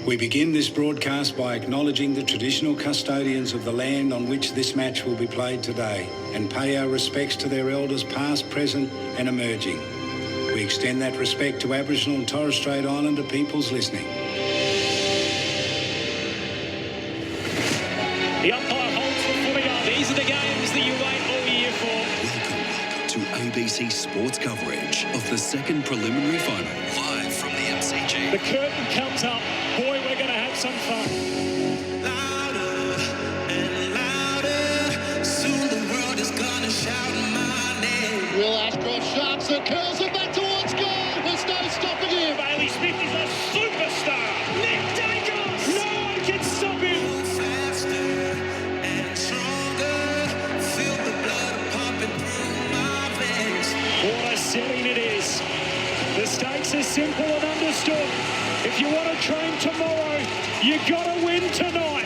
We begin this broadcast by acknowledging the traditional custodians of the land on which this match will be played today and pay our respects to their elders past, present and emerging. We extend that respect to Aboriginal and Torres Strait Islander peoples listening. The umpire holds the footy on. These are the games that you wait all year for. Welcome to ABC Sports coverage of the second preliminary final, live from the MCG. The curtain comes up. Boy, we're going to have some fun. Louder and louder. Soon the world is going to shout my name. Will Ashcroft sharps and curls it back towards goal. There's no stopping him. Bailey Smith is a superstar. Nick Dacos. No one can stop him. Faster and stronger. Feel the blood pumping through my veins. What a setting it is. The stakes are simple and understood. If you want to train tomorrow, you got to win tonight.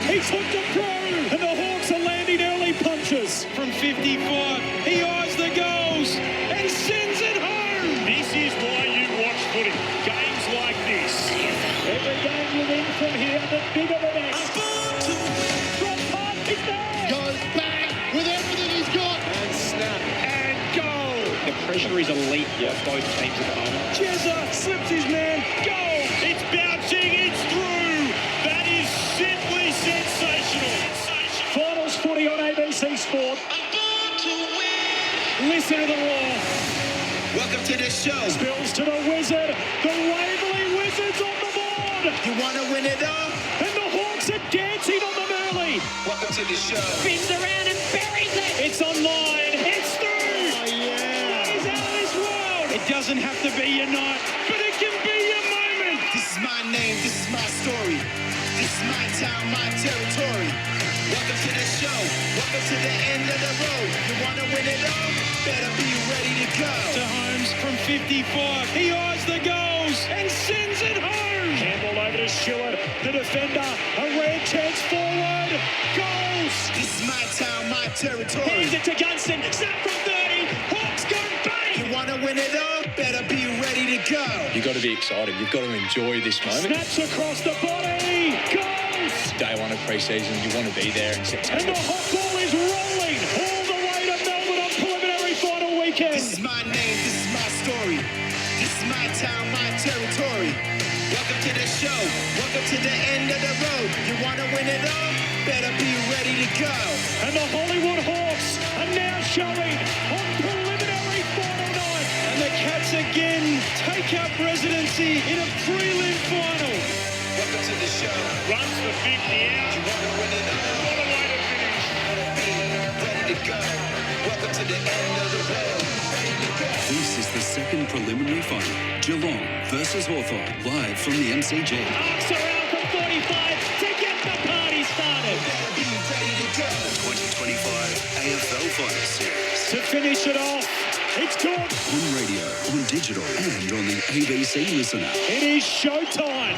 He's hooked a pro, and the Hawks are landing early punches. From 55, he eyes the goals and sends it home. This is why you watch footy. Games like this. Every game you win from here, the bigger the next. Drop pass, kick down. Goes back with everything he's got. And snap. And goal. The pressure is elite for both teams at the moment. Jezza slips his man. Goal. It's bouncing, it's through. That is simply sensational. Finals footy on ABC Sport. Listen to the roar. Welcome to the show. Spills to the Wizard. The Waverley Wizards on the board. You want to win it all? And the Hawks are dancing on them early. Welcome to the show. Spins around and buries it. It's online. It's through. Oh, yeah. What is out of this world? It doesn't have to be your night, but it can be your moment. This is my name, this is my story. This is my town, my territory. Welcome to the show. Welcome to the end of the road. You want to win it all? Better be ready to go. To Holmes from 55, he eyes the goals and sends it home. Campbell over to Stewart. The defender. A red chance forward. Goals. This is my town, my territory. Hands it to Gunston. Snap from 30. Hawks go bang. You want to win it all? Better be ready to go. You've got to be excited. You've got to enjoy this moment. Snaps across the body. Goals. Day one of pre-season, you want to be there in And September. the hot ball is rolling all the way to Melbourne on preliminary final weekend. This is my name, this is my story. This is my town, my territory. Welcome to the show. Welcome to the end of the road. You want to win it all? Better be ready to go. And the Hollywood Hawks are now showing on preliminary final night. And the Cats again take up residency in a prelim final. Welcome to the show. Runs for 50 out. You want to win it all? What a way to finish. Better be ready to go. Welcome to the end of the road. Ready to go. This is the second preliminary final, Geelong versus Hawthorn, live from the MCG. Arcs around from 45 to get the party started. Better be ready to go. 2025 AFL Final Series. To finish it off, it's good. On radio, on digital and on the ABC Listen app. It is showtime.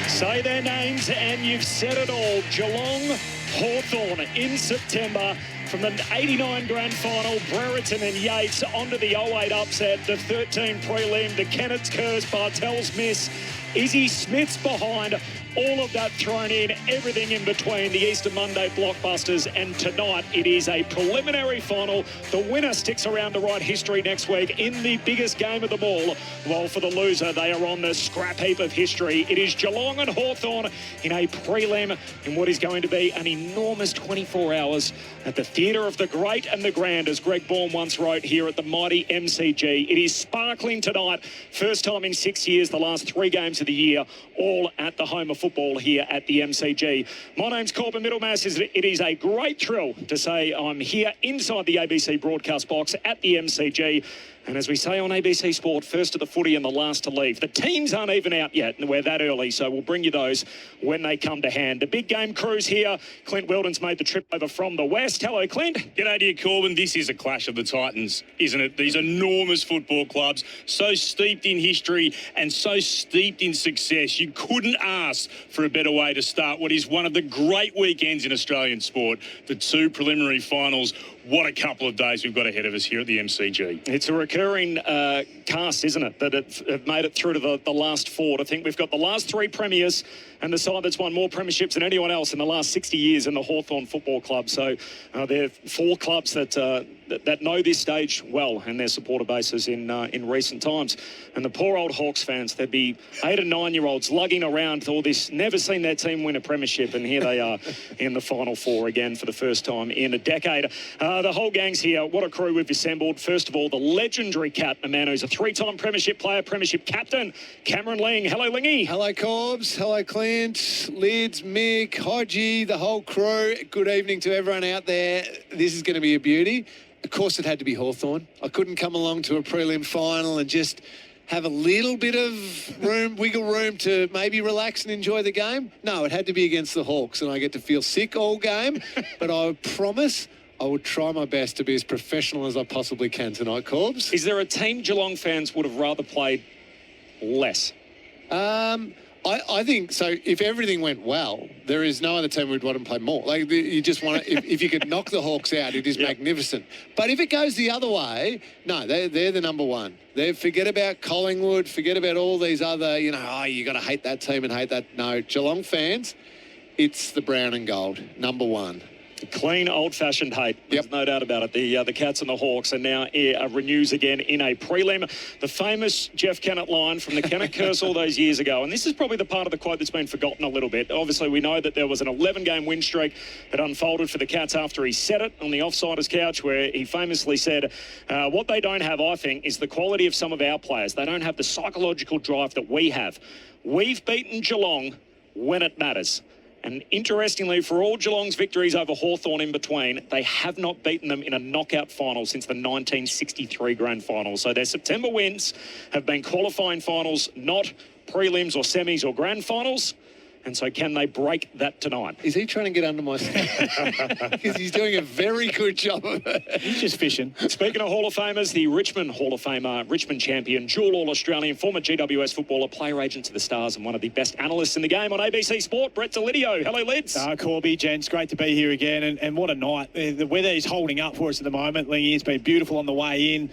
Say their names and you've said it all. Geelong, Hawthorn in September. From the 89 grand final, Brereton and Yates onto the 08 upset, the 13 prelim, the Kennetts curse, Bartels miss, Izzy Smith's behind, all of that thrown in, everything in between, the Easter Monday blockbusters, and tonight it is a preliminary final. The winner sticks around to write history next week in the biggest game of them all, while for the loser, they are on the scrap heap of history. It is Geelong and Hawthorn in a prelim in what is going to be an enormous 24 hours at the Theatre of the Great and the Grand, as Greg Bourne once wrote here at the mighty MCG. It is sparkling tonight. First time in 6 years, the last 3 games of the year, all at the home of football here at the MCG. My name's Corbin Middlemas. It is a great thrill to say I'm here inside the ABC broadcast box at the MCG. And as we say on ABC Sport, first to the footy and the last to leave. The teams aren't even out yet, and we're that early, so we'll bring you those when they come to hand. The big game crew's here. Clint Wheeldon's made the trip over from the west. Hello, Clint. G'day to you, Corbin. This is a clash of the Titans, isn't it? These enormous football clubs, so steeped in history and so steeped in success. You couldn't ask for a better way to start what is one of the great weekends in Australian sport. The 2 preliminary finals. what a couple of days we've got ahead of us here at the MCG. It's a recurring cast, isn't it, that have made it through to the last four. I think we've got the last three premiers and the side that's won more premierships than anyone else in the last 60 years in the Hawthorn Football Club. So they're four clubs that know this stage well and their supporter bases in recent times. And the poor old Hawks fans, there'd be 8 and 9-year-olds lugging around all this, never seen their team win a premiership, and here they are in the Final Four again for the first time in a decade. The whole gang's here. What a crew we've assembled. First of all, the legendary Cat, a man who's a 3-time premiership player, premiership captain, Cameron Ling. Hello, Lingy. Hello, Corbs. Hello, Clint, Lids, Mick, Hodgie, the whole crew. Good evening to everyone out there. This is going to be a beauty. Of course, it had to be Hawthorn. I couldn't come along to a prelim final and just have a little bit of wiggle room to maybe relax and enjoy the game. No, it had to be against the Hawks, and I get to feel sick all game. But I promise I will try my best to be as professional as I possibly can tonight, Corbs. Is there a team Geelong fans would have rather played less? I think so. If everything went well, there is no other team we'd want to play more. Like, you just want to, if you could knock the Hawks out, it is magnificent. But if it goes the other way, no, they're the number one. Forget about Collingwood, forget about all these other, you got to hate that team and hate that. No, Geelong fans, it's the brown and gold, number one. Clean, old-fashioned hate. There's no doubt about it. The Cats and the Hawks are now renews again in a prelim. The famous Jeff Kennett line from the Kennett curse all those years ago. And this is probably the part of the quote that's been forgotten a little bit. Obviously, we know that there was an 11-game win streak that unfolded for the Cats after he said it on the Offsiders couch, where he famously said, what they don't have, I think, is the quality of some of our players. They don't have the psychological drive that we have. We've beaten Geelong when it matters. And interestingly, for all Geelong's victories over Hawthorn in between, they have not beaten them in a knockout final since the 1963 grand final. So their September wins have been qualifying finals, not prelims or semis or grand finals. And so can they break that tonight? Is he trying to get under my skin? Because he's doing a very good job of it. He's just fishing. Speaking of Hall of Famers, the Richmond Hall of Famer, Richmond champion, dual All-Australian, former GWS footballer, player agent to the Stars and one of the best analysts in the game on ABC Sport, Brett Deledio. Hello, Lids. Corby, gents, great to be here again. And what a night. The weather is holding up for us at the moment. Lingy, it's been beautiful on the way in.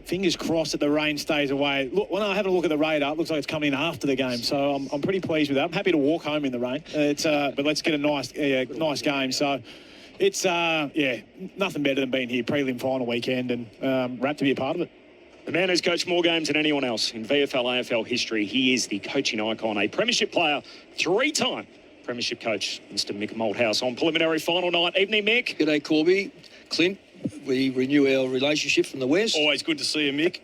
Fingers crossed that the rain stays away. Look, when I have a look at the radar, it looks like it's coming in after the game. So I'm pretty pleased with that. I'm happy to walk home in the rain. But let's get a nice game. So it's, nothing better than being here prelim final weekend and wrapped to be a part of it. The man who's coached more games than anyone else in VFL, AFL history. He is the coaching icon, a premiership player, 3-time premiership coach, Mr. Mick Malthouse on preliminary final night. Evening, Mick. G'day, Corby. Clint. We renew our relationship from the West. Always good to see you, Mick.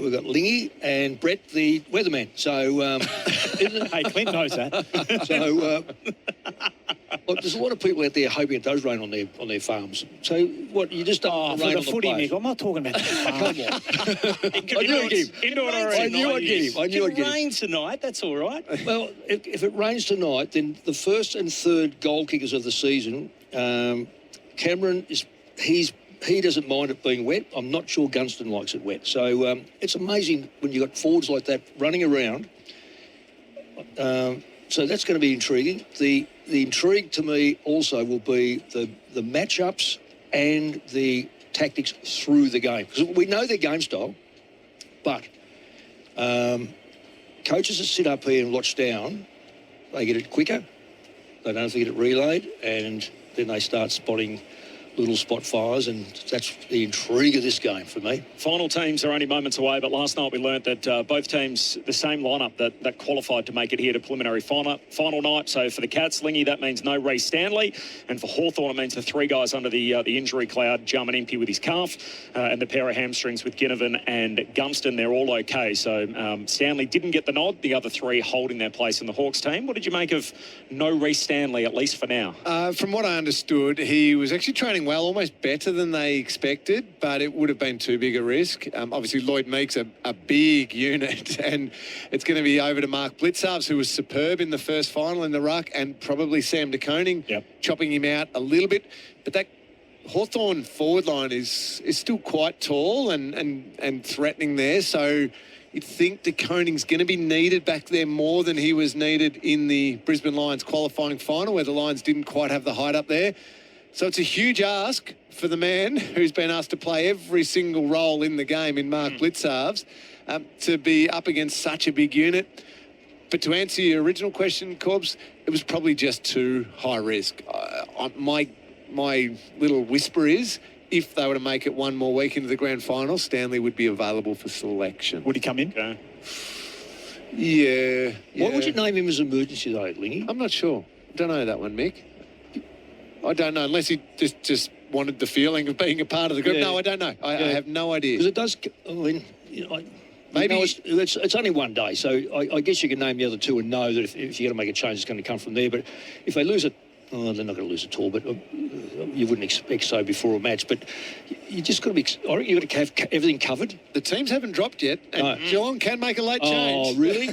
We've got Lingy and Brett, the weatherman. So, hey, Clint knows that. Look, there's a lot of people out there hoping it does rain on their farms. So, what, you just don't rain for the on footy, the Mick. I'm not talking about the farm. Come on. I knew I'd get him. It can rain tonight, that's all right. Well, if it rains tonight, then the first and third goal kickers of the season, Cameron he doesn't mind it being wet. I'm not sure Gunston likes it wet. So it's amazing when you've got forwards like that running around. So that's going to be intriguing. The intrigue to me also will be the matchups and the tactics through the game. Because we know their game style, but coaches that sit up here and watch down, they get it quicker. They don't have to get it relayed, and then they start spotting little spot fires, and that's the intrigue of this game for me. Final teams are only moments away, but last night we learnt that both teams, the same lineup that qualified to make it here to preliminary final night. So for the Cats, Lingy, that means no Ray Stanley, and for Hawthorn, it means the three guys under the injury cloud, Jarman Impey with his calf, and the pair of hamstrings with Ginnivan and Gunston. They're all okay. So Stanley didn't get the nod, the other three holding their place in the Hawks team. What did you make of no Ray Stanley, at least for now? From what I understood, he was actually training well, almost better than they expected, but it would have been too big a risk. Obviously, Lloyd Meek's a big unit, and it's going to be over to Mark Blitzarves, who was superb in the first final in the ruck, and probably Sam de Koning chopping him out a little bit. But that Hawthorn forward line is still quite tall and threatening there, so you'd think de Koning's going to be needed back there more than he was needed in the Brisbane Lions qualifying final, where the Lions didn't quite have the height up there. So it's a huge ask for the man who's been asked to play every single role in the game in Mark Blitzarves to be up against such a big unit. But to answer your original question, Corbs, it was probably just too high risk. My little whisper is, if they were to make it one more week into the grand final, Stanley would be available for selection. Would he come in? Okay. Yeah. Why would you name him as emergency though, Lingy? I'm not sure. Don't know that one, Mick. I don't know, unless he just wanted the feeling of being a part of the group. Yeah. No, I don't know. I have no idea. Because it does. I mean, maybe it's only one day, so I guess you can name the other two and know that if you're going to make a change, it's going to come from there. But if they lose it, they're not going to lose at all. But you wouldn't expect so before a match. But you just got to be. I reckon you've got to have everything covered. The teams haven't dropped yet, and Geelong can make a late change. Oh, really?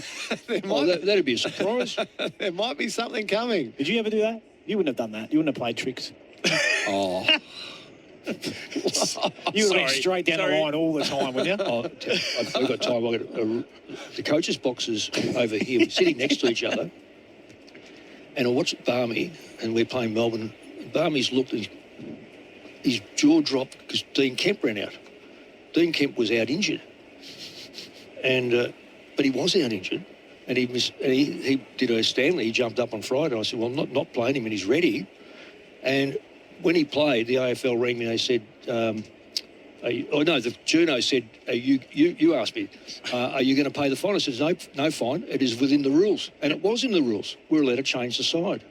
That'd be a surprise. There might be something coming. Did you ever do that? You wouldn't have done that. You wouldn't have played tricks. Oh. You would have been straight down the line all the time, wouldn't you? I've got time. I've got the coaches' boxes over here. We're sitting next to each other. And I watched Barmy, and we're playing Melbourne. Barmy's looked, and his jaw dropped because Dean Kemp ran out. Dean Kemp was out injured. And but he was out injured. And he missed, and he did a Stanley. He jumped up on Friday. I said, well, I'm not playing him, and he's ready. And when he played, the AFL rang me and they said, the Juno said, you asked me, are you going to pay the fine? I said, no fine. It is within the rules. And it was in the rules. We were allowed to change the side.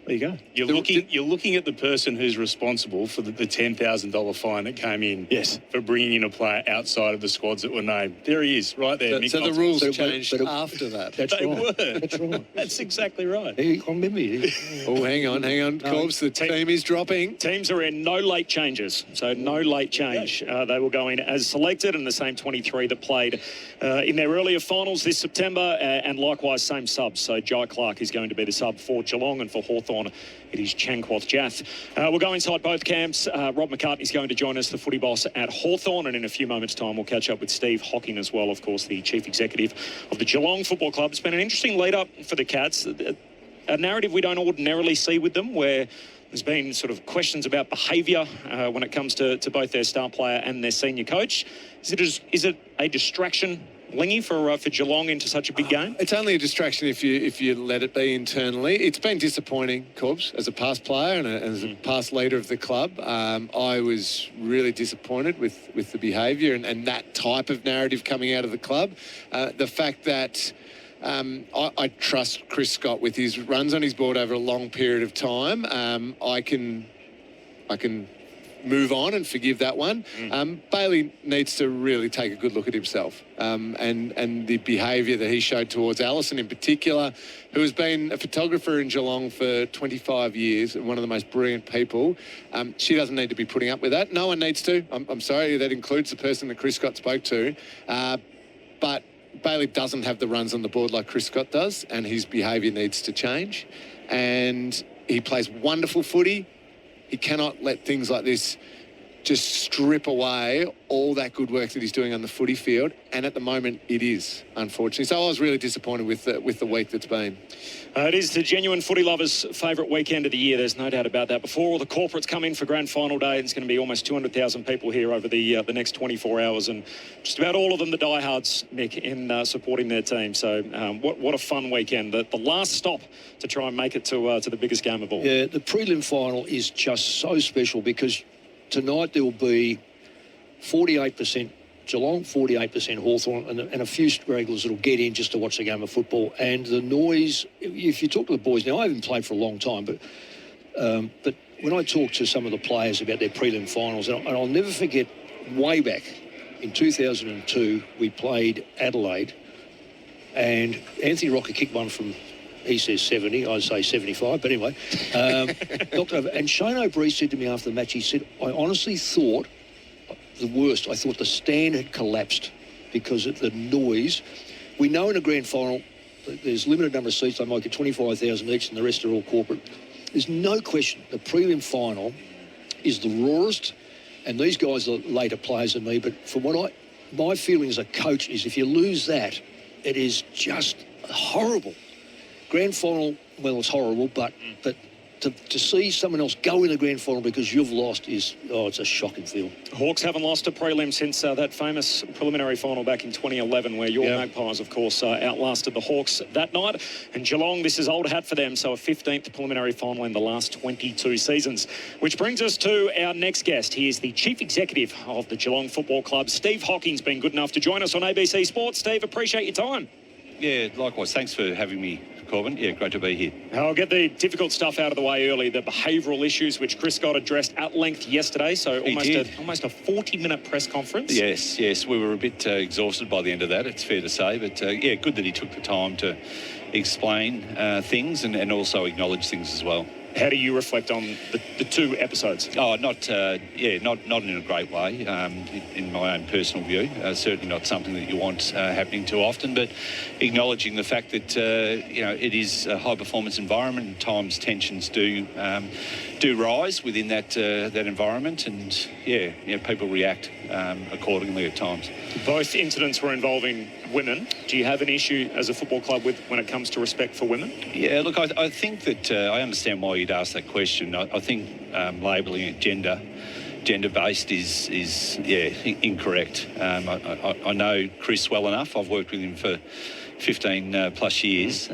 There you go. You're looking at the person who's responsible for the $10,000 fine that came in. Yes. For bringing in a player outside of the squads that were named. There he is, right there. So the rules changed after that. That's They right. were. That's right. That's exactly right. I remember you. Oh, hang on, Corbs. The team is dropping. Teams are in no late changes, so no late change. They will go in as selected, and the same 23 that played in their earlier finals this September, and likewise same subs. So Jai Clark is going to be the sub for Geelong, and for Hawthorn it is Chankwath Jath. We'll go inside both camps. Rob McCartney is going to join us, the footy boss at Hawthorn, and in a few moments' time we'll catch up with Steve Hocking as well, of course, the chief executive of the Geelong Football Club. It's been an interesting lead-up for the Cats. A narrative we don't ordinarily see with them, where there's been sort of questions about behaviour when it comes to both their star player and their senior coach. Is it a distraction, Lingy, for Geelong into such a big game? It's only a distraction if you let it be internally. It's been disappointing, Corbs, as a past player and as a past leader of the club. I was really disappointed with the behaviour and that type of narrative coming out of the club. The fact that I trust Chris Scott with his runs on his board over a long period of time. I can move on and forgive that one. Bailey needs to really take a good look at himself and the behaviour that he showed towards Alison in particular, who has been a photographer in Geelong for 25 years and one of the most brilliant people. She doesn't need to be putting up with that. No one needs to. I'm sorry, that includes the person that Chris Scott spoke to. But Bailey doesn't have the runs on the board like Chris Scott does, and his behaviour needs to change. And he plays wonderful footy. He cannot let things like this just strip away all that good work that he's doing on the footy field. And at the moment, it is, unfortunately. So I was really disappointed with the week that's been. It is the genuine footy lovers' favourite weekend of the year. There's no doubt about that. Before all the corporates come in for grand final day, it's going to be almost 200,000 people here over the next 24 hours, and just about all of them the diehards, Mick, in supporting their team. So what a fun weekend. The last stop to try and make it to the biggest game of all. Yeah, the prelim final is just so special because tonight there will be 48% Geelong, 48% Hawthorn, and a few regulars that will get in just to watch the game of football. And the noise, if you talk to the boys, now I haven't played for a long time, but when I talk to some of the players about their prelim finals, and I'll never forget way back in 2002, we played Adelaide, and Anthony Rocker kicked one from, he says 70, I say 75, but anyway. And Shane O'Brien said to me after the match, he said, I honestly thought the worst. I thought the stand had collapsed because of the noise. We know in a grand final there's limited number of seats. They might get 25,000 each and the rest are all corporate. There's no question the prelim final is the rawest, and these guys are later players than me, but from what my feeling as a coach is if you lose that, it is just horrible. Grand final, well, it's horrible, but to see someone else go in the grand final because you've lost it's a shocking feeling. Hawks haven't lost a prelim since that famous preliminary final back in 2011 where your Magpies, of course, outlasted the Hawks that night. And Geelong, this is old hat for them, so a 15th preliminary final in the last 22 seasons. Which brings us to our next guest. He is the Chief Executive of the Geelong Football Club. Steve Hocking's been good enough to join us on ABC Sports. Steve, appreciate your time. Yeah, likewise. Thanks for having me, Corbin. Yeah, great to be here. I'll get the difficult stuff out of the way early, the behavioural issues, which Chris got addressed at length yesterday, so almost a 40-minute press conference. Yes. We were a bit exhausted by the end of that, it's fair to say. But, good that he took the time to explain things and also acknowledge things as well. How do you reflect on the two episodes? Oh, not in a great way, in my own personal view. Certainly not something that you want happening too often, but acknowledging the fact that, it is a high-performance environment and times tensions do rise within that environment and, people react accordingly at times. Both incidents were involving women. Do you have an issue as a football club when it comes to respect for women? Yeah, look, I think that I understand why you'd ask that question. I think labelling it gender-based is incorrect. I know Chris well enough. I've worked with him for 15 plus years.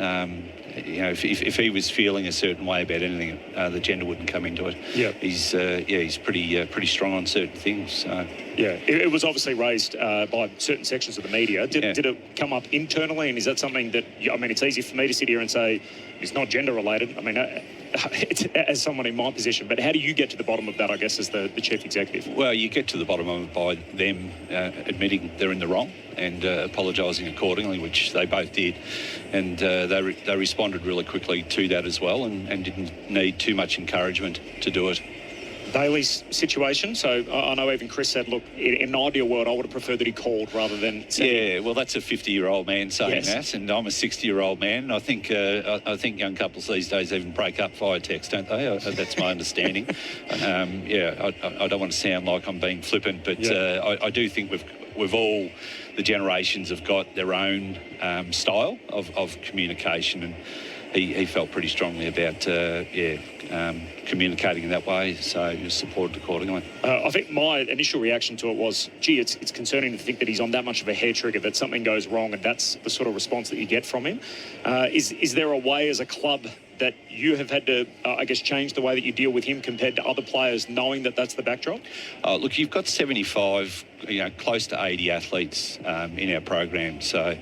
If he was feeling a certain way about anything, the gender wouldn't come into it. Yeah. He's pretty strong on certain things. So. Yeah, it was obviously raised by certain sections of the media. Did it come up internally, and is that something that, it's easy for me to sit here and say it's not gender related. I mean, as someone in my position, but how do you get to the bottom of that, I guess, as the chief executive? Well, you get to the bottom of it by them admitting they're in the wrong and apologising accordingly, which they both did. And they responded really quickly to that as well and didn't need too much encouragement to do it. Bailey's situation, so I know even Chris said, look, in an ideal world, I would have preferred that he called rather than... Yeah, well, that's a 50-year-old man saying that, and I'm a 60-year-old man. I think young couples these days even break up via text, don't they? That's my understanding. I don't want to sound like I'm being flippant, but I do think we've all, the generations have got their own style of communication, and he felt pretty strongly about communicating in that way, so he was supported accordingly. I think my initial reaction to it was, it's concerning to think that he's on that much of a hair trigger, that something goes wrong, and that's the sort of response that you get from him. Is there a way as a club that you have had to, change the way that you deal with him compared to other players, knowing that that's the backdrop? Look, you've got 75, close to 80 athletes in our program, so...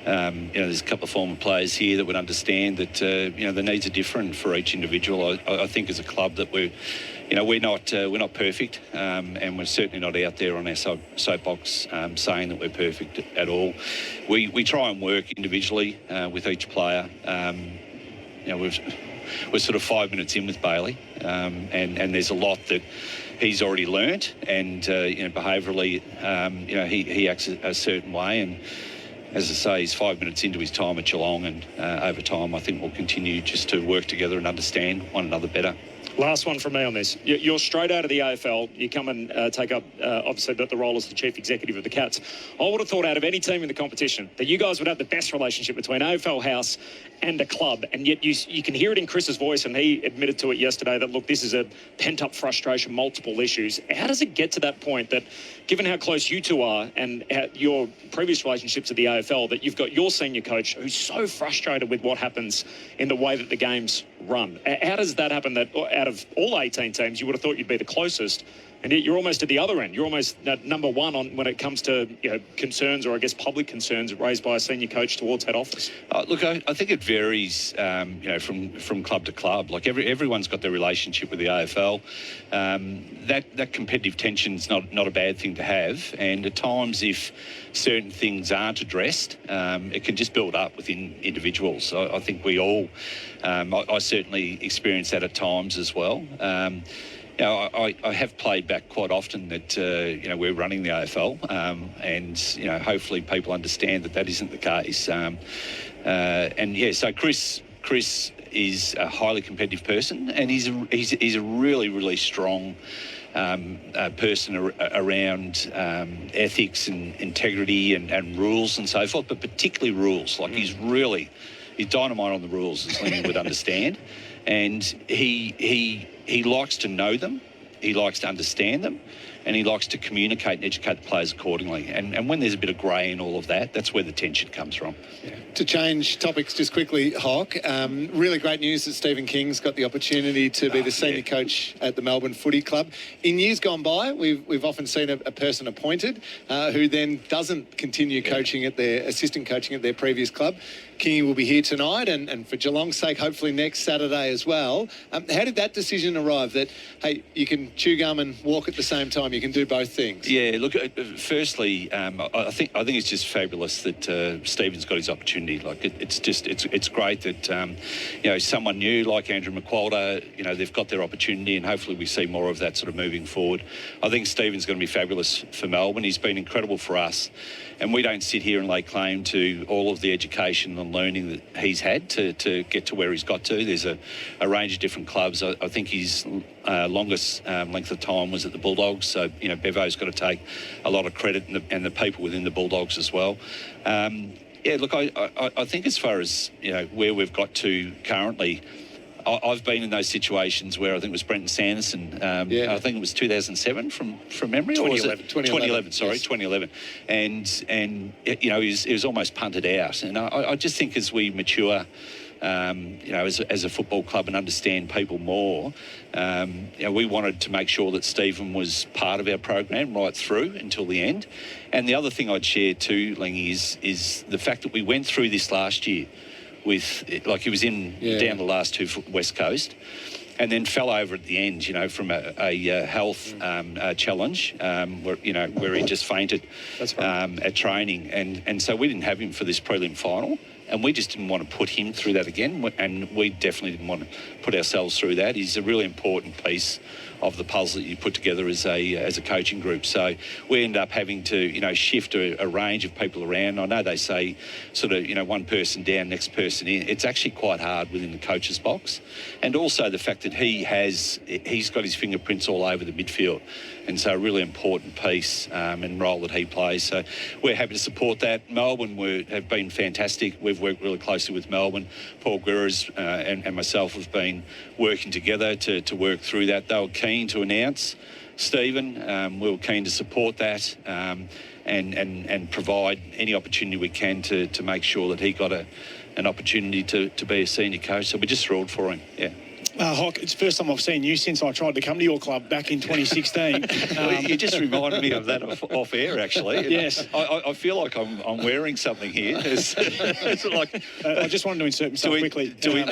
there's a couple of former players here that would understand that the needs are different for each individual. I think as a club that we're not perfect, and we're certainly not out there on our soapbox saying that we're perfect at all. We try and work individually with each player. We're sort of 5 minutes in with Bailey, and there's a lot that he's already learnt, and behaviourally, he acts a certain way, and as I say, he's 5 minutes into his time at Geelong, and over time I think we'll continue just to work together and understand one another better. Last one from me on this. You're straight out of the AFL. You come and take up, obviously, the role as the chief executive of the Cats. I would have thought out of any team in the competition that you guys would have the best relationship between AFL House and a club, and yet you can hear it in Chris's voice, and he admitted to it yesterday that, look, this is a pent-up frustration, multiple issues. How does it get to that point that, given how close you two are and your previous relationships at the AFL, that you've got your senior coach who's so frustrated with what happens in the way that the game's run? How does that happen that out of all 18 teams, you would have thought you'd be the closest, and yet you're almost at the other end? You're almost number one on when it comes to concerns, or I guess public concerns raised by a senior coach towards head office. Look, I think it varies, from club to club. Like everyone's got their relationship with the AFL. That competitive tension's not a bad thing to have, and at times if certain things aren't addressed, it can just build up within individuals. I think we all, I certainly experience that at times as well. I have played back quite often that, we're running the AFL, and, hopefully people understand that isn't the case. So Chris is a highly competitive person, and he's a really, really strong person around ethics and integrity and rules and so forth, but particularly rules. Like he's really he's dynamite on the rules, as Ling would understand, and he likes to know them, he likes to understand them, and he likes to communicate and educate the players accordingly. And when there's a bit of grey in all of that, that's where the tension comes from. Yeah. To change topics just quickly, Hawk, really great news that Stephen King's got the opportunity to be the senior coach at the Melbourne Footy Club. In years gone by, we've often seen a person appointed who then doesn't continue coaching at their assistant coaching at their previous club. Kingy will be here tonight, and for Geelong's sake, hopefully next Saturday as well. How did that decision arrive that, hey, you can chew gum and walk at the same time, you can do both things? Yeah, look, firstly, I think it's just fabulous that Stephen's got his opportunity. Like, it's great that, someone new like Andrew McQualter, they've got their opportunity, and hopefully we see more of that sort of moving forward. I think Stephen's going to be fabulous for Melbourne. He's been incredible for us. And we don't sit here and lay claim to all of the education and learning that he's had to get to where he's got to. There's a range of different clubs. I think his longest length of time was at the Bulldogs. So, Bevo's got to take a lot of credit, and the people within the Bulldogs as well. Look, I think as far as, where we've got to currently, I've been in those situations where I think it was Brenton Sanderson. I think it was 2007 from memory. 2011. Sorry, yes. 2011. And he was almost punted out. And I just think as we mature, as a football club and understand people more, we wanted to make sure that Stephen was part of our program right through until the end. And the other thing I'd share too, Ling, is the fact that we went through this last year with, he was down the last two West Coast, and then fell over at the end, from a health challenge, where he just fainted at training, and so we didn't have him for this prelim final. And we just didn't want to put him through that again, and we definitely didn't want to put ourselves through that. He's a really important piece of the puzzle that you put together as a coaching group. So we end up having to, shift a range of people around. I know they say sort of, one person down, next person in. It's actually quite hard within the coach's box. And also the fact that he's got his fingerprints all over the midfield. And so a really important piece and role that he plays. So we're happy to support that. Melbourne have been fantastic. We've worked really closely with Melbourne. Paul Guerra's and myself have been working together to work through that. They were keen to announce Stephen. We were keen to support that and provide any opportunity we can to make sure that he got an opportunity to be a senior coach. So we're just thrilled for him, yeah. Hawk, it's the first time I've seen you since I tried to come to your club back in 2016. Well, you just reminded me of that off air, actually. Yes. I feel like I'm wearing something here. It's like, I just wanted to insert myself quickly. Do we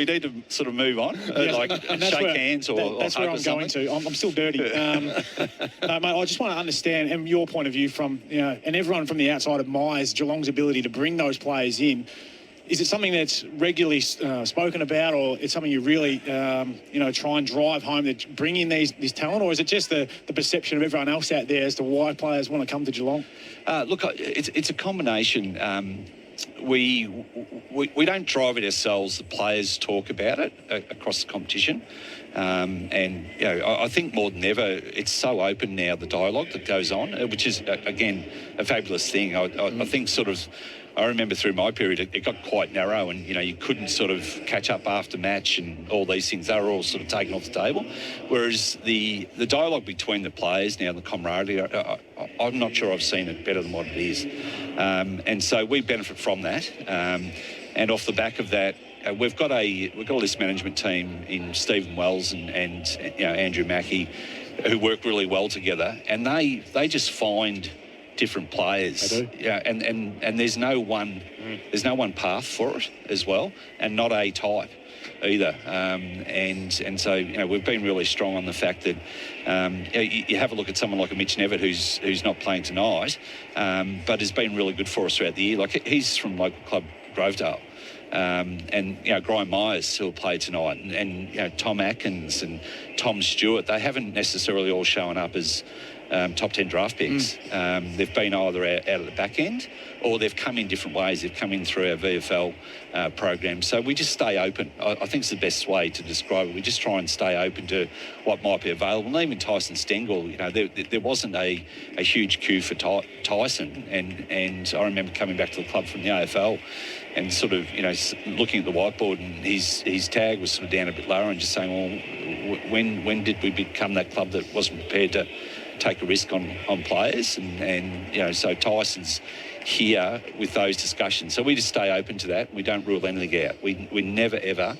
need to sort of move on? Shake hands or that's where I'm going to. I'm still dirty. Mate, I just want to understand, and your point of view from, and everyone from the outside admires Geelong's ability to bring those players in. Is it something that's regularly spoken about, or it's something you really, try and drive home that bring in this talent, or is it just the perception of everyone else out there as to why players want to come to Geelong? Look, it's a combination. We don't drive it ourselves. The players talk about it across the competition. I think more than ever, it's so open now, the dialogue that goes on, which is, again, a fabulous thing. I think sort of, I remember through my period, it got quite narrow and, you couldn't sort of catch up after match and all these things. They were all sort of taken off the table. Whereas the dialogue between the players now, the camaraderie, I'm not sure I've seen it better than what it is. And so we benefit from that. And off the back of that, we've got a list management team in Stephen Wells and Andrew Mackey who work really well together, and they just find different players. They do. Yeah, and there's no one path for it as well, and not a type either. And so we've been really strong on the fact that you have a look at someone like a Mitch Nevitt who's not playing tonight, but has been really good for us throughout the year. Like, he's from local club Grovedale. And Graham Myers who'll play tonight, and Tom Atkins and Tom Stewart, they haven't necessarily all shown up as top 10 draft picks. They've been either out at the back end, or they've come in different ways. They've come in through our VFL program. So we just stay open. I think it's the best way to describe it. We just try and stay open to what might be available. And even Tyson Stengel, there wasn't a huge queue for Tyson. And I remember coming back to the club from the AFL and sort of looking at the whiteboard, and his tag was sort of down a bit lower, and just saying, well, when did we become that club that wasn't prepared to take a risk on players? And so Tyson's here with those discussions. So we just stay open to that. We don't rule anything out. We never, ever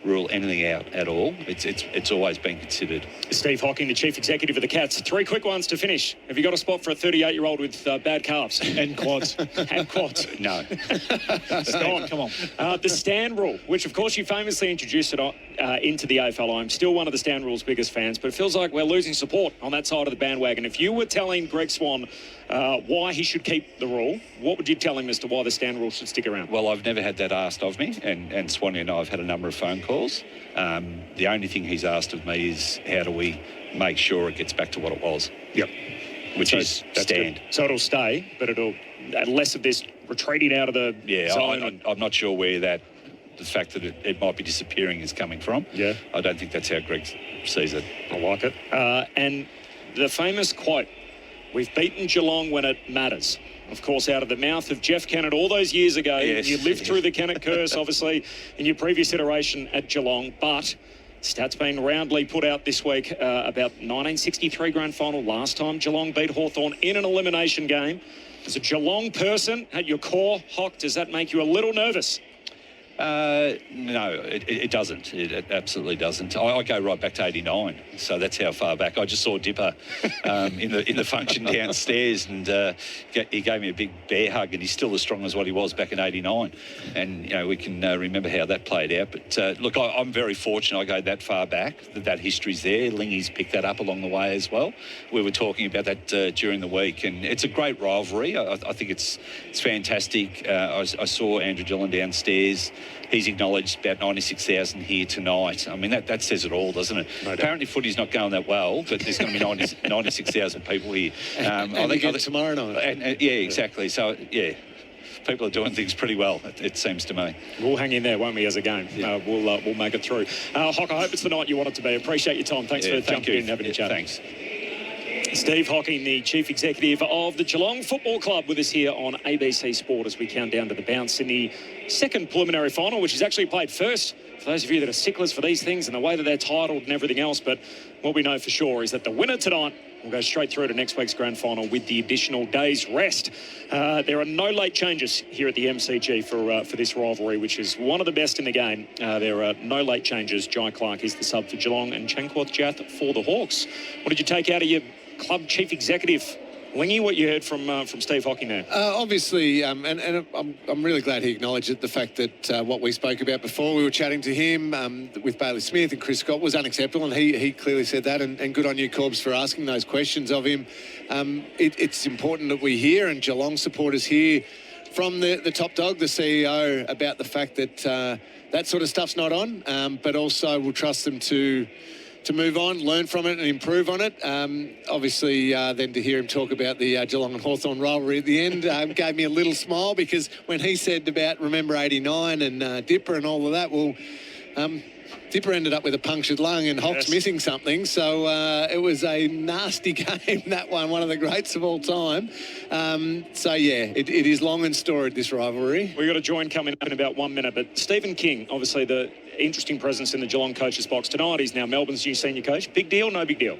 rule anything out at all. It's always been considered. Steve Hocking, the Chief Executive of the Cats. 3 quick ones to finish. Have you got a spot for a 38-year-old with bad calves? And quads. And quads. No. Come on. The stand rule, which of course you famously introduced it into the AFL. I'm still one of the stand rule's biggest fans, but it feels like we're losing support on that side of the bandwagon. If you were telling Greg Swan why he should keep the rule, what would you tell him as to why the stand rule should stick around? Well, I've never had that asked of me, and Swanee and I have had a number of phone calls. The only thing he's asked of me is how do we make sure it gets back to what it was? Yep. Which is stand. Good. So it'll stay, but it'll less of this retreating out of the zone. I'm not sure where the fact that it might be disappearing is coming from. Yeah. I don't think that's how Greg sees it. I like it. And the famous quote, "We've beaten Geelong when it matters." Of course, out of the mouth of Jeff Kennett all those years ago. Yes. You lived through the Kennett curse, obviously, in your previous iteration at Geelong. But stats being roundly put out this week about 1963 grand final. Last time Geelong beat Hawthorn in an elimination game. As a Geelong person at your core, Hock, does that make you a little nervous? No, it doesn't. It absolutely doesn't. I go right back to '89, so that's how far back. I just saw Dipper in the function downstairs, and he gave me a big bear hug, and he's still as strong as what he was back in '89. And we can remember how that played out. But look, I'm very fortunate. I go that far back. That history's there. Lingy's picked that up along the way as well. We were talking about that during the week, and it's a great rivalry. I think it's fantastic. I saw Andrew Gillen downstairs. He's acknowledged about 96,000 here tonight. I mean, that says it all, doesn't it? No doubt. Apparently footy's not going that well, but there's going to be 96,000 people here. I think tomorrow night. Yeah, exactly. So, yeah, people are doing things pretty well, it seems to me. We'll hang in there, won't we, as a game? Yeah. We'll make it through. Hock, I hope it's the night you want it to be. Appreciate your time. Thanks for jumping in and having a chat. Thanks. Steve Hocking, the Chief Executive of the Geelong Football Club, with us here on ABC Sport as we count down to the bounce in the second preliminary final, which is actually played first, for those of you that are sticklers for these things and the way that they're titled and everything else. But what we know for sure is that the winner tonight will go straight through to next week's grand final with the additional day's rest. There are no late changes here at the MCG for this rivalry, which is one of the best in the game. There are no late changes. Jai Clark is the sub for Geelong and Chankwath Jath for the Hawks. What did you take out of your club chief executive, Lingy? What you heard from Steve Hocking there? Obviously, and I'm really glad he acknowledged it, the fact that what we spoke about before, we were chatting to him with Bailey Smith and Chris Scott, was unacceptable, and he clearly said that, and good on you, Corbs, for asking those questions of him. It's important that we hear, and Geelong supporters hear from the top dog, the CEO, about the fact that that sort of stuff's not on, but also we'll trust them to move on, learn from it and improve on it. Obviously, then to hear him talk about the Geelong and Hawthorn rivalry at the end gave me a little smile, because when he said about remember 89 and Dipper and all of that, well, Dipper ended up with a punctured lung and Hock's missing something. So it was a nasty game, that one of the greats of all time. So, yeah, it is long and storied, this rivalry. We've got a join coming up in about 1 minute. But Stephen King, obviously the interesting presence in the Geelong coach's box tonight. He's now Melbourne's new senior coach. Big deal, no big deal?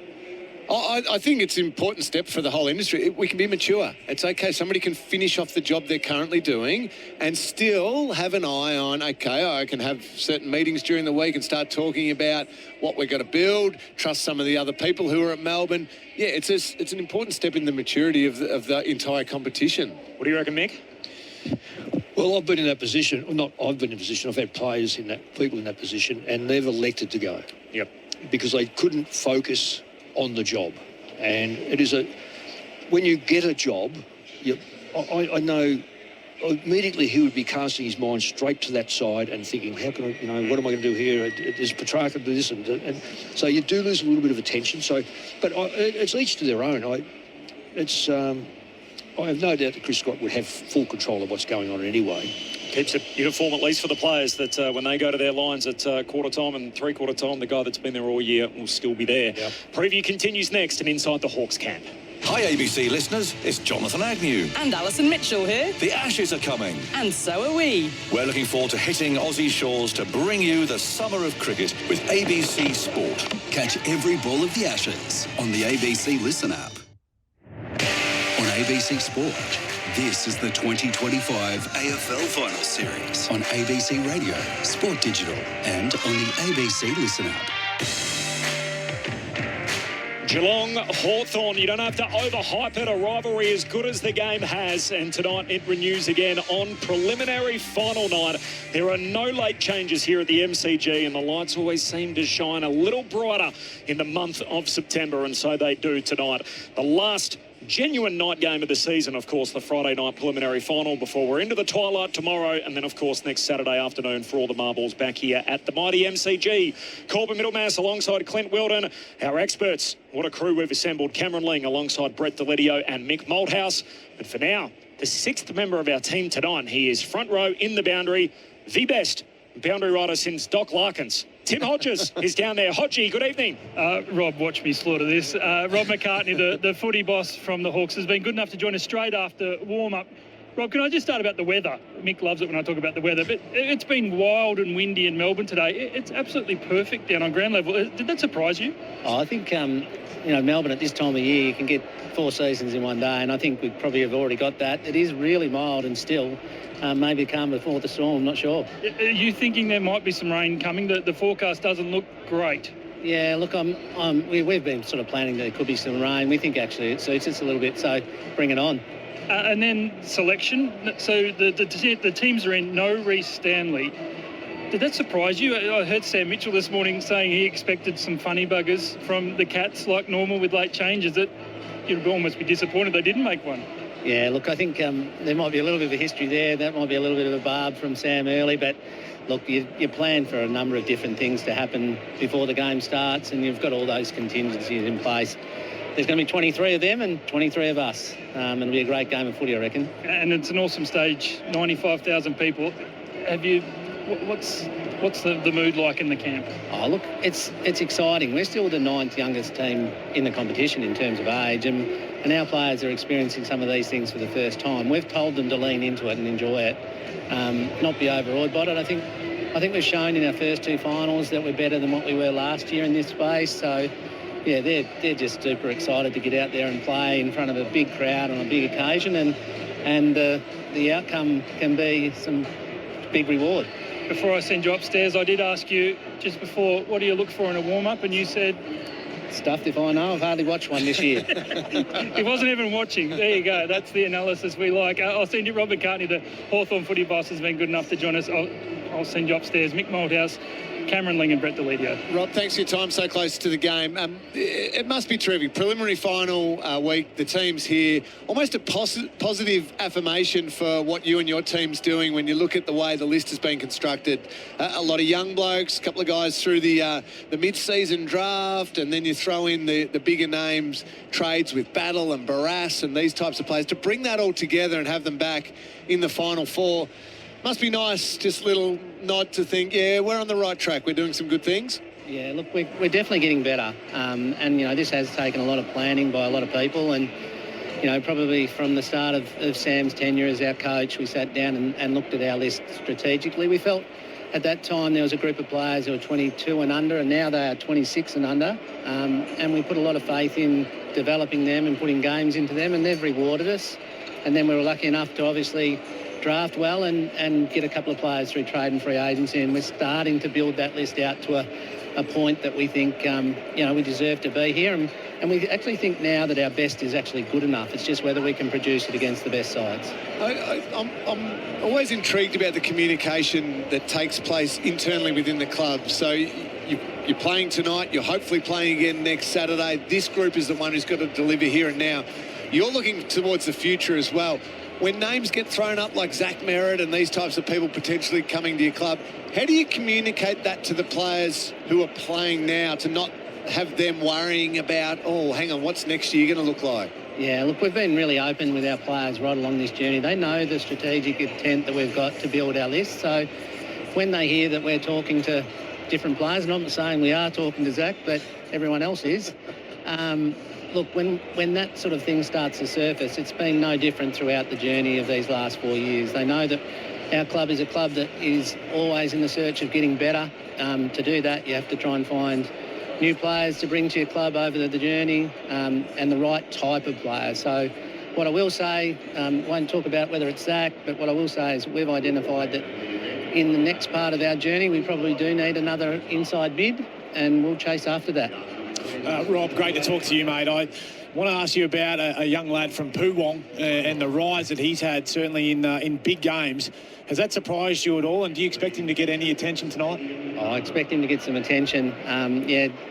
I think it's an important step for the whole industry. We can be mature. It's okay. Somebody can finish off the job they're currently doing and still have an eye on, okay, I can have certain meetings during the week and start talking about what we're going to build, trust some of the other people who are at Melbourne. Yeah, it's an important step in the maturity of the entire competition. What do you reckon, Mick? Well, I've been in that position. Well, not I've been in a position. I've had players people in that position, and they've elected to go. Yep. Because they couldn't focus on the job. And it is when you get a job, I know immediately he would be casting his mind straight to that side and thinking, how can I, what am I going to do here? Does Petrarca do this? And so you do lose a little bit of attention. So, but it's each to their own. I have no doubt that Chris Scott would have full control of what's going on anyway. Keeps it uniform, at least for the players, that when they go to their lines at quarter time and three-quarter time, the guy that's been there all year will still be there. Yep. Preview continues next and inside the Hawks camp. Hi ABC listeners, it's Jonathan Agnew. And Alison Mitchell here. The Ashes are coming. And so are we. We're looking forward to hitting Aussie shores to bring you the summer of cricket with ABC Sport. Catch every ball of the Ashes on the ABC Listen app. On ABC Sport, this is the 2025 AFL Final Series on ABC Radio, Sport Digital and on the ABC Listen app. Geelong, Hawthorn, you don't have to overhype it. A rivalry as good as the game has. And tonight it renews again on preliminary final night. There are no late changes here at the MCG and the lights always seem to shine a little brighter in the month of September, and so they do tonight. The last genuine night game of the season, of course, the Friday night preliminary final before we're into the twilight tomorrow, and then, of course, next Saturday afternoon for all the marbles back here at the mighty MCG. Corbin, Middlemas alongside Clint, Wheeldon, our experts. What a crew we've assembled. Cameron Ling alongside Deledio and Mick, Malthouse. But for now, the sixth member of our team tonight. He is front row in the boundary, the best boundary rider since Doc Larkins. Tim Hodges is down there. Hodgie, good evening. Rob, watch me slaughter this. Rob McCartney, the footy boss from the Hawks, has been good enough to join us straight after warm-up. Rob, can I just start about the weather? Mick loves it when I talk about the weather, but it's been wild and windy in Melbourne today. It's absolutely perfect down on ground level. Did that surprise you? Oh, I think, Melbourne at this time of year, you can get 4 seasons in one day, and I think we probably have already got that. It is really mild and still. Maybe calm before the storm, not sure. Are you thinking there might be some rain coming? The forecast doesn't look great. Yeah, look, we've been sort of planning that there could be some rain. We think actually it suits us a little bit, so bring it on. And then selection. So the teams are in. No Reece Stanley. Did that surprise you? I heard Sam Mitchell this morning saying he expected some funny buggers from the Cats like normal with late changes. That you'd almost be disappointed they didn't make one. Yeah, look, I think there might be a little bit of a history there. That might be a little bit of a barb from Sam early, but look, you plan for a number of different things to happen before the game starts, and you've got all those contingencies in place. There's going to be 23 of them and 23 of us. It'll be a great game of footy, I reckon. And it's an awesome stage, 95,000 people. What's the mood like in the camp? Oh, look, it's exciting. We're still the 9th youngest team in the competition in terms of age, and our players are experiencing some of these things for the first time. We've told them to lean into it and enjoy it, not be overawed by it. I think we've shown in our first 2 finals that we're better than what we were last year in this space. So, yeah, they're just super excited to get out there and play in front of a big crowd on a big occasion, and the outcome can be some big reward. Before I send you upstairs, I did ask you just before, what do you look for in a warm-up? And you said... Stuffed if I know. I've hardly watched one this year. He wasn't even watching. There you go. That's the analysis we like. I'll send you Rob McCartney, the Hawthorn footy boss, has been good enough to join us. I'll send you upstairs. Mick Malthouse, Cameron Ling and Deledio. Rob, thanks for your time so close to the game. It must be terrific. Preliminary final week, the team's here. Almost a positive affirmation for what you and your team's doing when you look at the way the list has been constructed. A lot of young blokes, a couple of guys through the mid-season draft, and then you throw in the bigger names, trades with Battle and Barras and these types of players. To bring that all together and have them back in the Final Four, must be nice, just a little nod to think, yeah, we're on the right track. We're doing some good things. Yeah, look, we're definitely getting better. And, this has taken a lot of planning by a lot of people. And, probably from the start of Sam's tenure as our coach, we sat down and looked at our list strategically. We felt at that time there was a group of players who were 22 and under, and now they are 26 and under. And we put a lot of faith in developing them and putting games into them, and they've rewarded us. And then we were lucky enough to obviously draft well and get a couple of players through trade and free agency, and we're starting to build that list out to a point that we think we deserve to be here, and we actually think now that our best is actually good enough. It's just whether we can produce it against the best sides. I'm always intrigued about the communication that takes place internally within the club. So you're playing tonight, you're hopefully playing again next Saturday. This group is the one who's got to deliver here and now. You're looking towards the future as well. When names get thrown up like Zach Merritt and these types of people potentially coming to your club, how do you communicate that to the players who are playing now to not have them worrying about, oh, hang on, what's next year going to look like? Yeah, look, we've been really open with our players right along this journey. They know the strategic intent that we've got to build our list. So when they hear that we're talking to different players, and I'm not saying we are talking to Zach, but everyone else is, look, when that sort of thing starts to surface, it's been no different throughout the journey of these last 4 years. They know that our club is a club that is always in the search of getting better. To do that, you have to try and find new players to bring to your club over the journey, and the right type of player. So what I will say, won't talk about whether it's Zach, but what I will say is we've identified that in the next part of our journey, we probably do need another inside mid, and we'll chase after that. Rob, great to talk to you, mate. I want to ask you about a young lad from Poowong and the rise that he's had, certainly in big games. Has that surprised you at all, and do you expect him to get any attention tonight? I expect him to get some attention.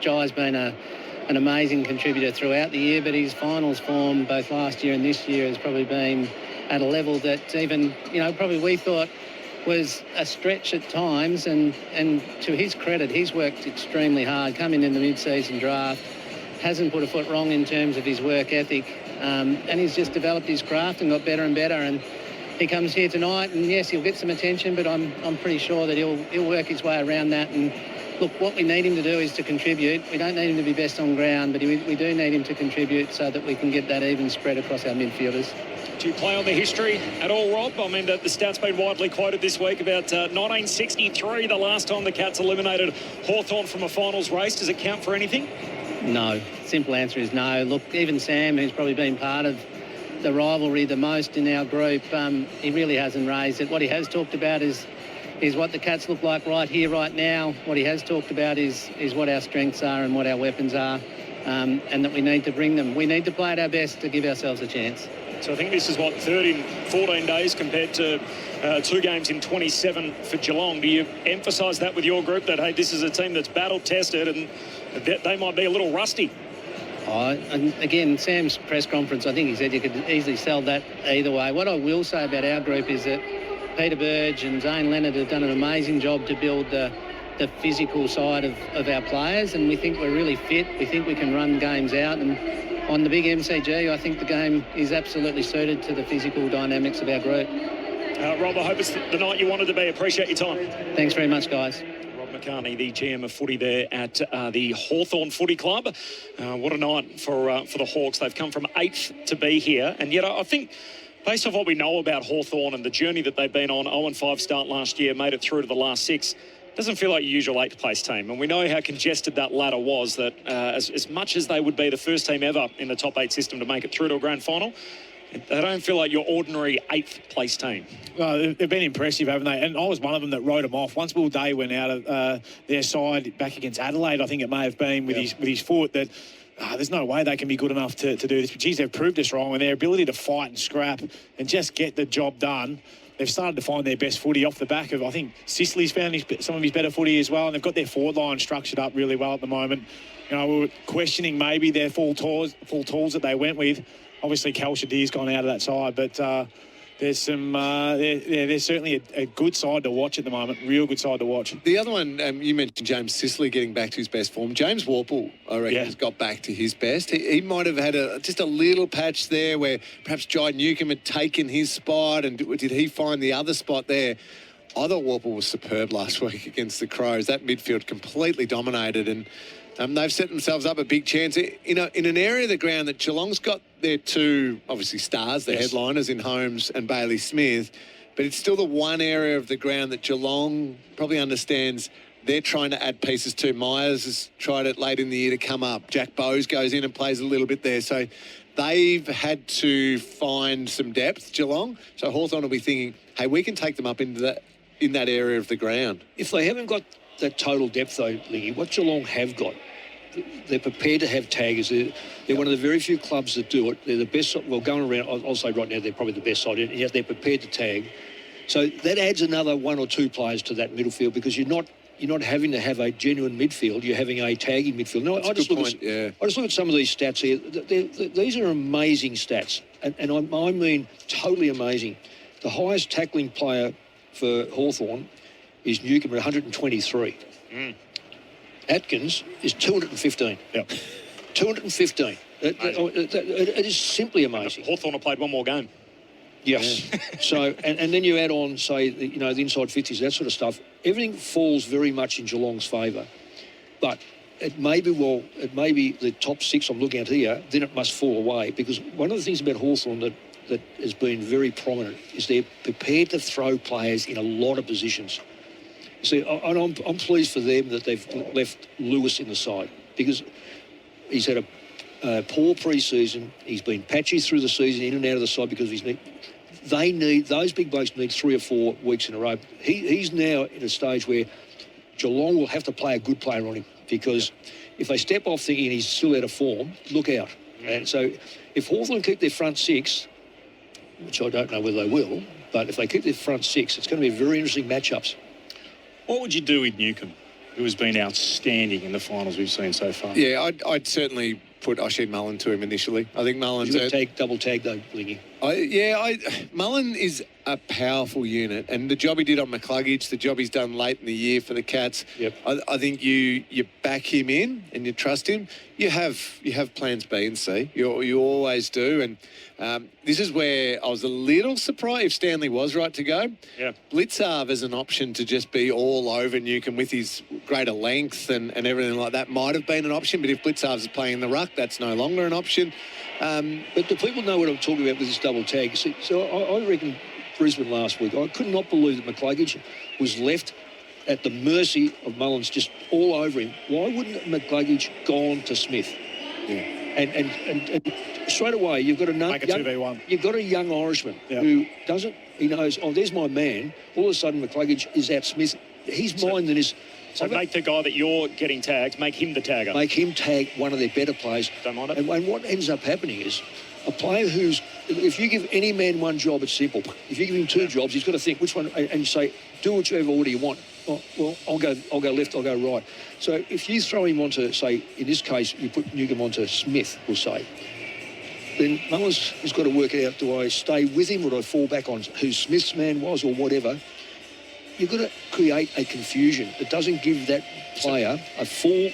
Jai's been an amazing contributor throughout the year, but his finals form, both last year and this year, has probably been at a level that even, probably we thought was a stretch at times, and to his credit, he's worked extremely hard, coming in the mid-season draft, hasn't put a foot wrong in terms of his work ethic, and he's just developed his craft and got better and better, and he comes here tonight, and yes, he'll get some attention, but I'm pretty sure that he'll work his way around that. And look, what we need him to do is to contribute. We don't need him to be best on ground, but we do need him to contribute so that we can get that even spread across our midfielders. Do you play on the history at all, Rob? I mean, the stat's been widely quoted this week about 1963, the last time the Cats eliminated Hawthorn from a finals race. Does it count for anything? No. Simple answer is no. Look, even Sam, who's probably been part of the rivalry the most in our group, he really hasn't raised it. What he has talked about is what the Cats look like right here, right now. What he has talked about is what our strengths are and what our weapons are, and that we need to bring them. We need to play at our best to give ourselves a chance. So I think this is, 3rd in 14 days compared to 2 games in 27 for Geelong. Do you emphasise that with your group, that, hey, this is a team that's battle-tested and they might be a little rusty? And again, Sam's press conference, I think he said you could easily sell that either way. What I will say about our group is that Peter Burge and Zane Leonard have done an amazing job to build the physical side of our players, and we think we're really fit. We think we can run games out, and on the big MCG, I think the game is absolutely suited to the physical dynamics of our group. Rob, I hope it's the night you wanted to be. Appreciate your time. Thanks very much, guys. McCartney, the GM of footy there at the Hawthorn Footy Club. What a night for the Hawks. They've come from 8th to be here, and yet I think, based on what we know about Hawthorn and the journey that they've been on, 0-5 start last year, made it through to the last 6. Doesn't feel like your usual 8th place team, and we know how congested that ladder was, that as much as they would be the first team ever in the top 8 system to make it through to a grand final, they don't feel like your ordinary 8th place team. Well, they've been impressive, haven't they? And I was one of them that wrote them off. Once Will Day went out of their side back against Adelaide, I think it may have been, with his foot, that there's no way they can be good enough to do this. But, geez, they've proved us wrong, and their ability to fight and scrap and just get the job done. They've started to find their best footy off the back of, I think, Sicily's found some of his better footy as well, and they've got their forward line structured up really well at the moment. We were questioning maybe their full tools that they went with. Obviously, Cal Shadir's gone out of that side, but there's some. There's certainly a good side to watch at the moment. Real good side to watch. The other one, you mentioned James Sicily getting back to his best form. James Worpel, I reckon, has got back to his best. He might have had just a little patch there where perhaps Jai Newcomb had taken his spot, and did he find the other spot there? I thought Worpel was superb last week against the Crows. That midfield completely dominated, and they've set themselves up a big chance in an area of the ground that Geelong's got their 2, obviously, stars, their headliners in Holmes and Bailey Smith, but it's still the one area of the ground that Geelong probably understands they're trying to add pieces to. Myers has tried it late in the year to come up. Jack Bowes goes in and plays a little bit there. So they've had to find some depth, Geelong. So Hawthorn will be thinking, hey, we can take them up into in that area of the ground. If they haven't got that total depth, though, Lingy, what Geelong have got, they're prepared to have taggers. They're one of the very few clubs that do it. They're the best. Well, going around, I'll say right now they're probably the best side. Yet they're prepared to tag. So that adds another 1 or 2 players to that midfield, because you're not having to have a genuine midfield. You're having a tagging midfield. No, I just look at some of these stats here. These are amazing stats, and I mean totally amazing. The highest tackling player for Hawthorn is Newcomb at 123. Atkins is 215. Yep. 215. It is simply amazing. Hawthorn have played one more game. Yes. So, and then you add on, say, the inside 50s, that sort of stuff. Everything falls very much in Geelong's favour. But it may be the top 6 I'm looking at here, then it must fall away, because one of the things about Hawthorn that has been very prominent is they're prepared to throw players in a lot of positions. See, and I'm pleased for them that they've left Lewis in the side, because he's had a poor pre-season. He's been patchy through the season, in and out of the side, because those big blokes need 3 or 4 weeks in a row. He's now in a stage where Geelong will have to play a good player on him, because if they step off thinking he's still out of form, look out. And so if Hawthorn keep their front 6, which I don't know whether they will, but if they keep their front 6, it's going to be very interesting matchups. What would you do with Newcombe, who has been outstanding in the finals we've seen so far? Yeah, I'd certainly put Oshie Mullen to him initially. I think Mullen's double tag though, Lingy. Mullen is a powerful unit, and the job he did on McCluggage, the job he's done late in the year for the Cats. Yep. I think you back him in and you trust him. You have plans B and C. You always do, and this is where I was a little surprised if Stanley was right to go. Yeah. Blitzarve as an option to just be all over Newcombe with his greater length and everything like that might have been an option, but if Blitzarve is playing the ruck, that's no longer an option. But do people know what I'm talking about with this double tag? So I reckon Brisbane last week, I could not believe that McCluggage was left at the mercy of Mullins, just all over him. Why wouldn't McCluggage gone to Smith? Yeah. And straight away, you've got a young Irishman who doesn't, he knows, oh, there's my man. All of a sudden, McCluggage is at Smith. His mind then is... So make the guy that you're getting tagged, make him the tagger. Make him tag one of their better players. Don't mind it. And what ends up happening is a player who's... If you give any man one job, it's simple. If you give him 2 jobs, he's got to think which one... And you say, do whichever order you want. Oh, well, I'll go left, I'll go right. So if you throw him onto, say, in this case, you put Newcombe onto Smith, we'll say, then Mullins has got to work it out. Do I stay with him or do I fall back on who Smith's man was or whatever? You've got to create a confusion. It doesn't give that player a full,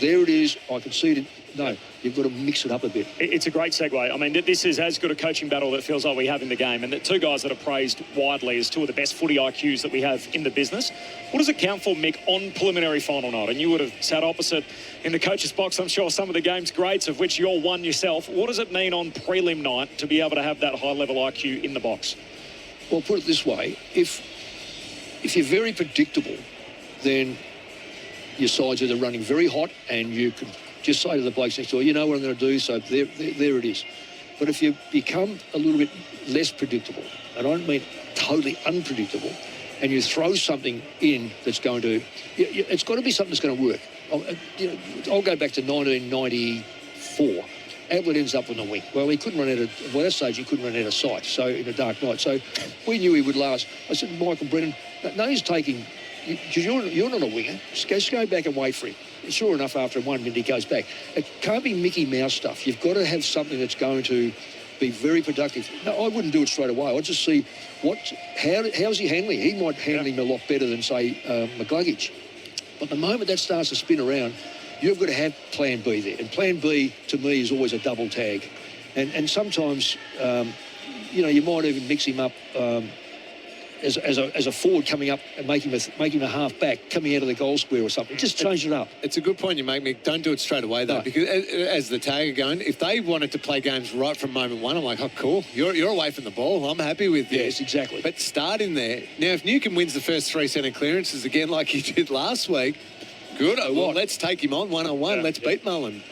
there it is, I conceded. No, you've got to mix it up a bit. It's a great segue. I mean, this is as good a coaching battle that feels like we have in the game, and the 2 guys that are praised widely as 2 of the best footy IQs that we have in the business. What does it count for, Mick, on preliminary final night? And you would have sat opposite in the coach's box, I'm sure, some of the game's greats, of which you're one yourself. What does it mean on prelim night to be able to have that high-level IQ in the box? Well, put it this way. If you're very predictable, then your side's either running very hot and you can just say to the blokes next door, you know what I'm going to do, so there it is. But if you become a little bit less predictable, and I don't mean totally unpredictable, and you throw something in that's going to... It's got to be something that's going to work. I'll go back to 1994. Ablett ends up on the wing. Well, he couldn't run out of... Well, at that stage, he couldn't run out of sight, so in a dark night. So we knew he would last. I said to Michael Brennan, no, he's taking... Because you're not a winger. Just go back and wait for him. Sure enough, after 1 minute, he goes back. It can't be Mickey Mouse stuff. You've got to have something that's going to be very productive. No, I wouldn't do it straight away. I'd just see how's he handling. He might handle him a lot better than, say, McCluggage. But the moment that starts to spin around, you've got to have plan B there. And plan B, to me, is always a double tag. And sometimes, you might even mix him up as a forward coming up and make him a half back coming out of the goal square or something. Just change it up. It's a good point you make, Mick. Don't do it straight away, though, because as the tagger going, if they wanted to play games right from moment one, I'm like, oh, cool. You're away from the ball. I'm happy with this. Yes, exactly. But start in there. Now, if Newcombe wins the first 3 centre clearances again like he did last week, good. Well, let's take him on one-on-one. Let's beat Mullen.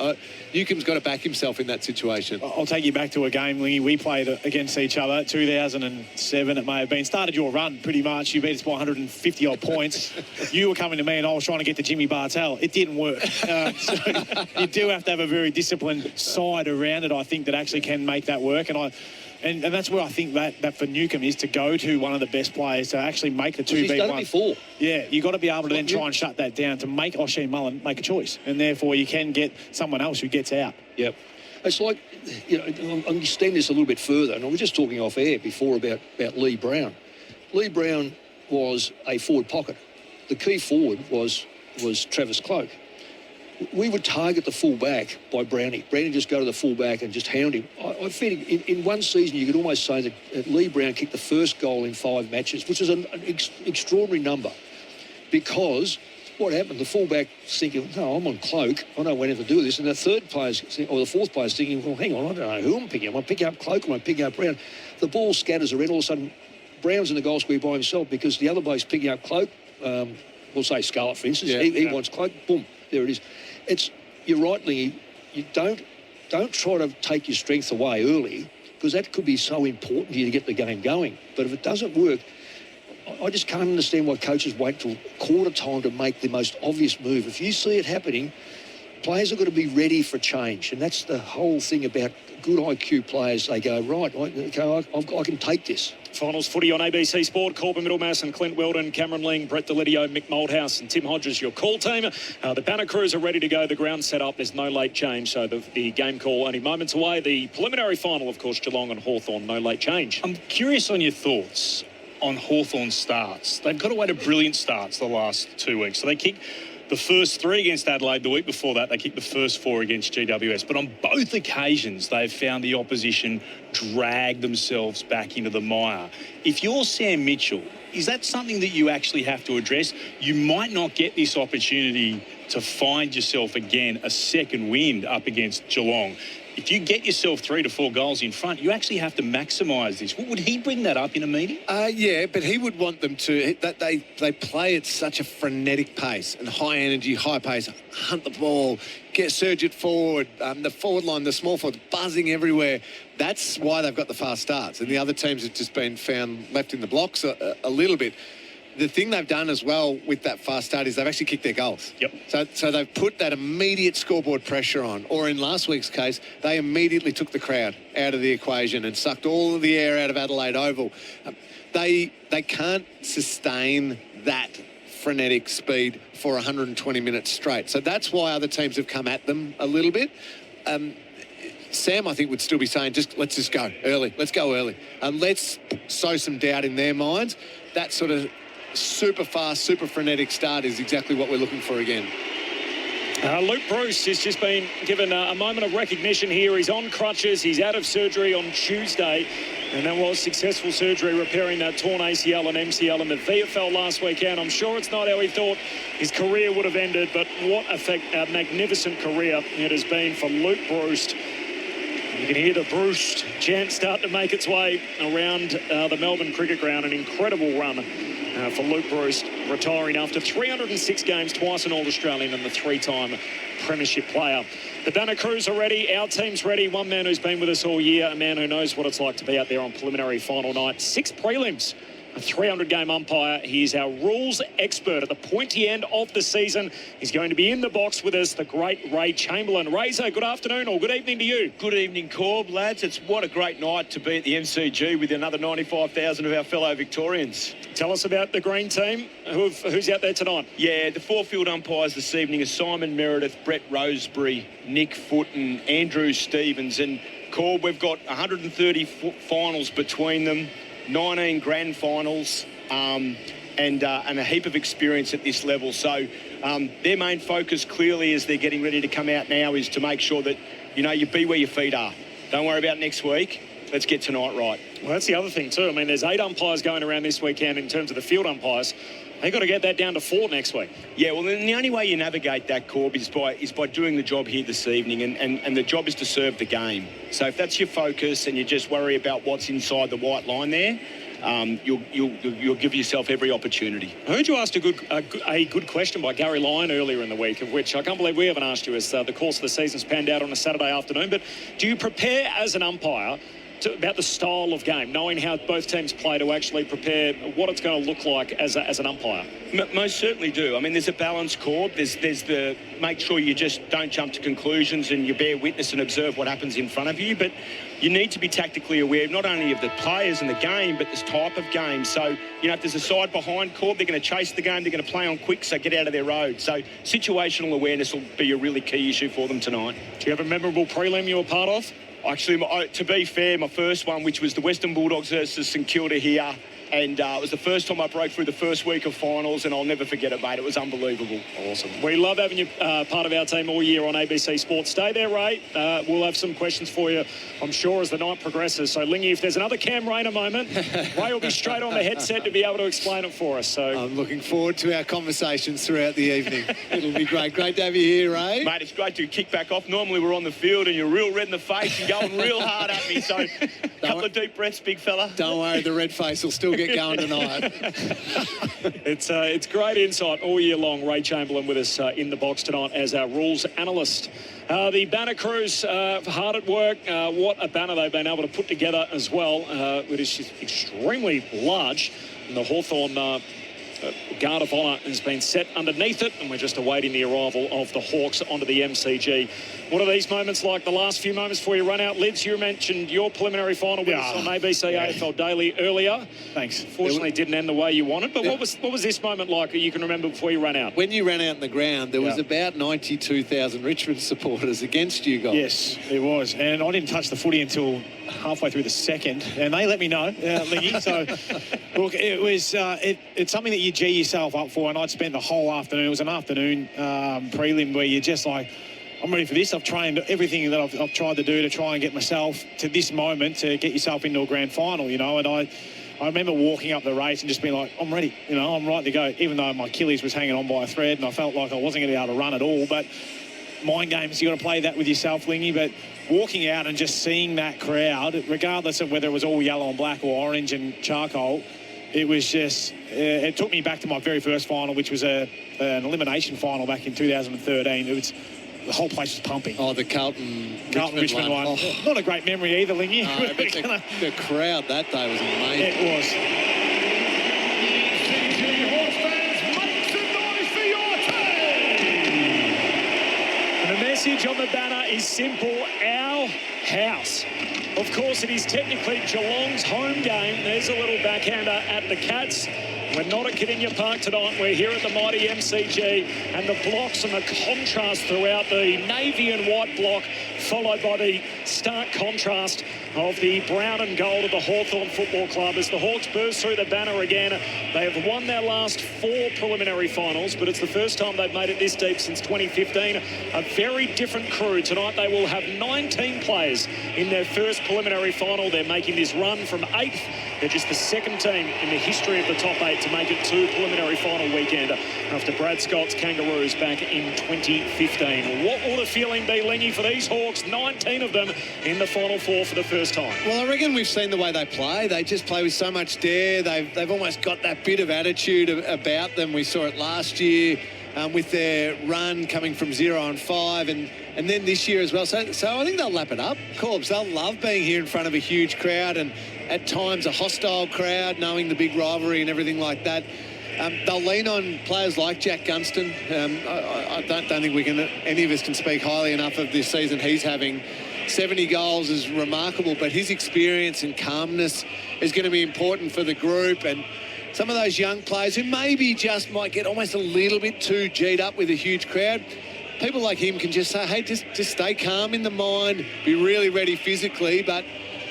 Newcombe's got to back himself in that situation. I'll take you back to a game, Lingy. We played against each other, 2007 it may have been. Started your run pretty much. You beat us by 150-odd points. You were coming to me and I was trying to get to Jimmy Bartell. It didn't work. So you do have to have a very disciplined side around it, I think, that actually can make that work. And that's where I think that for Newcombe is to go to one of the best players to actually make the 2v1. He's done it before. Yeah, you've got to be able to then try and shut that down to make Oshie Mullen make a choice. And therefore you can get someone else who gets out. Yep. It's like, I'm extending this a little bit further, and I was just talking off air before about Lee Brown. Lee Brown was a forward pocket. The key forward was Travis Cloak. We would target the full-back by Brownie. Brownie just go to the full-back and just hound him. I think in one season you could almost say that Lee Brown kicked the first goal in 5 matches, which is an extraordinary number, because what happened? The fullback's thinking, no, I'm on cloak. I know when to do this. And the third player's, or the fourth player's thinking, well, hang on, I don't know who I'm picking up. Am I picking up cloak or am I picking up Brown? The ball scatters around. All of a sudden, Brown's in the goal square by himself because the other bloke's picking up cloak. We'll say Scarlett, for instance. He wants cloak. Boom, there it is. You're right, Lingy. You don't try to take your strength away early because that could be so important to you to get the game going. But if it doesn't work, I just can't understand why coaches wait till quarter time to make the most obvious move. If you see it happening, players are going to be ready for change. And that's the whole thing about good IQ players. They go, right, I can take this. Finals footy on ABC Sport. Corbin, Middlemas and Clint, Wheeldon, Cameron Ling, Brett Deledio, Mick, Malthouse and Tim Hodges, your call team. The banner crews are ready to go. The ground set up. There's no late change. So the game call only moments away. The preliminary final, of course, Geelong and Hawthorn. No late change. I'm curious on your thoughts on Hawthorn's starts. They've got away to brilliant starts the last 2 weeks. So they kicked the first 3 against Adelaide. The week before that, they kicked the first 4 against GWS. But on both occasions, they've found the opposition drag themselves back into the mire. If you're Sam Mitchell, is that something that you actually have to address? You might not get this opportunity to find yourself again a second wind up against Geelong. If you get yourself 3 to 4 goals in front, you actually have to maximise this. Would he bring that up in a meeting? Yeah, but he would want them to. That they play at such a frenetic pace and high energy, high pace, hunt the ball, surge it forward, the forward line, the small forward, buzzing everywhere. That's why they've got the fast starts. And the other teams have just been found left in the blocks a little bit. The thing they've done as well with that fast start is they've actually kicked their goals. Yep. So they've put that immediate scoreboard pressure on. Or in last week's case, they immediately took the crowd out of the equation and sucked all of the air out of Adelaide Oval. They can't sustain that frenetic speed for 120 minutes straight. So that's why other teams have come at them a little bit. Sam, I think, would still be saying, let's just go early. Let's go early. And let's sow some doubt in their minds. That sort of super fast, super frenetic start is exactly what we're looking for again. Luke Bruce has just been given a moment of recognition here. He's on crutches. He's out of surgery on Tuesday. And that was successful surgery repairing that torn ACL and MCL in the VFL last weekend. I'm sure it's not how he thought his career would have ended, but what a magnificent career it has been for Luke Bruce. You can hear the Bruce chant start to make its way around the Melbourne Cricket Ground. An incredible run for Luke Bruce, retiring after 306 games, twice an All-Australian and the 3-time premiership player. The banner crews are ready. Our team's ready. One man who's been with us all year, a man who knows what it's like to be out there on preliminary final night. 6 prelims. A 300-game umpire. He is our rules expert at the pointy end of the season. He's going to be in the box with us, the great Ray Chamberlain. Razor, good afternoon or good evening to you. Good evening, Corb, lads. It's what a great night to be at the MCG with another 95,000 of our fellow Victorians. Tell us about the green team. Who's out there tonight? Yeah, the 4 field umpires this evening are Simon Meredith, Brett Roseberry, Nick Footen, Andrew Stevens. And, Corb, we've got 130 finals between them. 19 grand finals and a heap of experience at this level. So their main focus clearly as they're getting ready to come out now is to make sure that, you be where your feet are. Don't worry about next week. Let's get tonight right. Well, that's the other thing too. I mean, there's 8 umpires going around this weekend in terms of the field umpires. They've got to get that down to 4 next week. Yeah, well, then the only way you navigate that, Corb, is by doing the job here this evening, and the job is to serve the game. So if that's your focus and you just worry about what's inside the white line there, you'll give yourself every opportunity. I heard you asked a good question by Gary Lyon earlier in the week, of which I can't believe we haven't asked you as the course of the season's panned out on a Saturday afternoon. But do you prepare as an umpire about the style of game, knowing how both teams play, to actually prepare what it's going to look like as an umpire? Most certainly do. I mean, there's a balance, Corb. There's the make sure you just don't jump to conclusions and you bear witness and observe what happens in front of you. But you need to be tactically aware not only of the players and the game, but this type of game. So, if there's a side behind, Corb, they're going to chase the game. They're going to play on quick, so get out of their road. So situational awareness will be a really key issue for them tonight. Do you have a memorable prelim you were part of? Actually, to be fair, my first one, which was the Western Bulldogs versus St Kilda here And it was the first time I broke through the first week of finals, and I'll never forget it, mate. It was unbelievable. Awesome. We love having you part of our team all year on ABC Sports. Stay there, Ray. We'll have some questions for you, I'm sure, as the night progresses. So, Lingy, if there's another Cam Rayner moment, Ray will be straight on the headset to be able to explain it for us. So I'm looking forward to our conversations throughout the evening. It'll be great. Great to have you here, Ray. Mate, it's great to kick back off. Normally we're on the field and you're real red in the face and going real hard at me. So, a couple of deep breaths, big fella. Don't worry, the red face will still get going tonight. It's great insight all year long. Ray Chamberlain with us in the box tonight as our rules analyst. The banner crews hard at work. What a banner they've been able to put together as well. It is extremely large. And the Hawthorn Guard of Honour has been set underneath it, and we're just awaiting the arrival of the Hawks onto the MCG. What are these moments like? The last few moments before you run out. Lids, you mentioned your preliminary final with us on ABC AFL Daily earlier. Thanks. Fortunately, it didn't end the way you wanted. But what was this moment like that you can remember before you ran out? When you ran out in the ground, there was about 92,000 Richmond supporters against you guys. Yes, it was. And I didn't touch the footy until halfway through the second, and they let me know, Lingy. So, look, it was it's something that you G yourself up for, and I'd spent the whole afternoon. It was an afternoon prelim where you're just like, I'm ready for this. I've trained everything that I've tried to do to try and get myself to this moment to get yourself into a grand final, you know. And I remember walking up the race and just being like, I'm ready, you know, I'm right to go, even though my Achilles was hanging on by a thread and I felt like I wasn't going to be able to run at all. But mind games, you got to play that with yourself, Lingy. But walking out and just seeing that crowd, regardless of whether it was all yellow and black or orange and charcoal, it was just, it took me back to my very first final, which was an elimination final back in 2013. It was, the whole place was pumping. Oh, the Carlton Richmond one. Oh. Not a great memory either, Lingy. No, but the crowd that day was amazing. It was. And the message on the banner is simple: our house. Of course, it is technically Geelong's home game. There's a little backhander at the Cats. We're not at Cardinia Park tonight. We're here at the mighty MCG, and the blocks and the contrast throughout, the navy and white block, followed by the stark contrast of the brown and gold of the Hawthorn Football Club as the Hawks burst through the banner again. They have won their last 4 preliminary finals, but it's the first time they've made it this deep since 2015. A very different crew. Tonight they will have 19 players in their first preliminary final. They're making this run from 8th. They're just the second team in the history of the top 8 to make it to preliminary final weekend after Brad Scott's Kangaroos back in 2015. What will the feeling be, Lingy, for these Hawks? 19 of them in the final 4 for the first time. Well, I reckon we've seen the way they play. They just play with so much dare. They've almost got that bit of attitude about them. We saw it last year with their run coming from 0-5 and then this year as well. So I think they'll lap it up. Corbs, they'll love being here in front of a huge crowd and at times a hostile crowd, knowing the big rivalry and everything like that. They'll lean on players like Jack Gunston. I don't think any of us can speak highly enough of this season he's having. 70 goals is remarkable, but his experience and calmness is going to be important for the group. And some of those young players who maybe just might get almost a little bit too G'd up with a huge crowd, people like him can just say, hey, just stay calm in the mind, be really ready physically, but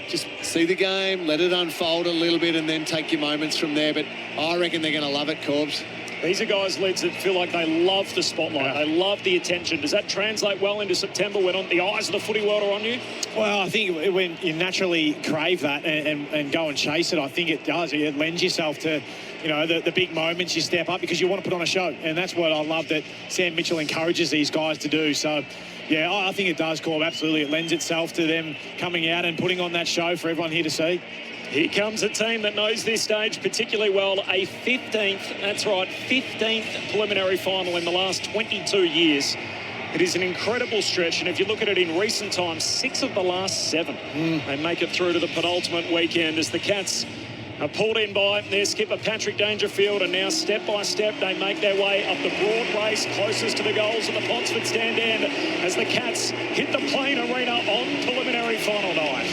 just see the game, let it unfold a little bit and then take your moments from there. But I reckon they're going to love it, Corbs. These are guys, Lids, that feel like they love the spotlight. They love the attention. Does that translate well into September when the eyes of the footy world are on you? Well, I think when you naturally crave that and go and chase it, I think it does. It lends yourself to, you know, the big moments you step up because you want to put on a show. And that's what I love that Sam Mitchell encourages these guys to do. So, yeah, I think it does, Corb. Absolutely. It lends itself to them coming out and putting on that show for everyone here to see. Here comes a team that knows this stage particularly well. A 15th, that's right, 15th preliminary final in the last 22 years. It is an incredible stretch, and if you look at it in recent times, 6 of the last 7. They make it through to the penultimate weekend as the Cats are pulled in by their skipper Patrick Dangerfield, and now step by step they make their way up the broad race closest to the goals of the Ponsford stand end as the Cats hit the Plain Arena on preliminary final night.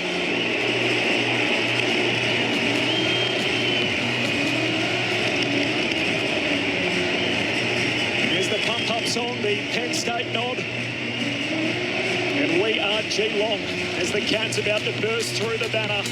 Pump-up song, the Penn State nod. And we are Geelong as the Cats about to burst through the banner.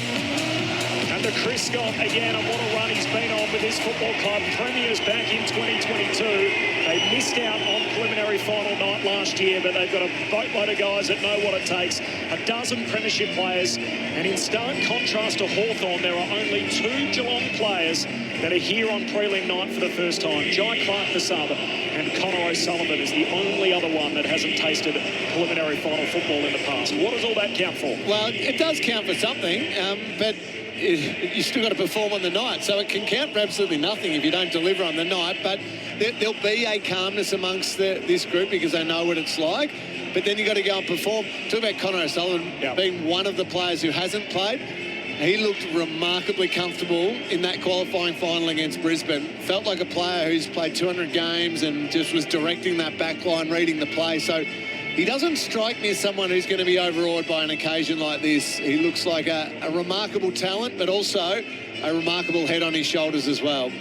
And the for Chris Scott again, and what a run he's been on with this football club. Premiers back in 2022. They missed out on preliminary final night last year, but they've got a boatload of guys that know what it takes. A dozen premiership players, and in stark contrast to Hawthorn, there are only 2 Geelong players that are here on prelim night for the first time. Jai Clark, the sub, and Connor O'Sullivan is the only other one that hasn't tasted preliminary final football in the past. What does all that count for? Well, it does count for something, but you still got to perform on the night, so it can count for absolutely nothing if you don't deliver on the night. But there'll be a calmness amongst this group because they know what it's like. But then you got to go and perform. Talk about Connor O'Sullivan being one of the players who hasn't played. He looked remarkably comfortable in that qualifying final against Brisbane. Felt like a player who's played 200 games and just was directing that back line, reading the play. So he doesn't strike me as someone who's going to be overawed by an occasion like this. He looks like a remarkable talent, but also a remarkable head on his shoulders as well.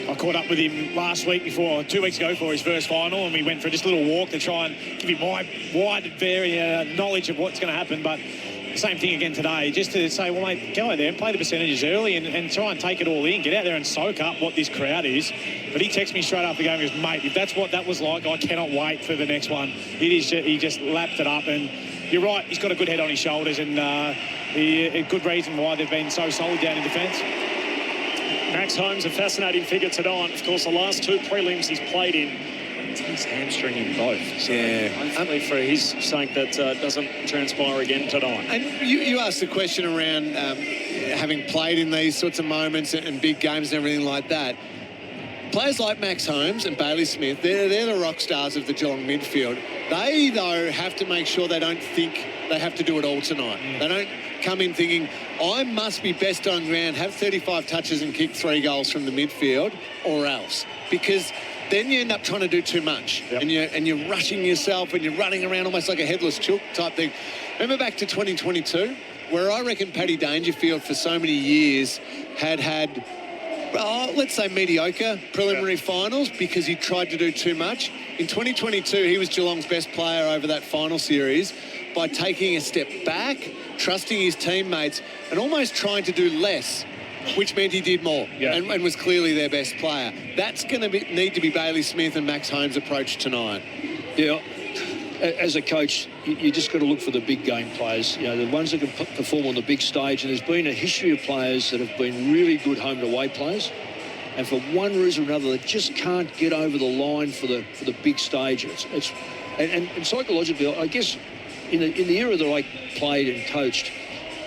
I caught up with him last week 2 weeks ago for his first final, and we went for just a little walk to try and give him my wide knowledge of what's going to happen. But same thing again today, just to say, well, mate, go out there and play the percentages early and try and take it all in. Get out there and soak up what this crowd is. But he texted me straight after the game. He goes, mate, if that's what that was like, I cannot wait for the next one. He just lapped it up. And you're right, he's got a good head on his shoulders, and a good reason why they've been so solid down in defence. Max Holmes, a fascinating figure tonight. Of course, the last 2 prelims he's played in, he's hamstring in both. So hopefully for his sake that doesn't transpire again tonight. And you asked the question around having played in these sorts of moments and big games and everything like that. Players like Max Holmes and Bailey Smith, they're the rock stars of the Geelong midfield. They, though, have to make sure they don't think they have to do it all tonight. They don't come in thinking, I must be best on ground, have 35 touches and kick 3 goals from the midfield, or else. Because then you end up trying to do too much. And you're rushing yourself and you're running around almost like a headless chook type thing. Remember back to 2022, where I reckon Paddy Dangerfield for so many years had let's say mediocre preliminary finals because he tried to do too much. In 2022, he was Geelong's best player over that final series by taking a step back, trusting his teammates, and almost trying to do less, which meant he did more and was clearly their best player. That's going to need to be Bailey Smith and Max Holmes' approach tonight. Yeah. As a coach, you just got to look for the big game players, the ones that can perform on the big stage. And there's been a history of players that have been really good home and away players, and for one reason or another, they just can't get over the line for the big stage. And psychologically, I guess in the era that I played and coached,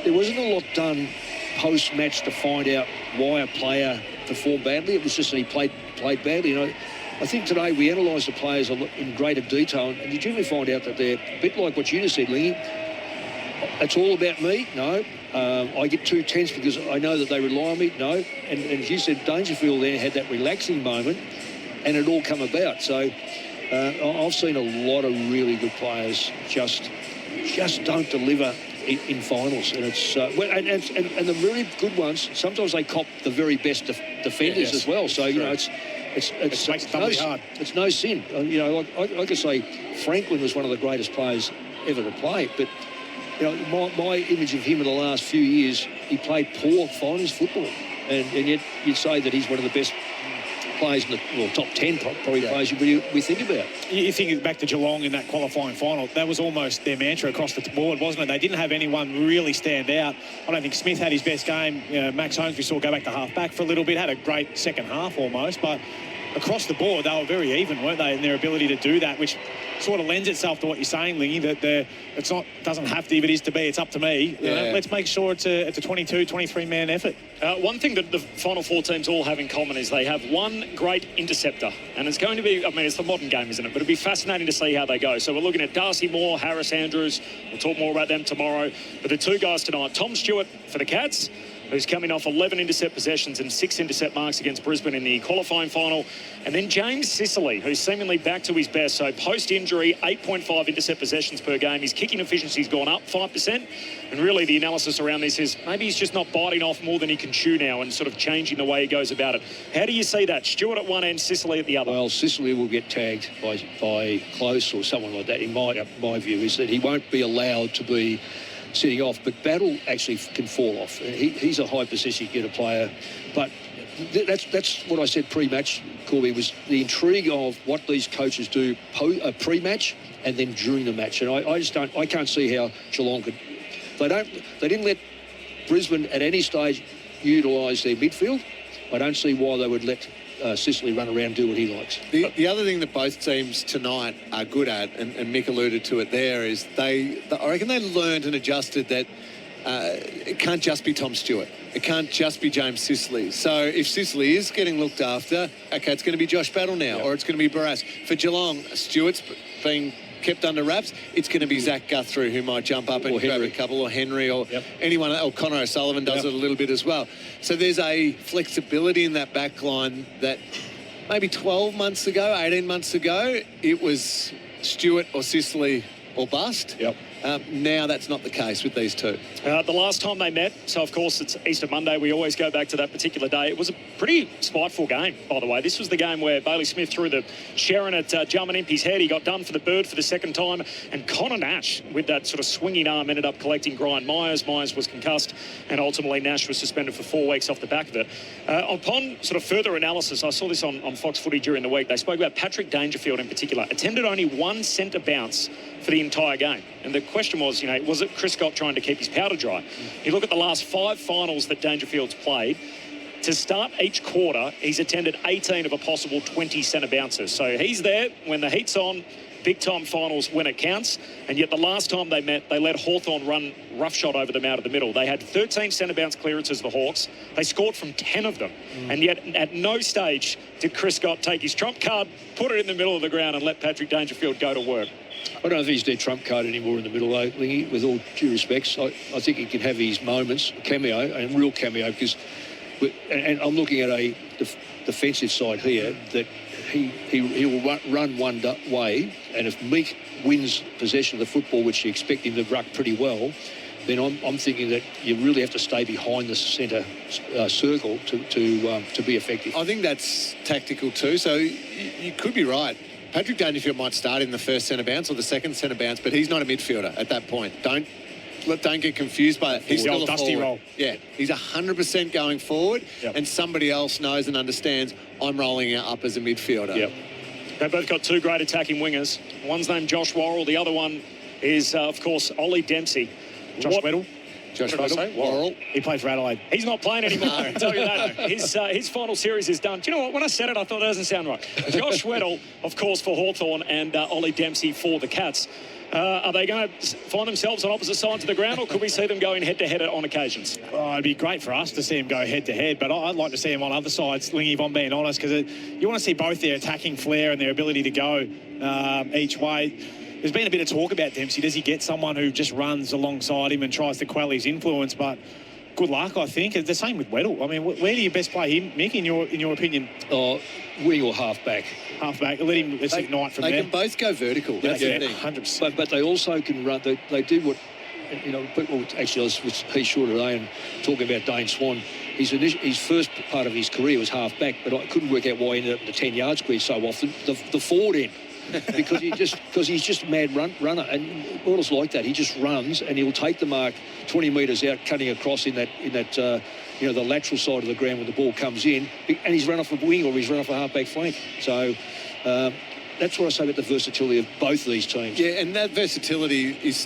there wasn't a lot done post-match to find out why a player performed badly. It was just that he played badly. I think today we analyse the players in greater detail, and you generally find out that they're a bit like what you just said, Lingy. It's all about me? No. I get too tense because I know that they rely on me? No. And as you said, Dangerfield there had that relaxing moment, and it all come about. So I've seen a lot of really good players just don't deliver in finals, and it's and the really good ones, sometimes they cop the very best defenders as well. So it's no sin. I could say Franklin was one of the greatest players ever to play, but my image of him in the last few years, he played poor finals football, and yet you'd say that he's one of the best players in the top 10 probably players we think about. You think back to Geelong in that qualifying final, that was almost their mantra across the board, wasn't it? They didn't have anyone really stand out. I don't think Smith had his best game. Max Holmes, we saw go back to half-back for a little bit, had a great second half almost, but across the board, they were very even, weren't they, in their ability to do that, which sort of lends itself to what you're saying, Lingy, that doesn't have to, if it is to be, it's up to me. Let's make sure it's a 22, 23-man effort. One thing that the Final Four teams all have in common is they have one great interceptor, and it's going to be, it's the modern game, isn't it? But it'll be fascinating to see how they go. So we're looking at Darcy Moore, Harris Andrews. We'll talk more about them tomorrow. But the 2 guys tonight, Tom Stewart for the Cats, who's coming off 11 intercept possessions and 6 intercept marks against Brisbane in the qualifying final. And then James Sicily, who's seemingly back to his best. So post-injury, 8.5 intercept possessions per game. His kicking efficiency's gone up 5%. And really the analysis around this is maybe he's just not biting off more than he can chew now and sort of changing the way he goes about it. How do you see that? Stewart at one end, Sicily at the other? Well, Sicily will get tagged by Close or someone like that. In my view is that he won't be allowed to be setting off, but Battle actually can fall off. He's a high possession getter player, but that's what I said pre-match, Corby, was the intrigue of what these coaches do pre-match and then during the match. And I can't see how Geelong could. They didn't let Brisbane at any stage utilise their midfield. I don't see why they would let Sicily run around and do what he likes. The other thing that both teams tonight are good at, and Mick alluded to it there, is I reckon they learned and adjusted that it can't just be Tom Stewart. It can't just be James Sicily. So if Sicily is getting looked after, okay, it's going to be Josh Battle now, or it's going to be Barras. For Geelong, Stewart's being kept under wraps. It's going to be Zach Guthrie, who might jump up and grab a couple, or Henry, or anyone, or Connor O'Sullivan does it a little bit as well. So there's a flexibility in that back line that maybe 12 months ago, 18 months ago, it was Stewart or Sicily or bust. Now that's not the case with these two. The last time they met, so of course it's Easter Monday, we always go back to that particular day. It was a pretty spiteful game, by the way. This was the game where Bailey Smith threw the Sharon at Jarman Impey's head. He got done for the bird for the second time, and Connor Nash, with that sort of swinging arm, ended up collecting Brian Myers. Myers was concussed, and ultimately Nash was suspended for 4 weeks off the back of it. Upon sort of further analysis, I saw this on Fox Footy during the week. They spoke about Patrick Dangerfield in particular. Attended only one centre bounce for the entire game. And the question was, was it Chris Scott trying to keep his powder dry? You look at the last 5 finals that Dangerfield's played. To start each quarter, he's attended 18 of a possible 20 centre bounces. So he's there when the heat's on, big-time finals when it counts. And yet the last time they met, they let Hawthorn run roughshod over them out of the middle. They had 13 centre bounce clearances, the Hawks. They scored from 10 of them. And yet at no stage did Chris Scott take his trump card, put it in the middle of the ground and let Patrick Dangerfield go to work. I don't know if he's their trump card anymore in the middle, though, Lingy, with all due respects. I think he can have his moments, cameo, and real cameo, because... And I'm looking at a defensive side here that he will run one way, and if Meek wins possession of the football, which you expect him to ruck pretty well, then I'm thinking that you really have to stay behind the centre circle to be effective. I think that's tactical too, so you could be right. Patrick Dangerfield might start in the first centre bounce or the second centre bounce, but he's not a midfielder at that point. Don't get confused by it. He's still a dusty roll. Yeah, he's 100% going forward, and somebody else knows and understands I'm rolling out up as a midfielder. They've both got 2 great attacking wingers. One's named Josh Worrell. The other one is, of course, Ollie Dempsey. Josh Weddle. Josh Worrell. He played for Adelaide. He's not playing anymore, I can tell you that. His final series is done. Do you know what? When I said it, I thought it doesn't sound right. Josh Weddle, of course, for Hawthorn, and Ollie Dempsey for the Cats. Are they going to find themselves on opposite sides of the ground, or could we see them going head-to-head on occasions? It'd be great for us to see them go head-to-head, but I'd like to see them on other sides, Lingy, if I'm being honest, because you want to see both their attacking flair and their ability to go each way. There's been a bit of talk about Dempsey. Does he get someone who just runs alongside him and tries to quell his influence? But good luck, I think. It's the same with Weddle. I mean, where do you best play him, Mick, in your opinion? Wing or half-back. Half-back. Let him ignite from there. They can both go vertical. That's the thing. 100%. But they also can run. They do what, people actually, I was with Heath Shaw today and talking about Dane Swan. His first part of his career was half-back, but I couldn't work out why he ended up in the 10-yard square so often. The forward end. because he's just a mad runner, and Waddle's like that. He just runs and he'll take the mark 20 metres out, cutting across in that the lateral side of the ground when the ball comes in, and he's run off a wing or he's run off a half-back flank. So that's what I say about the versatility of both these teams. Yeah, and that versatility is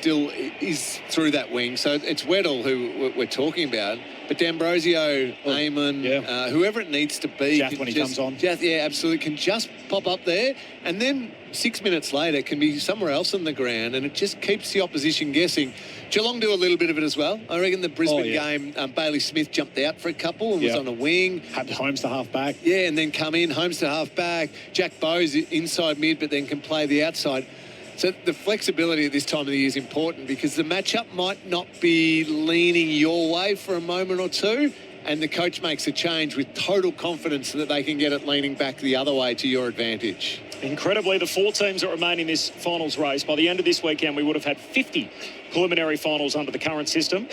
through that wing. So it's Weddle who we're talking about, but D'Ambrosio, Eamon, whoever it needs to be. Jath when he comes on. Jath, yeah, absolutely, can just pop up there, and then 6 minutes later can be somewhere else on the ground, and it just keeps the opposition guessing. Geelong do a little bit of it as well. I reckon the Brisbane game, Bailey Smith jumped out for a couple and was on a wing. Had Holmes to half-back. Yeah, and then come in, Holmes to half-back. Jack Bowes inside mid, but then can play the outside. So the flexibility at this time of the year is important because the matchup might not be leaning your way for a moment or two, and the coach makes a change with total confidence that they can get it leaning back the other way to your advantage. Incredibly, the 4 teams that remain in this finals race, by the end of this weekend, we would have had 50 preliminary finals under the current system.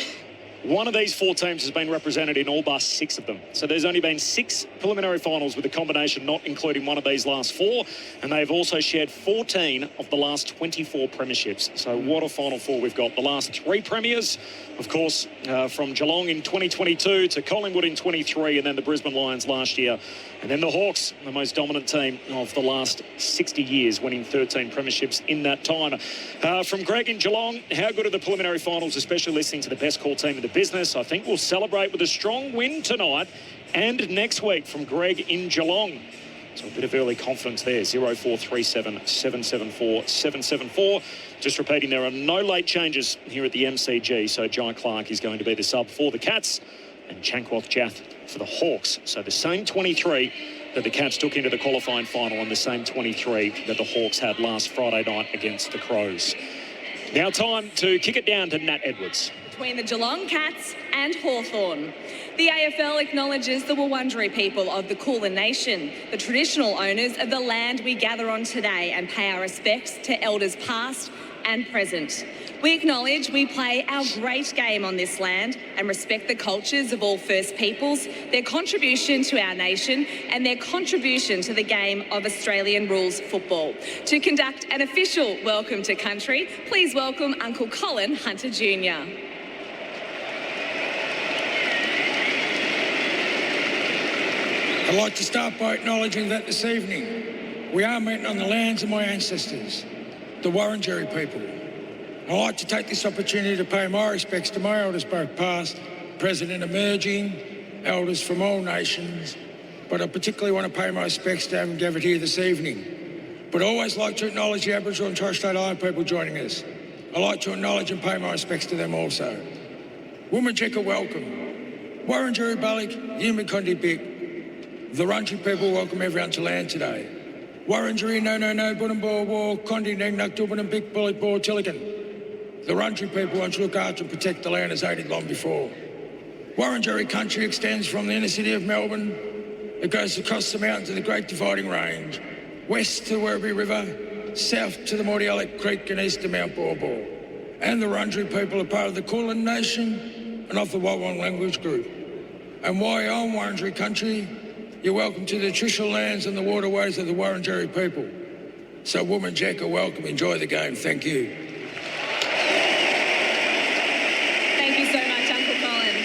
One of these 4 teams has been represented in all but 6 of them. So there's only been 6 preliminary finals with a combination not including one of these last 4. And they've also shared 14 of the last 24 premierships. So what a Final Four we've got. The last 3 premiers, of course, from Geelong in 2022 to Collingwood in 23 and then the Brisbane Lions last year. And then the Hawks, the most dominant team of the last 60 years, winning 13 premierships in that time. From Greg in Geelong, how good are the preliminary finals, especially listening to the best call team in the business? I think we'll celebrate with a strong win tonight and next week from Greg in Geelong. So a bit of early confidence there. 0437 774 774. Just repeating, there are no late changes here at the MCG. So Jai Clark is going to be the sub for the Cats and Chankwath Jath for the Hawks. So the same 23 that the Cats took into the qualifying final and the same 23 that the Hawks had last Friday night against the Crows. Now time to kick it down to Nat Edwards. Between the Geelong Cats and Hawthorn. The AFL acknowledges the Wurundjeri people of the Kulin Nation, the traditional owners of the land we gather on today, and pay our respects to elders past and present. We acknowledge we play our great game on this land and respect the cultures of all First Peoples, their contribution to our nation and their contribution to the game of Australian rules football. To conduct an official welcome to country, please welcome Uncle Colin Hunter Jr. I'd like to start by acknowledging that this evening we are meeting on the lands of my ancestors, the Wurundjeri people. I'd like to take this opportunity to pay my respects to my elders both past, present and emerging, elders from all nations, but I particularly want to pay my respects to having gathered here this evening. But I always like to acknowledge the Aboriginal and Torres Strait Islander people joining us. I'd like to acknowledge and pay my respects to them also. Woomajeka welcome. Wurundjeri Balik, Yimikondi Bik. The Wurundjeri people welcome everyone to land today. Wurundjeri no, Bunambor War, Kondi Neng Nuk Dubban and Big Bullet Bor Tilligan. The Wurundjeri people want to look after and protect the land as they did long before. Wurundjeri country extends from the inner city of Melbourne. It goes across the mountains of the Great Dividing Range, west to the Werribee River, south to the Mordialloc Creek and east to Mount Borbor. And the Wurundjeri people are part of the Kulin Nation and of the Wawang language group. And while you're on Wurundjeri country, you're welcome to the traditional lands and the waterways of the Wurundjeri people. So Woomajeka, welcome, enjoy the game, thank you. Thank you so much, Uncle Colin.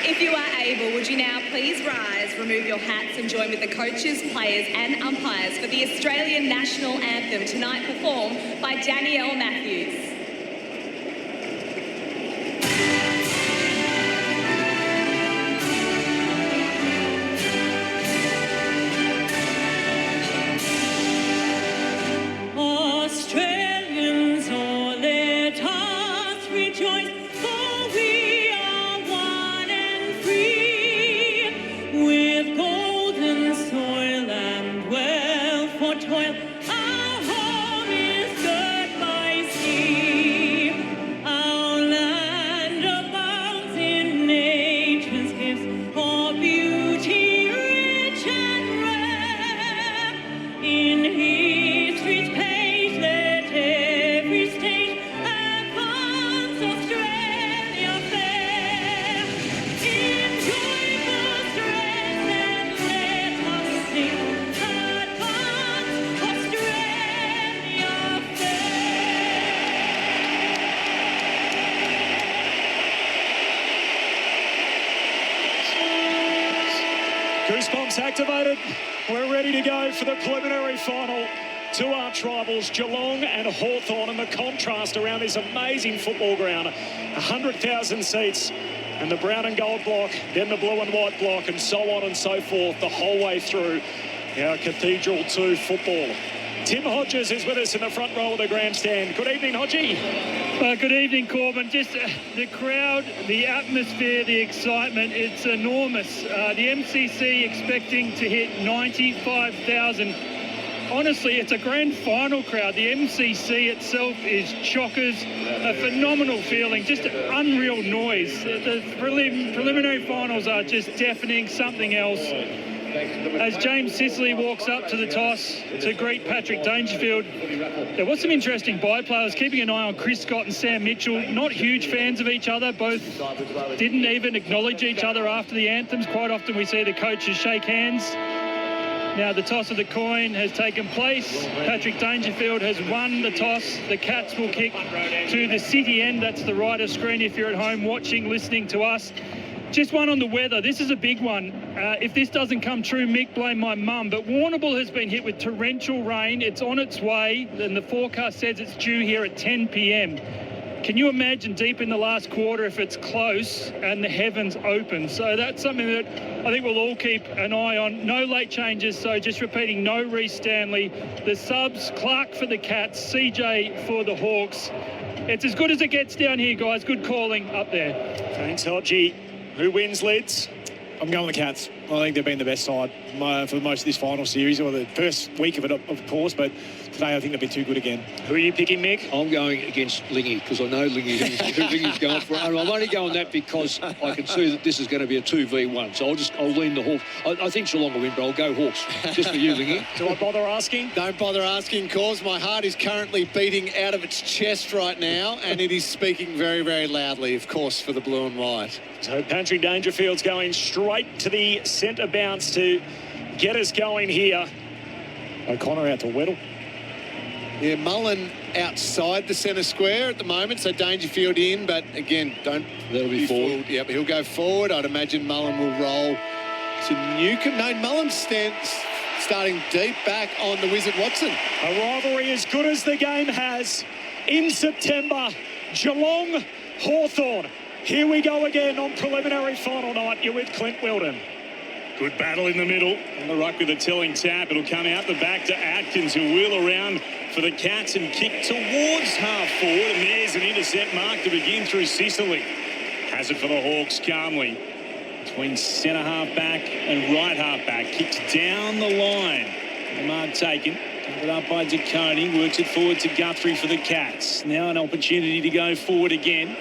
If you are able, would you now please rise, remove your hats and join with the coaches, players and umpires for the Australian National Anthem, tonight performed by Danielle Matthews. Australians, oh, let us rejoice, for we are one and free, with golden soil and wealth for toil. Our home is girt by sea. Our land abounds in nature's gifts, for beauty rich and rare. In history's page, let every state advance Australia fair. In joyful strength and let us sing, advance Australia Goosebumps activated. We're ready to go for the preliminary final. Two arch rivals, Geelong and Hawthorn, and the contrast around this amazing football ground. 100,000 seats and the brown and gold block, then the blue and white block, and so on and so forth the whole way through our Cathedral 2 football. Tim Hodges is with us in the front row of the grandstand. Good evening, Hodgie. Good evening, Corbin. Just the crowd, the atmosphere, the excitement, it's enormous. The MCC expecting to hit 95,000. Honestly, it's a grand final crowd. The MCC itself is chockers, a phenomenal feeling, just unreal noise. The preliminary finals are just deafening, something else. As James Sicily walks up to the toss to greet Patrick Dangerfield, there was some interesting by-players. Keeping an eye on Chris Scott and Sam Mitchell, not huge fans of each other. Both didn't even acknowledge each other after the anthems. Quite often we see the coaches shake hands. Now the toss of the coin has taken place. Patrick Dangerfield has won the toss. The Cats will kick to the city end. That's the right of screen if you're at home watching, listening to us. Just one on the weather. This is a big one. If this doesn't come true, Mick, blame my mum. But Warrnambool has been hit with torrential rain. It's on its way, and the forecast says it's due here at 10 p.m. Can you imagine deep in the last quarter if it's close and the heavens open? So that's something that I think we'll all keep an eye on. No late changes, so just repeating, no Reece Stanley. The subs, Clark for the Cats, CJ for the Hawks. It's as good as it gets down here, guys. Good calling up there. Thanks, Hodgie. Who wins, Lids? I'm going with the Cats. I think they've been the best side for most of this final series, or the first week of it, of course, but today I think they'll be too good again. Who are you picking, Mick? I'm going against Lingy because I know Lingy who Lingy's going for. And I'm only going that because I can see that this is going to be a 2v1. So I'll lean the Hawks. I think Geelong will win, but I'll go Hawks. Just for you, Lingy. Do I bother asking? Don't bother asking, cause my heart is currently beating out of its chest right now, and it is speaking very, very loudly, of course, for the blue and white. So Patrick Dangerfield's going straight to the centre bounce to get us going here. O'Connor out to Weddle. Yeah, Mullen outside the centre square at the moment, so Dangerfield in, but again, don't... That'll be forward. Yep, he'll go forward. I'd imagine Mullen will roll to Newcombe. No, Mullen's starting deep back on the Wizard Watson. A rivalry as good as the game has in September. Geelong, Hawthorn. Here we go again on preliminary final night. You're with Clint Wheeldon. Good battle in the middle. On the ruck with a telling tap. It'll come out the back to Atkins, who'll wheel around for the Cats and kick towards half forward. And there's an intercept mark to begin through Sicily. Has it for the Hawks calmly. Between centre half back and right half back. Kicks down the line. The mark taken. Covered up by DeConey. Works it forward to Guthrie for the Cats. Now an opportunity to go forward again.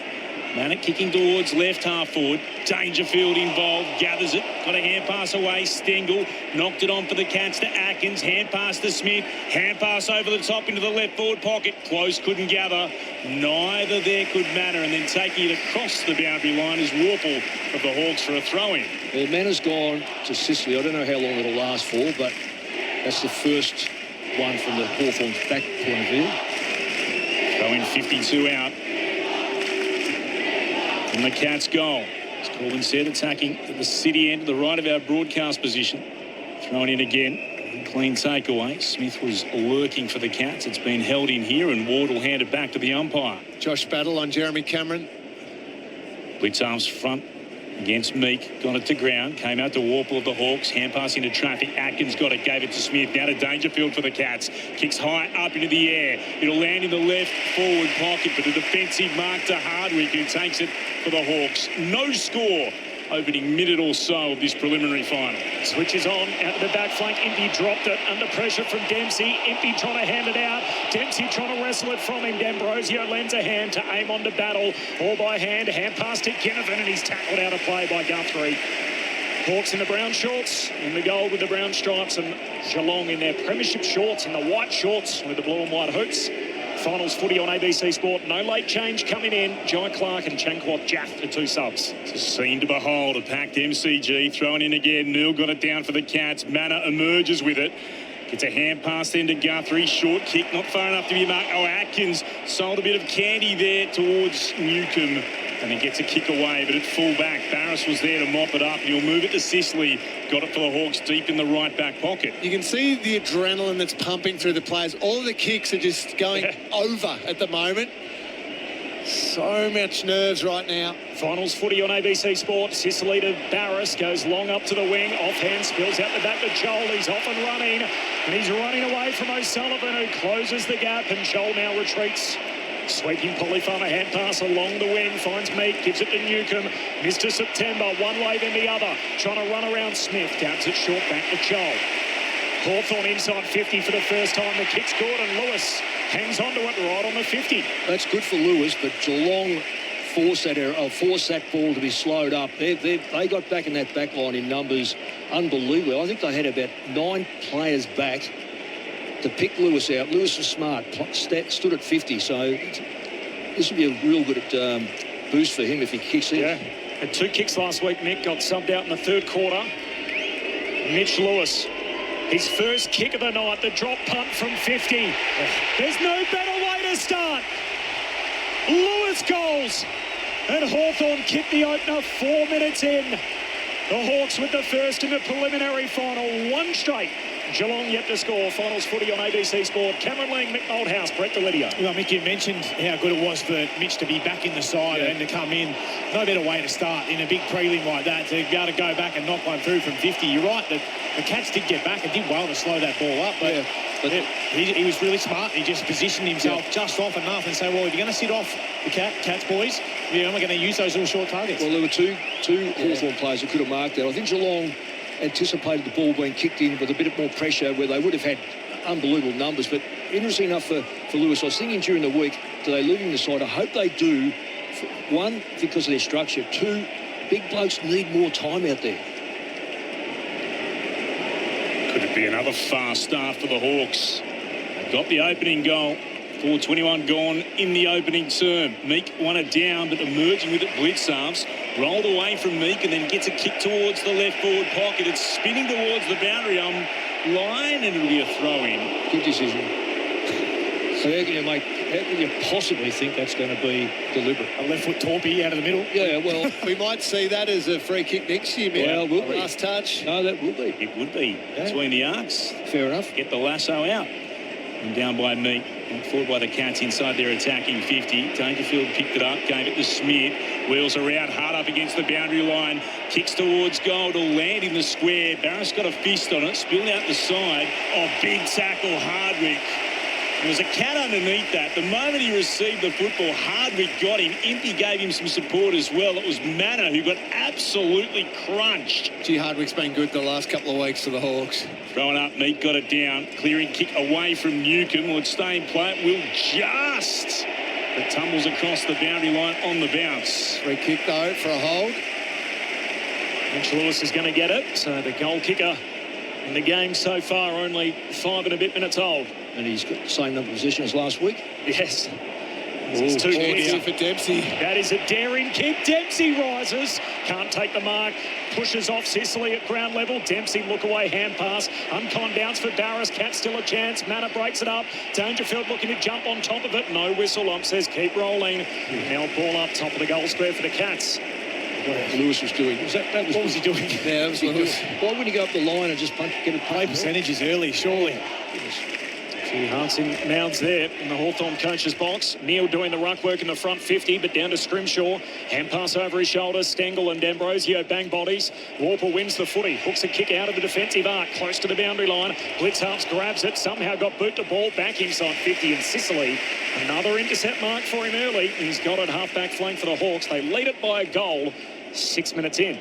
Mannett kicking towards left half forward. Dangerfield involved, gathers it, got a hand pass away. Stengel knocked it on for the Cats to Atkins. Hand pass to Smith. Hand pass over the top into the left forward pocket. Close, couldn't gather. Neither there could matter. And then taking it across the boundary line is Warple of the Hawks for a throw-in. Well, Manner's gone to Sicily. I don't know how long it'll last for, but that's the first one from the Hawthorn's back point of view. Throw-in 52 out. And the Cats goal. As Corbin said, attacking at the city end to the right of our broadcast position. Thrown in again. Clean takeaway. Smith was lurking for the Cats. It's been held in here, and Ward will hand it back to the umpire. Josh Battle on Jeremy Cameron. Blitz arms front against Meek. Got it to ground. Came out to Warple of the Hawks. Hand pass into traffic. Atkins got it. Gave it to Smith. Now to Dangerfield for the Cats. Kicks high up into the air. It'll land in the left forward pocket, but a defensive mark to Hardwick, who takes it for the Hawks. No score opening minute or so of this preliminary final. Switches on out the back flank. Impey dropped it under pressure from Dempsey. Impey trying to hand it out. Dempsey trying to wrestle it from him. D'Ambrosio lends a hand to aim on to Battle. All by hand. Hand pass to Ginnivan, and he's tackled out of play by Guthrie. Hawks in the brown shorts, in the gold with the brown stripes, and Geelong in their premiership shorts, in the white shorts with the blue and white hoops. Finals footy on ABC Sport. No late change coming in. Jai Clark and Chanquoth Jaff, the two subs. It's a scene to behold. A packed MCG. Thrown in again. Neal got it down for the Cats. Manor emerges with it. Gets a hand pass then to Guthrie. Short kick, not far enough to be marked. Oh, Atkins sold a bit of candy there towards Newcombe. And he gets a kick away, but at full back, Barris was there to mop it up. He'll move it to Sicily. Got it for the Hawks deep in the right back pocket. You can see the adrenaline that's pumping through the players. All of the kicks are just going over at the moment. So much nerves right now. Finals footy on ABC Sport. Sicily to Barris, goes long up to the wing. Offhand, spills out the back to Joel. He's off and running. And he's running away from O'Sullivan, who closes the gap. And Joel now retreats. Sweeping Polyfarmer hand pass along the wing, finds Meek, gives it to Newcombe, Mr. September, one way then the other, trying to run around Smith, dabs it short back to Joel. Hawthorn inside 50 for the first time, the kick's good, and Lewis hangs on to it right on the 50. That's good for Lewis, but Geelong forced that ball to be slowed up. They got back in that back line in numbers unbelievable. I think they had about 9 players back to pick Lewis out. Lewis was smart, stood at 50, so this would be a real good boost for him if he kicks in. Yeah, had 2 kicks last week, Mick. Got subbed out in the third quarter. Mitch Lewis, his first kick of the night, the drop punt from 50. There's no better way to start. Lewis goals. And Hawthorn kicked the opener 4 minutes in. The Hawks with the first in the preliminary final. 1 straight. Geelong yet to score. Finals footy on ABC Sport. Cameron Ling, Mick Malthouse, Brett Deledio. Well, Mick, you mentioned how good it was for Mitch to be back in the side and to come in. No better way to start in a big prelim like that, to be able to go back and knock one through from 50. You're right, the Cats did get back and did well to slow that ball up, but he was really smart. He just positioned himself just off enough and say, well, if you're going to sit off the Cats boys, you're only going to use those little short targets. Well, there were two Hawthorn players that could have marked that. I think Geelong anticipated the ball being kicked in with a bit more pressure where they would have had unbelievable numbers. But interesting enough for Lewis, I was thinking during the week, do they leave him the side? I hope they do. 1, because of their structure. 2, big blokes need more time out there. Could it be another fast start for the Hawks? They've got the opening goal. 4:21 gone in the opening term. Meek won it down, but emerging with it, Blitzarves rolled away from Meek and then gets a kick towards the left forward pocket. It's spinning towards the boundary line, and it'll be a throw-in. Good decision. So how can you possibly think that's going to be deliberate? A left foot torpy out of the middle. Yeah, well, we might see that as a free kick next year, Mick. Well, will be. Last touch. No, that will be. It would be between the arcs. Fair enough. Get the lasso out. And down by Meek. And forward by the Cats inside their attacking 50. Dangerfield picked it up, gave it to Smith. Wheels around, hard up against the boundary line. Kicks towards goal to land in the square. Barris got a fist on it, spilled out the side. Oh, big tackle, Hardwick. There was a cat underneath that. The moment he received the football, Hardwick got him. Impey gave him some support as well. It was Manor who got absolutely crunched. Gee, Hardwick's been good the last couple of weeks for the Hawks. Throwing up, Meek got it down. Clearing kick away from Newcomb. Will it stay in play? It will just. It tumbles across the boundary line on the bounce. Free kick, though, for a hold. Mitch Lewis is going to get it. So the goal kicker in the game so far, only 5 and a bit minutes old. And he's got the same number of positions as last week. Yes. It's 2 minutes for Dempsey. That is a daring kick. Dempsey rises. Can't take the mark. Pushes off Sicily at ground level. Dempsey look away, hand pass. Unkind bounce for Barris. Cat still a chance. Manor breaks it up. Dangerfield looking to jump on top of it. No whistle. Ump says keep rolling. Now ball up top of the goal square for the Cats. What Lewis was doing. What was he doing? Yeah, that was Lewis. Why wouldn't he go up the line and just get a play percentages early, surely? Few hearts in mouths there in the Hawthorn coach's box. Neil doing the ruck work in the front 50, but down to Scrimshaw. Hand pass over his shoulder. Stengel and D'Ambrosio bang bodies. Warper wins the footy. Hooks a kick out of the defensive arc, close to the boundary line. Blitzarves grabs it. Somehow got boot the ball back inside 50, and Sicily. Another intercept mark for him early. He's got it half-back flank for the Hawks. They lead it by a goal 6 minutes in.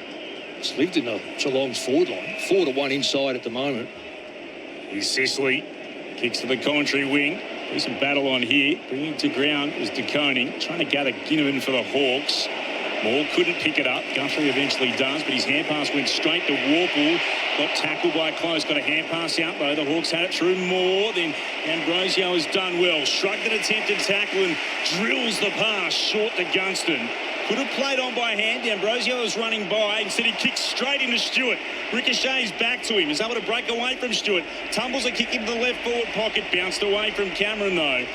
It's lived in the Geelong's forward line. 4-1 inside at the moment. Here's Sicily. Kicks to the commentary wing. There's some battle on here. Bringing to ground was De Koning. Trying to gather Ginnivan for the Hawks. Moore couldn't pick it up. Guthrie eventually does, but his hand pass went straight to Warple. Got tackled by Close. Got a hand pass out though. The Hawks had it through Moore. Then Ambrosio has done well. Shrugged an attempted tackle and drills the pass short to Gunston. Could have played on by hand. Ambrosio was running by. Instead, he kicks straight into Stewart. Ricochets back to him. Is able to break away from Stewart. Tumbles a kick into the left forward pocket. Bounced away from Cameron, though.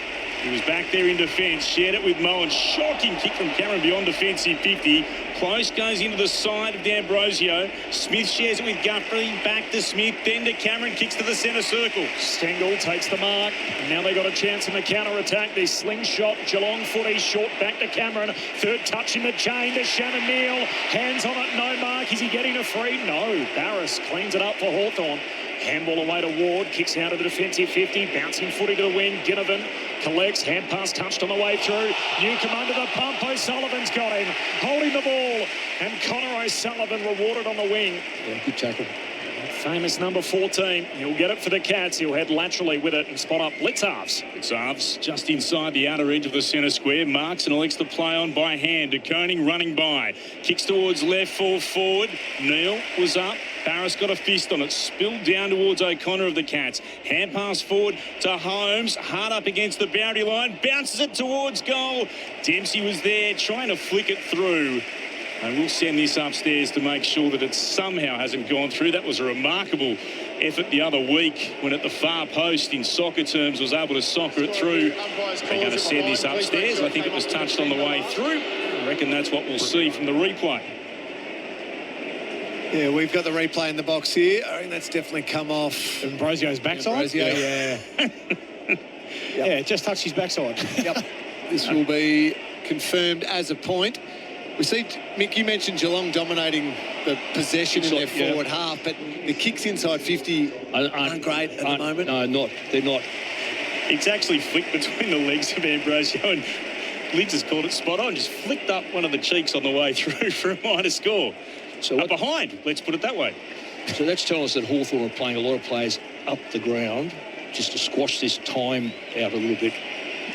He was back there in defence. Shared it with Moen. Shocking kick from Cameron beyond defensive 50. Close goes into the side of D'Ambrosio. Smith shares it with Guthrie. Back to Smith. Then to Cameron. Kicks to the centre circle. Stengel takes the mark. And now they got a chance in the counter-attack. This slingshot. Geelong footy short back to Cameron. Third touch in the chain to Shannon Neal. Hands on it. No mark. Is he getting a free? No. Barris cleans it up for Hawthorn. Handball away to Ward. Kicks out of the defensive 50. Bouncing footy to the wing. Ginnivan collects. Hand pass touched on the way through. Newcomb under the pump. O'Sullivan's got him. Holding the ball. And Connor O'Sullivan rewarded on the wing. Yeah, good tackle. Famous number 14. He'll get it for the Cats. He'll head laterally with it and spot up blitz halves. Blitz halves just inside the outer edge of the centre square. Marks and elects to play on by hand. De Koning running by. Kicks towards left, forward. Neil was up. Barris got a fist on it. Spilled down towards O'Connor of the Cats. Hand pass forward to Holmes. Hard up against the boundary line. Bounces it towards goal. Dempsey was there trying to flick it through. And we'll send this upstairs to make sure that it somehow hasn't gone through. That was a remarkable effort the other week when at the far post in soccer terms was able to soccer it through. They're going to send this upstairs. I think it was touched on the way through. I reckon that's what we'll see from the replay. Yeah, we've got the replay in the box here. I think that's definitely come off. Ambrosio's backside? Ambrosio, yeah. Yeah, it just touched his backside. Yep. This will be confirmed as a point. We see, Mick, you mentioned Geelong dominating the possession in their forward half, but the kicks inside 50 aren't great at the moment. No, they're not. It's actually flicked between the legs of Ambrosio, and Lids has called it spot on. Just flicked up one of the cheeks on the way through for a minor score. So up behind, let's put it that way. So that's telling us that Hawthorn are playing a lot of players up the ground just to squash this time out a little bit.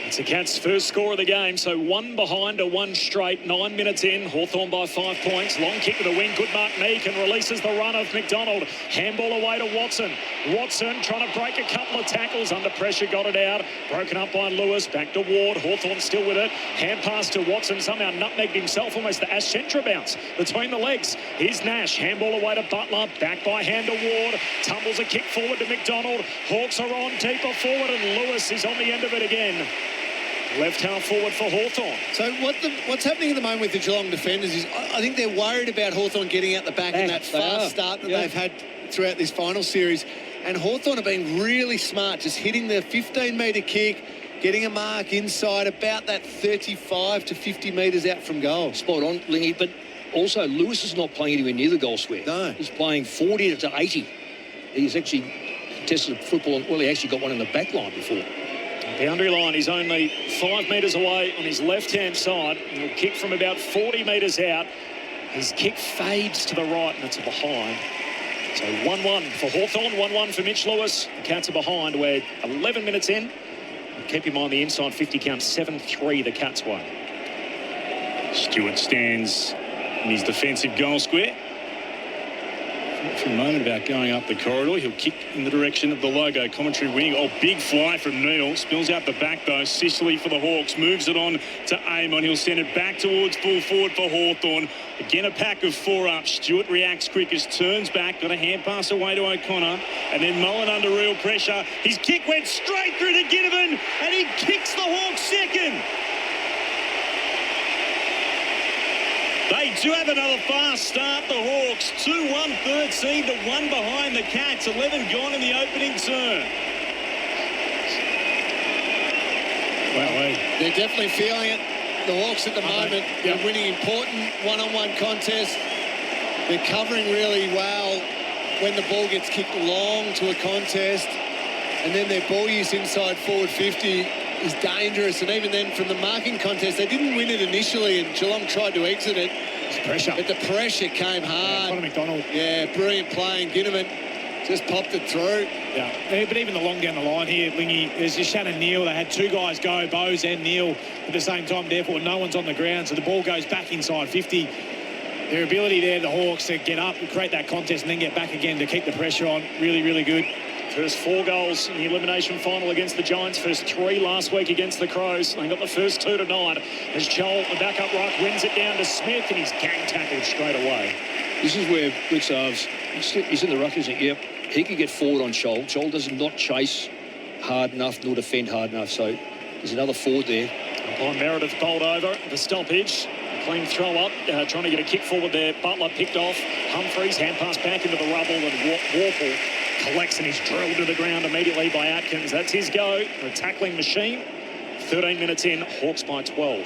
It's the Cats' first score of the game, so one behind or one straight, 9 minutes in. Hawthorn by 5 points. Long kick to the wing, good mark Meek, and releases the run of McDonald. Handball away to Watson. Watson trying to break a couple of tackles. Under pressure, got it out. Broken up by Lewis. Back to Ward. Hawthorn still with it. Hand pass to Watson. Somehow nutmegged himself. Almost the Ash Centra bounce between the legs. Here's Nash. Handball away to Butler. Back by hand to Ward. Tumbles a kick forward to McDonald. Hawks are on deeper forward, and Lewis is on the end of it again. Left half forward for Hawthorn. So what's happening at the moment with the Geelong defenders is I think they're worried about Hawthorn getting out the back in that fast start that they've had throughout this final series. And Hawthorn have been really smart, just hitting the 15-metre kick, getting a mark inside about that 35 to 50 metres out from goal. Spot on, Lingy. But also, Lewis is not playing anywhere near the goal square. No. He's playing 40 to 80. He's actually tested football. Well, he actually got one in the back line before. Boundary line, he's only 5 metres away on his left-hand side. He'll kick from about 40 metres out. His kick fades to the right, and it's a behind. So 1-1 for Hawthorn, 1-1 for Mitch Lewis. The Cats are behind. We're 11 minutes in. Keep in mind the inside 50 count, 7-3 the Cats way. Stewart stands in his defensive goal square. For a moment about going up the corridor. He'll kick in the direction of the logo commentary wing. Oh, big fly from Neil. Spills out the back though. Sicily for the Hawks. Moves it on to Amon. He'll send it back towards full forward for Hawthorn. Again, a pack of 4 up. Stewart reacts quickest. Turns back. Got a hand pass away to O'Connor. And then Mullen under real pressure. His kick went straight through to Ginnivan. And he kicks the Hawks second. They do have another fast start, the Hawks. 2-1 third seed to 1 behind the Cats. 11 gone in the opening turn. Well, they're definitely feeling it. The Hawks at the moment, they're winning important one-on-one contests. They're covering really well when the ball gets kicked long to a contest. And then their ball use inside forward 50 is dangerous, and even then from the marking contest they didn't win it initially and Geelong tried to exit it. It's pressure. But the pressure came hard. Conor McDonald. Yeah, brilliant play, and Ginnivan just popped it through. Yeah, but even the long down the line here, Lingy, there's just Shannon Neal. They had 2 guys go, Bose and Neal, at the same time. Therefore, no one's on the ground, so the ball goes back inside 50. Their ability there, the Hawks, to get up and create that contest and then get back again to keep the pressure on, really, really good. First 4 goals in the elimination final against the Giants. First 3 last week against the Crows. They got the first 2 tonight as Joel, the backup ruck, wins it down to Smith, and he's gang tackled straight away. This is where Blitz halves, he's in the ruck, isn't he? Yep. He could get forward on Joel. Joel does not chase hard enough nor defend hard enough. So there's another forward there. Upon Meredith bowled over the stoppage. Clean throw up, trying to get a kick forward there. Butler picked off. Humphreys, hand pass back into the rubble, and Warple collects and he's drilled to the ground immediately by Atkins. That's his go. A tackling machine. 13 minutes in, Hawks by 12.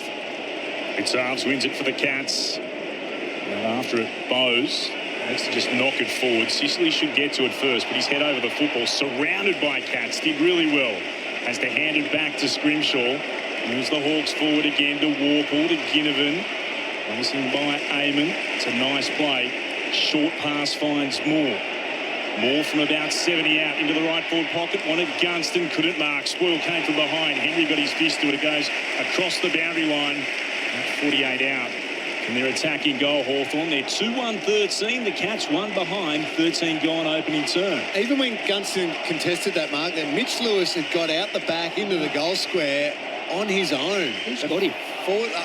It's Arves wins it for the Cats. And after it, Bose has to just knock it forward. Sicily should get to it first, but he's head over the football, surrounded by Cats. Did really well. Has to hand it back to Scrimshaw. Moves the Hawks forward again to Warple, to Ginnivan. Racing by Amon. It's a nice play. Short pass finds Moore. Moore from about 70 out into the right forward pocket. Wanted Gunston, couldn't mark. Spoil came from behind. Henry got his fist to it. It goes across the boundary line. 48 out. From their attacking goal, Hawthorn. They're 2-1-13. The Cats 1 behind. 13 gone opening turn. Even when Gunston contested that mark, then Mitch Lewis had got out the back into the goal square on his own. Who's got him?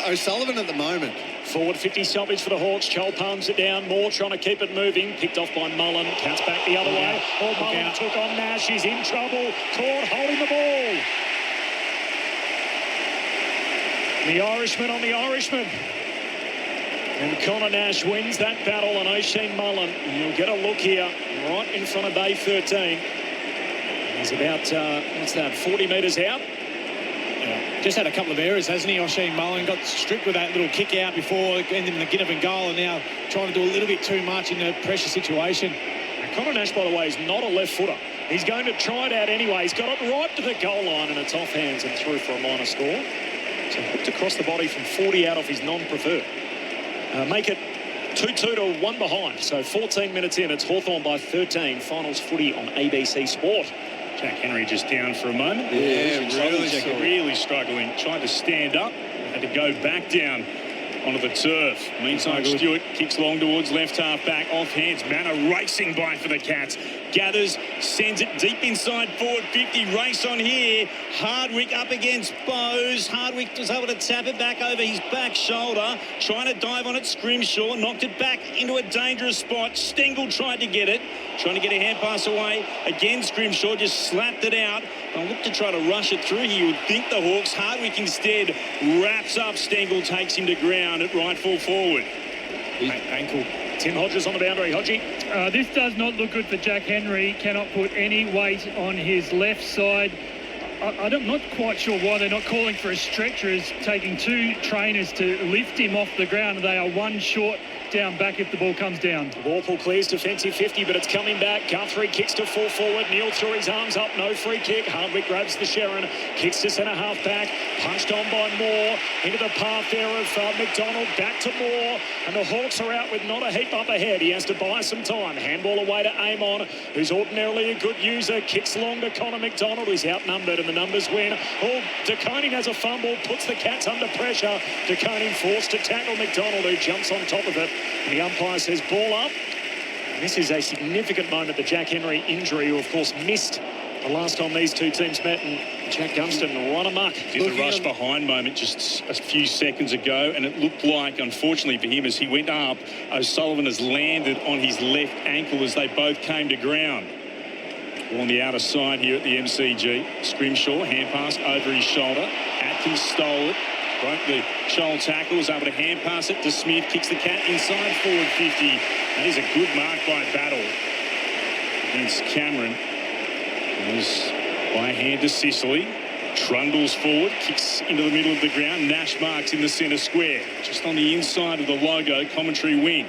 O'Sullivan at the moment. Forward 50 stoppage for the Hawks. Chol palms it down. Moore trying to keep it moving. Picked off by Mullen. Cats back the other way. Mullen took on Nash. He's in trouble. Caught holding the ball. The Irishman on the Irishman. And Connor Nash wins that battle on O'Sheen Mullen. You'll get a look here right in front of Bay 13. He's about, 40 metres out. Just had a couple of errors, hasn't he? O'Sheen Mullen got stripped with that little kick out before ending the Ginnivan goal, and now trying to do a little bit too much in a pressure situation. And Connor Nash, by the way, is not a left footer. He's going to try it out anyway. He's got it right to the goal line, and it's off hands and through for a minor score. So hooked across the body from 40 out off his non-preferred. Make it 2-2 to 1 behind. So 14 minutes in, it's Hawthorn by 13. Finals footy on ABC Sport. Jack Henry just down for a moment. Yeah, really struggling. Tried to stand up, had to go back down onto the turf. Meantime, Stewart kicks long towards left half back, off hands. Manor racing by for the Cats. Gathers, sends it deep inside forward 50. Race on here. Hardwick up against Bowes. Hardwick was able to tap it back over his back shoulder. Trying to dive on it. Scrimshaw knocked it back into a dangerous spot. Stengel tried to get it. Trying to get a hand pass away. Again, Scrimshaw just slapped it out. And looked to try to rush it through here. You would think the Hawks. Hardwick instead wraps up Stengel, takes him to ground at right full forward. Ankle. Tim Hodges on the boundary. Hodgie. This does not look good for Jack Henry. Cannot put any weight on his left side. I'm not quite sure why they're not calling for a stretcher. It's taking two trainers to lift him off the ground. They are one short down back if the ball comes down. Warple clears defensive 50, but it's coming back. Guthrie kicks to full forward. Neil threw his arms up. No free kick. Hardwick grabs the Sharon. Kicks to centre half back. Punched on by Moore. Into the path there of McDonald. Back to Moore. And the Hawks are out with not a heap up ahead. He has to buy some time. Handball away to Amon, who's ordinarily a good user. Kicks long to Connor McDonald, who's outnumbered, and the numbers win. Oh, DeConing has a fumble. Puts the Cats under pressure. DeConing forced to tackle McDonald, who jumps on top of it. And the umpire says ball up. And this is a significant moment. The Jack Henry injury, who of course missed the last time these two teams met, and Jack Gunston run amok. Did the rush behind moment just a few seconds ago, and it looked like, unfortunately for him, as he went up, O'Sullivan has landed on his left ankle as they both came to ground. On the outer side here at the MCG, Scrimshaw, hand pass over his shoulder. Atkins stole it. Broke the shoal tackle, was able to hand pass it to Smith, kicks the Cat inside forward 50. That is a good mark by Battle against Cameron. It was by hand to Sicily. Trundles forward, kicks into the middle of the ground. Nash marks in the centre square, just on the inside of the logo commentary wing.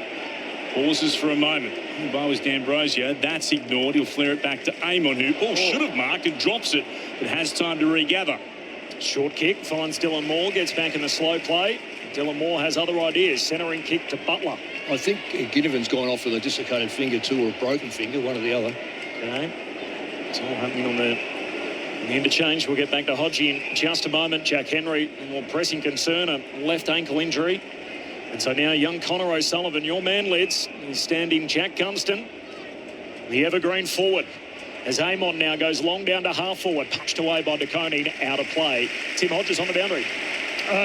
Pauses for a moment. The ball was D'Ambrosio. That's ignored. He'll flare it back to Amon, who should have marked and drops it, but has time to regather. Short kick, finds Dylan Moore, gets back in the slow play. Dylan Moore has other ideas. Centering kick to Butler. I think Ginnivan's gone off with a dislocated finger too, or a broken finger, one or the other. Okay. It's all happening on the interchange. We'll get back to Hodgie in just a moment. Jack Henry, more pressing concern, a left ankle injury. And so now young Connor O'Sullivan, your man, Lids, he's standing Jack Gunston, the evergreen forward. As Amon now goes long down to half forward, punched away by DeConing, out of play. Tim Hodges on the boundary.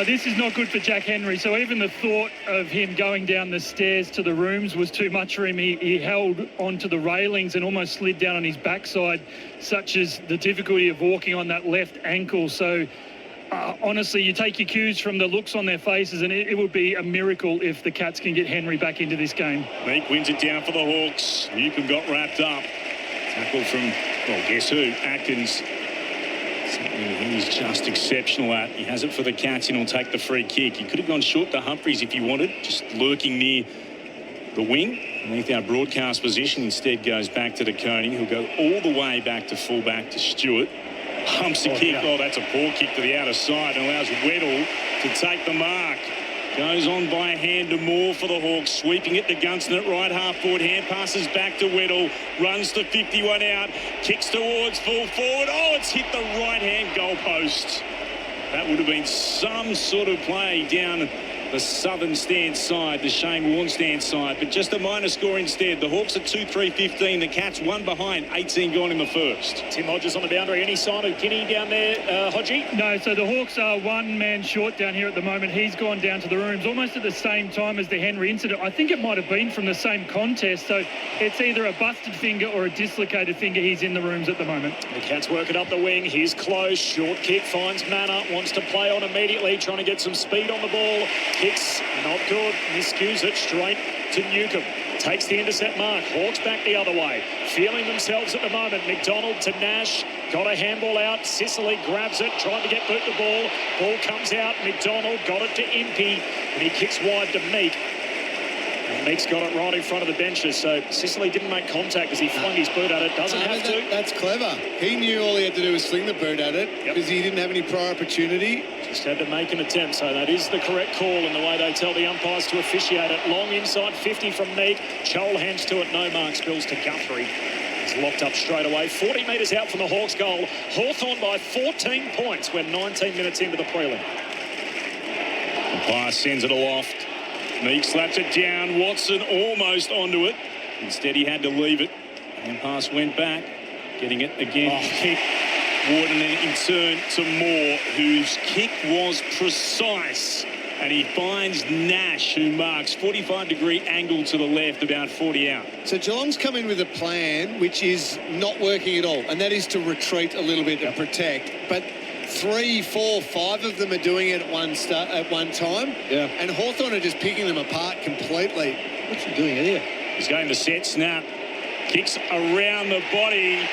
This is not good for Jack Henry. So even the thought of him going down the stairs to the rooms was too much for him. He held onto the railings and almost slid down on his backside, such as the difficulty of walking on that left ankle. So honestly, you take your cues from the looks on their faces, and it would be a miracle if the Cats can get Henry back into this game. Meek wins it down for the Hawks. Newcomb got wrapped up. Tackle from, well, guess who? Atkins. Something he's just exceptional at. He has it for the Cats and he'll take the free kick. He could have gone short to Humphreys if he wanted, just lurking near the wing. Underneath our broadcast position, instead goes back to DeConing. He'll go all the way back to fullback to Stewart. Humps a kick. Oh, that's a poor kick to the outer side and allows Weddle to take the mark. Goes on by a hand to Moore for the Hawks, sweeping it to Gunston at right half forward. Hand passes back to Weddle, runs to 51 out, kicks towards full forward. Oh, it's hit the right-hand goalpost. That would have been some sort of play down the southern stand side, the Shane Warne stand side, but just a minor score instead. The Hawks at 2-3-15. The Cats one behind, 18 gone in the first. Tim Hodges on the boundary. Any sign of Guinea down there, Hodgie? No, so the Hawks are one man short down here at the moment. He's gone down to the rooms almost at the same time as the Henry incident. I think it might have been from the same contest, so it's either a busted finger or a dislocated finger. He's in the rooms at the moment. The Cats working up the wing. He's close. Short kick finds Manor. Wants to play on immediately, trying to get some speed on the ball. Kicks, not good. Miscues it straight to Newcomb. Takes the intercept mark. Hawks back the other way. Feeling themselves at the moment. McDonald to Nash. Got a handball out. Sicily grabs it. Trying to get boot the ball. Ball comes out. McDonald got it to Impey. And he kicks wide to Meek. And Meek's got it right in front of the benches. So Sicily didn't make contact as he flung his boot at it. Doesn't have to. That's clever. He knew all he had to do was sling the boot at it because he didn't have any prior opportunity. Just had to make an attempt. So that is the correct call in the way they tell the umpires to officiate it. Long inside 50 from Meek. Chol hands to it. No mark. Spills to Guthrie. It's locked up straight away. 40 metres out from the Hawks goal. Hawthorn by 14 points. We're 19 minutes into the prelim. Umpire sends it aloft. Meek slaps it down. Watson almost onto it. Instead, he had to leave it. And pass went back. Getting it again. Kick. Warden in turn to Moore, whose kick was precise. And he finds Nash, who marks 45-degree angle to the left, about 40 out. So Geelong's come in with a plan which is not working at all, and that is to retreat a little bit and protect. But 3, 4, 5 of them are doing it at one time. Yeah. And Hawthorn are just picking them apart completely. What's he doing here? He's going to set snap. Kicks around the body.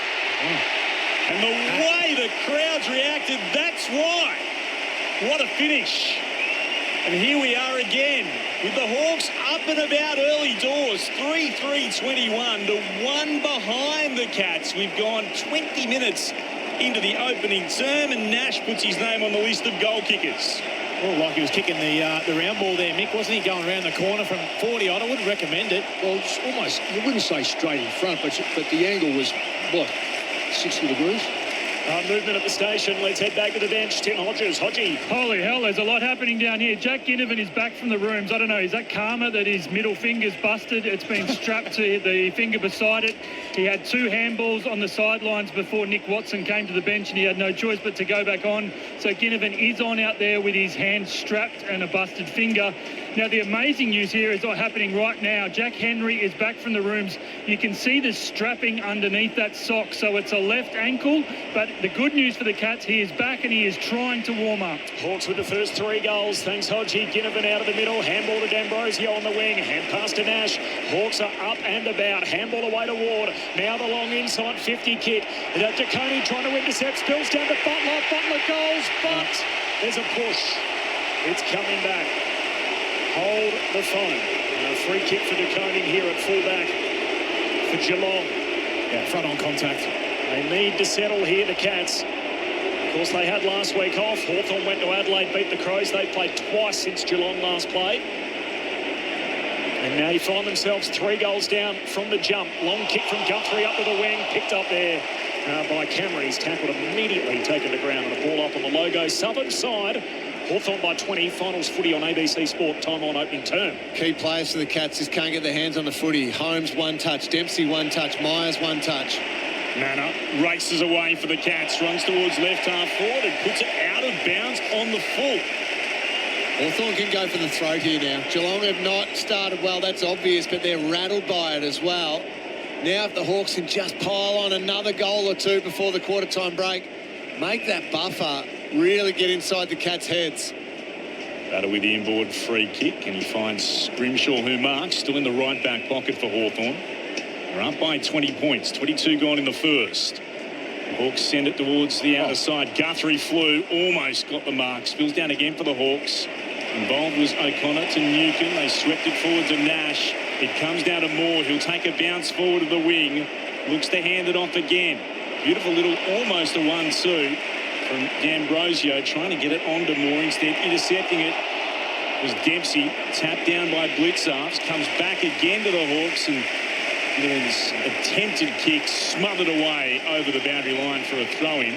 And the way the crowd's reacted, that's why. What a finish. And here we are again with the Hawks up and about early doors. 3-3-21 to 1 behind the Cats. We've gone 20 minutes into the opening term, and Nash puts his name on the list of goal kickers. Oh, like he was kicking the round ball there, Mick, wasn't he? Going around the corner from 40 on. I wouldn't recommend it. Well, it's almost, you wouldn't say straight in front, but the angle was, what, 60 degrees? Movement at the station. Let's head back to the bench. Tim Hodges. Hodgie. Holy hell, there's a lot happening down here. Jack Ginnivan is back from the rooms. I don't know, is that karma that his middle finger's busted? It's been strapped to the finger beside it. He had 2 handballs on the sidelines before Nick Watson came to the bench, and he had no choice but to go back on. So Ginnivan is on out there with his hand strapped and a busted finger. Now, the amazing news here is happening right now. Jack Henry is back from the rooms. You can see the strapping underneath that sock, so it's a left ankle. But the good news for the Cats, he is back and he is trying to warm up. Hawks with the first 3 goals. Thanks, Hodgie. Ginnivan out of the middle. Handball to D'Ambrosio on the wing. Hand pass to Nash. Hawks are up and about. Handball away to Ward. Now the long inside 50 kick. DeConey trying to intercept. Spills down to Butler. Butler goals, but there's a push. It's coming back. Hold the phone. A free kick for DeConey here at fullback for Geelong. Yeah, front on contact. They need to settle here, the Cats. Of course, they had last week off. Hawthorn went to Adelaide, beat the Crows. They played twice since Geelong last played. And now you find themselves 3 goals down from the jump. Long kick from Guthrie up to the wing. Picked up there by Cameron. He's tackled immediately, taken to ground, and a ball up on the logo. Southern side. Hawthorn by 20. Finals footy on ABC Sport. Time on opening term. Key players for the Cats just can't get their hands on the footy. Holmes 1 touch. Dempsey 1 touch. Myers 1 touch. Manor races away for the Cats. Runs towards left half forward and puts it out of bounds on the full. Hawthorn can go for the throat here now. Geelong have not started well, that's obvious, but they're rattled by it as well. Now if the Hawks can just pile on another goal or 2 before the quarter-time break, make that buffer really get inside the Cats' heads. Battle with the inboard free kick, and he finds Grimshaw, who marks, still in the right back pocket for Hawthorn. They're up by 20 points, 22 gone in the first. The Hawks send it towards the outer side. Guthrie flew, almost got the mark. Spills down again for the Hawks. Involved was O'Connor to Newcomb. They swept it forward to Nash. It comes down to Moore. He'll take a bounce forward to the wing. Looks to hand it off again. Beautiful little, almost a 1-2 from D'Ambrosio, trying to get it onto Moore, instead intercepting it. was Dempsey, tapped down by Blitzarves, comes back again to the Hawks, and His attempted kick smothered away over the boundary line for a throw-in.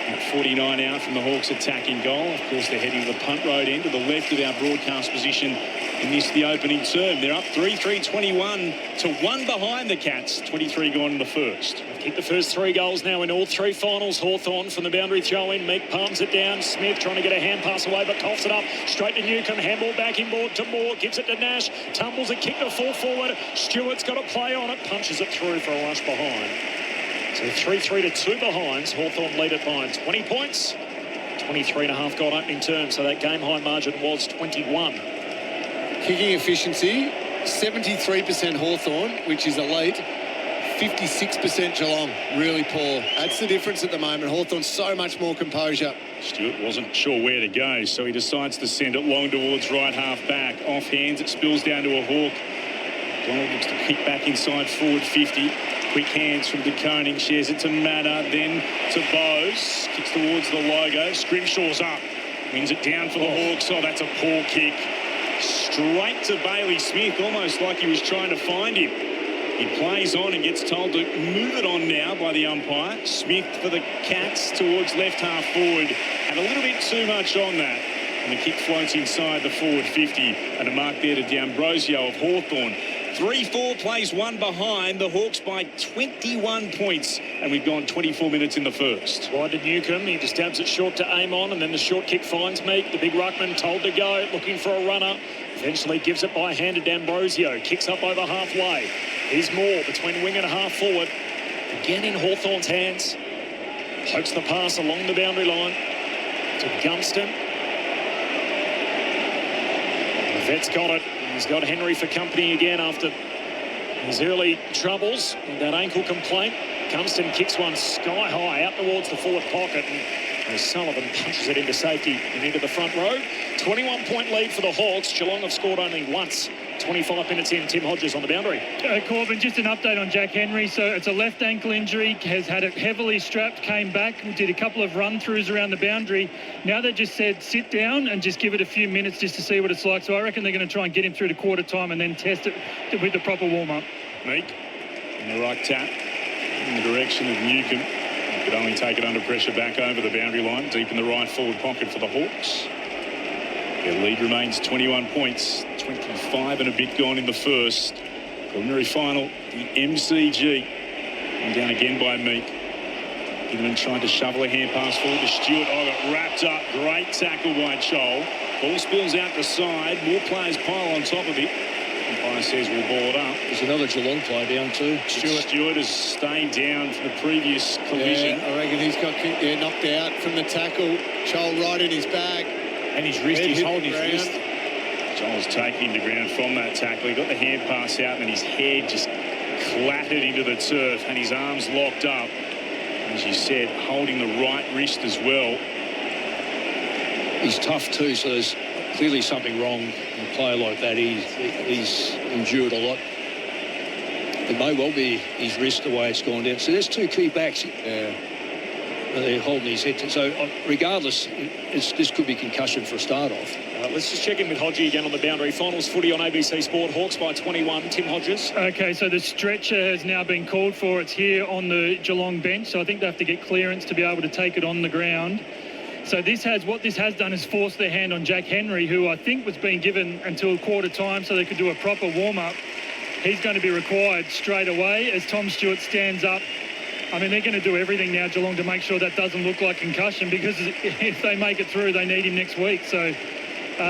At 49 out from the Hawks attacking goal. Of course, they're heading to the punt road end to the left of our broadcast position in this, the opening term. They're up 3-3-21 to 1 behind the Cats. 23 gone in the first. They've kicked the first 3 goals now in all 3 finals. Hawthorn from the boundary throw-in. Meek palms it down. Smith trying to get a hand pass away, but coughs it up. Straight to Newcomb. Handball back inboard to Moore. Gives it to Nash. Tumbles a kick to full forward. Stewart's got a play on it. Punches it through for a rush behind. So 3-3 to 2 behinds. Hawthorn lead it by 20 points. 23.5 goal opening term, so that game high margin was 21. Kicking efficiency, 73% Hawthorn, which is elite. 56% Geelong, really poor. That's the difference at the moment. Hawthorn so much more composure. Stewart wasn't sure where to go, so he decides to send it long towards right half back. Off hands, it spills down to a Hawk. Donald looks to kick back inside forward 50. Quick hands from De Koning, shares it to Manor, then to Bowes. Kicks towards the logo. Scrimshaw's up. Wins it down for the Hawks. Oh, that's a poor kick. Straight to Bailey Smith, almost like he was trying to find him. He plays on and gets told to move it on now by the umpire. Smith for the Cats towards left half forward. Had a little bit too much on that. And the kick floats inside the forward 50. And a mark there to D'Ambrosio of Hawthorn. 3-4 plays 1 behind. The Hawks by 21 points. And we've gone 24 minutes in the first. Wide to Newcomb. He just stabs it short to Amon. And then the short kick finds Meek. The big ruckman told to go. Looking for a runner. Eventually gives it by hand to D'Ambrosio. Kicks up over halfway. Here's Moore between wing and half forward. Again in Hawthorn's hands. Pokes the pass along the boundary line to Gunston. The vet's got it. He's got Henry for company again after his early troubles with that ankle complaint. Gunston kicks one sky high out towards the forward pocket, and Sullivan punches it into safety and into the front row. 21-point lead for the Hawks. Geelong have scored only once. 25 minutes in, Tim Hodges on the boundary. Corbin, just an update on Jack Henry. So it's a left ankle injury, has had it heavily strapped, came back, did a couple of run-throughs around the boundary. Now they just said sit down and just give it a few minutes just to see what it's like. So I reckon they're going to try and get him through to quarter time and then test it with the proper warm-up. Meek in the right tap in the direction of Newcomb. He could only take it under pressure back over the boundary line, deep in the right forward pocket for the Hawks. Their lead remains 21 points, 25 and a bit gone in the first. Preliminary final, the MCG. And down again by Meek. Gilman trying to shovel a hand pass forward to Stewart. Oh, got wrapped up. Great tackle by Chol. Ball spills out the side. More players pile on top of it. Umpire says we'll ball it up. There's another Geelong player down too. Stewart has stayed down from the previous collision. Yeah, I reckon he's got knocked out from the tackle. Chol right in his back. And his wrist, he's holding his wrist. Joel's taking him to ground from that tackle. He got the hand pass out and his head just clattered into the turf and his arms locked up. As you said, holding the right wrist as well. He's tough too, so there's clearly something wrong in a player like that. He's endured a lot. It may well be his wrist the way it's gone down. So there's 2 key backs. They're holding his head. So regardless, this could be concussion for a start off. Let's just check in with Hodgie again on the boundary. Finals footy on ABC Sport. Hawks by 21. Tim Hodges. Okay, so the stretcher has now been called for. It's here on the Geelong bench, so I think they have to get clearance to be able to take it on the ground. So what this has done is force their hand on Jack Henry, who I think was being given until quarter time so they could do a proper warm-up. He's going to be required straight away as Tom Stewart stands up. I mean, they're going to do everything now, Geelong, to make sure that doesn't look like concussion, because if they make it through, they need him next week. So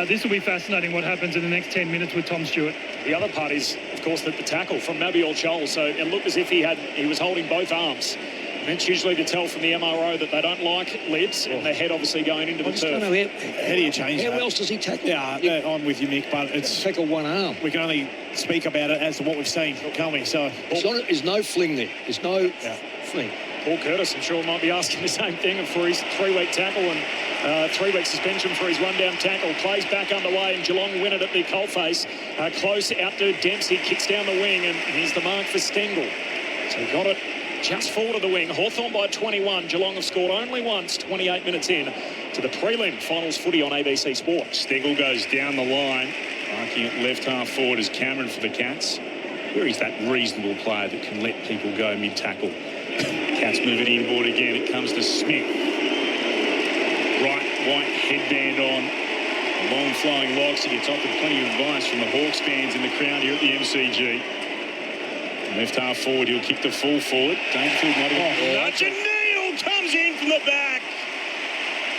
this will be fascinating what happens in the next 10 minutes with Tom Stewart. The other part is, of course, that the tackle from Mabior Chol. So it looked as if he was holding both arms. And it's usually to tell from the MRO that they don't like libs, and their head obviously going into the turf. How do you change that? How else does he tackle? Yeah, I'm with you, Mick, but it's tackle one arm. We can only speak about it as to what we've seen, can't we? So there's no fling there. There's no fling. Paul Curtis, I'm sure, might be asking the same thing for his 3-week tackle and 3-week suspension for his run-down tackle. Plays back underway, and Geelong win it at the coalface. Close out to Dempsey, kicks down the wing, and here's the mark for Stengel. So he got it just forward of the wing. Hawthorn by 21. Geelong have scored only once, 28 minutes in to the prelim finals footy on ABC Sport. Stengel goes down the line, marking at left half forward as Cameron for the Cats. Where is that reasonable player that can let people go mid-tackle? Cats move it inboard again. It comes to Smith. Bright white headband on. Long flowing locks. He gets offered plenty of advice from the Hawks fans in the crowd here at the MCG. Left half forward, he'll kick the full forward. Dangerfield not nudge, and Neil comes in from the back.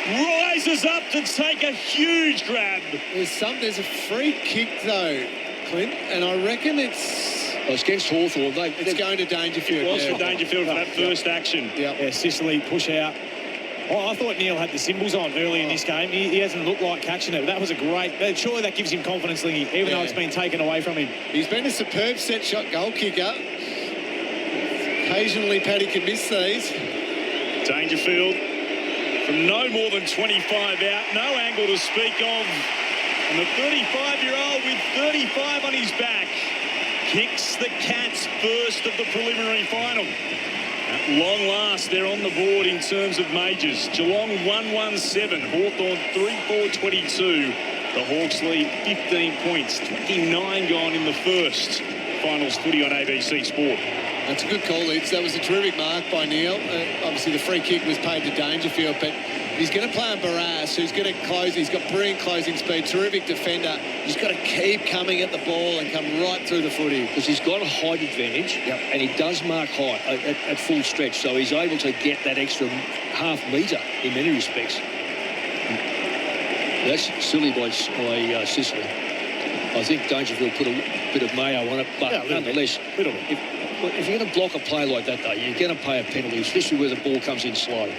Rises up to take a huge grab. There's a free kick though, Clint, and I reckon it's against Hawthorn. It's going to Dangerfield. It was for Dangerfield for that first action. Yeah, Sicily push out. Oh, I thought Neil had the symbols on early in this game. He hasn't looked like catching it. That was a great... Surely that gives him confidence, Lingy, even though it's been taken away from him. He's been a superb set-shot goal kicker. Occasionally, Paddy can miss these. Dangerfield from no more than 25 out. No angle to speak of. And the 35-year-old with 35 on his back kicks the Cats' first of the preliminary final. At long last, they're on the board in terms of majors. Geelong 1-1-7, Hawthorn 3-4-22. The Hawks lead 15 points, 29 gone in the first. Finals footy on ABC Sport. That's a good call, Lids. That was a terrific mark by Neil. Obviously, the free kick was paid to Dangerfield, but he's going to play on Barras, who's going to close. He's got brilliant closing speed, terrific defender. He's got to keep coming at the ball and come right through the footy. Because he's got a height advantage, and he does mark height at full stretch, so he's able to get that extra half metre in many respects. That's silly by Sicily. I think Dangerfield put a bit of mayo on it, but nonetheless, if you're going to block a play like that, though, you're going to pay a penalty, especially where the ball comes in slow.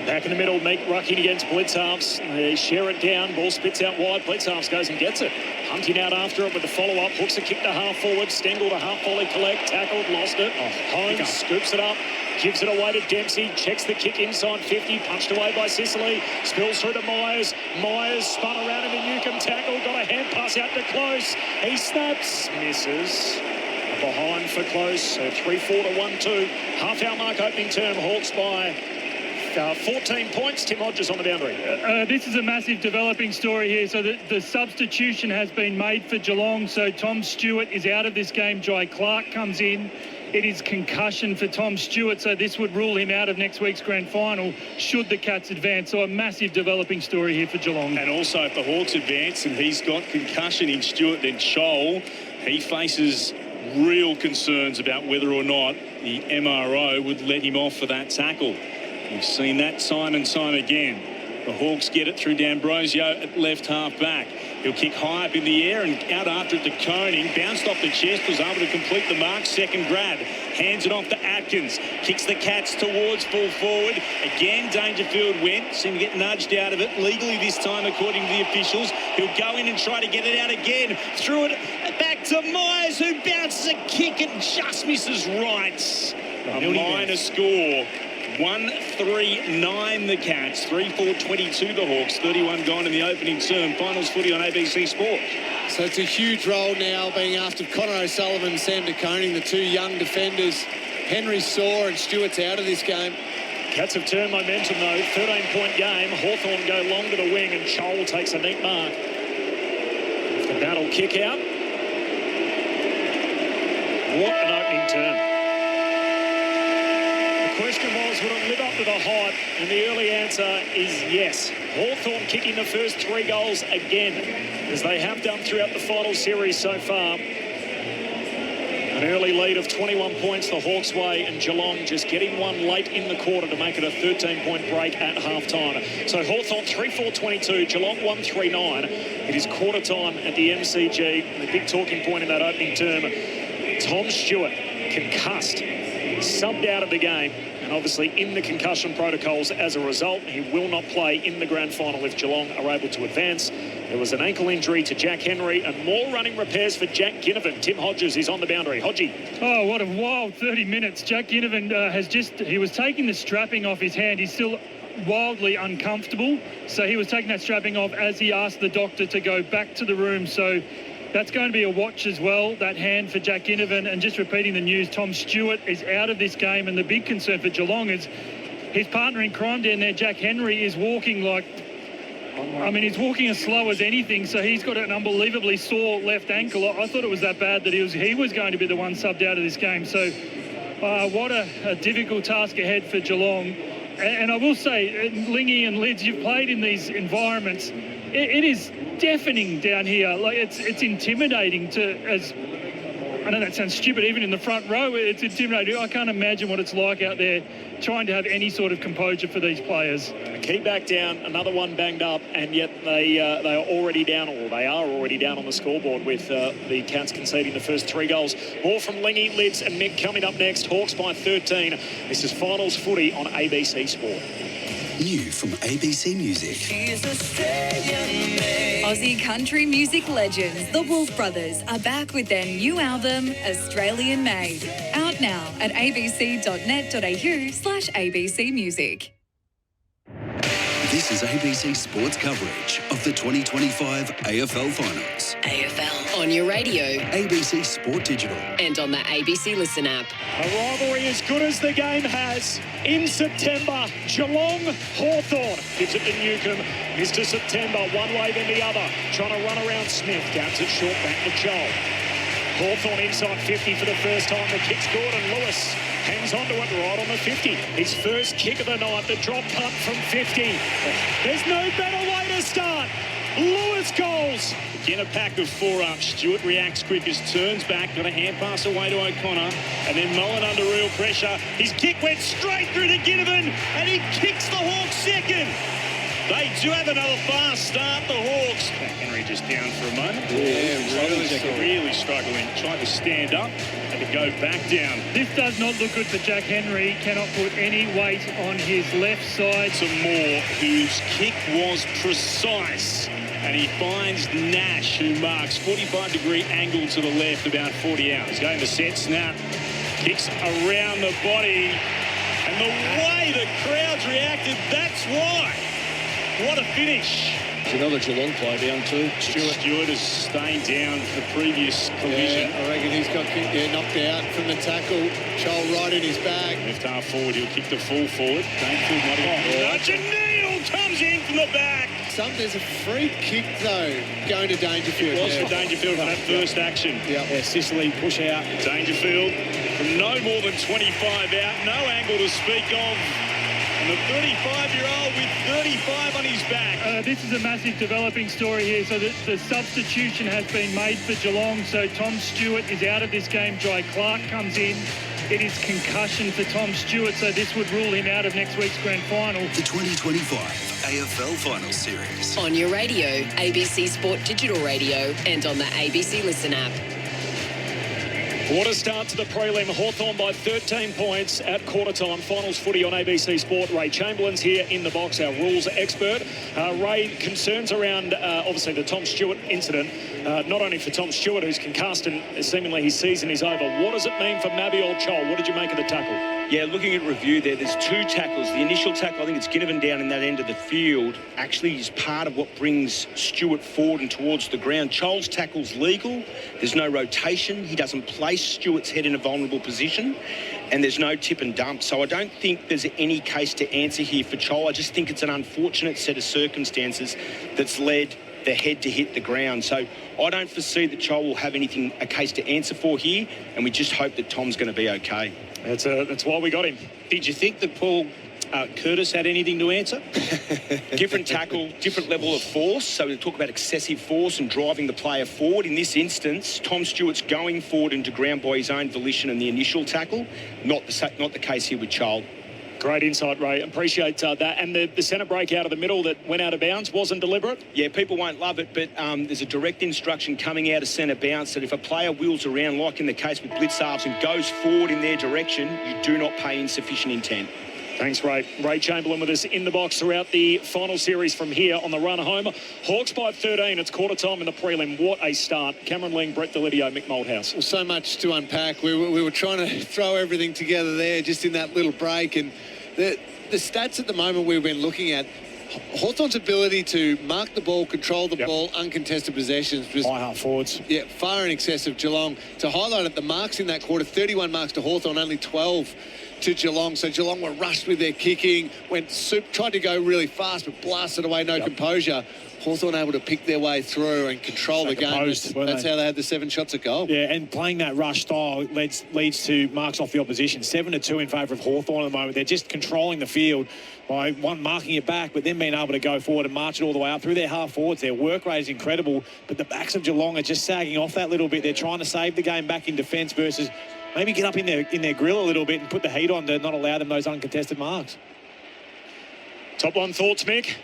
Back in the middle, Mick rucking against Blitzhalves. They share it down. Ball spits out wide. Blitzhalves goes and gets it. Hunting out after it with the follow-up. Hooks a kick to half forward. Stengel to half volley collect. Tackled, lost it. Holmes scoops it up. Gives it away to Dempsey. Checks the kick inside 50. Punched away by Sicily. Spills through to Myers. Myers spun around in the Newcomb tackle. Got a hand pass out to Close. He snaps. Misses. Behind for Close. So 3-4 to 1-2. Half-hour mark opening term. Hawks by 14 points. Tim Hodges on the boundary. This is a massive developing story here. So the substitution has been made for Geelong. So Tom Stewart is out of this game. Jai Clark comes in. It is concussion for Tom Stewart. So this would rule him out of next week's grand final should the Cats advance. So a massive developing story here for Geelong. And also if the Hawks advance and he's got concussion in Stewart, then Scholl, he faces real concerns about whether or not the MRO would let him off for that tackle. We've seen that time and time again. The Hawks get it through D'Ambrosio at left half back. He'll kick high up in the air and out after it to Koenig. Bounced off the chest, was able to complete the mark. Second grab. Hands it off to Atkins. Kicks the Cats towards full forward. Again, Dangerfield went. Seemed to get nudged out of it. Legally this time, according to the officials. He'll go in and try to get it out again. Threw it back to Myers, who bounces a kick and just misses right. A minor score. 1-3-9 the Cats, 3-4-22 the Hawks, 31 gone in the opening term. Finals footy on ABC Sport. So it's a huge role now being after Connor O'Sullivan and Sam de Koning, the two young defenders. Henry Saw and Stewart's out of this game. Cats have turned momentum though, 13-point game. Hawthorn go long to the wing and Scholl takes a neat mark. The battle kick out. What an opening term. The question was, would it live up to the hype? And the early answer is yes. Hawthorn kicking the first 3 goals again, as they have done throughout the final series so far. An early lead of 21 points the Hawks' way, and Geelong just getting one late in the quarter to make it a 13-point break at half-time. So Hawthorn 3-4-22, Geelong 1-3-9. It is quarter time at the MCG. The big talking point in that opening term, Tom Stewart concussed, subbed out of the game, and obviously in the concussion protocols as a result. He will not play in the grand final if Geelong are able to advance. There was an ankle injury to Jack Henry and more running repairs for Jack Ginnivan. Tim Hodges is on the boundary. Hodgie. Oh, what a wild 30 minutes. Jack Ginnivan he was taking the strapping off his hand. He's still wildly uncomfortable. So he was taking that strapping off as he asked the doctor to go back to the room. So That's going to be a watch as well, that hand for Jack Ginnivan. And just repeating the news, Tom Stewart is out of this game. And the big concern for Geelong is his partner in crime down there, Jack Henry, is walking like... I mean, he's walking as slow as anything, so he's got an unbelievably sore left ankle. I thought it was that bad that he was going to be the one subbed out of this game. So what a difficult task ahead for Geelong. And I will say, Lingy and Lids, you've played in these environments. It is deafening down here. Like it's intimidating I know that sounds stupid, even in the front row, it's intimidating. I can't imagine what it's like out there trying to have any sort of composure for these players. Keep back down, another one banged up, and yet they are already down, or they are already down on the scoreboard with the Cats conceding the first 3 goals. More from Lingy, Lids and Mick coming up next. Hawks by 13. This is Finals Footy on ABC Sport. New from ABC Music. Aussie country music legends, the Wolf Brothers, are back with their new album, Australian Made. Out now at abc.net.au/ABC Music. This is ABC Sports coverage of the 2025 AFL Finals. AFL on your radio, ABC Sport Digital, and on the ABC Listen app. A rivalry as good as the game has. In September, Geelong, Hawthorn. Gives it to Newcomb. Mr. September, one way then the other. Trying to run around Smith. Gets it short back to Joel. Hawthorn inside 50 for the first time. The kick's good, and Lewis hangs onto it right on the 50. His first kick of the night, the drop punt from 50. There's no better way to start. Lewis goals. Again, a pack of forearms. Stewart reacts quick as turns back. Got a hand pass away to O'Connor. And then Mullen under real pressure. His kick went straight through to Ginnivan. And he kicks the Hawks second. They do have another fast start, the Hawks. Henry just down for a moment. Yeah, really struggling. Tried to stand up and to go back down. This does not look good for Jack Henry. Cannot put any weight on his left side. Some more, whose kick was precise. And he finds Nash, who marks 45-degree angle to the left, about 40 out. He's going to set snap. Kicks around the body. And the way the crowd's reacted, that's why. What a finish. There's another Geelong player down too. Stewart is staying down for the previous collision. Yeah, I reckon he's got knocked out from the tackle. Joel right in his bag. Left half forward, he'll kick the full forward. Dangerfield not in. Neil comes in from the back. There's a free kick though going to Dangerfield. It was for Dangerfield for that first action. Yeah, Sicily push out. Dangerfield from no more than 25 out, no angle to speak of. And the 35-year-old with 35 on his back. This is a massive developing story here. So the substitution has been made for Geelong. So Tom Stewart is out of this game. Jai Clark comes in. It is concussion for Tom Stewart, so this would rule him out of next week's grand final. The 2025 AFL Finals Series. On your radio, ABC Sport Digital Radio, and on the ABC Listen app. What a start to the prelim. Hawthorn by 13 points at quarter time. Finals footy on ABC Sport. Ray Chamberlain's here in the box, our rules expert. Ray, concerns around obviously the Tom Stewart incident. Not only for Tom Stewart, who's concussed and seemingly his season is over. What does it mean for Mabior Chol? What did you make of the tackle? Yeah, looking at review there's 2 tackles. The initial tackle, I think it's Ginnivan down in that end of the field, actually is part of what brings Stewart forward and towards the ground. Chol's tackle's legal. There's no rotation. He doesn't place Stewart's head in a vulnerable position, and there's no tip and dump. So I don't think there's any case to answer here for Chol. I just think it's an unfortunate set of circumstances that's led the head to hit the ground. So I don't foresee that Chol will have a case to answer for here, and we just hope that Tom's going to be okay. That's why we got him. Did you think that Paul Curtis had anything to answer? Different tackle, different level of force. So we talk about excessive force and driving the player forward. In this instance, Tom Stewart's going forward into ground by his own volition in the initial tackle. Not the case here with Chol. Great insight, Ray. Appreciate that. And the centre break out of the middle that went out of bounds wasn't deliberate? Yeah, people won't love it, but there's a direct instruction coming out of centre bounce that if a player wheels around, like in the case with blitz halves, and goes forward in their direction, you do not pay insufficient intent. Thanks, Ray. Ray Chamberlain with us in the box throughout the final series from here on the run home. Hawks by 13. It's quarter time in the prelim. What a start. Cameron Ling, Brett Deledio, Mick Malthouse. Well, so much to unpack. We were trying to throw everything together there just in that little break. And the stats at the moment we've been looking at, Hawthorn's ability to mark the ball, control the ball, uncontested possessions was high half forwards. Yeah, far in excess of Geelong. To highlight it, the marks in that quarter, 31 marks to Hawthorn, only 12 to Geelong. So Geelong were rushed with their kicking, tried to go really fast, but blasted away, no composure. Hawthorn able to pick their way through and control the game. That's how they had the 7 shots at goal. Yeah, and playing that rush style leads to marks off the opposition. 7-2 in favour of Hawthorn at the moment. They're just controlling the field by marking it back, but then being able to go forward and march it all the way up through their half forwards. Their work rate is incredible, but the backs of Geelong are just sagging off that little bit. They're trying to save the game back in defence versus maybe get up in their grill a little bit and put the heat on to not allow them those uncontested marks. Top line thoughts, Mick?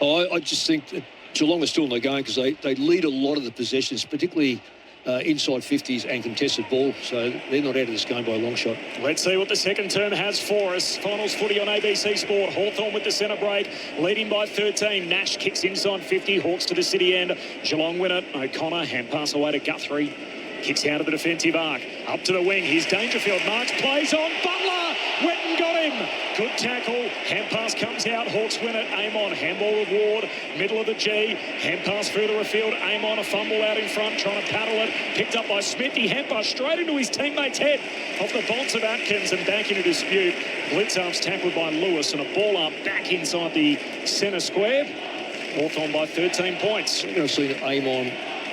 I just think that Geelong are still in the game because they lead a lot of the possessions, particularly inside 50s and contested ball. So they're not out of this game by a long shot. Let's see what the second term has for us. Finals footy on ABC Sport. Hawthorn with the centre break, leading by 13. Nash kicks inside 50. Hawks to the city end. Geelong win it. O'Connor hand pass away to Guthrie. Kicks out of the defensive arc. Up to the wing. Here's Dangerfield. Marks plays on. Butler. Went and got him. Good tackle. Hand pass comes out. Hawks win it. Aim on. Handball reward. Middle of the G. Hand pass further afield. Aim on. A fumble out in front. Trying to paddle it. Picked up by Smithy. Hand pass straight into his teammate's head. Off the bonds of Atkins and back into dispute. Blitzarms tackled by Lewis and a ball up back inside the centre square. Hawthorn by 13 points. I've seen Aim on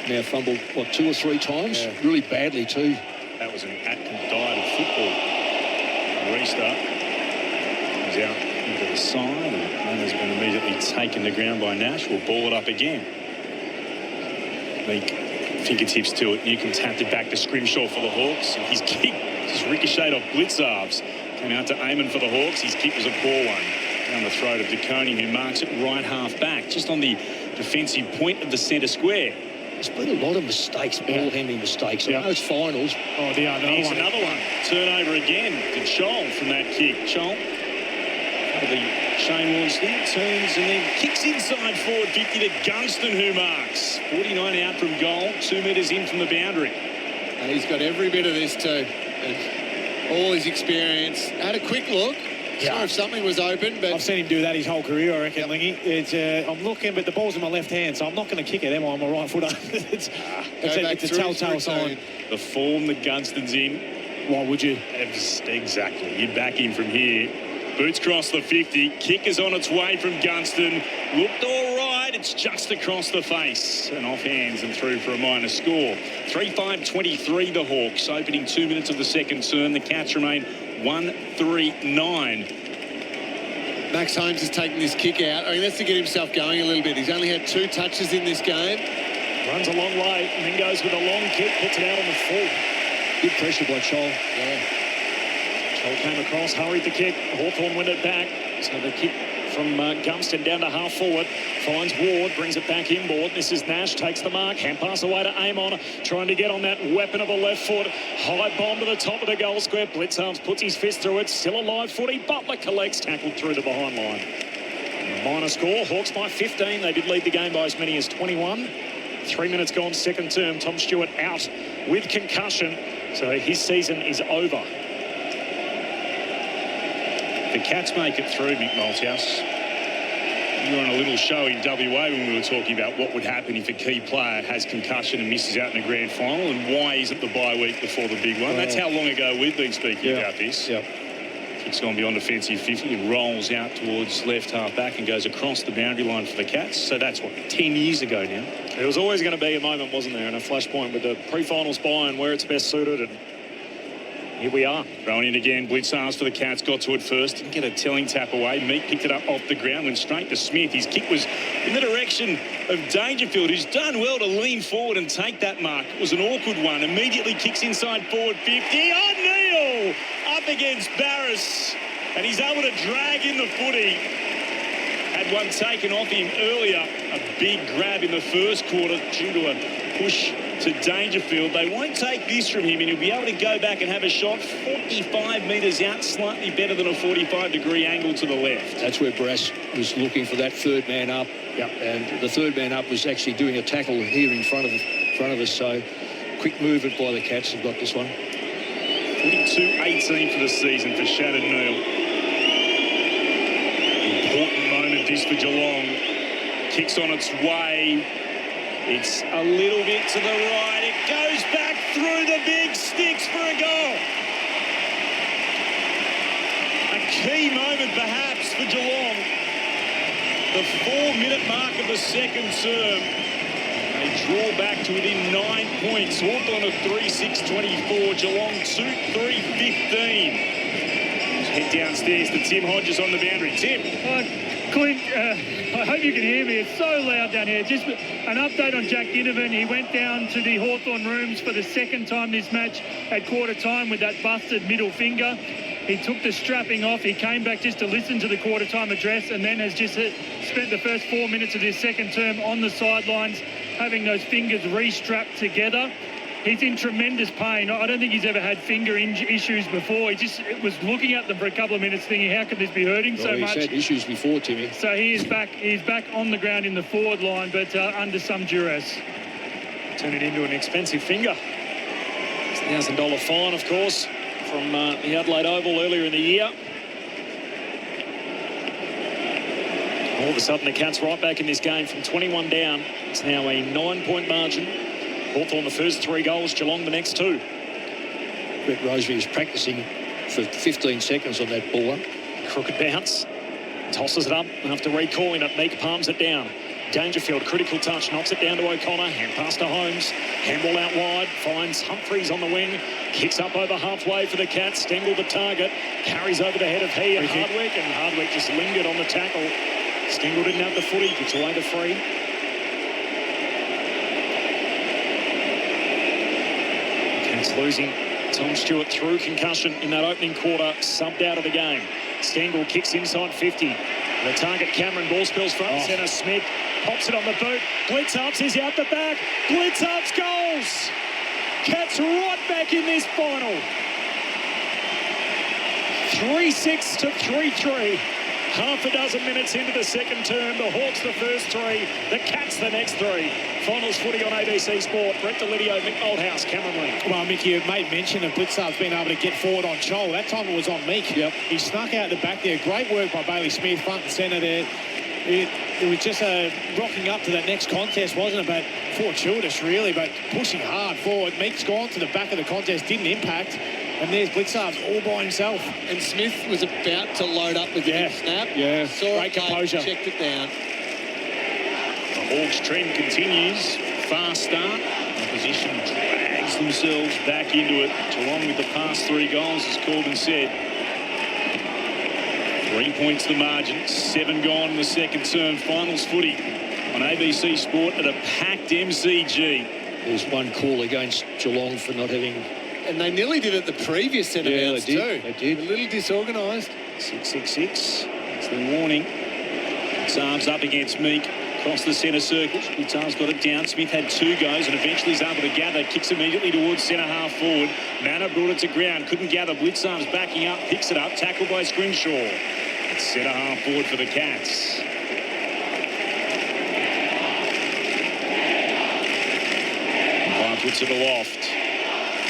now fumbled, 2 or 3 times? Yeah. Really badly too. That was an Atkins diet of football. Restart. He's out into the side and has been immediately taken to ground by Nash. We'll ball it up again. Meek fingertips to it. And you can tap it back to Scrimshaw for the Hawks. And his kick just ricocheted off Blitzarves. Came out to Eamon for the Hawks. His kick was a poor one. Down the throat of DeConey, who marks it right half back, just on the defensive point of the centre square. There's been a lot of mistakes, ball handling mistakes. I know it's finals. Oh, dear, Here's another one. Turnover again to Chol from that kick. Chol, the Shane Warne slip, turns and then kicks inside forward 50 to Gunston, who marks. 49 out from goal, 2 metres in from the boundary. And he's got every bit of this too. And all his experience. Had a quick look. Saw if something was open, but I've seen him do that his whole career, I reckon, Lingy. It's, I'm looking, but the ball's in my left hand, so I'm not going to kick it, am I? I'm a right footer. it's a telltale sign. The form that Gunston's in. Why would you? Exactly. You'd back him from here. Boots cross the 50. Kick is on its way from Gunston. Looked all right. It's just across the face and off hands and through for a minor score. 3-5-23 the Hawks. Opening 2 minutes of the second term. The Cats remain 1-3-9. Max Holmes has taken this kick out. I mean, that's to get himself going a little bit. He's only had 2 touches in this game. Runs a long way and then goes with a long kick, puts it out on the full. Good pressure by Chol. Yeah. Chol came across, hurried the kick. Hawthorn win it back. So the kick from Gunston down to half forward. Finds Ward, brings it back inboard. This is Nash, takes the mark. Hand pass away to Amon, trying to get on that weapon of a left foot. High bomb to the top of the goal square. Blitzarms puts his fist through it. Still a live footy. Butler collects, tackled through the behind line. And the minor score, Hawks by 15. They did lead the game by as many as 21. 3 minutes gone, second term. Tom Stewart out with concussion. So his season is over. The Cats make it through, Mick Malthouse. You were on a little show in WA when we were talking about what would happen if a key player has concussion and misses out in a grand final, and why isn't the bye week before the big one? That's how long ago we've been speaking about this. Kick's gone beyond defensive 50 and rolls out towards left half back and goes across the boundary line for the Cats. So that's, 10 years ago now? It was always going to be a moment, wasn't there, and a flashpoint with the pre-finals bye and where it's best suited, and here we are. Thrown in again. Blitzarves for the Cats. Got to it first. Didn't get a telling tap away. Meek picked it up off the ground. Went straight to Smith. His kick was in the direction of Dangerfield, who's done well to lean forward and take that mark. It was an awkward one. Immediately kicks inside forward 50. O'Neill up against Barris. And he's able to drag in the footy. Had one taken off him earlier. A big grab in the first quarter due to a push to Dangerfield. They won't take this from him, and he'll be able to go back and have a shot 45 metres out, slightly better than a 45-degree angle to the left. That's where Brass was looking for that third man up. And the third man up was actually doing a tackle here in front of us. So quick movement by the Cats have got this one. 42-18 for the season for Shannon Neal. Important moment this for Geelong. Kicks on its way. It's a little bit to the right. It goes back through the big sticks for a goal. A key moment perhaps for Geelong. The 4-minute mark of the second term. They draw back to within 9 points. Hawthorn of 3-6-24. Geelong 2-3-15. Head downstairs to Tim Hodges on the boundary. Tim. Clint, I hope you can hear me. It's so loud down here. Just an update on Jack Ginnivan. He went down to the Hawthorn rooms for the second time this match at quarter time with that busted middle finger. He took the strapping off. He came back just to listen to the quarter time address and then has just spent the first 4 minutes of his second term on the sidelines having those fingers re-strapped together. He's in tremendous pain. I don't think he's ever had finger issues before. He just was looking at them for a couple of minutes thinking, how could this be hurting so much? He's had issues before, Timmy. So he is back. He's back on the ground in the forward line, but under some duress. Turn it into an expensive finger. It's a $1,000 fine, of course, from the Adelaide Oval earlier in the year. All of a sudden, the Cats right back in this game from 21 down. It's now a 9-point margin. Hawthorn the first 3 goals, Geelong the next 2. Brett Roseby is practicing for 15 seconds on that ball. Crooked bounce. Tosses it up after recalling it. Meek palms it down. Dangerfield, critical touch, knocks it down to O'Connor. Hand pass to Holmes. Handball out wide. Finds Humphreys on the wing. Kicks up over halfway for the Cats. Stengel the target. Carries over the head of he and Hardwick. And Hardwick just lingered on the tackle. Stengel didn't have the footy. Gets away the free. Losing Tom Stewart through concussion in that opening quarter, subbed out of the game. Stengel kicks inside 50. The target, Cameron, ball spills front and centre. Smith pops it on the boot. Blitzarps is out the back. Blitzarps goals. Cats right back in this final. 3-6 to 3-3. Half a dozen minutes into the second term. The Hawks the first 3. The Cats the next 3. Finals footy on ABC Sport. Brett Deledio, Mick Malthouse, Cameron Ling. Well, Mick, you made mention of Blitzarps being able to get forward on Chol. That time it was on Meek. Yep. He snuck out the back there. Great work by Bailey Smith, front and centre there. It was just rocking up to that next contest, wasn't it? But fortuitous, really, but pushing hard forward. Meek's gone to the back of the contest, didn't impact. And there's Blitzarps all by himself. And Smith was about to load up with the big snap. Yeah, saw great composure. Checked it down. The Hawks trend continues. Fast start. Opposition drags themselves back into it. Geelong with the past 3 goals, as Corbin said. 3 points the margin. 7 gone in the second term. Finals footy on ABC Sport at a packed MCG. There's one call against Geelong for not having... And they nearly did it the previous set of outs too. They did. A little disorganised. 6-6-6. It's the warning. It's arms up against Meek. Across the centre circle. Blitzarps got it down. Smith had 2 goes and eventually is able to gather. Kicks immediately towards centre half forward. Manor brought it to ground. Couldn't gather. Blitzarps backing up. Picks it up. Tackled by Scrimshaw. It's centre half forward for the Cats. Umpire puts it aloft.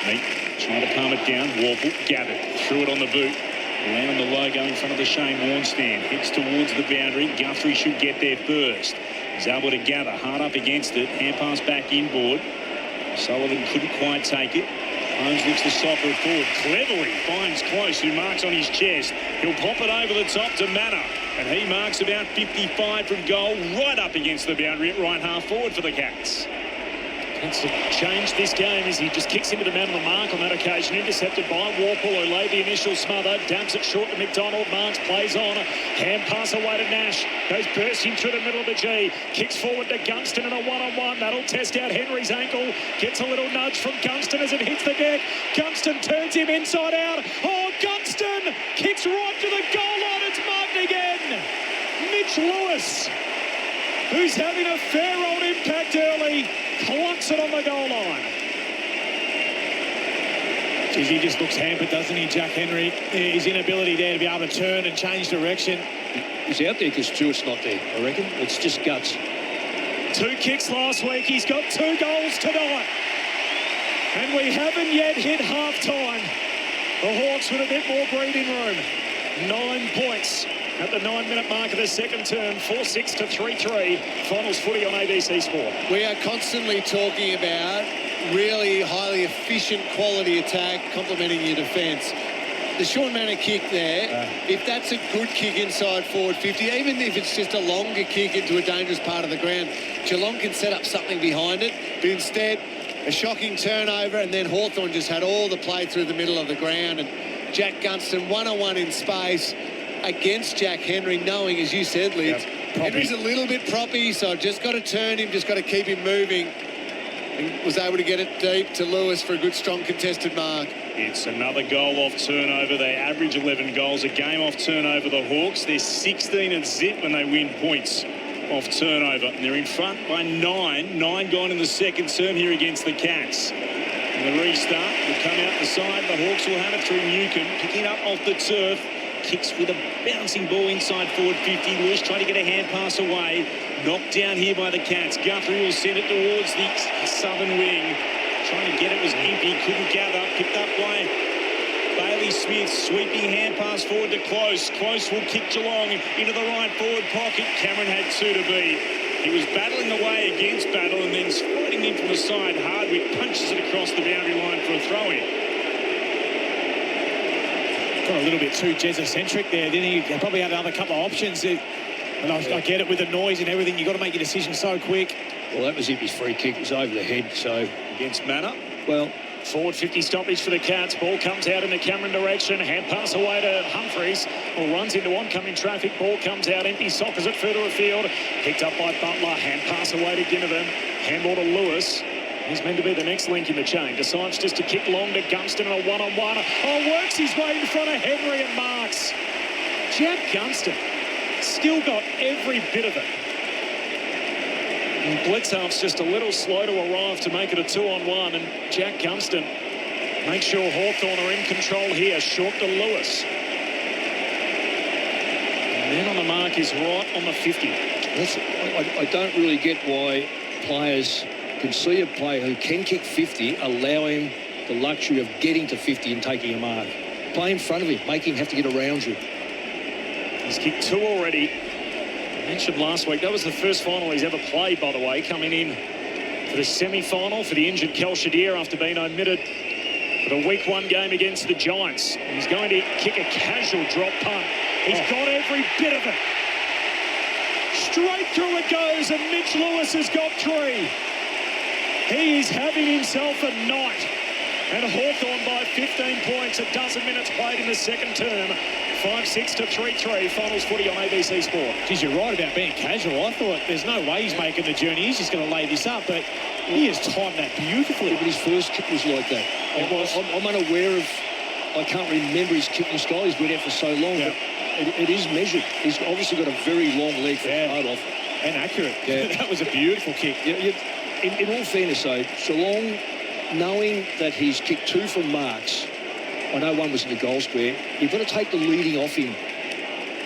Meek trying to palm it down. Warple gathered. Threw it on the boot. Land on the logo in front of the Shane Warne stand. Heads towards the boundary. Guthrie should get there first. He's able to gather. Hard up against it. Hand pass back inboard. Sullivan couldn't quite take it. Holmes looks to soccer it forward. Cleverly finds Close, who marks on his chest. He'll pop it over the top to Manor. And he marks about 55 from goal, right up against the boundary at right half forward for the Cats. Wants to change this game as he just kicks into the man on the mark on that occasion. Intercepted by Warple, who laid the initial smother. Damps it short to McDonald. Marks plays on. Hand pass away to Nash. Goes bursting through the middle of the G. Kicks forward to Gunston in a one-on-one. That'll test out Henry's ankle. Gets a little nudge from Gunston as it hits the deck. Gunston turns him inside out. Oh, Gunston kicks right to the goal line. It's marked again. Mitch Lewis, who's having a fair old impact early, clunks it on the goal line. Geez, he just looks hampered, doesn't he, Jack Henry? His inability there to be able to turn and change direction. He's out there because Stewart's not there, I reckon. It's just guts. 2 kicks last week. He's got 2 goals tonight. And we haven't yet hit half-time. The Hawks with a bit more breathing room. 9 points at the 9-minute mark of the second term. 4-6 to 3-3. Finals footy on ABC Sport. We are constantly talking about really highly efficient quality attack complementing your defence. The Sean Manor kick there, if that's a good kick inside forward 50, even if it's just a longer kick into a dangerous part of the ground, Geelong can set up something behind it. But instead, a shocking turnover, and then Hawthorn just had all the play through the middle of the ground. And Jack Gunston, one-on-one in space against Jack Henry, knowing, as you said, Liz, Henry's a little bit proppy, so just got to turn him, just got to keep him moving. And was able to get it deep to Lewis for a good, strong contested mark. It's another goal off turnover. They average 11 goals a game off turnover, the Hawks. They're 16 and zip when they win points off turnover. And they're in front by 9. 9 gone in the second term here against the Cats. And the restart will come out the side. The Hawks will have it through Newcomb, picking up off the turf. Kicks with a bouncing ball inside forward 50. Lewis trying to get a hand pass away. Knocked down here by the Cats. Guthrie will send it towards the southern wing. Trying to get it was empty. Couldn't gather. Picked up by Bailey Smith. Sweeping hand pass forward to Close. Close will kick Geelong into the right forward pocket. Cameron had 2 to beat. He was battling away against Battle and then sliding in from the side. Hardwick punches it across the boundary line for a throw-in. Got a little bit too Jezza-centric there, didn't he? He probably had another couple of options. And I get it with the noise and everything. You've got to make your decision so quick. Well, that was it. His free kick was over the head, so... Against Manor. Well, forward 50 stoppage for the Cats. Ball comes out in the Cameron direction. Hand pass away to Humphreys. Or runs into oncoming traffic. Ball comes out empty. Sockers it further afield. Picked up by Butler. Hand pass away to Ginnivan. Handball to Lewis. He's meant to be the next link in the chain. Decides just to kick long to Gunston in a one-on-one. Oh, works his way in front of Henry and marks. Jack Gunston still got every bit of it. And Blitzarf's just a little slow to arrive to make it a 2-on-1. And Jack Gunston makes sure Hawthorn are in control here. Short to Lewis. And then on the mark is right on the 50. I don't really get why players can see a player who can kick 50, allow him the luxury of getting to 50 and taking a mark. Play in front of him, make him have to get around you. He's kicked 2 already. I mentioned last week, that was the first final he's ever played, by the way, coming in for the semi-final for the injured Kel Shadir after being omitted for the Week 1 game against the Giants. He's going to kick a casual drop punt. He's got every bit of it. Straight through it goes, and Mitch Lewis has got 3. He is having himself a night. And Hawthorn by 15 points, a dozen minutes played in the second term. 5-6 to 3-3. Finals footy on ABC Sport. Geez, you're right about being casual. I thought there's no way he's making the journey. He's just going to lay this up, but he has timed that beautifully. But his first kick was like that. I'm unaware of... I can't remember his kicking style. He's been out for so long, but it is measured. He's obviously got a very long leg to start off. And accurate. Yeah. That was a beautiful kick. In all fairness, though, Geelong, knowing that he's kicked 2 from marks, I know one was in the goal square, you've got to take the leading off him.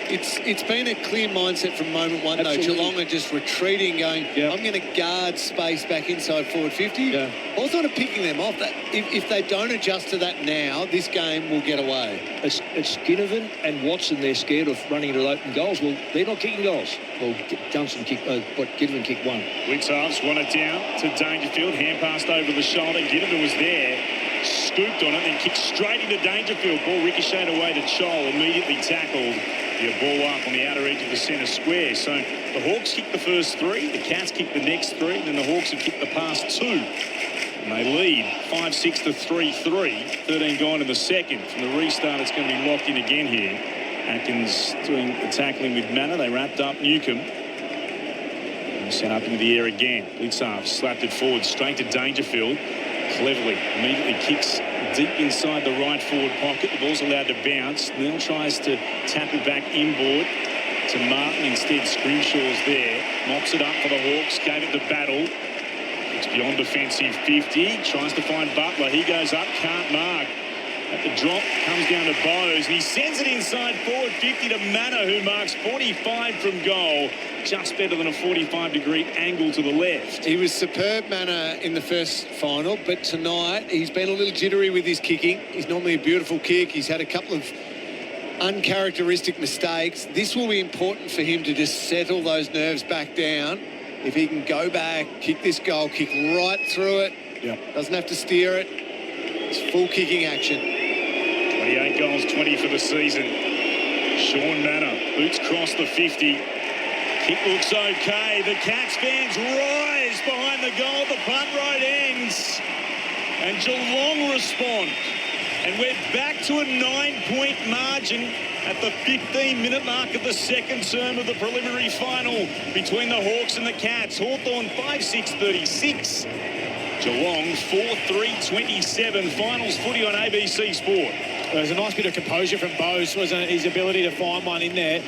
It's been a clear mindset from moment one, though. Geelong are just retreating, going, I'm going to guard space back inside forward 50. Hawthorn are picking them off. That if they don't adjust to that now, this game will get away. It's Ginnivan and Watson, they're scared of running into open goals. Well, they're not kicking goals. Well, Ginnivan kicked 1. Blitzarf's won it down to Dangerfield. Hand passed over the shoulder. Ginnivan was there. Scooped on it and kicked straight into Dangerfield. Ball ricocheted away to Chol. Immediately tackled. The ball up on the outer edge of the centre square. So the Hawks kicked the first 3. The Cats kicked the next 3. And then the Hawks have kicked the past 2. And they lead 5-6 to 3-3. 13 gone in the second. From the restart, it's going to be locked in again here. Atkins doing the tackling with Manor. They wrapped up Newcomb. And sent up into the air again. Blitzarf slapped it forward straight to Dangerfield. Cleverly immediately kicks deep inside the right forward pocket. The ball's allowed to bounce. Neil tries to tap it back inboard to Martin. Instead, Scrimshaw's there. Mops it up for the Hawks. Gave it to Battle. It's beyond defensive 50. Tries to find Butler. He goes up. Can't mark. At the drop, comes down to Bowes. And he sends it inside forward 50 to Manor, who marks 45 from goal. Just better than a 45-degree angle to the left. He was superb, Manor, in the first final, but tonight he's been a little jittery with his kicking. He's normally a beautiful kick. He's had a couple of uncharacteristic mistakes. This will be important for him to just settle those nerves back down. If he can go back, kick this goal, kick right through it. Doesn't have to steer it. It's full kicking action. 28 goals, 20 for the season. Sean Manor, boots cross the 50. Kick looks okay. The Cats fans rise behind the goal. The punt road ends. And Geelong respond. And we're back to a 9-point margin at the 15-minute mark of the second term of the preliminary final between the Hawks and the Cats. Hawthorn 5-6-36. Geelong 4-3-27. Finals footy on ABC Sport. There's a nice bit of composure from Bose, wasn't his ability to find one in there.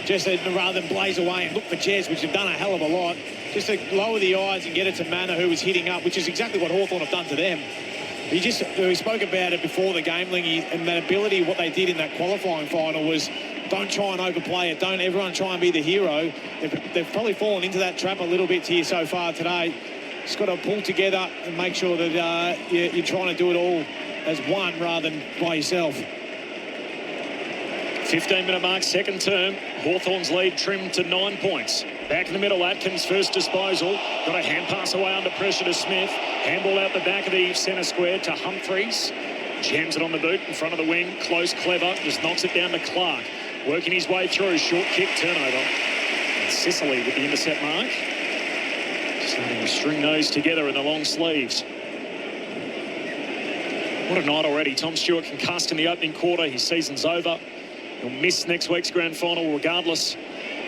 Just rather than blaze away and look for Jez, which have done a hell of a lot, just to lower the eyes and get it to Manor, who was hitting up, which is exactly what Hawthorn have done to them. We spoke about it before the game, Lingy, and that ability, what they did in that qualifying final was don't try and overplay it. Don't everyone try and be the hero. They've probably fallen into that trap a little bit here so far today. Just got to pull together and make sure that you're trying to do it all as one rather than by yourself. 15-minute mark, second term. Hawthorn's lead trimmed to 9 points. Back in the middle, Atkins first disposal. Got a hand pass away under pressure to Smith. Handball out the back of the centre square to Humphreys. Jams it on the boot in front of the wing. Close, clever. Just knocks it down to Clark. Working his way through. Short kick, turnover. And Sicily with the intercept mark. Starting to string those together in the long sleeves. What a night already. Tom Stewart concussed in the opening quarter. His season's over. He'll miss next week's grand final regardless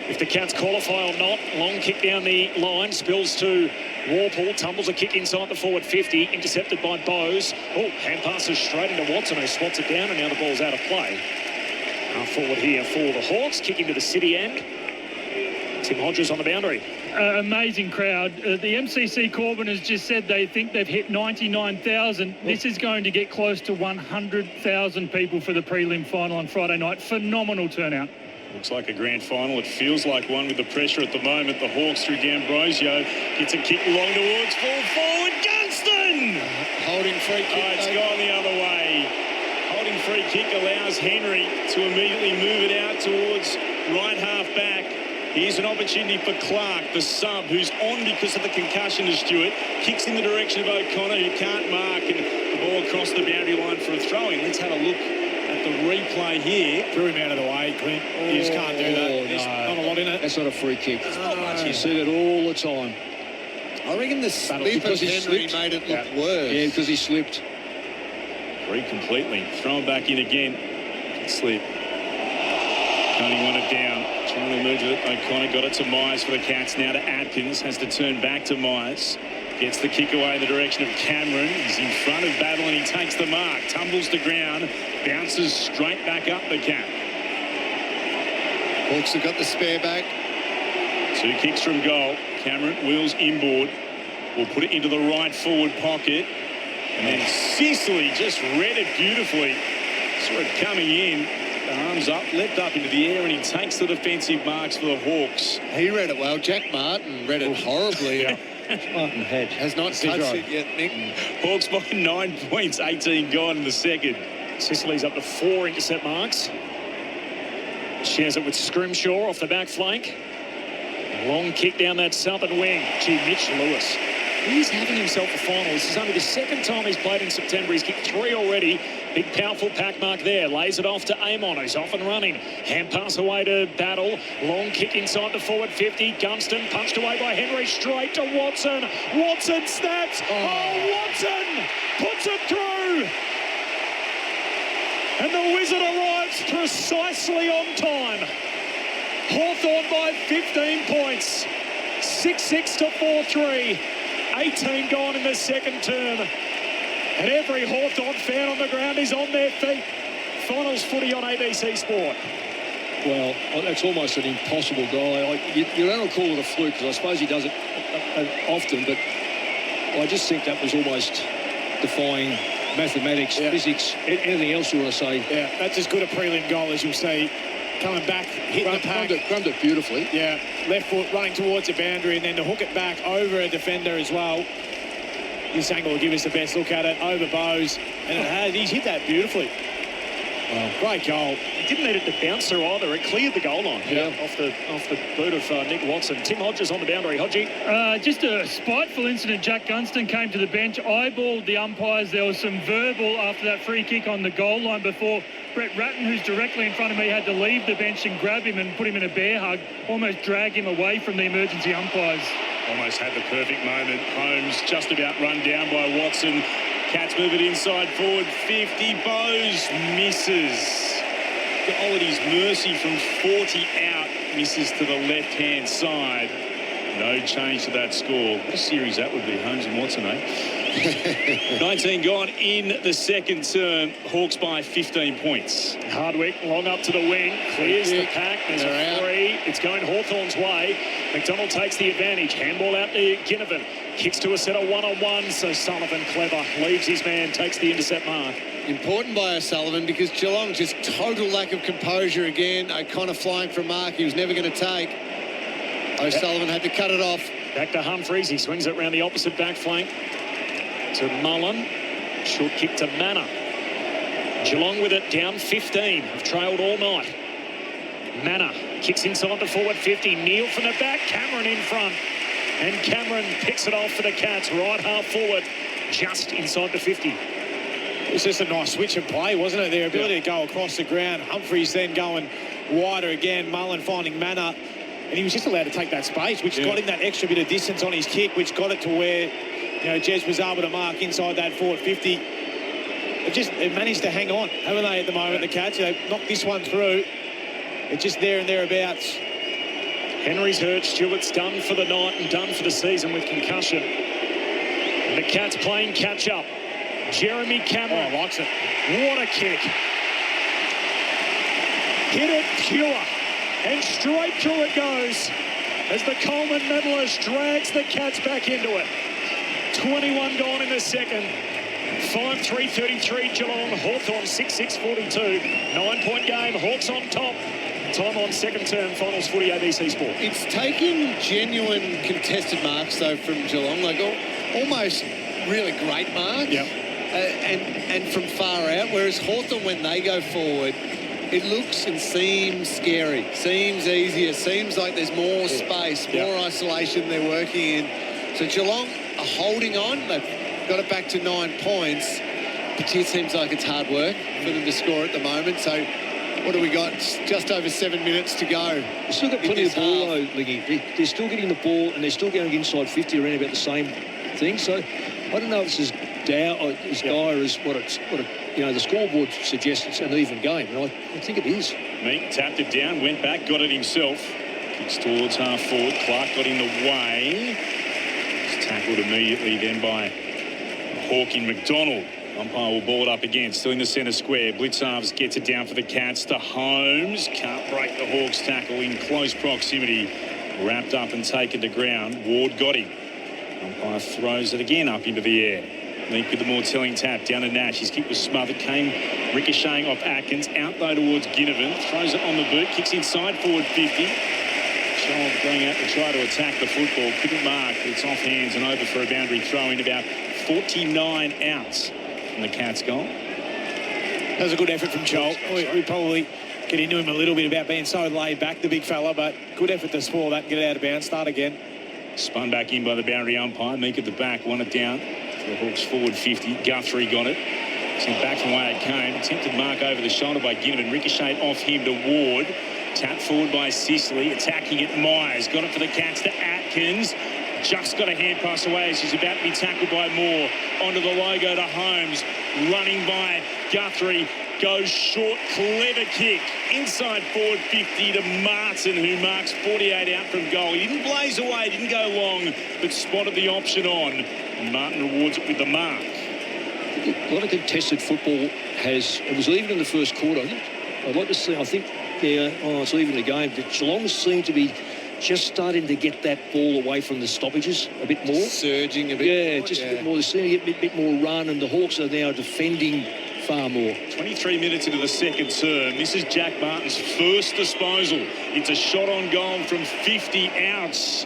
if the Cats qualify or not. Long kick down the line. Spills to Warple. Tumbles a kick inside the forward 50. Intercepted by Bose. Oh, hand passes straight into Watson, who swats it down, and now the ball's out of play. Half forward here for the Hawks. Kicking to the city end. Tim Hodges on the boundary. Amazing crowd. The MCC Corbin has just said they think they've hit 99,000. This is going to get close to 100,000 people for the prelim final on Friday night. Phenomenal turnout. Looks like a grand final. It feels like one with the pressure at the moment. The Hawks through D'Ambrosio. Gets a kick long towards full forward. Gunston! Holding free kick. Oh, it's gone the other way. Holding free kick allows Henry to immediately move it out towards right half back. Here's an opportunity for Clark, the sub, who's on because of the concussion to Stewart. Kicks in the direction of O'Connor, who can't mark, and the ball across the boundary line for a throw-in. Let's have a look at the replay here. Threw him out of the way, Clint. You just can't do that. There's not a lot in it. That's not a free kick. There's not much. You see that all the time. I reckon the slip of Henry made it look worse. Yeah, because he slipped. Free completely. Thrown back in again. Slip. Only won it down. Trying to move it. O'Connor got it to Myers for the Cats. Now to Atkins. Has to turn back to Myers. Gets the kick away in the direction of Cameron. He's in front of Battle and he takes the mark. Tumbles to ground. Bounces straight back up the cap. Hawks have got the spare back. 2 kicks from goal. Cameron wheels inboard. Will put it into the right forward pocket. And then Sicily just read it beautifully. Saw it coming in. Arms up, leapt up into the air, and he takes the defensive marks for the Hawks. He read it well. Jack Martin read it horribly. Martin has not touched it yet, Mick. Hawks by 9 points, 18 gone in the second. Sicily's up to 4 intercept marks. Shares it with Scrimshaw off the back flank. Long kick down that southern wing. Gee, Mitch Lewis. He's having himself a final. This is only the second time he's played in September. He's kicked 3 already. Big, powerful pack mark there. Lays it off to Amon, who's off and running. Hand pass away to Battle. Long kick inside the forward 50. Gunston punched away by Henry. Straight to Watson. Watson snaps. Oh, Watson puts it through. And the Wizard arrives precisely on time. Hawthorn by 15 points. 6-6 to 4-3. 18 gone in the second term. And every Hawthorn fan on the ground is on their feet. Finals footy on ABC Sport. Well, that's almost an impossible goal. You don't call it a fluke, because I suppose he does it often, but I just think that was almost defying mathematics, physics, anything else you want to say. Yeah, that's as good a prelim goal as you'll see. Coming back, hitting the pack. Grubbed it beautifully. Yeah, left foot running towards the boundary, and then to hook it back over a defender as well. This angle will give us the best look at it, over Bose, and he's hit that beautifully. Well, great goal. He didn't need it to bounce through either. It cleared the goal line off the boot of Nick Watson. Tim Hodges on the boundary. Hodgie. Just a spiteful incident. Jack Gunston came to the bench, eyeballed the umpires. There was some verbal after that free kick on the goal line before Brett Ratton, who's directly in front of me, had to leave the bench and grab him and put him in a bear hug, almost drag him away from the emergency umpires. Almost had the perfect moment. Holmes just about run down by Watson. Cats move it inside forward. 50. Bowes misses. Goal at his mercy from 40 out. Misses to the left-hand side. No change to that score. What a series that would be, Holmes and Watson, eh? 19 gone in the second term. Hawks by 15 points. Hardwick long up to the wing. Clears the pack. There's a free. It's going Hawthorn's way. McDonald takes the advantage. Handball out to Ginnivan. Kicks to a set of one-on-one. So Sullivan, clever, leaves his man, takes the intercept mark. Important by O'Sullivan because Geelong just total lack of composure again. O'Connor flying for a mark he was never going to take. O'Sullivan had to cut it off. Back to Humphreys. He swings it round the opposite back flank to Mullen. Short kick to Manor. Geelong with it down 15. Have trailed all night. Manor kicks inside the forward 50. Neal from the back. Cameron in front. And Cameron picks it off for the Cats. Right half forward. Just inside the 50. It was just a nice switch and play, wasn't it? Their ability to go across the ground. Humphreys then going wider again. Mullen finding Manor. And he was just allowed to take that space, which got him that extra bit of distance on his kick, which got it to where, Jez was able to mark inside that forward 50. They've managed to hang on, haven't they, at the moment, the Cats? They've knocked this one through. It's just there and thereabouts. Henry's hurt. Stewart's done for the night and done for the season with concussion. And the Cats playing catch-up. Jeremy Cameron. Likes it. What a kick. Hit it pure. And straight through it goes as the Coleman medalist drags the Cats back into it. 21 gone in the second. 5-3-33 Geelong. Hawthorn 6-6-42. 9-point game. Hawks on top. Time on second term. Finals footy ABC Sport. It's taken genuine contested marks, though, from Geelong. Like almost really great marks. Yep. And from far out. Whereas Hawthorn, when they go forward, it looks and seems scary, seems easier, seems like there's more space, more isolation they're working in. So Geelong are holding on. They've got it back to 9 points. But it seems like it's hard work for them to score at the moment. So what do we got? Just over 7 minutes to go. They've still got plenty of ball, though, Lingy. They're still getting the ball and they're still going inside 50 around about the same thing. So I don't know if it's as dire as what the scoreboard suggests it's an even game, and I think it is. Meek tapped it down, went back, got it himself. Kicks towards half forward. Clark got in the way. It's tackled immediately then by Hawking McDonald. Umpire will ball it up again, still in the centre square. Blitzarves gets it down for the Cats to Holmes. Can't break the Hawks tackle in close proximity. Wrapped up and taken to ground. Ward got him. Umpire throws it again up into the air. Meek with the more telling tap down to Nash. His kick was smothered, came ricocheting off Atkins. Out though towards Ginnivan. Throws it on the boot, kicks inside forward 50. Child going out to try to attack the football. Couldn't mark. It's off hands and over for a boundary throw in. About 49 outs from the Cats goal. That was a good effort from Joel. We probably get into him a little bit about being so laid back, the big fella, but good effort to spoil that and get it out of bounds. Start again. Spun back in by the boundary umpire. Meek at the back, won it down. The Hawks forward 50. Guthrie got it. Sent back from where it came. Attempted mark over the shoulder by Ginnivan. Ricocheted off him to Ward. Tapped forward by Sicily. Attacking it, Myers. Got it for the Cats to Atkins. Just got a hand pass away as he's about to be tackled by Moore. Onto the logo to Holmes. Running by Guthrie. Goes short. Clever kick. Inside forward 50 to Martin, who marks 48 out from goal. He didn't blaze away, didn't go long, but spotted the option on. And Martin rewards it with the mark. A lot of contested football it was even in the first quarter. I'd like to see, it's even the game. But Geelong seem to be just starting to get that ball away from the stoppages a bit more. Surging a bit. Yeah, just a bit more. They're seeing a bit more run, and the Hawks are now defending far more. 23 minutes into the second term. This is Jack Martin's first disposal. It's a shot on goal from 50 outs.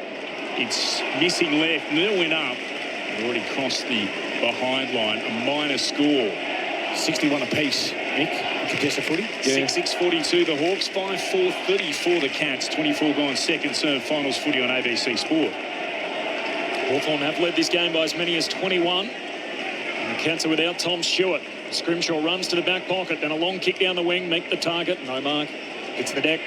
It's missing left. Nil went up. They've already crossed the behind line. A minor score. 61 apiece, Mick. Contested footy. 6-6-42 the Hawks, 5-4-30 for the Cats. 24 gone second term finals footy on ABC Sport. Hawthorn have led this game by as many as 21. And the Cats are without Tom Stewart. Scrimshaw runs to the back pocket, then a long kick down the wing, Meek the target, no mark. Hits the deck,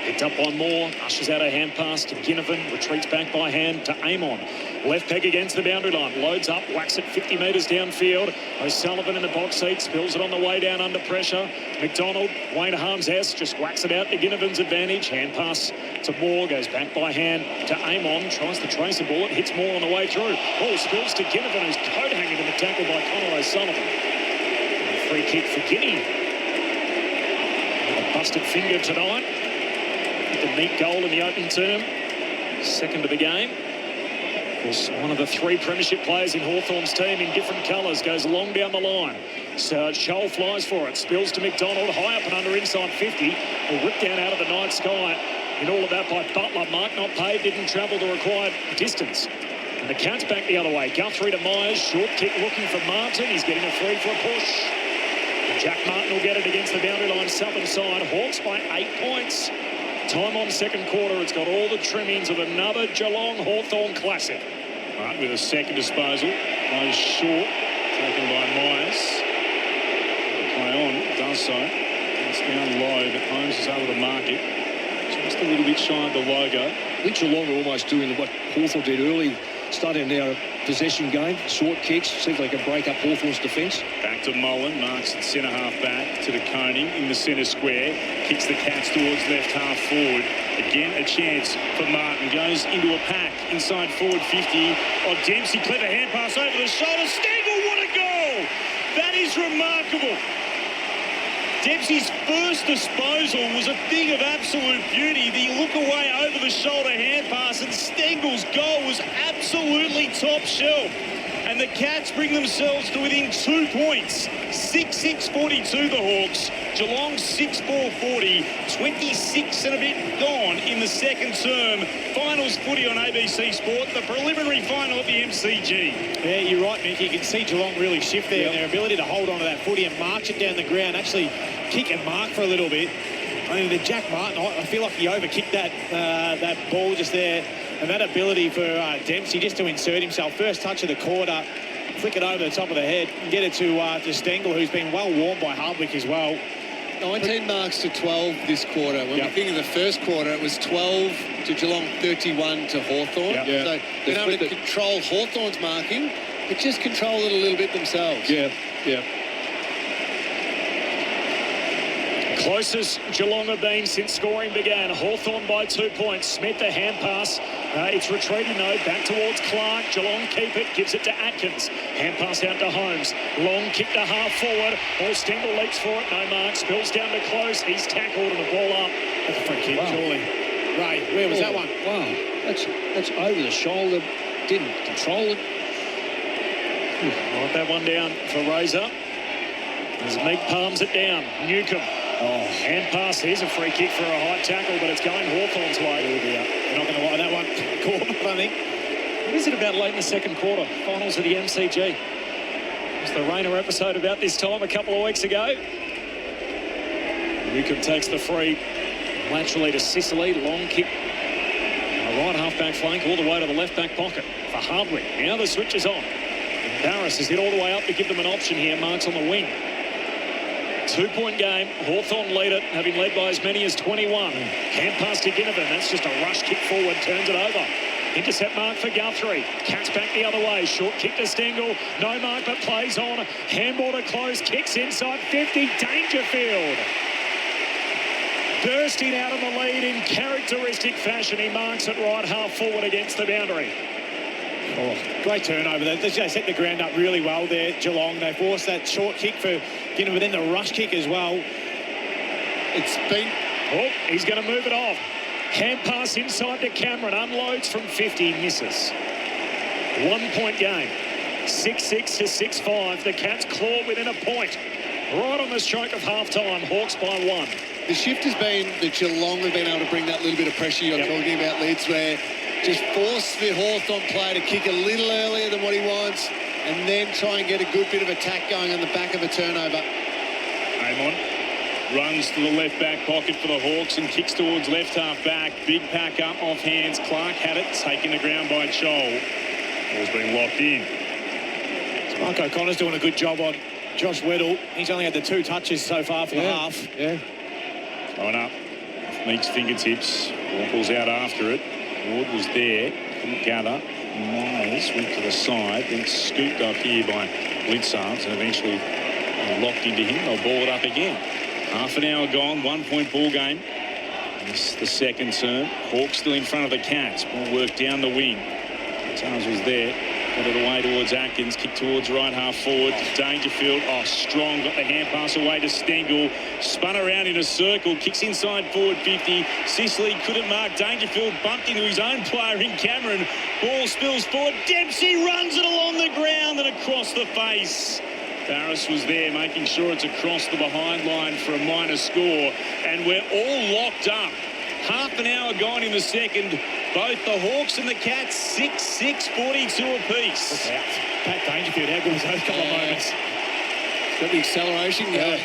picked up by Moore, ushers out a hand pass to Ginnivan, retreats back by hand to Amon. Left peg against the boundary line, loads up, whacks it 50 metres downfield. O'Sullivan in the box seat, spills it on the way down under pressure. McDonald, way to harm's house, just whacks it out to Ginnivan's advantage. Hand pass to Moore, goes back by hand to Amon, tries to trace the ball, it hits Moore on the way through. Ball spills to Ginnivan, who's coat hanging in the tackle by Connor O'Sullivan. And a free kick for Guinea. A busted finger tonight. The neat goal in the opening term, second of the game. Of course, one of the three premiership players in Hawthorn's team in different colours goes long down the line. So Scholl flies for it, spills to McDonald, high up and under inside 50. A rip down out of the night sky. In all of that by Butler. Mark not paid, didn't travel the required distance. And the Cats back the other way. Guthrie to Myers, short kick looking for Martin. He's getting a free for a push. And Jack Martin will get it against the boundary line southern side. Hawks by 8 points. Time on second quarter. It's got all the trimmings of another Geelong Hawthorn classic. Right, with a second disposal. Goes short. Taken by Myers. The play on. Does so. It's down low, but Holmes is able to mark it. Just a little bit shy of the logo. I think Geelong are almost doing what Hawthorn did early, starting now a possession game, short kicks, see if they can break up Hawthorn's defence. Back to Mullen, marks it centre half back to the Coney in the centre square, kicks the Cats towards left half forward. Again, a chance for Martin, goes into a pack inside forward 50. Oh, Dempsey, clever hand pass over the shoulder. Stengel, what a goal! That is remarkable. Dempsey's first disposal was a thing of absolute beauty. The look away over the shoulder hand pass, and Stengel's goal was absolutely top shelf. And the Cats bring themselves to within 2 points. 6-6-42 the Hawks. Geelong 6-4-40. 26 and a bit gone in the second term. Finals footy on ABC Sport. The preliminary final at the MCG. Yeah, you're right, Mick. You can see Geelong really shift there in their ability to hold on to that footy and march it down the ground. Actually kick and mark for a little bit. I mean, the Jack Martin, I feel like he overkicked that ball just there. And that ability for Dempsey just to insert himself. First touch of the quarter, flick it over the top of the head and get it to Stengel, who's been well warmed by Hardwick as well. 19 marks to 12 this quarter. When we think of the first quarter, it was 12 to Geelong, 31 to Hawthorn. So been able to control Hawthorn's marking, but just control it a little bit themselves. Closest Geelong have been since scoring began. Hawthorn by 2 points. Smith the hand pass. It's retreating though. Back towards Clark. Geelong keep it. Gives it to Atkins. Hand pass out to Holmes. Long kick to half forward. Ball Stengel leaps for it. No mark. Spills down to close. He's tackled and the ball up. That's a free kick, surely. Ray, where was that one? Wow. That's over the shoulder. Didn't control it. Write that one down for Razor. As Meek palms it down. Newcomb. Hand pass. Here's a free kick for a high tackle, but it's going Hawthorn's way. You're not going to like that one. Corbin, I think. What is it about late in the second quarter? Finals of the MCG. Was the Rayner episode about this time a couple of weeks ago? Newcomb takes the free laterally to Sicily. Long kick. A right half-back flank all the way to the left-back pocket for Hardwick. Now the switch is on. Barris has hit all the way up to give them an option here. Marks on the wing. 2 point game. Hawthorn lead it, having led by as many as 21. Hand pass to Ginnivan. That's just a rush kick forward. Turns it over. Intercept mark for Guthrie. Cats back the other way. Short kick to Stengel. No mark, but plays on. Handball to close. Kicks inside 50. Dangerfield. Bursting out of the lead in characteristic fashion. He marks it right half forward against the boundary. Great turnover. They set the ground up really well there, Geelong. They forced that short kick for Ginnivan, but then the rush kick as well. It's been... Oh, he's going to move it off. Hand pass inside to Cameron. Unloads from 50. Misses. 1 point game. 6-6 to 6-5. The Cats claw within a point. Right on the stroke of half-time. Hawks by 1. The shift has been that Geelong have been able to bring that little bit of pressure you're talking about, Leeds, where just force the Hawthorn player to kick a little earlier than what he wants and then try and get a good bit of attack going on the back of a turnover. Amon Runs to the left back pocket for the Hawks and kicks towards left half back. Big pack up off hands. Clark had it, taken the ground by Chol. Ball's been locked in. Mark O'Connor's doing a good job on Josh Weddle. He's only had the 2 touches so far for the half. Yeah. Going up. Meek's fingertips. Walple's out after it. Ward was there. Couldn't gather. Myers went to the side, then scooped up here by Blitzards and eventually locked into him. They'll ball it up again. Half an hour gone, 1-point ball game. This is the second term. Hawks still in front of the Cats. Ball worked down the wing. Blitzards was there. Got it away towards Atkins, kick towards right half forward. Dangerfield, strong, got the hand pass away to Stengel. Spun around in a circle, kicks inside forward 50. Sicily couldn't mark Dangerfield, bumped into his own player in Cameron. Ball spills forward, Dempsey runs it along the ground and across the face. Barris was there making sure it's across the behind line for a minor score. And we're all locked up. Half an hour gone in the second. Both the Hawks and the Cats 6-6, 42 apiece. Pat Dangerfield, how good was those couple of moments? Got the acceleration going.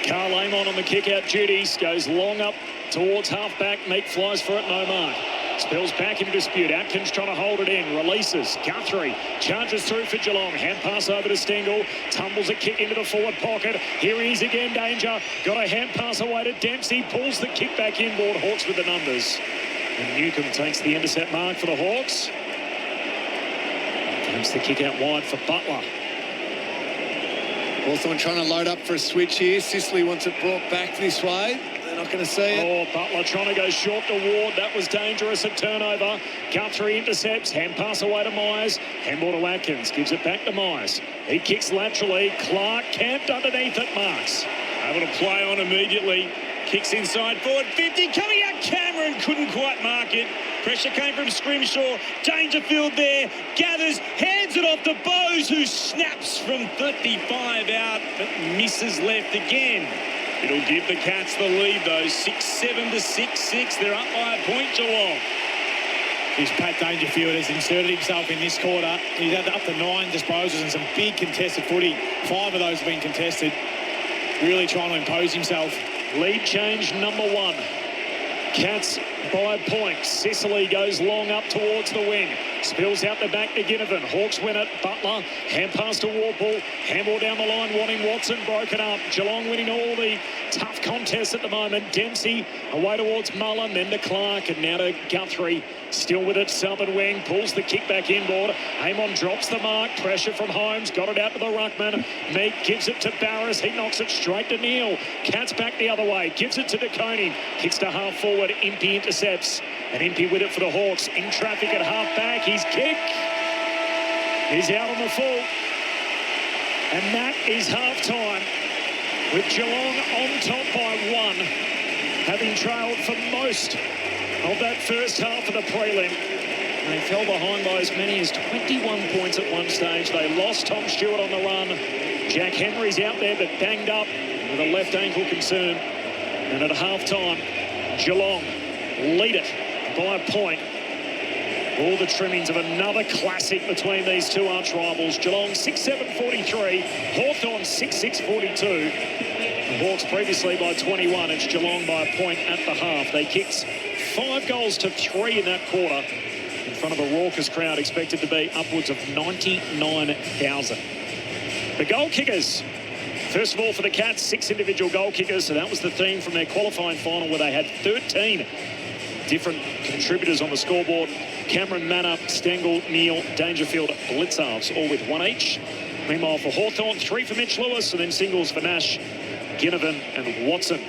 Carl Amon on the kick-out duties. Goes long up towards half-back. Meek flies for it, no mark. Spills back into dispute. Atkins trying to hold it in. Releases. Guthrie charges through for Geelong. Hand pass over to Stengel. Tumbles a kick into the forward pocket. Here he is again, Danger. Got a hand pass away to Dempsey. Pulls the kick back inboard. Hawks with the numbers. And Newcomb takes the intercept mark for the Hawks. Takes the kick out wide for Butler. Hawthorn trying to load up for a switch here. Sicily wants it brought back this way. They're not going to see it. Butler trying to go short to Ward. That was dangerous at turnover. Guthrie intercepts. Hand pass away to Myers. Handball to Atkins. Gives it back to Myers. He kicks laterally. Clark camped underneath it. Marks. Able to play on immediately. Kicks inside forward 50. Coming out Cameron. Couldn't quite mark it. Pressure came from Scrimshaw. Dangerfield there. Gathers. Hands it off to Bowes, who snaps from 35 out but misses left again. It'll give the Cats the lead though. 6-7 to 6-6. They're up by a point, Geelong. This Pat Dangerfield has inserted himself in this quarter. He's had up to 9 disposals and some big contested footy. 5 of those have been contested. Really trying to impose himself. Lead change number 1. Cats by a point. Sicily goes long up towards the wing. Spills out the back to Ginnivan. Hawks win it. Butler. Hand pass to Warple. Handball down the line. Wanting Watson broken up. Geelong winning all the tough contests at the moment. Dempsey away towards Mullen. Then to Clark. And now to Guthrie. Still with it. Southern wing. Pulls the kick back inboard. Amon drops the mark. Pressure from Holmes. Got it out to the ruckman. Meek gives it to Barris. He knocks it straight to Neal. Cats back the other way. Gives it to DeConing. Kicks to half forward. Impey intercepts. And Impey with it for the Hawks. In traffic at half back. His kick is out on the full. And that is half time. With Geelong on top by 1. Having trailed for most of that first half of the prelim. They fell behind by as many as 21 points at one stage. They lost Tom Stewart on the run. Jack Henry's out there but banged up with a left ankle concern. And at half-time, Geelong lead it by a point. All the trimmings of another classic between these two arch rivals. Geelong 6-7-43, Hawthorn 6-6-42. The Hawks previously by 21. It's Geelong by a point at the half. They kicked 5 goals to 3 in that quarter in front of a raucous crowd expected to be upwards of 99,000. The goal kickers. First of all, for the Cats, 6 individual goal kickers. So that was the theme from their qualifying final where they had 13 different contributors on the scoreboard. Cameron, Manna, Stengel, Neal, Dangerfield, Blitzards, all with 1 each. Meanwhile, for Hawthorn, 3 for Mitch Lewis, and then singles for Nash, Ginnivan and Watson.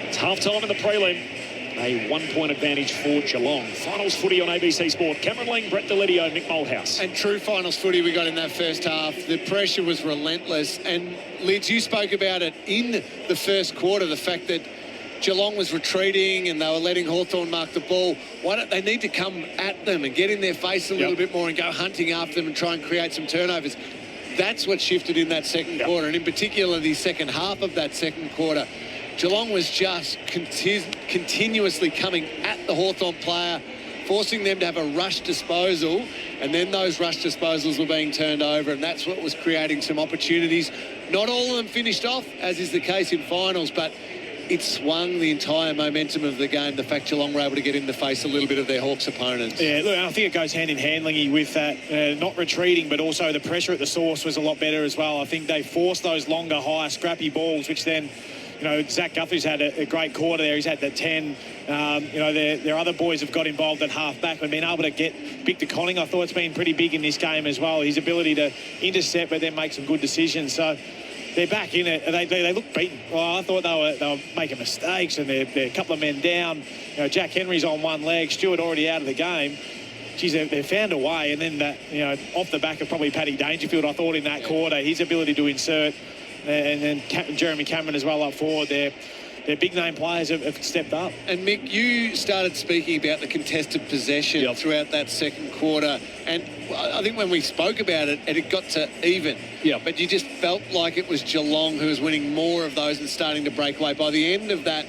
It's half-time in the prelim. A 1-point advantage for Geelong. Finals footy on ABC Sport. Cameron Ling, Brett Deledio, Mick Malthouse. And true finals footy we got in that first half. The pressure was relentless. And Lids, you spoke about it in the first quarter, the fact that Geelong was retreating and they were letting Hawthorn mark the ball. Why don't they need to come at them and get in their face a little bit more and go hunting after them and try and create some turnovers? That's what shifted in that second quarter, and in particular the second half of that second quarter. Geelong was just continuously coming at the Hawthorn player, forcing them to have a rush disposal, and then those rush disposals were being turned over, and that's what was creating some opportunities. Not all of them finished off, as is the case in finals, but it swung the entire momentum of the game, the fact Geelong were able to get in the face a little bit of their Hawks opponents. Yeah, look, I think it goes hand in hand, Lingy, with that not retreating, but also the pressure at the source was a lot better as well. I think they forced those longer, higher, scrappy balls, which then, you know, Zach Guthrie's had a great quarter there. He's had the 10. You know, their other boys have got involved at half-back and been able to get Victor Conning. I thought it's been pretty big in this game as well. His ability to intercept but then make some good decisions. So they're back in it. They look beaten. Well, I thought they were making mistakes, and they're a couple of men down. You know, Jack Henry's on one leg. Stewart already out of the game. Geez, they've found a way. And then, you know, off the back of probably Paddy Dangerfield, I thought in that quarter, his ability to insert, and then Jeremy Cameron as well up forward. Their big-name players have stepped up. And, Mick, you started speaking about the contested possession throughout that second quarter. And I think when we spoke about it, it got to even. Yeah. But you just felt like it was Geelong who was winning more of those and starting to break away. By the end of that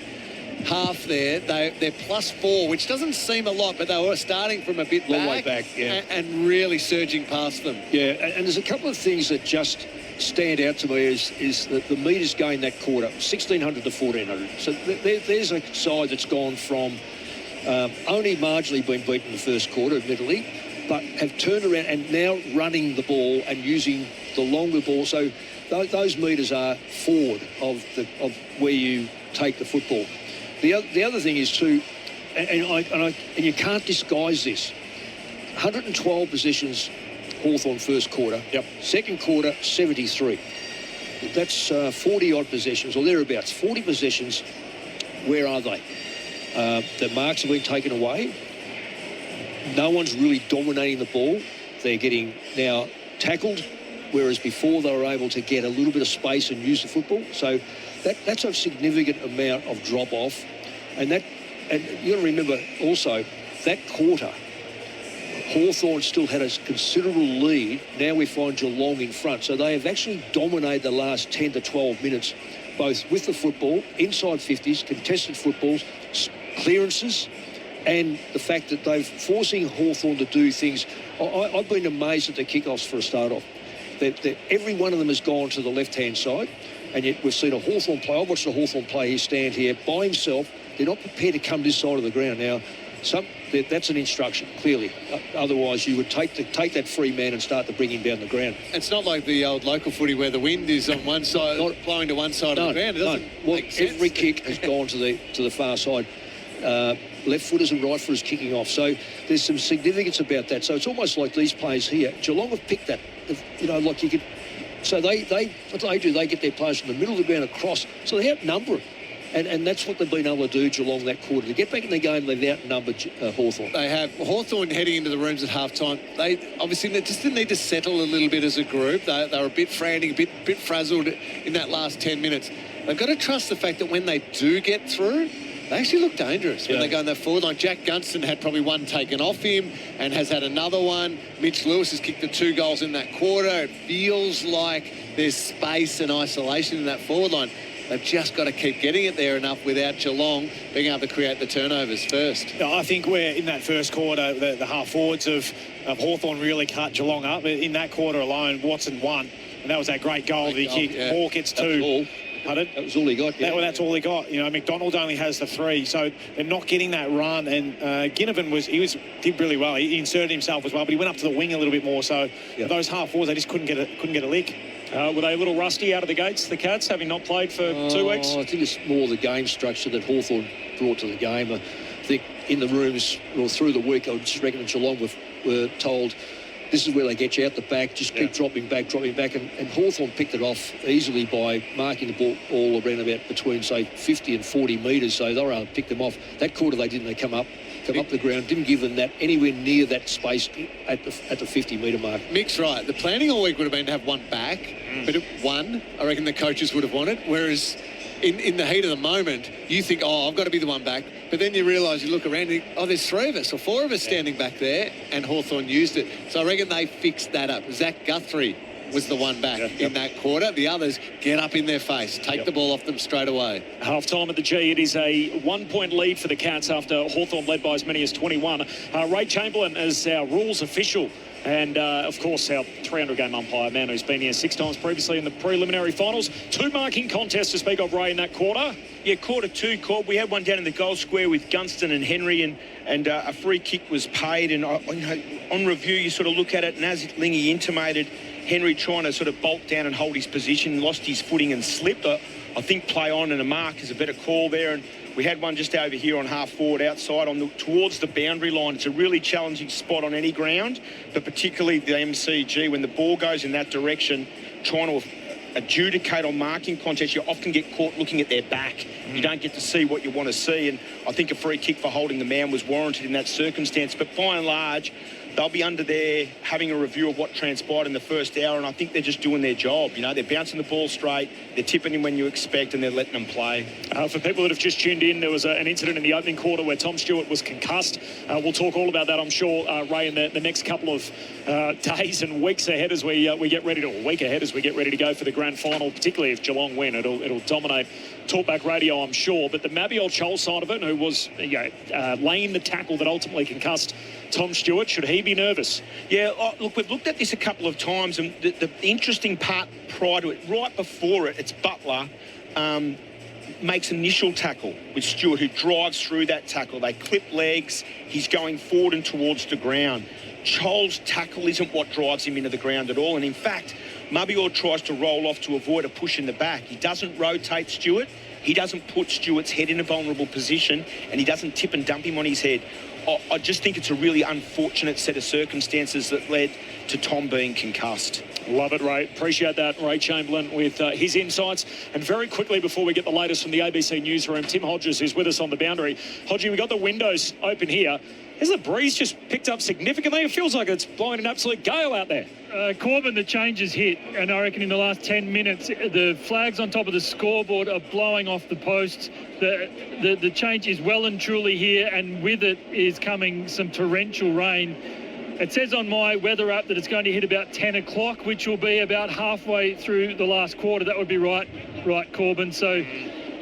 half there, they're +4, which doesn't seem a lot, but they were starting from a bit long way back, yeah. and really surging past them. Yeah, and there's a couple of things that just stand out to me is that the metres gained that quarter, 1,600 to 1,400. So there's a side that's gone from only marginally being beaten in the first quarter, admittedly, but have turned around and now running the ball and using the longer ball. So those metres are forward of where you take the football. The other thing is too, and you can't disguise this. 112 possessions, Hawthorn first quarter. Yep. Second quarter, 73. That's 40-odd possessions, or thereabouts. 40 possessions. Where are they? The marks have been taken away. No one's really dominating the ball. They're getting now tackled, whereas before they were able to get a little bit of space and use the football. So that's a significant amount of drop-off. And you got to remember also, that quarter, Hawthorn still had a considerable lead. Now we find Geelong in front. So they have actually dominated the last 10 to 12 minutes, both with the football, inside 50s, contested footballs, clearances, and the fact that they're forcing Hawthorn to do things. I've been amazed at the kickoffs for a start-off. Every one of them has gone to the left-hand side, and yet we've seen a Hawthorn player. I've watched a Hawthorn player stand here by himself. They're not prepared to come this side of the ground. Now, that's an instruction, clearly. Otherwise, you would take that free man and start to bring him down the ground. It's not like the old local footy where the wind is on one side, blowing to one side of the ground. It doesn't make sense. Every kick has gone to the far side. Left footers and right footers kicking off. So there's some significance about that. So it's almost like these players here. Geelong have picked that. You know, like you could. So what they do, they get their players from the middle of the ground across. So they outnumber them. And that's what they've been able to do, Geelong, that quarter. To get back in the game, they've outnumbered Hawthorn. They have. Hawthorn heading into the rooms at half-time. They just didn't need to settle a little bit as a group. They were a bit frantic, a bit frazzled in that last 10 minutes. They've got to trust the fact that when they do get through, they actually look dangerous when they go in that forward line. Jack Gunston had probably one taken off him and has had another one. Mitch Lewis has kicked the 2 goals in that quarter. It feels like there's space and isolation in that forward line. They've just got to keep getting it there enough without Geelong being able to create the turnovers first. I think we're in that first quarter, the half-forwards of Hawthorn really cut Geelong up. In that quarter alone, Watson won, and that was that great goal that he kicked. Yeah. Hawk gets 2. Pardon? That was all he got. Yeah. That's all he got. You know, McDonald only has the 3, so they're not getting that run. And Ginnivan did really well. He inserted himself as well, but he went up to the wing a little bit more. So those half-forwards, they just couldn't get a lick. Were they a little rusty out of the gates, the Cats, having not played for 2 weeks? I think it's more the game structure that Hawthorn brought to the game. I think in the rooms or through the week, I just reckon Geelong were told, this is where they get you out the back, just keep dropping back. And Hawthorn picked it off easily by marking the ball all around about between, say, 50 and 40 metres. So they were able to pick them off. That quarter they didn't. They come up the ground, didn't give them that anywhere near that space at the 50-metre mark. Mick's right. The planning all week would have been to have one back, but one, I reckon the coaches would have wanted. Whereas in the heat of the moment, you think, I've got to be the one back. But then you realise, you look around and you think, there's 3 of us or 4 of us standing back there, and Hawthorn used it. So I reckon they fixed that up. Zach Guthrie was the one back in that quarter. The others get up in their face, take the ball off them straight away. Half-time at the G, it is a 1-point lead for the Cats after Hawthorn led by as many as 21. Ray Chamberlain is our rules official. And, of course, our 300-game umpire, man who's been here 6 times previously in the preliminary finals. 2 marking contests to speak of, Ray, in that quarter. Yeah, quarter 2, Corb. We had one down in the goal square with Gunston and Henry, and a free kick was paid. And, on review, you sort of look at it, and as Lingy intimated, Henry trying to sort of bolt down and hold his position, lost his footing and slipped. I think play on and a mark is a better call there. And we had one just over here on half forward outside towards the boundary line. It's a really challenging spot on any ground, but particularly the MCG, when the ball goes in that direction, trying to adjudicate on marking contests, you often get caught looking at their back. You don't get to see what you want to see, and I think a free kick for holding the man was warranted in that circumstance. But by and large, they'll be under there having a review of what transpired in the first hour, and I think they're just doing their job. You know, they're bouncing the ball straight, they're tipping him when you expect, and they're letting them play. For people that have just tuned in, there was an incident in the opening quarter where Tom Stewart was concussed. We'll talk all about that, I'm sure, Ray, in the next couple of days and weeks ahead as we get ready to, or a week ahead as we get ready to go for the grand final, particularly if Geelong win. It'll dominate Talkback Radio, I'm sure. But the Mabior Chol side of it, who was laying the tackle that ultimately concussed Tom Stewart, should he be nervous? Yeah, look, we've looked at this a couple of times, and the interesting part prior to it, right before it, it's Butler makes initial tackle with Stewart, who drives through that tackle. They clip legs, he's going forward and towards the ground. Chol's tackle isn't what drives him into the ground at all, and in fact, Mabior tries to roll off to avoid a push in the back. He doesn't rotate Stewart, he doesn't put Stewart's head in a vulnerable position, and he doesn't tip and dump him on his head. I just think it's a really unfortunate set of circumstances that led to Tom being concussed. Love it, Ray. Appreciate that, Ray Chamberlain, with his insights. And very quickly, before we get the latest from the ABC newsroom, Tim Hodges is with us on the boundary. Hodgie, we've got the windows open here. Has the breeze just picked up significantly? It feels like it's blowing an absolute gale out there. Corbin, the changes hit, and I reckon in the last 10 minutes, the flags on top of the scoreboard are blowing off the posts. The change is well and truly here, and with it is coming some torrential rain. It says on my weather app that it's going to hit about 10 o'clock, which will be about halfway through the last quarter. That would be right, Corbin. So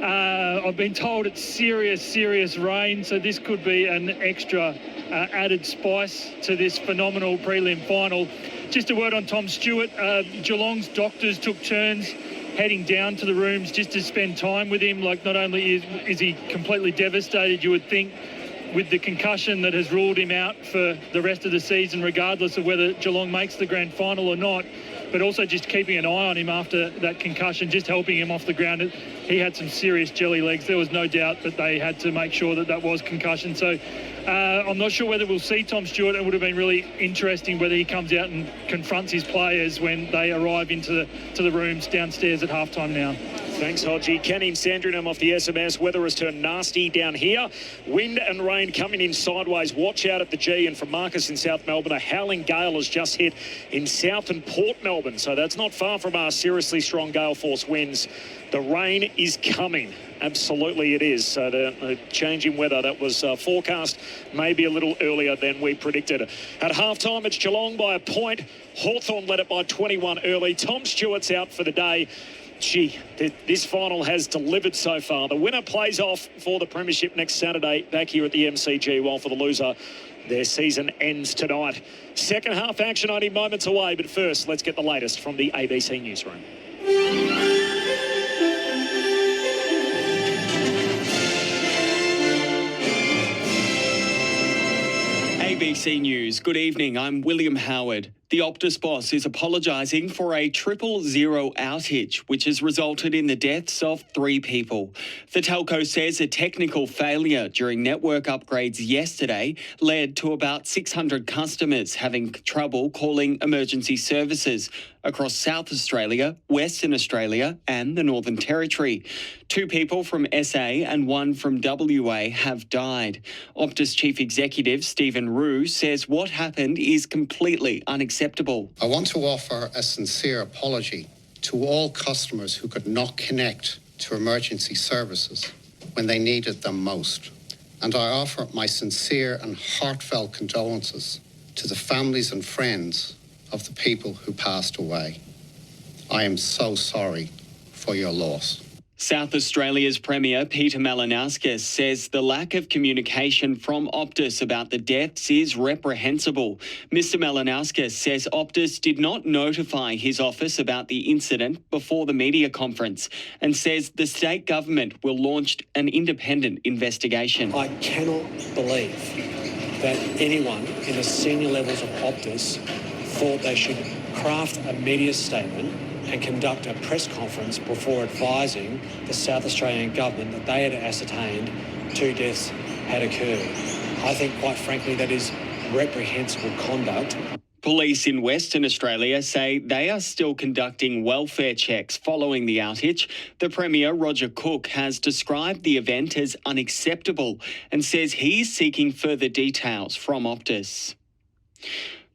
I've been told it's serious rain, so this could be an extra added spice to this phenomenal prelim final. Just a word on Tom Stewart. Geelong's doctors took turns heading down to the rooms just to spend time with him. Like, not only is he completely devastated, you would think, with the concussion that has ruled him out for the rest of the season, regardless of whether Geelong makes the grand final or not, but also just keeping an eye on him after that concussion, just helping him off the ground. He had some serious jelly legs. There was no doubt that they had to make sure that was concussion. So I'm not sure whether we'll see Tom Stewart. It would have been really interesting whether he comes out and confronts his players when they arrive into the rooms downstairs at halftime now. Thanks, Hodgie. Kenny and Sandringham off the SMS. Weather has turned nasty down here. Wind and rain coming in sideways. Watch out at the G. And from Marcus in South Melbourne, a howling gale has just hit in South and Port Melbourne. So that's not far from our seriously strong gale force winds. The rain is coming. Absolutely it is. So the change in weather that was forecast maybe a little earlier than we predicted. At halftime, it's Geelong by a point. Hawthorn led it by 21 early. Tom Stewart's out for the day. Gee, this final has delivered so far. The winner plays off for the premiership next Saturday back here at the MCG, while for the loser, their season ends tonight. Second half action only moments away, but first, let's get the latest from the ABC newsroom. ABC News. Good evening. I'm William Howard. The Optus boss is apologising for a 000 outage, which has resulted in the deaths of 3 people. The telco says a technical failure during network upgrades yesterday led to about 600 customers having trouble calling emergency services across South Australia, Western Australia and the Northern Territory. 2 people from SA and 1 from WA have died. Optus Chief Executive Stephen Rue says what happened is completely unacceptable. I want to offer a sincere apology to all customers who could not connect to emergency services when they needed them most. And I offer my sincere and heartfelt condolences to the families and friends of the people who passed away. I am so sorry for your loss. South Australia's Premier Peter Malinauskas says the lack of communication from Optus about the deaths is reprehensible. Mr Malinauskas says Optus did not notify his office about the incident before the media conference and says the state government will launch an independent investigation. I cannot believe that anyone in the senior levels of Optus thought they should craft a media statement and conduct a press conference before advising the South Australian government that they had ascertained 2 deaths had occurred. I think, quite frankly, that is reprehensible conduct. Police in Western Australia say they are still conducting welfare checks following the outage. The Premier, Roger Cook, has described the event as unacceptable and says he's seeking further details from Optus.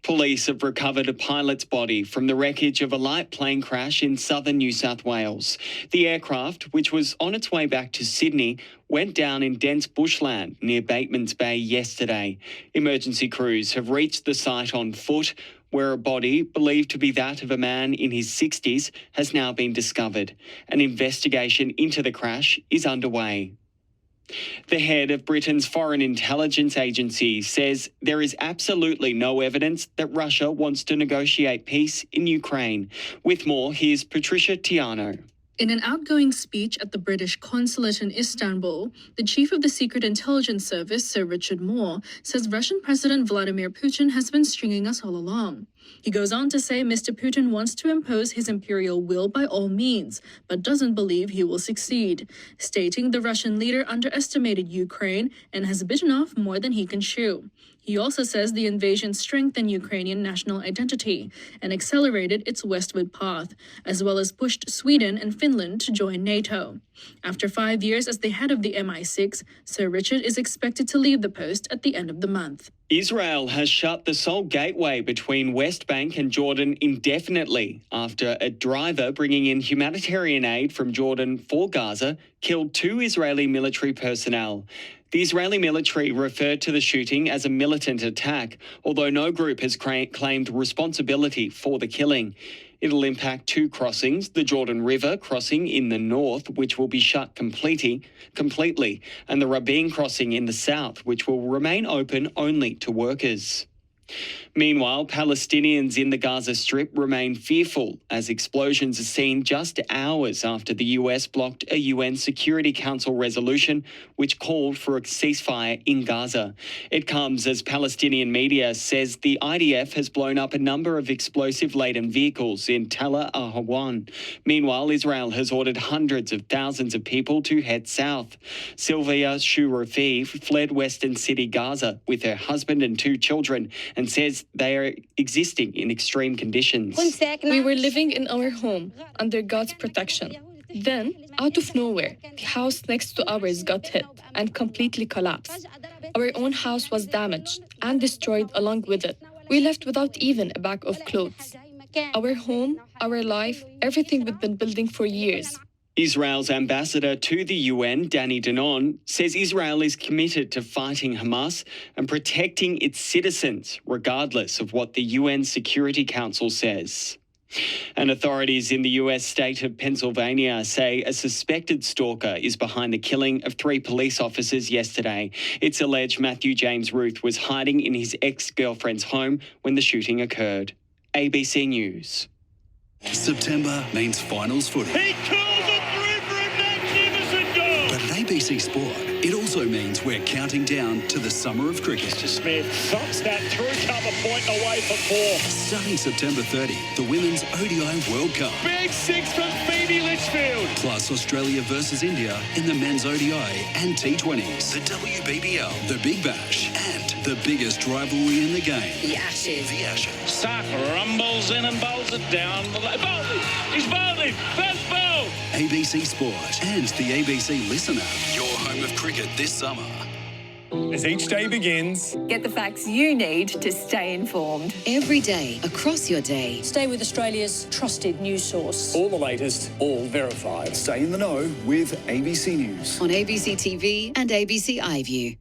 Police have recovered a pilot's body from the wreckage of a light plane crash in southern New South Wales. The aircraft, which was on its way back to Sydney, went down in dense bushland near Batemans Bay yesterday. Emergency crews have reached the site on foot, where a body, believed to be that of a man in his 60s, has now been discovered. An investigation into the crash is underway. The head of Britain's Foreign Intelligence Agency says there is absolutely no evidence that Russia wants to negotiate peace in Ukraine. With more, here's Patricia Tiano. In an outgoing speech at the British consulate in Istanbul, the chief of the Secret Intelligence Service, Sir Richard Moore, says Russian President Vladimir Putin has been stringing us all along. He goes on to say Mr. Putin wants to impose his imperial will by all means, but doesn't believe he will succeed, stating the Russian leader underestimated Ukraine and has bitten off more than he can chew. He also says the invasion strengthened Ukrainian national identity and accelerated its westward path, as well as pushed Sweden and Finland to join NATO. After 5 years as the head of the MI6, Sir Richard is expected to leave the post at the end of the month. Israel has shut the sole gateway between West Bank and Jordan indefinitely after a driver bringing in humanitarian aid from Jordan for Gaza killed 2 Israeli military personnel. The Israeli military referred to the shooting as a militant attack, although no group has claimed responsibility for the killing. It'll impact 2 crossings, the Jordan River crossing in the north, which will be shut completely, and the Rabin crossing in the south, which will remain open only to workers. Meanwhile, Palestinians in the Gaza Strip remain fearful as explosions are seen just hours after the US blocked a UN Security Council resolution which called for a ceasefire in Gaza. It comes as Palestinian media says the IDF has blown up a number of explosive-laden vehicles in Tel Aviv. Meanwhile, Israel has ordered hundreds of thousands of people to head south. Sylvia Shurafi fled Western City, Gaza, with her husband and 2 children and says they are existing in extreme conditions. We were living in our home under God's protection. Then, out of nowhere, the house next to ours got hit and completely collapsed. Our own house was damaged and destroyed along with it. We left without even a bag of clothes. Our home, our life, everything we've been building for years. Israel's ambassador to the UN, Danny Danon, says Israel is committed to fighting Hamas and protecting its citizens, regardless of what the UN Security Council says. And authorities in the US state of Pennsylvania say a suspected stalker is behind the killing of 3 police officers yesterday. It's alleged Matthew James Ruth was hiding in his ex-girlfriend's home when the shooting occurred. ABC News. September means finals footy. He calls it through for a magnificent goal. But at ABC Sport, it also means we're counting down to the summer of cricket. Mr. Smith thumps that through cover point away for 4. Starting September 30, the Women's ODI World Cup. Big 6 from Phoebe Litchfield. Plus Australia versus India in the men's ODI and T20s. The WBBL, the Big Bash, and the biggest rivalry in the game. The Ashes. The Ashes. Stark rumbles in and bowls it down. Bowled it. He's bowled it. First ball. ABC Sport and the ABC Listen app. Your home of cricket this summer. As each day begins, get the facts you need to stay informed. Every day, across your day. Stay with Australia's trusted news source. all the latest, all verified. Stay in the know with ABC News. On ABC TV and ABC iView.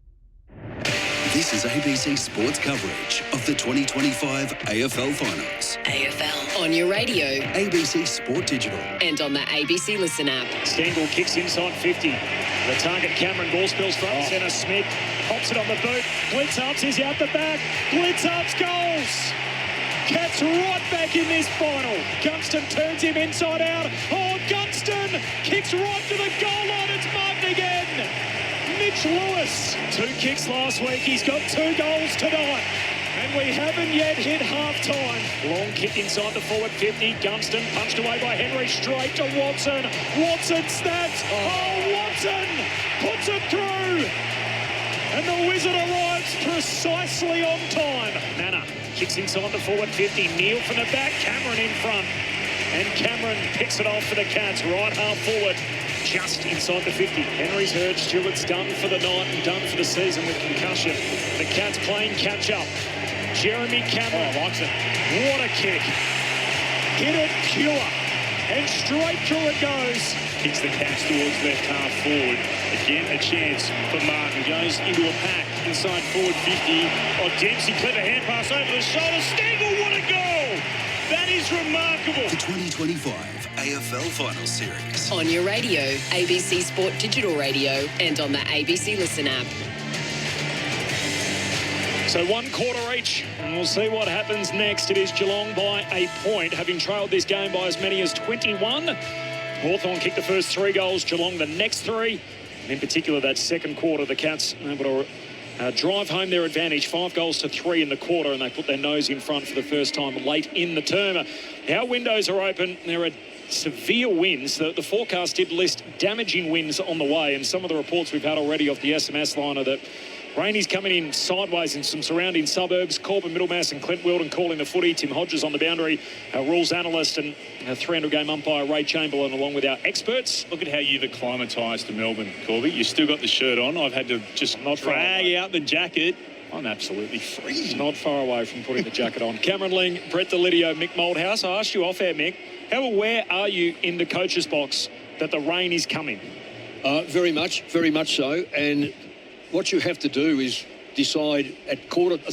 This is ABC Sports coverage of the 2025 AFL Finals. AFL on your radio, ABC Sport Digital, and on the ABC Listen app. Stengel kicks inside 50. The target, Cameron, ball spills front centre. Smith pops it on the boot. Blitzarps is out the back. Blitzarps goals. Cats right back in this final. Gunston turns him inside out. Oh, Gunston kicks right to the goal line. It's marked again. Mitch Lewis. 2 kicks last week. He's got 2 goals tonight. And we haven't yet hit half-time. Long kick inside the forward 50. Gunston punched away by Henry, straight to Watson. Watson snaps. Oh, Watson puts it through. And the Wizard arrives precisely on time. Nana kicks inside the forward 50. Neil from the back. Cameron in front. And Cameron picks it off for the Cats. Right half forward. Just inside the 50. Henry's hurt. Stewart's done for the night and done for the season with concussion. The Cats playing catch-up. Jeremy Cameron likes it. What a kick. Hit it pure. And straight through it goes. Kicks the Cats towards left half forward. Again, a chance for Martin. Goes into a pack inside forward 50. Oh, Dempsey, clever hand pass over the shoulder. Stengel, what a goal! That is remarkable. The 2025 AFL Finals Series. On your radio, ABC Sport Digital Radio, and on the ABC Listen app. So 1 quarter each, and we'll see what happens next. It is Geelong by a point, having trailed this game by as many as 21. Hawthorn kicked the first 3 goals, Geelong the next 3. And in particular, that second quarter, the Cats able to drive home their advantage, 5 goals to 3 in the quarter, and they put their nose in front for the first time late in the term. Our windows are open. There are severe winds. The forecast did list damaging winds on the way, and some of the reports we've had already off the SMS line are that rain is coming in sideways in some surrounding suburbs. Corbin, Middlemas and Clint Wheeldon calling the footy. Tim Hodges on the boundary. Our rules analyst and our 300-game umpire Ray Chamberlain, along with our experts. Look at how you've acclimatised to Melbourne, Corby. You've still got the shirt on. I've had to just drag out the jacket. I'm absolutely freezing. Not far away from putting the jacket on. Cameron Ling, Brett Deledio, Mick Malthouse. I asked you off air, Mick, how aware are you in the coach's box that the rain is coming? Very much so. And what you have to do is decide at half time or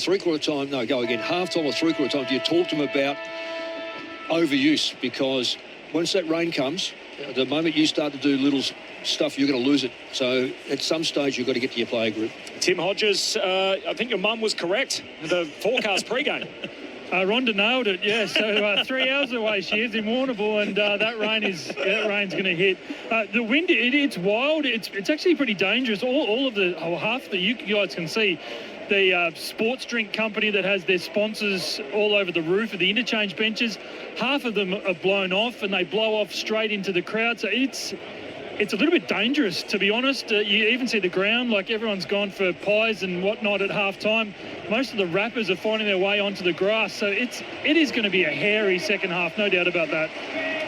3/4 time, do you talk to them about overuse? Because once that rain comes, the moment you start to do little stuff, you're going to lose it. So at some stage, you've got to get to your player group. Tim Hodges, I think your mum was correct. The forecast pre-game. Rhonda nailed it, yeah. So 3 hours away she is in Warrnambool, and that rain's going to hit. The wind, it's wild. It's actually pretty dangerous. All of half that you guys can see, the sports drink company that has their sponsors all over the roof of the interchange benches, half of them are blown off, and they blow off straight into the crowd. So it's a little bit dangerous, to be honest. You even see the ground, like everyone's gone for pies and whatnot at half-time. Most of the rappers are finding their way onto the grass, so it is going to be a hairy second half, no doubt about that.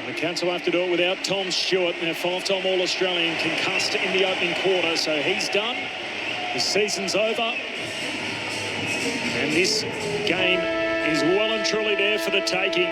The Cats will have to do it without Tom Stewart, their 5-time All-Australian, concussed in the opening quarter, so he's done. The season's over. And this game is well and truly there for the taking.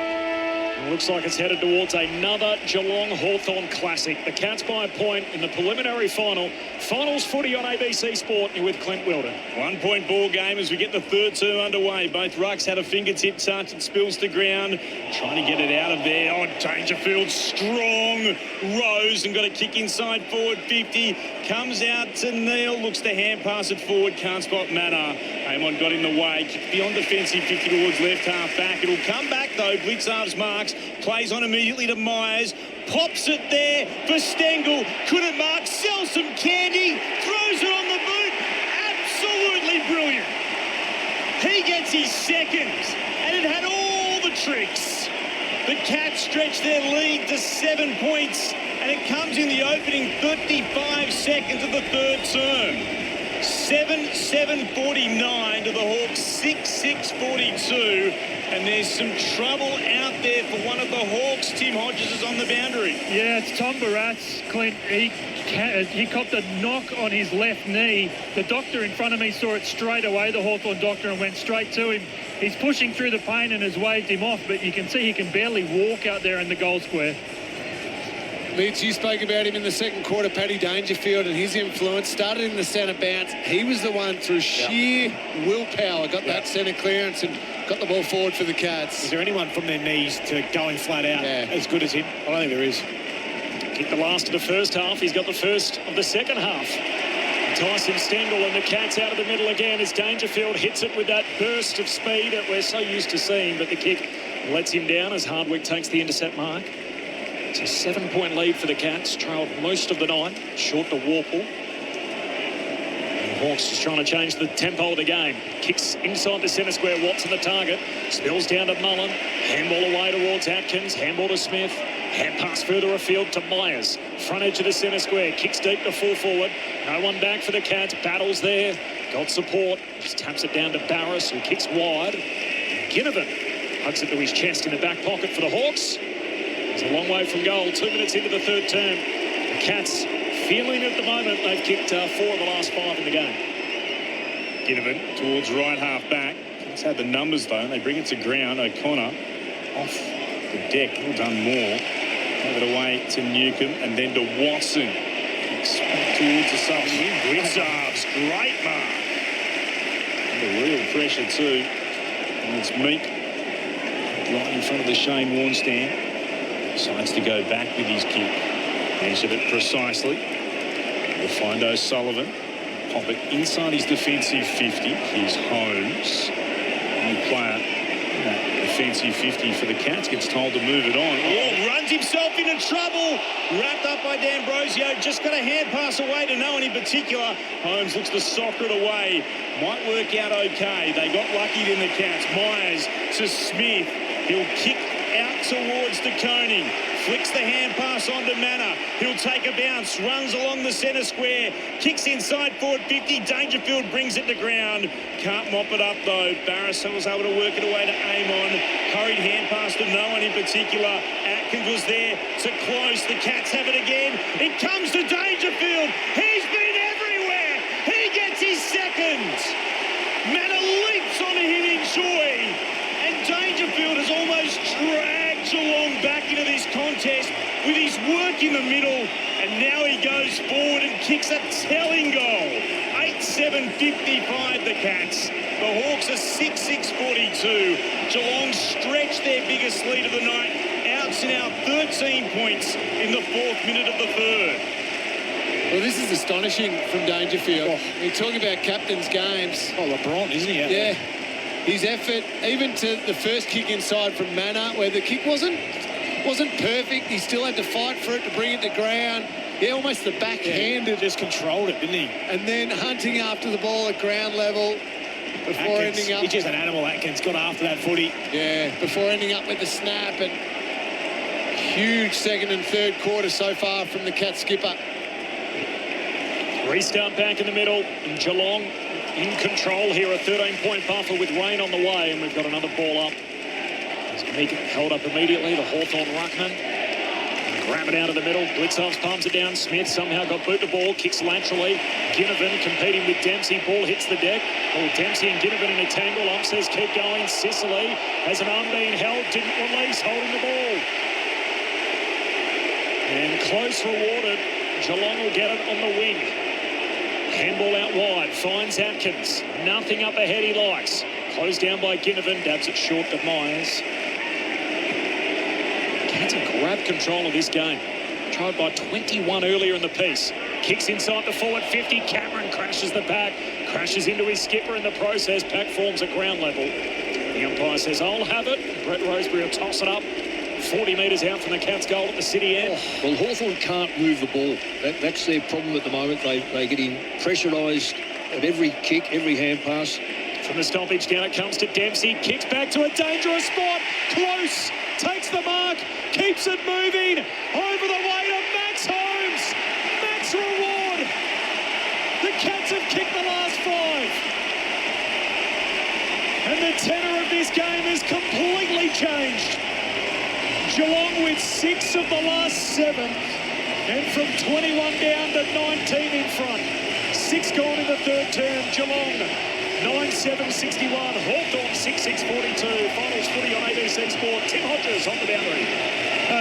It looks like it's headed towards another Geelong-Hawthorn classic. The Cats by a point in the preliminary final. Finals footy on ABC Sport with Clint Wheeldon. 1 point ball game as we get the third term underway. Both rucks had a fingertip touch. It spills to ground. Trying to get it out of there. Oh, Dangerfield strong. Rose and got a kick inside forward 50. Comes out to Neil. Looks to hand pass it forward. Can't spot Manor. Amon got in the way. Kick beyond defensive 50 towards left half back. It'll come back though. Blitzarves marks. Plays on immediately to Myers. Pops it there for Stengel. Couldn't mark. Sells some candy. Throws it on the boot. Absolutely brilliant. He gets his second. And it had all the tricks. The Cats stretch their lead to 7 points. And it comes in the opening 35 seconds of the third term. 7-7-49 to the Hawks, 6-6-42. And there's some trouble out there for one of the Hawks. Tim Hodges is on the boundary. Yeah, it's Tom Barrat's, Clint. He copped a knock on his left knee. The doctor in front of me saw it straight away, the Hawthorn doctor, and went straight to him. He's pushing through the pain and has waved him off, but you can see he can barely walk out there in the goal square. Leeds, you spoke about him in the second quarter, Paddy Dangerfield, and his influence started in the centre bounce. He was the one through sheer willpower, got that centre clearance and got the ball forward for the Cats. Is there anyone from their knees to going flat out as good as him? I don't think there is. Kicked the last of the first half. He's got the first of the second half. Tyson Stengel and the Cats out of the middle again as Dangerfield hits it with that burst of speed that we're so used to seeing, but the kick lets him down as Hardwick takes the intercept mark. It's a 7-point lead for the Cats, trailed most of the night, short to Warple. And the Hawks just trying to change the tempo of the game. Kicks inside the centre square, Watson the target, spills down to Mullen, handball away towards Atkins, handball to Smith. Hand pass further afield to Myers. Front edge of the centre square. Kicks deep to full forward. No one back for the Cats. Battles there. Got support. Just taps it down to Barris, who kicks wide. Ginnivan hugs it to his chest in the back pocket for the Hawks. He's a long way from goal. 2 minutes into the third term. The Cats feeling at the moment they've kicked 4 of the last 5 in the game. Ginnivan towards right half back. He's had the numbers though, and they bring it to ground. O'Connor off the deck. Well done, Moore. Have it away to Newcomb and then to Watson. Towards the southern Grizzards. Great mark. Under real pressure too. And it's Meek right in front of the Shane Warne stand. Decides to go back with his kick. Measured it precisely. We'll find O'Sullivan. Pop it inside his defensive 50. Here's Holmes. New player. Defensive 50 for the Cats, gets told to move it on. Oh, runs himself into trouble. Wrapped up by D'Ambrosio. Just got a hand pass away to no one in particular. Holmes looks to soccer it away. Might work out okay. They got lucky in the Cats. Myers to Smith. He'll kick out towards the Koning. Flicks the hand pass onto Manor. He'll take a bounce, runs along the centre square, kicks inside forward 50. Dangerfield brings it to ground. Can't mop it up though. Barris was able to work it away to Amon. Hurried hand pass to no one in particular. Atkins was there to close. The Cats have it again. It comes to Dangerfield. He's been everywhere. He gets his second. Manor leaps onto him in joy. And Dangerfield has almost dragged Geelong back into this contest with his work in the middle, and now he goes forward and kicks a telling goal. 8-7-55 the Cats. The Hawks are 6-6-42. Geelong stretch their biggest lead of the night. Out to now 13 points in the 4th minute of the 3rd. Well, this is astonishing from Dangerfield. We're talking about captain's games. Oh, LeBron, isn't he? Yeah. His effort, even to the first kick inside from Manor, where the kick wasn't perfect. He still had to fight for it to bring it to ground. Yeah, almost the backhanded. Yeah, just controlled it, didn't he? And then hunting after the ball at ground level before ending up... He's just an animal, Atkins. Got after that footy. Yeah, before ending up with the snap. And huge second and third quarter so far from the Cat skipper. Restart back in the middle. And Geelong in control here, a 13-point buffer with rain on the way, and we've got another ball up. As Mick held up immediately, the Hawthorn ruckman. Grab it out of the middle. Blitzhoffs palms it down. Smith somehow got boot the ball, kicks laterally. Ginnivan competing with Dempsey. Ball hits the deck. Oh, Dempsey and Ginnivan in a tangle. Ump says keep going. Sicily has an arm being held, didn't release, holding the ball. And close rewarded. Geelong will get it on the wing. Handball out wide, finds Atkins. Nothing up ahead he likes. Closed down by Ginnivan, dabs it short to Myers. Cats have grabbed control of this game. Tried by 21 earlier in the piece. Kicks inside the forward 50. Cameron crashes the pack. Crashes into his skipper in the process. Pack forms at ground level. The umpire says, I'll have it. Brett Roseberry will toss it up. 40 metres out from the Cats' goal at the city end. Well, Hawthorn can't move the ball. That's their problem at the moment. They get in pressurised at every kick, every hand pass. From the stoppage down it comes to Dempsey. Kicks back to a dangerous spot. Close. Takes the mark. Keeps it moving. Over the way to Max Holmes. Max reward. The Cats have kicked the last 5. And the tenor of this game has completely changed. Geelong with 6 of the last 7, and from 21 down to 19 in front. 6 gone in the third term. Geelong 9-7-61. Hawthorn 6-6-42. Finals footy on ABC Sport. Tim Hodges on the boundary.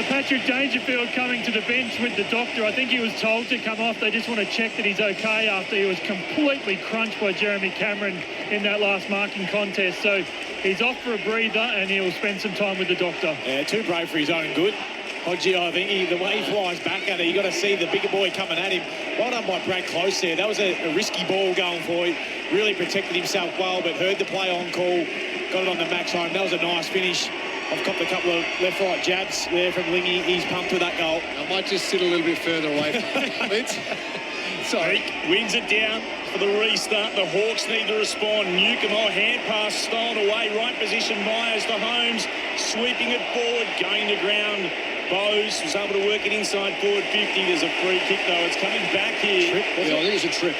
Patrick Dangerfield coming to the bench with the doctor. I think he was told to come off. They just want to check that he's okay after he was completely crunched by Jeremy Cameron in that last marking contest. So he's off for a breather and he'll spend some time with the doctor. Yeah, too brave for his own good. Hodgie, I think the way he flies back at it, you got to see the bigger boy coming at him. Well done by Brad Close there. That was a risky ball going for him. Really protected himself well, but heard the play on call. Got it on the max home. That was a nice finish. I've copped a couple of left-right jabs there from Lingy. He's pumped with that goal. I might just sit a little bit further away from it. Sorry. Wins it down for the restart. The Hawks need to respond. Newcombe, hand pass stolen away. Right position, Myers to Holmes. Sweeping it forward, going to ground. Bowes was able to work it inside forward 50. There's a free kick, though. It's coming back here. I think it's a trip.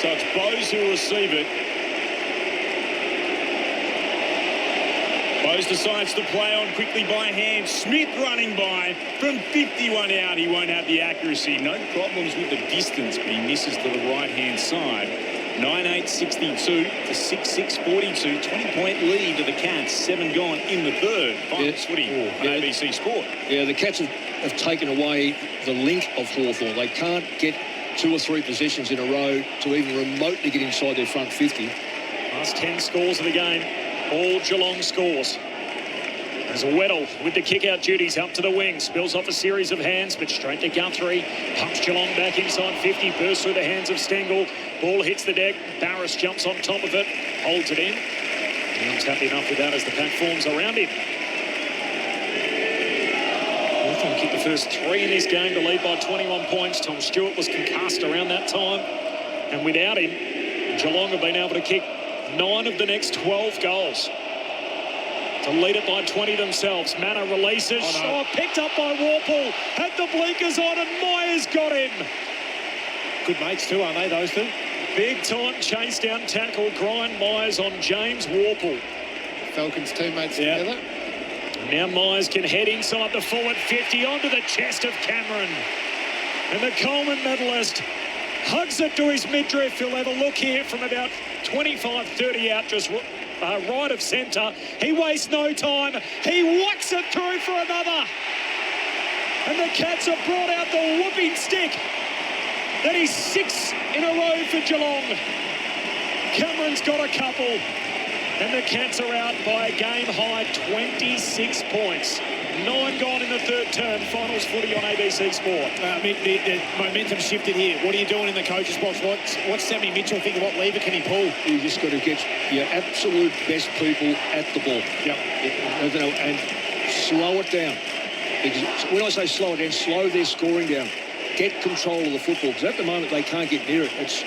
So it's Bowes who will receive it. Bowes decides to play on quickly by hand. Smith running by from 51 out. He won't have the accuracy. No problems with the distance, but he misses to the right-hand side. 9-8-62 to 6-6-42. 20-point lead to the Cats. 7 gone in the third. Finals footy on ABC Sport. Yeah, the Cats have taken away the link of Hawthorn. They can't get 2 or 3 possessions in a row to even remotely get inside their front 50. Last 10 scores of the game. All Geelong scores. There's Weddle with the kick-out duties up to the wing. Spills off a series of hands, but straight to Guthrie. Pumps Geelong back inside 50. Bursts through the hands of Stengel. Ball hits the deck. Barris jumps on top of it. Holds it in. Young's happy enough with that as the pack forms around him. Hawthorn kicked the first 3 in this game to lead by 21 points. Tom Stewart was concussed around that time. And without him, Geelong have been able to kick 9 of the next 12 goals to lead it by 20 themselves. Manor releases. Picked up by Warple. Had the blinkers on and Myers got him. Good mates too, aren't they, those two? Big time chase down tackle. Grind Myers on James Warple. Falcons teammates together. Now Myers can head inside the forward 50 onto the chest of Cameron. And the Coleman medalist hugs it to his midriff. He'll have a look here from about 25-30 out, just right of centre. He wastes no time. He whacks it through for another. And the Cats have brought out the whooping stick. That is 6 in a row for Geelong. Cameron's got a couple. And the Cats are out by a game-high 26 points. 9 gone in the third term. Finals footy on ABC Sport. Mick, the momentum shifted here. What are you doing in the coach's box? What's Sammy Mitchell thinking? What lever can he pull? You just got to get your absolute best people at the ball. Yep. And slow it down. Because when I say slow it down, slow their scoring down. Get control of the football. Because at the moment they can't get near it. It's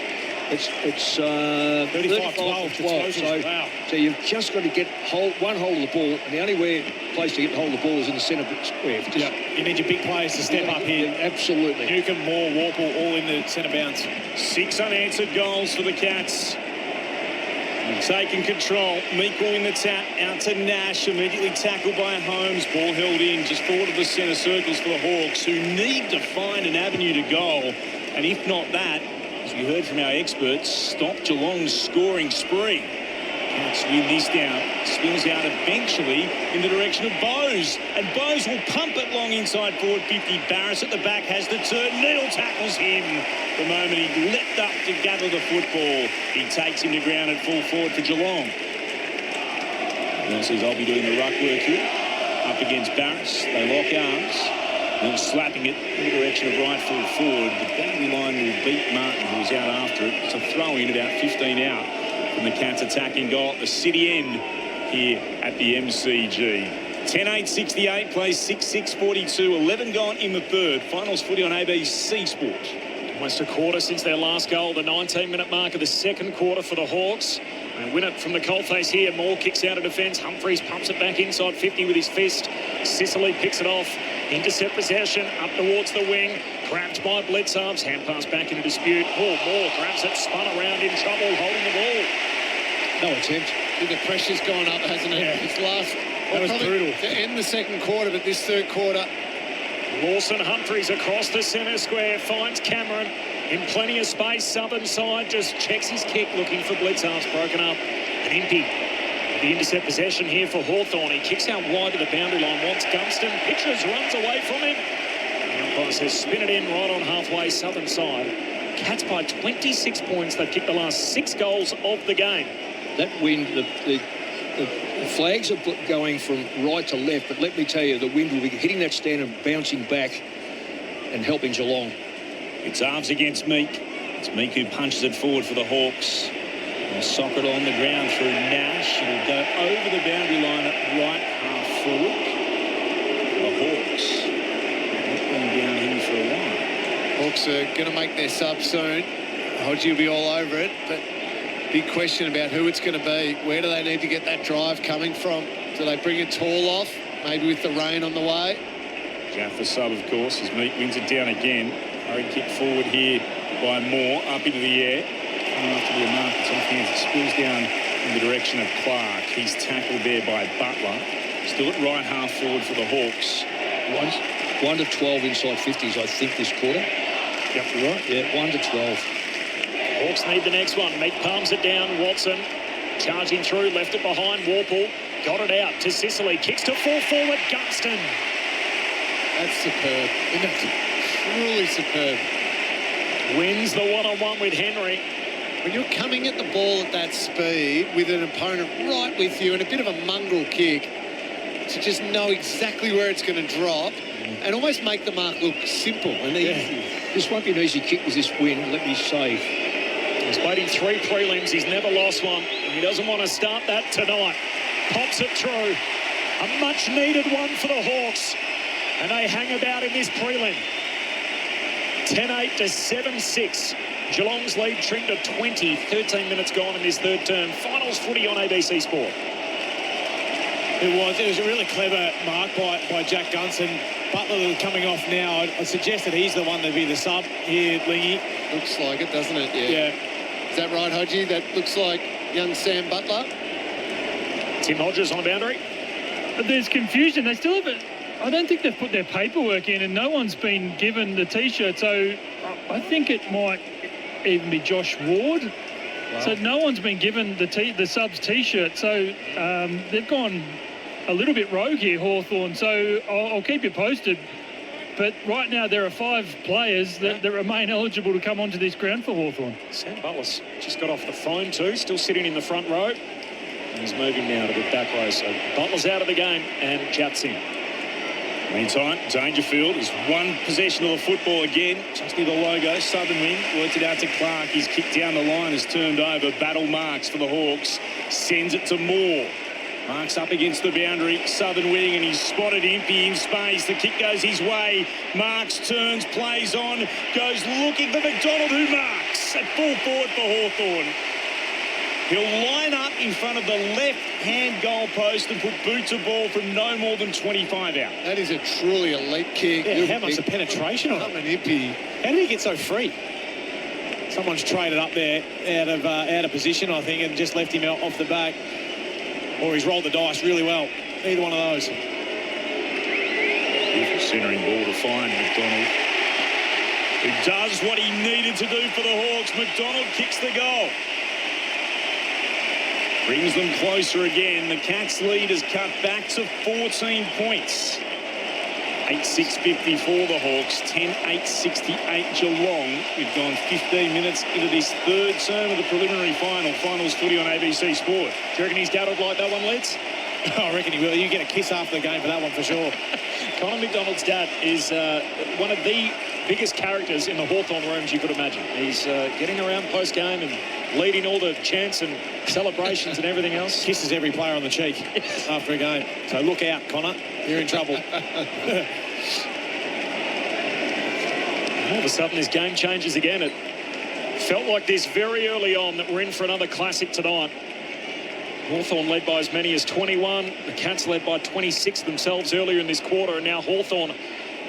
35-12. So you've just got to get one hold of the ball, and the only place to get the hold of the ball is in the centre square. You need your big players to step up here. Absolutely. Newcombe, Moore, Warple, all in the centre bounce. 6 unanswered goals for the Cats. Taking control. Meek will win the tap. Out to Nash. Immediately tackled by Holmes. Ball held in just forward of the centre circles for the Hawks, who need to find an avenue to goal. And if not that, as we heard from our experts, stop Geelong's scoring spree. Cats win this down. Spills out eventually in the direction of Bowes. And Bowes will pump it long inside forward 50. Barris at the back has the turn. Neal tackles him. The moment he leapt up to gather the football, he takes him to ground at full forward for Geelong. Now says, I'll be doing the ruck work here. Up against Barris. They lock arms. Then slapping it in the direction of right full forward. The boundary line will beat Martin, who was out after it. It's a throw in about 15 out from the Cats attacking goal at the city end here at the MCG. 10-8-68, plays 6-6-42, 11 gone in the third. Finals footy on ABC Sport. Almost a quarter since their last goal, the 19-minute mark of the second quarter for the Hawks. They win it from the coalface here. Moore kicks out of defence. Humphreys pumps it back inside 50 with his fist. Sicily picks it off. Intercept possession up towards the wing. Grabbed by Bledsoe. Hand pass back in a dispute. Moore grabs it, spun around in trouble, holding the ball. No attempt. The pressure's gone up, hasn't it? Yeah. It's last. That was brutal. To end the second quarter, but this third quarter. Lawson Humphreys across the centre square, finds Cameron in plenty of space, southern side, just checks his kick, looking for Bledsoe. Broken up. And Impey The intercept possession here for Hawthorn. He kicks out wide to the boundary line, wants Gunston, pitches, runs away from him. The umpire says spin it in right on halfway southern side. Cats by 26 points. They've kicked the last 6 goals of the game. That wind, the flags are going from right to left, but let me tell you, the wind will be hitting that stand and bouncing back and helping Geelong. It's halves against Meek. It's Meek who punches it forward for the Hawks. And sock it on the ground through Nash. It'll go over the boundary line at right half forward. The Hawks. Not going down here for a while. Hawks are going to make their sub soon. Hodgie will be all over it, but big question about who it's going to be. Where do they need to get that drive coming from? Do they bring it tall off? Maybe with the rain on the way? Jaff the sub, of course, as Meek wins it down again. Hurry kick forward here by Moore, up into the air. Coming after the mark, it's off hands. It spills down in the direction of Clark. He's tackled there by Butler. Still at right half forward for the Hawks. 1 to 12 inside 50s, I think, this quarter. Yep, you're right. Yeah, 1 to 12. Hawks need the next one. Meek palms it down. Watson charging through, left it behind. Warple got it out to Sicily. Kicks to full forward. Gunston. That's superb. Isn't it? Truly superb. Wins the one-on-one with Henry. When you're coming at the ball at that speed with an opponent right with you and a bit of a mongrel kick, to just know exactly where it's going to drop and almost make the mark look simple and easy. This won't be an easy kick with this win, let me say. He's played in 3 prelims. He's never lost one. And he doesn't want to start that tonight. Pops it through. A much-needed one for the Hawks. And they hang about in this prelim. 10-8 to 7-6. Geelong's lead trimmed to 20. 13 minutes gone in this third term. Finals footy on ABC Sport. It was a really clever mark by Jack Gunston. Butler coming off now. I'd suggest that he's the one to be the sub here, Lingy. Looks like it, doesn't it? Yeah. Is that right, Hodgie? That looks like young Sam Butler. Tim Hodges on the boundary. But there's confusion. They still haven't. I don't think they've put their paperwork in, and no one's been given the T-shirt. So I think it might even be Josh Ward. Wow. So no one's been given the subs T-shirt. So they've gone a little bit rogue here, Hawthorn. So I'll keep you posted. But right now there are 5 players that remain eligible to come onto this ground for Hawthorn. Sam Butler's just got off the phone too, still sitting in the front row. And he's moving now to the back row. So Butler's out of the game and Jats in. Meantime, Dangerfield has one possession of the football again. Just near the logo, Southern Wing, worked it out to Clark. He's kicked down the line, has turned over. Battle marks for the Hawks. Sends it to Moore. Marks up against the boundary. Southern Wing, and he's spotted Impey in space. The kick goes his way. Marks, turns, plays on, goes looking for McDonald, who marks at full forward for Hawthorn. He'll line up in front of the left-hand goalpost and put boot to ball from no more than 25 out. That is a truly elite kick. Yeah, how much the penetration on it? How did he get so free? Someone's traded up there out of position, I think, and just left him out off the back. Or he's rolled the dice really well. Either one of those. Beautiful centering ball to find McDonald, who does what he needed to do for the Hawks. McDonald kicks the goal. Brings them closer again. The Cats' lead is cut back to 14 points. 8-6-54 the Hawks, 10-8-68 Geelong. We've gone 15 minutes into this third term of the preliminary finals footy on ABC Sport. Do you reckon his dad would like that one, Letts? I reckon he will. You get a kiss after the game for that one for sure. Conor McDonald's dad is one of the biggest characters in the Hawthorn rooms you could imagine. He's getting around post-game and leading all the chants and celebrations and everything else. Kisses every player on the cheek after a game. So look out, Connor. You're in trouble. All of a sudden, this game changes again. It felt like this very early on that we're in for another classic tonight. Hawthorn led by as many as 21. The Cats led by 26 themselves earlier in this quarter. And now Hawthorn,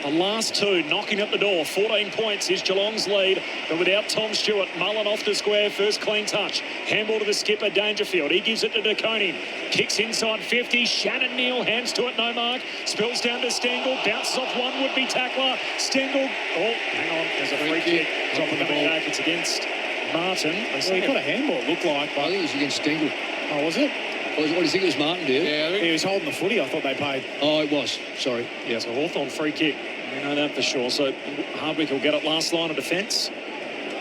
the last 2, knocking at the door. 14 points is Geelong's lead. But without Tom Stewart, Mullen off the square. First clean touch. Handball to the skipper, Dangerfield. He gives it to DeConing. Kicks inside 50. Shannon Neal hands to it, no mark. Spills down to Stengel. Bounces off one would-be tackler. Stengel. Oh, hang on. There's a free kick. Dropping the ball back. It's against Martin. Well, he got a handball, it looked like. I think it was against Stengel. Oh, was it? What do you think it was, Martin, do you? Yeah, he was holding the footy. I thought they paid. Oh, it was. Sorry. Yeah, it's a Hawthorn free kick. We know that for sure. So Hardwick will get it last line of defence.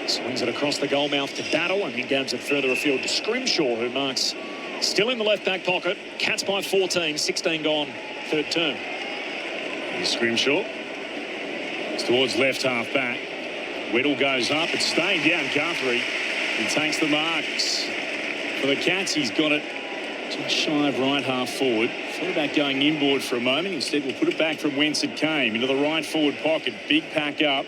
Swings it across the goal mouth to Battle, and he gabs it further afield to Scrimshaw, who marks still in the left back pocket. Cats by 14, 16 gone, third term. And Scrimshaw. It's towards left half back. Weddle goes up. It's staying down Guthrie. He takes the marks. For the Cats, he's got it just shy of right half forward. Thought about going inboard for a moment. Instead, we'll put it back from whence it came, into the right forward pocket. Big pack up.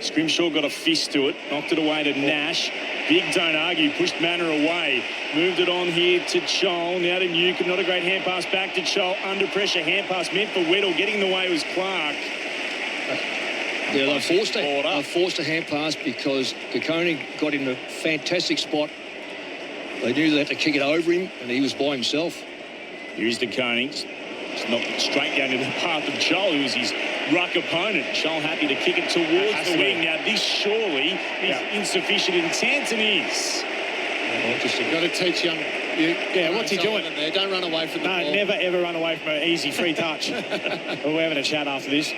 Scrimshaw got a fist to it, knocked it away to Nash. Big don't argue, pushed Manor away. Moved it on here to Chol, now to Newcomb. Not a great hand pass back to Chol. Under pressure, hand pass meant for Weddle. Getting in the way was Clark. Yeah, they forced a hand pass because Kokoning got in a fantastic spot. They knew they had to kick it over him, and he was by himself. Here's Kokoning. Just knocked it straight down to the path of Chol, who was his ruck opponent. Chol happy to kick it towards the wing. Now, this surely is insufficient intent, and is. You've got to teach young... what's he doing? There. Don't run away from the ball. No, never, ever run away from an easy free touch. We're having a chat after this.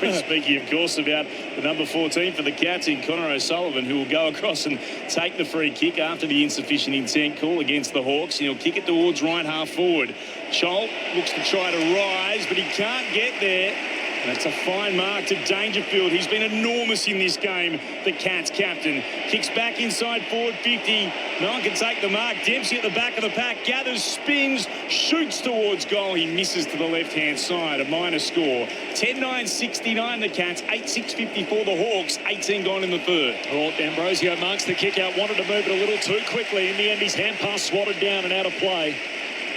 We're speaking, of course, about the number 14 for the Cats in Connor O'Sullivan, who will go across and take the free kick after the insufficient intent call against the Hawks. And he'll kick it towards right half forward. Chol looks to try to rise, but he can't get there. That's a fine mark to Dangerfield. He's been enormous in this game, the Cats captain. Kicks back inside forward 50. No one can take the mark. Dempsey at the back of the pack. Gathers, spins, shoots towards goal. He misses to the left-hand side. A minor score. 10-9-69 the Cats. 8-6-54 the Hawks. 18 gone in the third. Well, Ambrosio marks the kick out. Wanted to move it a little too quickly. In the end, his hand pass swatted down and out of play.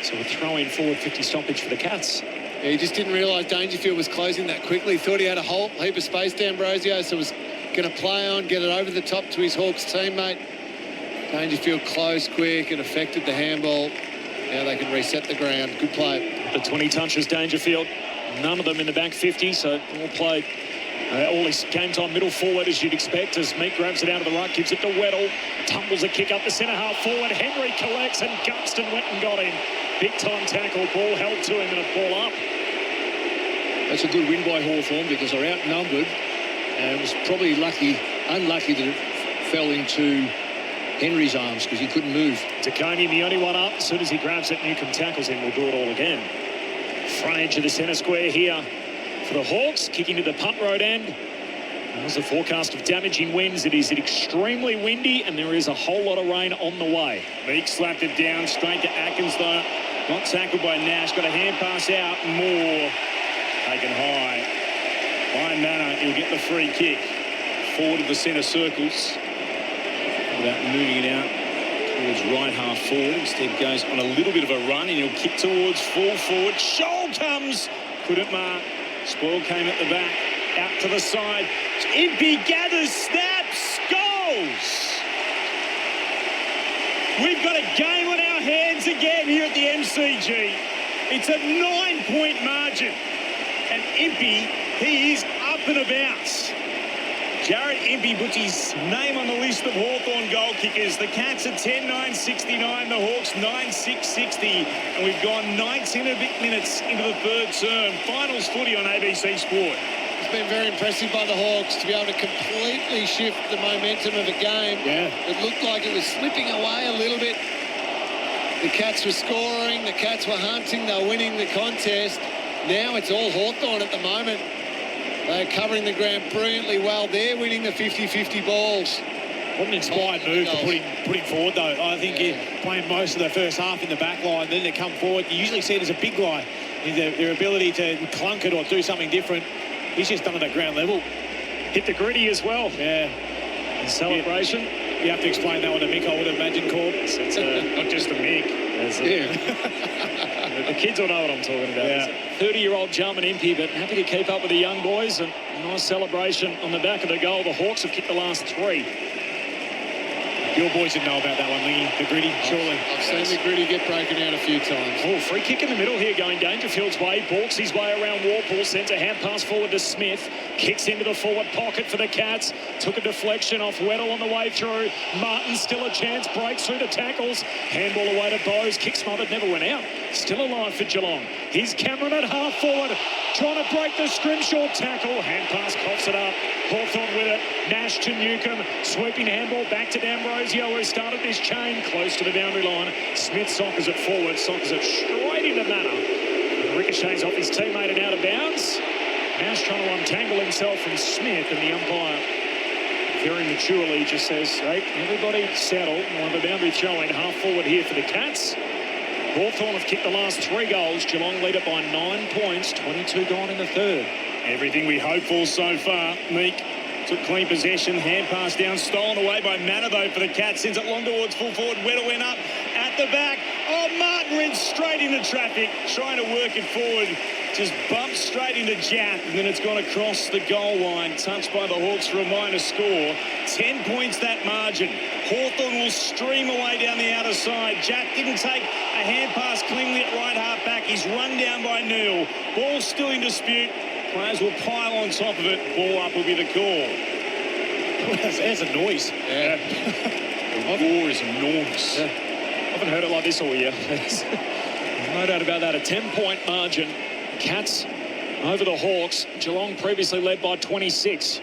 So a throw in forward 50 stoppage for the Cats. Yeah, he just didn't realise Dangerfield was closing that quickly. Thought he had a whole heap of space to Ambrosio, so was going to play on, get it over the top to his Hawks teammate. Dangerfield closed quick and affected the handball. Now they can reset the ground. Good play. The 20 touches Dangerfield. None of them in the back 50, so all played. All his game time middle forward, as you'd expect, as Mick grabs it out of the ruck, gives it to Weddle, tumbles a kick up the centre half forward. Henry collects, and Gunston went and got him. Big time tackle, ball held to him, and a ball up. That's a good win by Hawthorn because they're outnumbered, and it was probably unlucky that it fell into Henry's arms because he couldn't move. Taconey, the only one up. As soon as he grabs it, Newcomb tackles him. We'll do it all again. Front edge of the centre square here for the Hawks, kicking to the punt road end. There's a forecast of damaging winds. It is extremely windy, and there is a whole lot of rain on the way. Meek slapped it down straight to Atkins, though. Not tackled by Nash. Got a hand pass out. Moore taken high. By Manor, he'll get the free kick. Forward of the centre circles. About moving it out towards right half forward. Instead goes on a little bit of a run, and he'll kick towards full forward. Shoal comes. Couldn't mark. Spoil came at the back. Out to the side. Impey gathers, snaps, goals. We've got a game on our hands again here at the MCG. It's a 9-point margin. And Impey, he is up and about. Jared Impey puts his name on the list of Hawthorn goal kickers. The Cats are 10-9-69, the Hawks 9-6-60. And we've gone 19 a bit minutes into the third term. Finals footy on ABC Sport. It's been very impressive by the Hawks to be able to completely shift the momentum of a game. Yeah. It looked like it was slipping away a little bit. The Cats were scoring, the Cats were hunting, they were winning the contest. Now it's all Hawthorn at the moment. They're covering the ground brilliantly well. They're winning the 50-50 balls. What an inspired move to put him forward, though. I think playing most of the first half in the back line, then they come forward. You usually see it as a big line. Their ability to clunk it or do something different. He's just done it at ground level. Hit the gritty as well. Yeah. In celebration. You have to explain that one to Mick, I would imagine, Corb. It's not just a Mick. The kids will know what I'm talking about. Yeah. 30-year-old Jarman Impey, but happy to keep up with the young boys. And a nice celebration on the back of the goal. The Hawks have kicked the last three. Your boys didn't know about that one, Lingy. The gritty, surely. I've seen the gritty get broken out a few times. Oh, free kick in the middle here going Dangerfield's way. Balks his way around Warple. Sends a hand pass forward to Smith. Kicks into the forward pocket for the Cats. Took a deflection off Weddle on the way through. Martin still a chance. Breaks through the tackles. Handball away to Bowes. Kick smothered, never went out. Still alive for Geelong. Here's Cameron at half forward. Trying to break the Scrimshaw tackle. Hand pass coughs it up. Hawthorn with it. Nash to Newcomb. Sweeping handball back to D'Ambrosio, who started this chain close to the boundary line. Smith sockers it forward. Sockers it straight into Manor. Ricochets off his teammate and out of bounds. Nash trying to untangle himself from Smith, and the umpire very maturely just says, hey, everybody settle. We'll have a boundary throw-in half forward here for the Cats. Hawthorn have kicked the last 3 goals. Geelong lead it by 9 points. 22 gone in the third. Everything we hope for so far. Meek took clean possession. Hand pass down. Stolen away by Manor, though, for the Cats. Sends it long towards full forward. Weddle went up at the back. Oh, Martin went straight into traffic. Trying to work it forward. Just bumped straight into Jack. And then it's gone across the goal line. Touched by the Hawks for a minor score. 10 points that margin. Hawthorn will stream away down the outer side. Jack didn't take a hand pass cleanly at right half back. He's run down by Neal. Ball still in dispute. Players will pile on top of it. Ball up will be the call. There's a noise. Yeah. The roar is enormous. Yeah. I haven't heard it like this all year. There's no doubt about that. A 10-point margin. Cats over the Hawks. Geelong previously led by 26.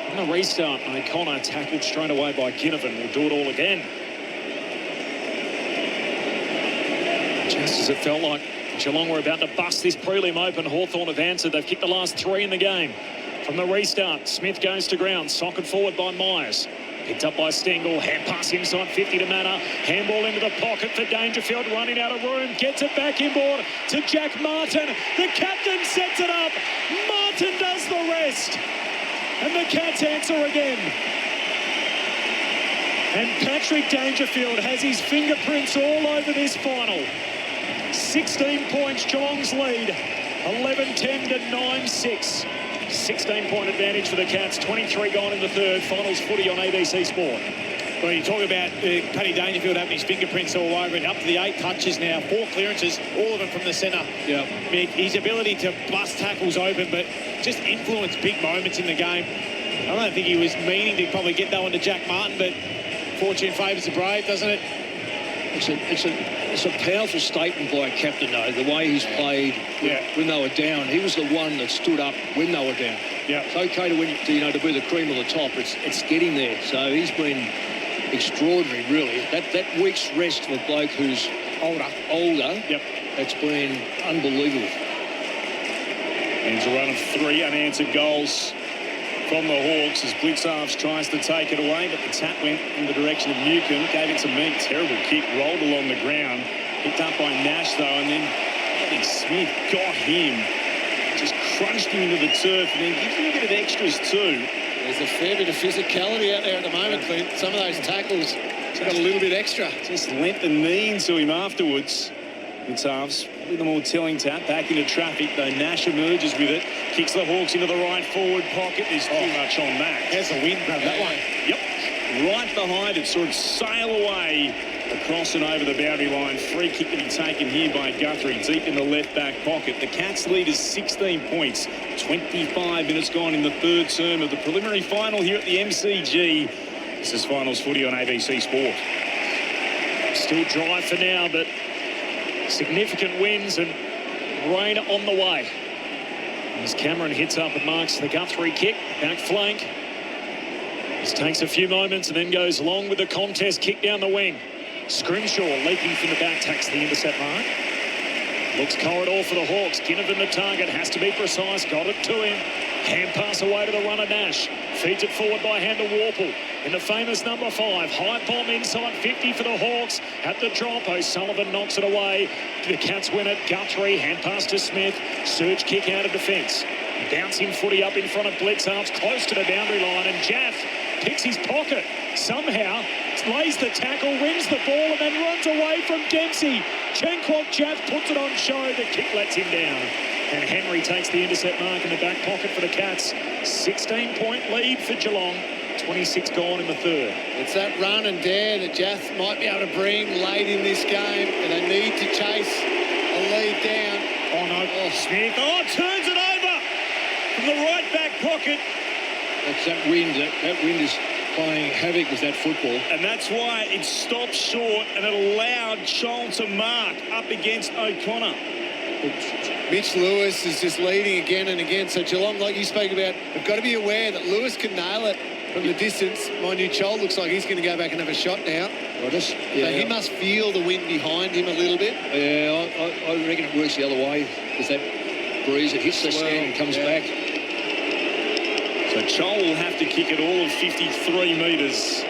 On the restart, O'Connor tackled straight away by Ginnivan. Will do it all again. Just as it felt like Geelong were about to bust this prelim open, Hawthorn have answered. They've kicked the last 3 in the game. From the restart, Smith goes to ground. Socked forward by Myers. Picked up by Stengel. Hand pass inside 50 to Manor. Handball into the pocket for Dangerfield. Running out of room. Gets it back inboard to Jack Martin. The captain sets it up. Martin does the rest. And the Cats answer again. And Patrick Dangerfield has his fingerprints all over this final. 16 points, Geelong's lead. 11-10 to 9-6. 16-point advantage for the Cats. 23 gone in the third. Finals footy on ABC Sport. Well, you talk about Paddy Dangerfield having his fingerprints all over it. Up to the 8 touches now. 4 clearances, all of them from the centre. Yeah. His ability to bust tackles open, but just influence big moments in the game. I don't think he was meaning to probably get that one to Jack Martin, but fortune favours the brave, doesn't it? It's a powerful statement by a captain, though, the way he's played when they were down. He was the one that stood up when they were down. Yeah. It's okay to win, to be the cream on the top. It's getting there. So he's been extraordinary, really. That week's rest for a bloke who's older. Yep. It's been unbelievable. And a run of 3 unanswered goals from the Hawks as Blitzarves tries to take it away, but the tap went in the direction of Newcomb, gave it to Meek. Terrible kick, rolled along the ground. Picked up by Nash, though, and then I think Smith got him. Just crunched him into the turf, and then gives him a bit of extras, too. There's a fair bit of physicality out there at the moment, Clint. Some of those tackles got a little bit extra. Just lent the knee into him afterwards. Blitzarves with the more telling tap back into traffic, though Nash emerges with it. Kicks the Hawks into the right forward pocket. There's too much on that. There's the wind, grab that one. Yep. Right behind it, sort of sail away across and over the boundary line. Free kick to be taken here by Guthrie, deep in the left back pocket. The Cats lead is 16 points. 25 minutes gone in the third term of the preliminary final here at the MCG. This is Finals Footy on ABC Sport. Still dry for now, but significant winds and rain on the way. As Cameron hits up and marks the Guthrie kick, back flank. This takes a few moments and then goes long with the contest kick down the wing. Scrimshaw leaping from the back, takes the intercept mark. Looks corridor for the Hawks. Ginnivan the target, has to be precise, got it to him. Hand pass away to the runner Nash. Feeds it forward by hand to Warple. In the famous number 5, high bomb inside 50 for the Hawks. At the drop, O'Sullivan knocks it away. The Cats win it. Guthrie, hand pass to Smith. Surge kick out of defence. Bouncing footy up in front of Blitzarves, close to the boundary line, and Jaff picks his pocket. Somehow lays the tackle, wins the ball, and then runs away from Dempsey. Chenkwok Jaff puts it on show. The kick lets him down. And Henry takes the intercept mark in the back pocket for the Cats. 16-point lead for Geelong. 26 gone in the third. It's that run and dare that Jath might be able to bring late in this game, and they need to chase a lead down. Oh, no. Oh, Smith. Oh, turns it over from the right back pocket. That's that wind. That wind is playing havoc with that football. And that's why it stopped short and it allowed Scholl to mark up against O'Connor. Mitch Lewis is just leading again and again. So Geelong, like you spoke about, have got to be aware that Lewis can nail it from the distance. Mind you, Scholl looks like he's going to go back and have a shot now. So he must feel the wind behind him a little bit. Yeah, I reckon it works the other way with that breeze. It hits the sand and comes back. So Scholl will have to kick it all of 53 metres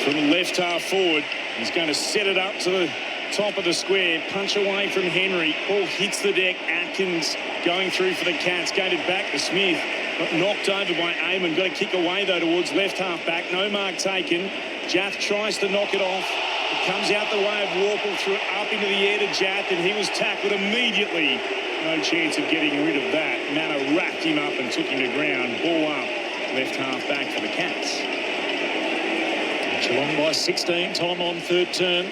from left half forward. He's going to set it up to the top of the square, punch away from Henry. Ball hits the deck. Atkins going through for the Cats. Gained it back to Smith. Got knocked over by Eamon. Got to kick away, though, towards left half back. No mark taken. Jath tries to knock it off. It comes out the way of Warple. Threw it up into the air to Jath, and he was tackled immediately. No chance of getting rid of that. Manor wrapped him up and took him to ground. Ball up. Left half back for the Cats. Geelong by 16. Time on third term.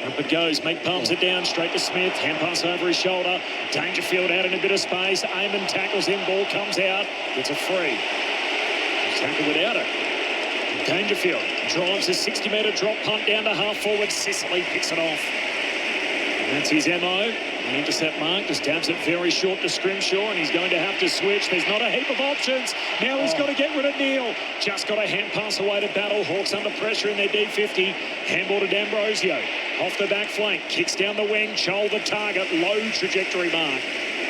Up it goes. Mick palms it down straight to Smith. Hand pass over his shoulder. Dangerfield out in a bit of space. Eamon tackles him. Ball comes out. Gets a free. Tackle without it. Dangerfield drives a 60-metre drop punt down to half forward. Sicily picks it off. And that's his MO. The intercept mark just dabs it very short to Scrimshaw, and he's going to have to switch. There's not a heap of options. Now he's got to get rid of Neal. Just got a hand pass away to Battle. Hawks under pressure in their D50. Handball to D'Ambrosio. Off the back flank. Kicks down the wing. Scholl the target. Low trajectory mark.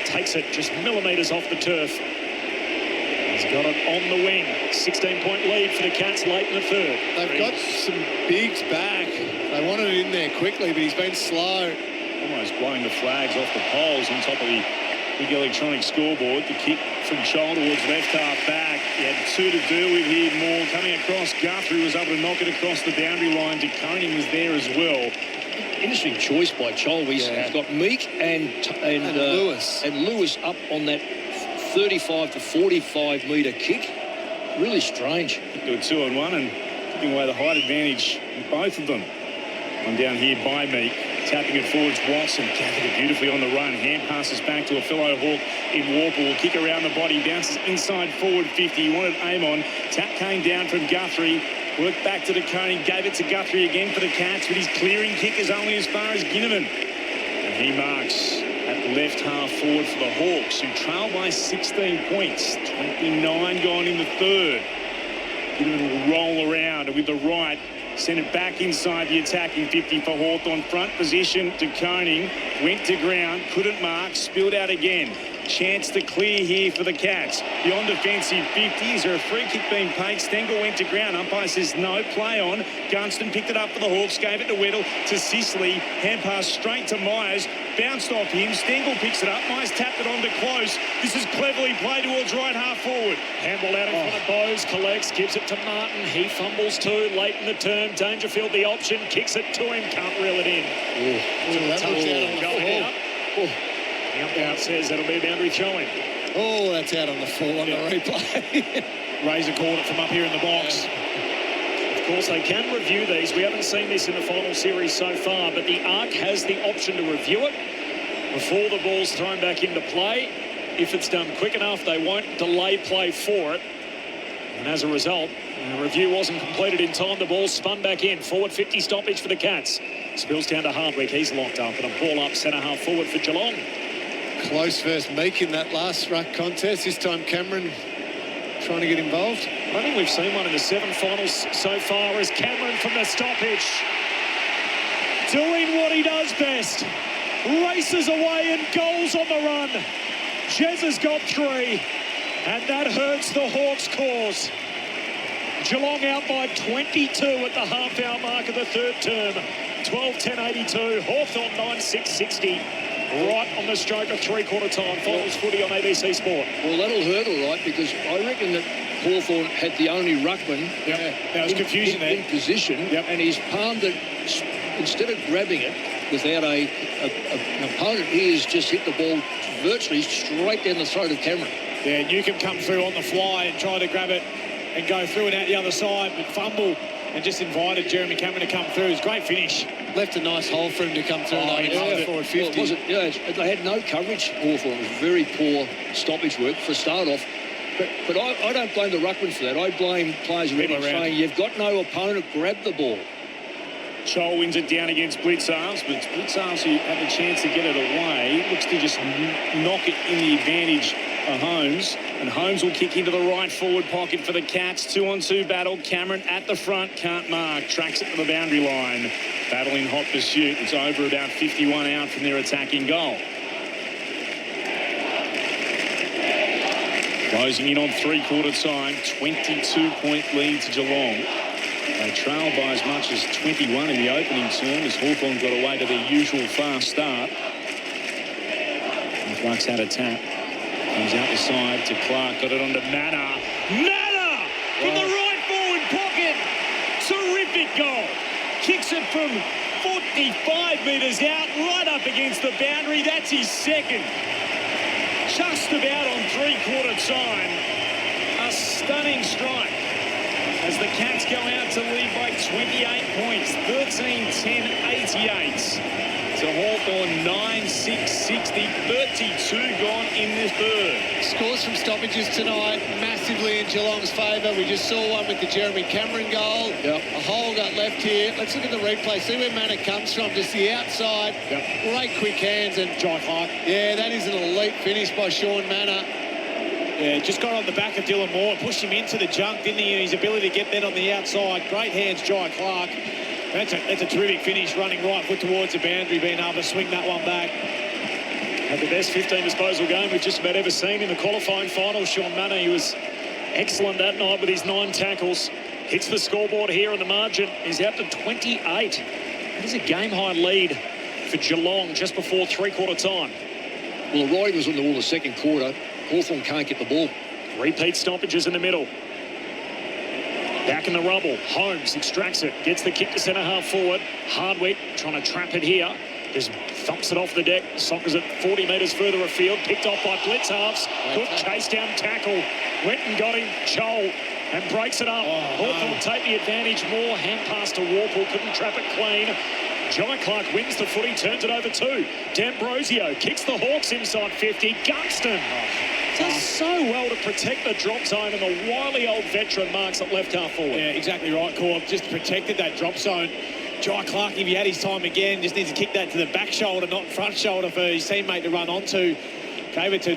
Takes it just millimetres off the turf. He's got it on the wing. 16-point lead for the Cats late in the third. They've got some bigs back. They wanted it in there quickly, but he's been slow. Almost blowing the flags off the poles on top of the big electronic scoreboard. The kick from Scholl towards left half back. He had two to deal with here. More coming across. Guthrie was able to knock it across the boundary line. DeConing was there as well. Interesting choice by Scholl. He's got Meek and Lewis up on that 35 to 45 metre kick. Really strange. Do a 2-on-1 and giving away the height advantage in both of them. One down here by Meek. Tapping it forwards, Watson gathered it beautifully on the run. Hand passes back to a fellow Hawk in Warple. Will kick around the body, bounces inside forward 50. He wanted aim on. Tap came down from Guthrie. Worked back to DeConing, gave it to Guthrie again for the Cats, but his clearing kick is only as far as Ginnivan. And he marks at left half forward for the Hawks, who trail by 16 points. 29 gone in the third. Ginnivan will roll around, and with the right, send it back inside the attacking 50 for Hawthorn. Front position to Koning. Went to ground, couldn't mark, spilled out again. Chance to clear here for the Cats. Beyond defensive 50. Is there a free kick being paid? Stengel went to ground. Umpire says no. Play on. Gunston picked it up for the Hawks. Gave it to Weddle. To Sicily. Hand pass straight to Myers. Bounced off him. Stengel picks it up. Myers tapped it on to Close. This is cleverly played towards right half forward. Handball out in front of Bowes. Collects. Gives it to Martin. He fumbles too. Late in the term. Dangerfield the option. Kicks it to him. Can't reel it in. The umpire says that'll be a boundary throw-in. Oh, that's out on the full on the replay. Razor caught it from up here in the box. Of course, they can review these. We haven't seen this in the final series so far, but the ARC has the option to review it before the ball's thrown back into play. If it's done quick enough, they won't delay play for it. And as a result, the review wasn't completed in time. The ball's spun back in. Forward 50 stoppage for the Cats. Spills down to Hardwick. He's locked up, and a ball up centre half forward for Geelong. Close versus Meek in that last ruck contest. This time Cameron trying to get involved. I think we've seen one in the 7 finals so far as Cameron from the stoppage. Doing what he does best. Races away and goals on the run. Jez has got 3, and that hurts the Hawks' cause. Geelong out by 22 at the half-hour mark of the third term. 12-10-82. Hawthorn 9-6-60. Right on the stroke of three-quarter time. Finals footy on ABC Sport. Well, that'll hurt all right, because I reckon that Hawthorn had the only ruckman there was confusion there. In position, and he's palmed it, instead of grabbing it without an opponent, he has just hit the ball virtually straight down the throat of Cameron. Yeah, Newcomb come through on the fly and tried to grab it and go through and out the other side, but fumble and just invited Jeremy Cameron to come through. It was a great finish. Left a nice hole for him to come through. Forward 50. Well, they had no coverage, Hawthorn. It was very poor stoppage work for a start off. But I don't blame the ruckman for that. I blame players around him saying, you've got no opponent, grab the ball. Chol wins it down against Blitzarves, but Blitzarves, who had the chance to get it away, looks to just knock it in the advantage of Holmes. And Holmes will kick into the right forward pocket for the Cats. 2-on-2 battle. Cameron at the front, can't mark. Tracks it to the boundary line. Battle in hot pursuit. It's over about 51 out from their attacking goal. Closing in on three-quarter time. 22-point lead to Geelong. They trailed by as much as 21 in the opening term as Hawthorn got away to their usual fast start. Clark's had a tap. Comes out the side to Clark. Got it onto Manor. Manor from the right forward pocket. Terrific goal. Kicks it from 45 metres out, right up against the boundary. That's his second. Just about on three-quarter time. A stunning strike as the Cats go out to lead by 28 points. 13-10-88. To Hawthorn, 9-6-60, 32 gone in the third. Scores from stoppages tonight, massively in Geelong's favour. We just saw one with the Jeremy Cameron goal. Yep. A hole got left here. Let's look at the replay, see where Manor comes from, just the outside. Yep. Great quick hands. And Jai Clark. Yeah, that is an elite finish by Sean Manor. Yeah, just got on the back of Dylan Moore, pushed him into the junk, didn't he? And his ability to get that on the outside. Great hands, Jai Clark. That's a terrific finish, running right foot towards the boundary, being able to swing that one back. Had the best 15 disposal game we've just about ever seen in the qualifying final. Sean Manor, he was excellent that night with his 9 tackles. Hits the scoreboard here in the margin. He's out to 28. That is a game-high lead for Geelong just before three-quarter time. Well, the riding was on the wall the second quarter. Hawthorn can't get the ball. Repeat stoppages in the middle. Back in the rubble. Holmes extracts it. Gets the kick to centre half forward. Hardwick trying to trap it here. Just thumps it off the deck. Sockers it 40 metres further afield. Picked off by Blitzarves. Good chase down tackle. Went and got him. Chol. And breaks it up. Hawthorn take the advantage more. Hand pass to Warple. Couldn't trap it clean. Jai Clark wins the footy. Turns it over 2. D'Ambrosio kicks the Hawks inside 50. Gunston does so well to protect the drop zone, and the wily old veteran marks at left half forward. Yeah, exactly right, Corb. Just protected that drop zone. Jai Clark, if he had his time again, just needs to kick that to the back shoulder, not front shoulder, for his teammate to run onto. Gave it to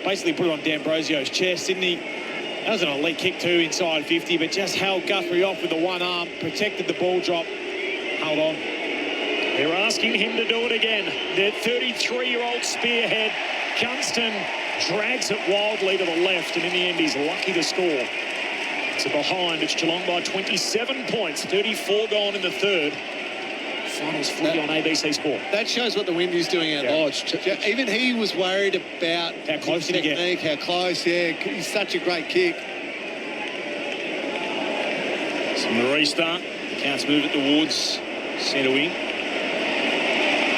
basically put it on D'Ambrosio's chest, didn't he? That was an elite kick too, inside 50, but just held Guthrie off with the one arm, protected the ball drop, held on. They're asking him to do it again. Their 33-year-old spearhead, Gunston, drags it wildly to the left, and in the end, he's lucky to score. So behind, it's Geelong by 27 points, 34 gone in the third. Finals footy on ABC Sport. That shows what the wind is doing out there. Even he was worried about how close his technique, how close, he's such a great kick. So the restart, the Cats move it towards centre wing.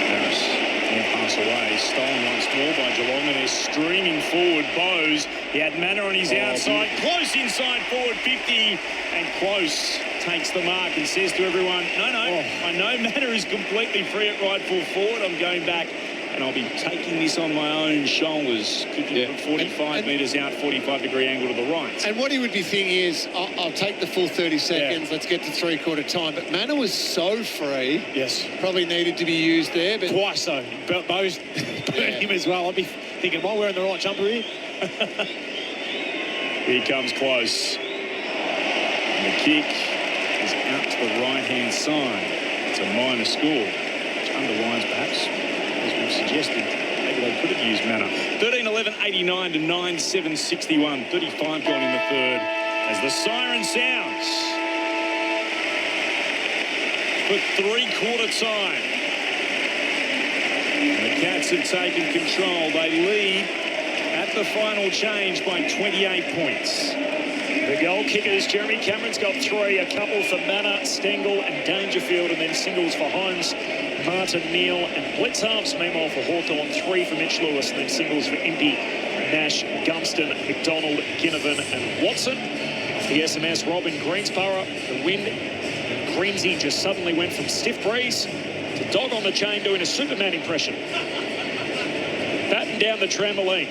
Harris can't pass away, stolen once more by Geelong, and they're streaming forward. Bowes, he had Manor on his outside, close inside forward 50, and Close takes the mark and says to everyone, no, I know Manor is completely free at right full forward. I'm going back and I'll be taking this on my own shoulders, kicking from 45 metres out, 45-degree angle to the right. And what he would be thinking is, I'll take the full 30 seconds, let's get to three-quarter time. But Manor was so free. Yes. Probably needed to be used there. But twice so. Bowes burned him as well. I'd be thinking, am I wearing the right jumper here? Here comes Close. And the kick is out to the right-hand side. It's a minor score, which underlines perhaps, as we've suggested, maybe they could have used Manor. 13-11-89 to 9-7-61. 35 gone in the third as the siren sounds for three-quarter time. And the Cats have taken control. They lead at the final change by 28 points. The goal kickers, Jeremy Cameron's got 3, a couple for Manor, Stengel and Dangerfield, and then singles for Holmes Martin, Neal and blitz halves. Meanwhile for Hawthorn, 3 for Mitch Lewis, and then singles for Impey, Nash, Gunston, McDonald, Ginnivan and Watson. Off the SMS, Robin Greensborough, the wind. And Greensy just suddenly went from stiff breeze to dog on the chain doing a Superman impression. Batten down the trampoline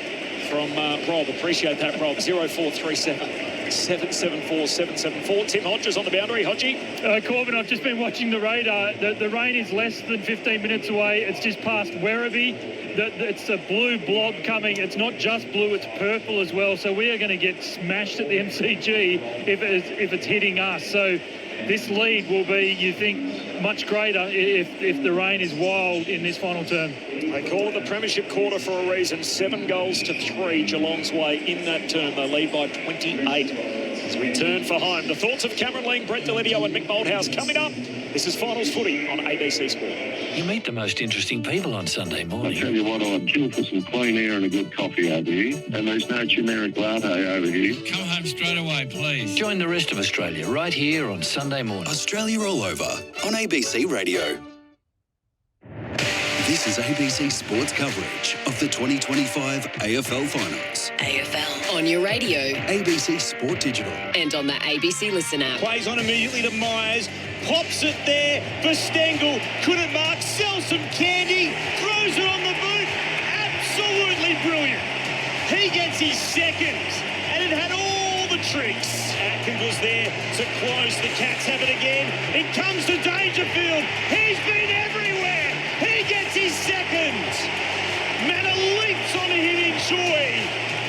from Rob. Appreciate that, Rob. 0437 774 774. Tim Hodges on the boundary. Hodgie. Corbin, I've just been watching the radar. The rain is less than 15 minutes away. It's just past Werribee. It's a blue blob coming. It's not just blue, it's purple as well. So we are going to get smashed at the MCG if it's hitting us. So this lead will be, you think, much greater if the rain is wild in this final term. They call it the Premiership quarter for a reason. 7 goals to 3 Geelong's way in that term. They lead by 28 as we turn for home. The thoughts of Cameron Ling, Brett Deledio and Mick Malthouse coming up. This is Finals Footy on ABC Sport. You meet the most interesting people on Sunday morning. I tell you what, I'd kill for some clean air and a good coffee over here. And there's no generic latte over here. Come home straight away, please. Join the rest of Australia right here on Sunday morning. Australia All Over on ABC Radio. This is ABC Sports coverage of the 2025 AFL Finals. AFL on your radio. ABC Sport Digital. And on the ABC Listen app. Plays on immediately to Myers. Pops it there for Stengel. Couldn't mark. Sells some candy. Throws it on the boot. Absolutely brilliant. He gets his second. And it had all the tricks. Atkins was there to close. The Cats have it again. It comes to Dangerfield. He's been everywhere. He gets his second. Manor leaps onto him in joy.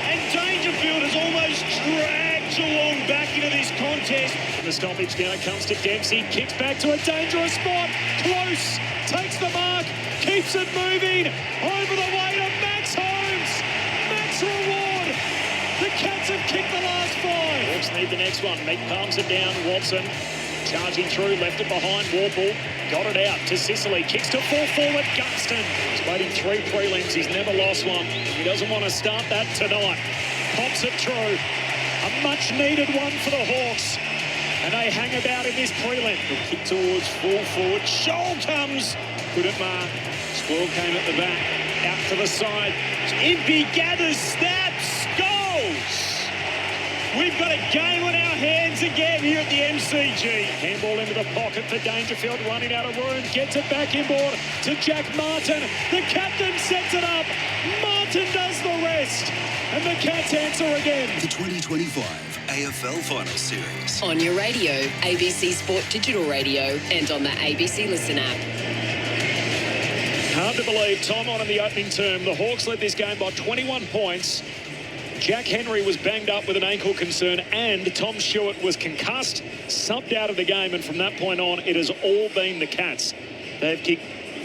And Dangerfield has almost dragged Geelong back into this contest. The stoppage now comes to Dempsey. Kicks back to a dangerous spot. Close. Takes the mark. Keeps it moving. Over the way to Max Holmes. Max reward. The Cats have kicked the last 5. Hawks need the next one. Meek palms it down. Watson charging through. Left it behind. Warple. Got it out to Sicily. Kicks to full forward. Gunston. He's waiting 3 prelims. He's never lost one. He doesn't want to start that tonight. Pops it through. A much needed one for the Hawks. And they hang about in this prelim. The kick towards full forward. Shoal comes. Couldn't mark. Spoil came at the back. Out to the side. Impey gathers, snaps, goals. We've got a game on our hands again here at the MCG. Handball into the pocket for Dangerfield, running out of room. Gets it back inboard to Jack Martin. The captain sets it up. Martin does the rest. And the Cats answer again. The 2025 AFL Finals Series. On your radio, ABC Sport Digital Radio, and on the ABC Listen app. Hard to believe, time on in the opening term. The Hawks led this game by 21 points. Jack Henry was banged up with an ankle concern and Tom Stewart was concussed, subbed out of the game, and from that point on, it has all been the Cats. They've kicked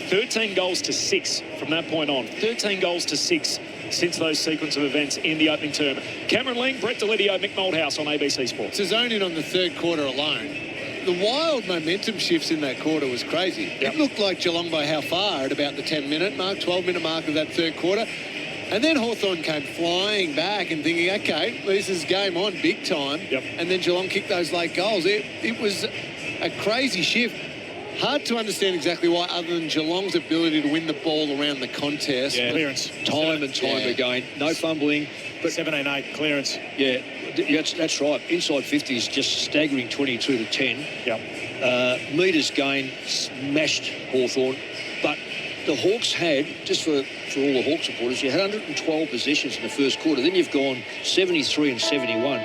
13 goals to 6 from that point on. 13 goals to 6 since those sequence of events in the opening term. Cameron Ling, Brett Deledio, Mick Malthouse on ABC Sports. To zone in on the third quarter alone, the wild momentum shifts in that quarter was crazy. Yep. It looked like Geelong by how far at about the 10-minute mark, 12-minute mark of that third quarter. And then Hawthorn came flying back and thinking, okay, this is game on, big time. Yep. And then Geelong kicked those late goals. It was a crazy shift. Hard to understand exactly why, other than Geelong's ability to win the ball around the contest. Yeah, clearance. Time and time again. No fumbling. But 17-8 clearance. Yeah, that's right. Inside 50 is just staggering 22 to 10. Yep. Metres gain, smashed Hawthorn. But the Hawks had, just for all the Hawks supporters, you had 112 possessions in the first quarter. Then you've gone 73 and 71.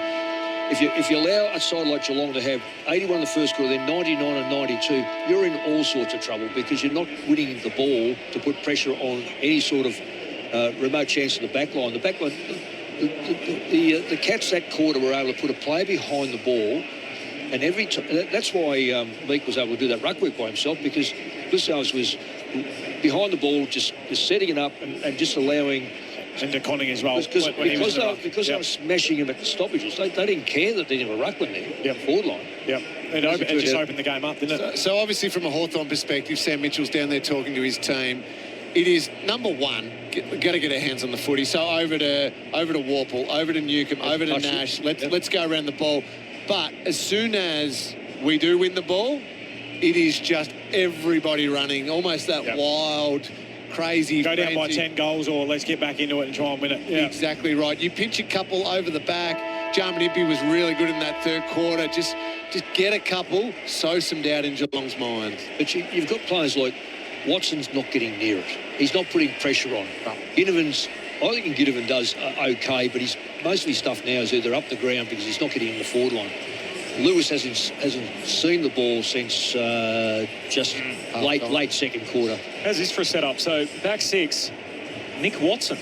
If you allow a side like Geelong to have 81 in the first quarter, then 99 and 92, you're in all sorts of trouble because you're not winning the ball to put pressure on any sort of remote chance in the back line. The back line, the Cats that quarter were able to put a player behind the ball, and every that's why Meek was able to do that ruck work by himself, because Malthouse was behind the ball, just setting it up and just allowing. And De Conning as well. Because they were smashing him at the stoppages. They didn't care that they didn't have a ruckman there, forward line. Yep. It just opened the game up, didn't it? So obviously from a Hawthorn perspective, Sam Mitchell's down there talking to his team. It is, number one, got to get our hands on the footy. So over to Warple, over to Newcomb, over to Nash. Let's go around the ball. But as soon as we do win the ball, it is just everybody running, almost that wild, crazy. Go down by frantic. 10 goals or let's get back into it and try and win it. Yeah. Exactly right. You pinch a couple over the back. Jarman Impey was really good in that third quarter. Just get a couple, sow some doubt in Geelong's minds. But you've got players like Watson's not getting near it. He's not putting pressure on. Ginnivan's, I think Ginnivan does okay, but most of his stuff now is either up the ground because he's not getting in the forward line. Lewis hasn't seen the ball since just late second quarter. How's this for a setup? So back six, Nick Watson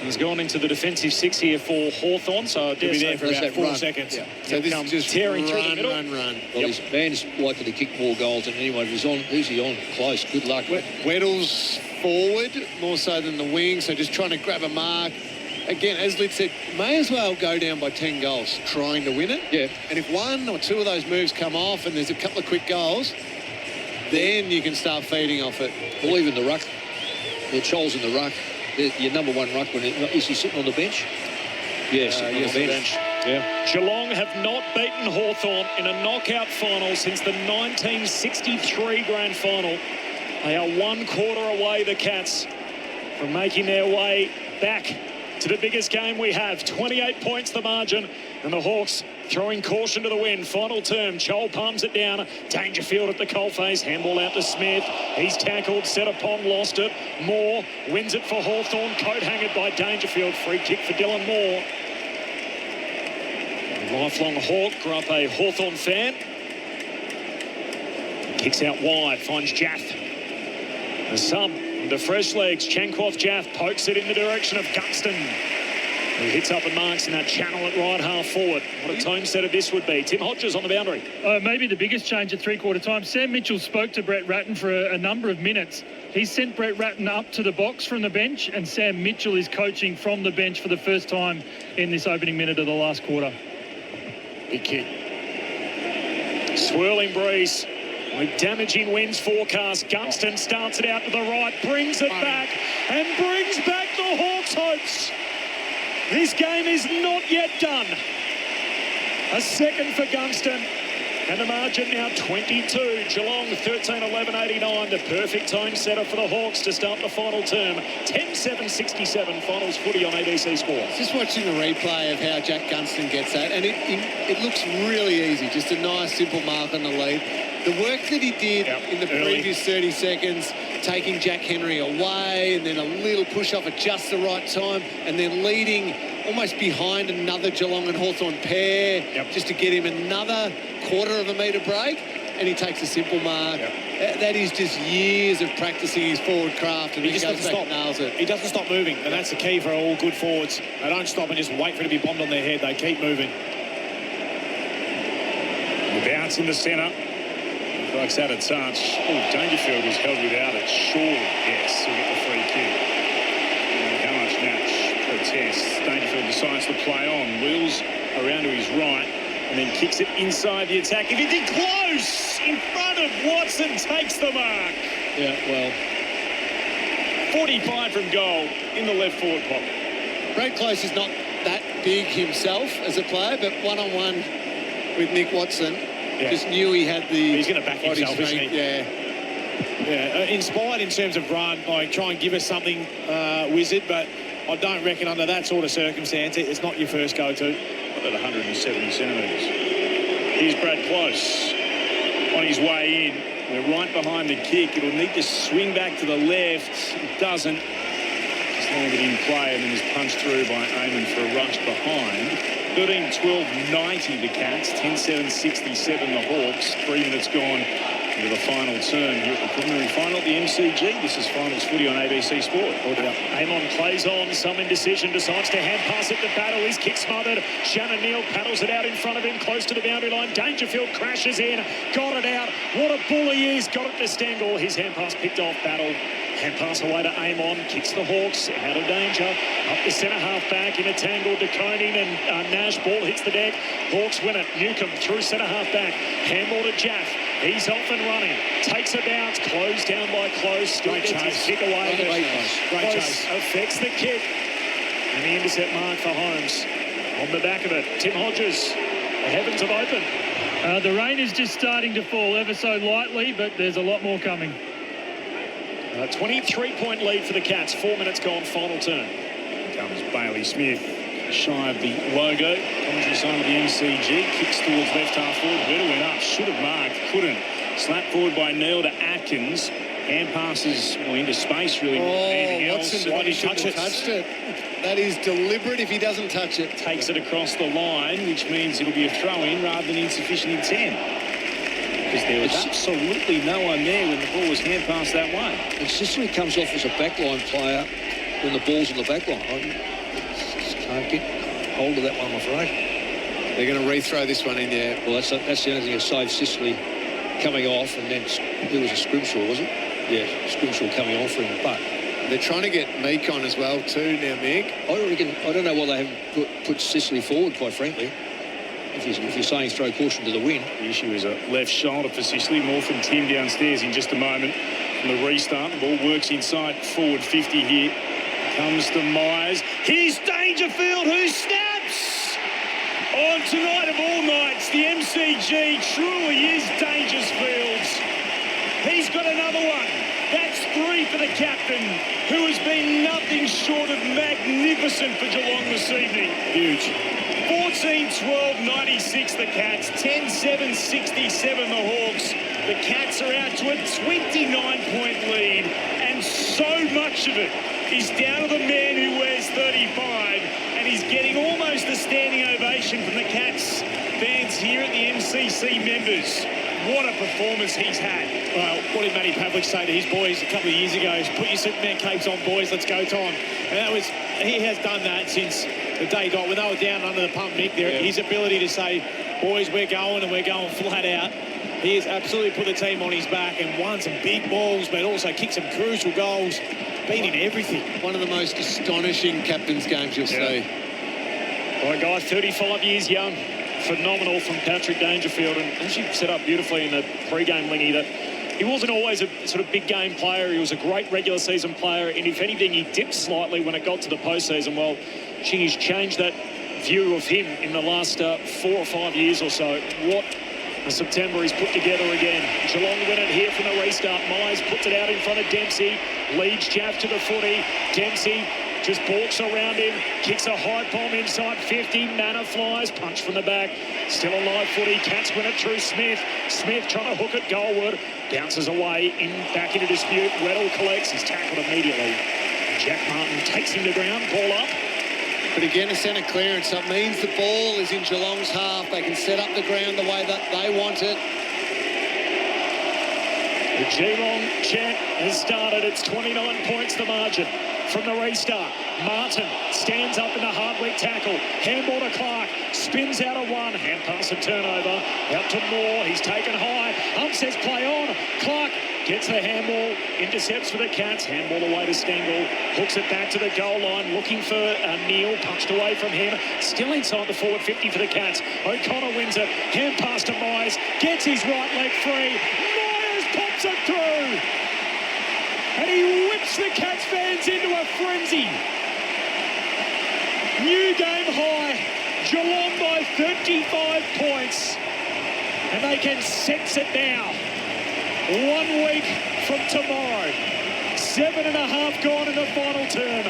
has gone into the defensive six here for Hawthorn. So he'll be there for about 4 seconds. Yeah. So this is just tearing through the middle. run. Well, this man's likely to kick more goals than anyone. Who's he on? Close. Good luck. Weddle's forward more so than the wing, so just trying to grab a mark. Again, as Lid said, may as well go down by 10 goals trying to win it. Yeah. And if one or two of those moves come off and there's a couple of quick goals, then you can start feeding off it. Or even the ruck. The Choles in the ruck. Your number one ruckman. Is he sitting on the bench? Yes, on the bench. Yeah. Geelong have not beaten Hawthorn in a knockout final since the 1963 grand final. They are 1 quarter away, the Cats, from making their way back to the biggest game we have. 28 points the margin, and the Hawks throwing caution to the wind. Final term, Joel palms it down. Dangerfield at the coalface, handball out to Smith. He's tackled, set upon, lost it. Moore wins it for Hawthorn, coat hangered by Dangerfield. Free kick for Dylan Moore. A lifelong Hawk, grew up a Hawthorn fan. Kicks out wide, finds Jaff. The sub, the fresh legs, Chankwath Jaff pokes it in the direction of Gunston, who hits up and marks in that channel at right half forward. What a tone setter this would be. Tim Hodges on the boundary. Maybe the biggest change at three-quarter time. Sam Mitchell spoke to Brett Ratton for a number of minutes. He sent Brett Ratton up to the box from the bench, and Sam Mitchell is coaching from the bench for the first time in this opening minute of the last quarter. Big kick. Swirling breeze. With damaging winds forecast, Gunston starts it out to the right, brings it back, and brings back the Hawks' hopes. This game is not yet done. A second for Gunston, and the margin now 22. Geelong 13-11-89, the perfect tone setter for the Hawks to start the final term. 10-7-67, finals footy on ABC Sports. Just watching the replay of how Jack Gunston gets that, and it looks really easy, just a nice, simple mark on the lead. The work that he did in the previous 30 seconds, taking Jack Henry away and then a little push-off at just the right time and then leading almost behind another Geelong and Hawthorn pair just to get him another quarter of a metre break, and he takes a simple mark. That is just years of practising his forward craft, and he just goes back and nails it. He doesn't stop moving, and that's the key for all good forwards. They don't stop and just wait for it to be bombed on their head. They keep moving. The bounce in the centre. Looks out of touch. Oh, Dangerfield was held without it. Surely, yes, he'll get the free kick. And how much match protest. Dangerfield decides to play on. Wheels around to his right and then kicks it inside the attack. If it's in close, in front of Watson, takes the mark. Yeah, well. 45 from goal in the left forward pocket. Brad Close is not that big himself as a player, but one-on-one with Nick Watson. Just knew he had the... He's going to back himself, isn't he? Yeah. Inspired in terms of run, like try and give us something, Wizard, but I don't reckon under that sort of circumstance, it's not your first go-to. At 170 centimetres. Here's Brad Close on his way in. We're right behind the kick. It'll need to swing back to the left. It doesn't. Just landed in play and then is punched through by Eamon for a rush behind. 13-12-90 the Cats, 10-7-67 the Hawks. 3 minutes gone into the final term here at the preliminary final at the MCG. This is finals footy on ABC Sport. Amon plays on, some indecision, decides to hand pass it to Battle. His kick smothered. Shannon Neal paddles it out in front of him, close to the boundary line. Dangerfield crashes in, got it out. What a bull he is, got it to Stengel. His hand pass picked off Battle. Hand pass away to Amon, kicks the Hawks out of danger. Up the centre half back in a tangle to Koning and Nash. Ball hits the deck. Hawks win it. Newcomb through centre half back. Handball to Jaff. He's off and running. Takes a bounce. Closed down by Close. Still gets his kick away. Great chase. Affects the kick. And the intercept mark for Holmes. On the back of it, Tim Hodges The heavens have opened. The rain is just starting to fall ever so lightly, but there's a lot more coming. 23-point lead for the Cats. 4 minutes gone, final turn. Here comes Bailey Smith, shy of the logo. Commentary sign of the MCG. Kicks towards left half forward. Better went up. Should have marked. Couldn't. Slapped forward by Neil to Atkins. Hand passes into space, really. Anything else? Watson, why he shouldn't have touched it. That is deliberate if he doesnn't touch it. Takes it across the line, which means it'll be a throw-in rather than insufficient intent. Because there was absolutely no one there when the ball was hand passed that way. And Sicily comes off as a backline player when the ball's in the backline. I just can't get hold of that one, I'm afraid. They're going to rethrow this one in there. Well, that's the only thing that saved Sicily coming off, and then it was a Scrimshaw, was it? Yeah, Scrimshaw coming off for him, but they're trying to get Meek on as well too now, Mick. I don't know why they haven't put Sicily forward, quite frankly. If you're saying throw caution to the wind. The issue is a left shoulder for Sicily. More from Tim downstairs in just a moment. From the restart, the ball works inside forward 50 here. Comes to Myers. Here's Dangerfield, who snaps! On tonight of all nights, the MCG truly is Dangersfield's. He's got another one. That's 3 for the captain, who has been nothing short of magnificent for Geelong this evening. Huge. 14-12-96 the Cats, 10-7-67 the Hawks. The Cats are out to a 29-point lead, and so much of it is down to the man who wears 35, and he's getting almost a standing ovation from the Cats fans here at the MCC members. What a performance he's had. Well, what did Matty Pavlich say to his boys a couple of years ago? Is put your Superman capes on, boys, let's go time. And he has done that since the day got when they were down under the pump, Mick. His ability to say, boys, we're going and we're going flat out. He has absolutely put the team on his back and won some big balls, but also kicked some crucial goals. Been in everything. One of the most astonishing captain's games you'll see. All right, guy, 35 years young. Phenomenal from Patrick Dangerfield, and as you set up beautifully in the pre-game, Lingy, that he wasn't always a sort of big game player. He was a great regular season player, and if anything, he dipped slightly when it got to the postseason. Well, he's changed that view of him in the last 4 or 5 years or so. What a September he's put together again. Geelong win it here from the restart. Myers puts it out in front of Dempsey. Leads Jaff to the footy. Dempsey just balks around him, kicks a high bomb inside 50, Manor flies, punch from the back, still a live footy, Cats win it through Smith. Smith trying to hook it goalward, bounces away, back into dispute, Weddle collects, he's tackled immediately. Jack Martin takes him to ground, ball up. But again, a centre clearance, that means the ball is in Geelong's half. They can set up the ground the way that they want it. The Geelong chant has started, it's 29 points the margin. From the restart, Martin stands up in the Hardwick tackle. Handball to Clark, spins out of one. Hand pass and turnover. Out to Moore, he's taken high. Says play on. Clark gets the handball, intercepts for the Cats. Handball away to Stengel. Hooks it back to the goal line, looking for Neal. Punched away from him. Still inside the forward 50 for the Cats. O'Connor wins it. Hand pass to Myers. Gets his right leg free. Myers pops it through. And he whips the Cats fans into a frenzy. New game high. Geelong by 35 points. And they can sense it now. 1 week from tomorrow. 7.5 gone in the final term.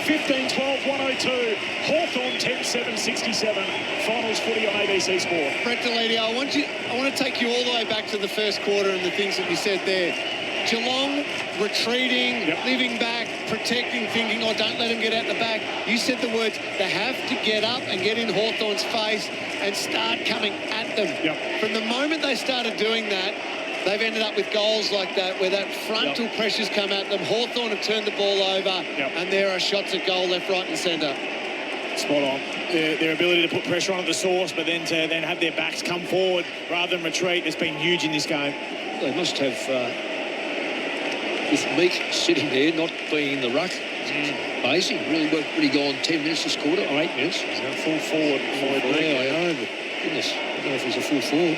15-12-102. Hawthorn 10-7-67. Finals footy on ABC Sport. Brett Deledio, I want to take you all the way back to the first quarter and the things that you said there. Geelong retreating, living back, protecting, thinking, oh, don't let him get out the back. You said the words, they have to get up and get in Hawthorn's face and start coming at them. From the moment they started doing that, they've ended up with goals like that, where that frontal pressure's come at them. Hawthorn have turned the ball over, and there are shots at goal left, right and centre. Spot on. Their ability to put pressure on at the source, but then to have their backs come forward rather than retreat has been huge in this game. They must have... with Meek sitting there, not being in the ruck, amazing. Really gone 10 minutes this quarter, or 8 minutes. He's got full forward. I know, but goodness, I don't know if he's a full forward.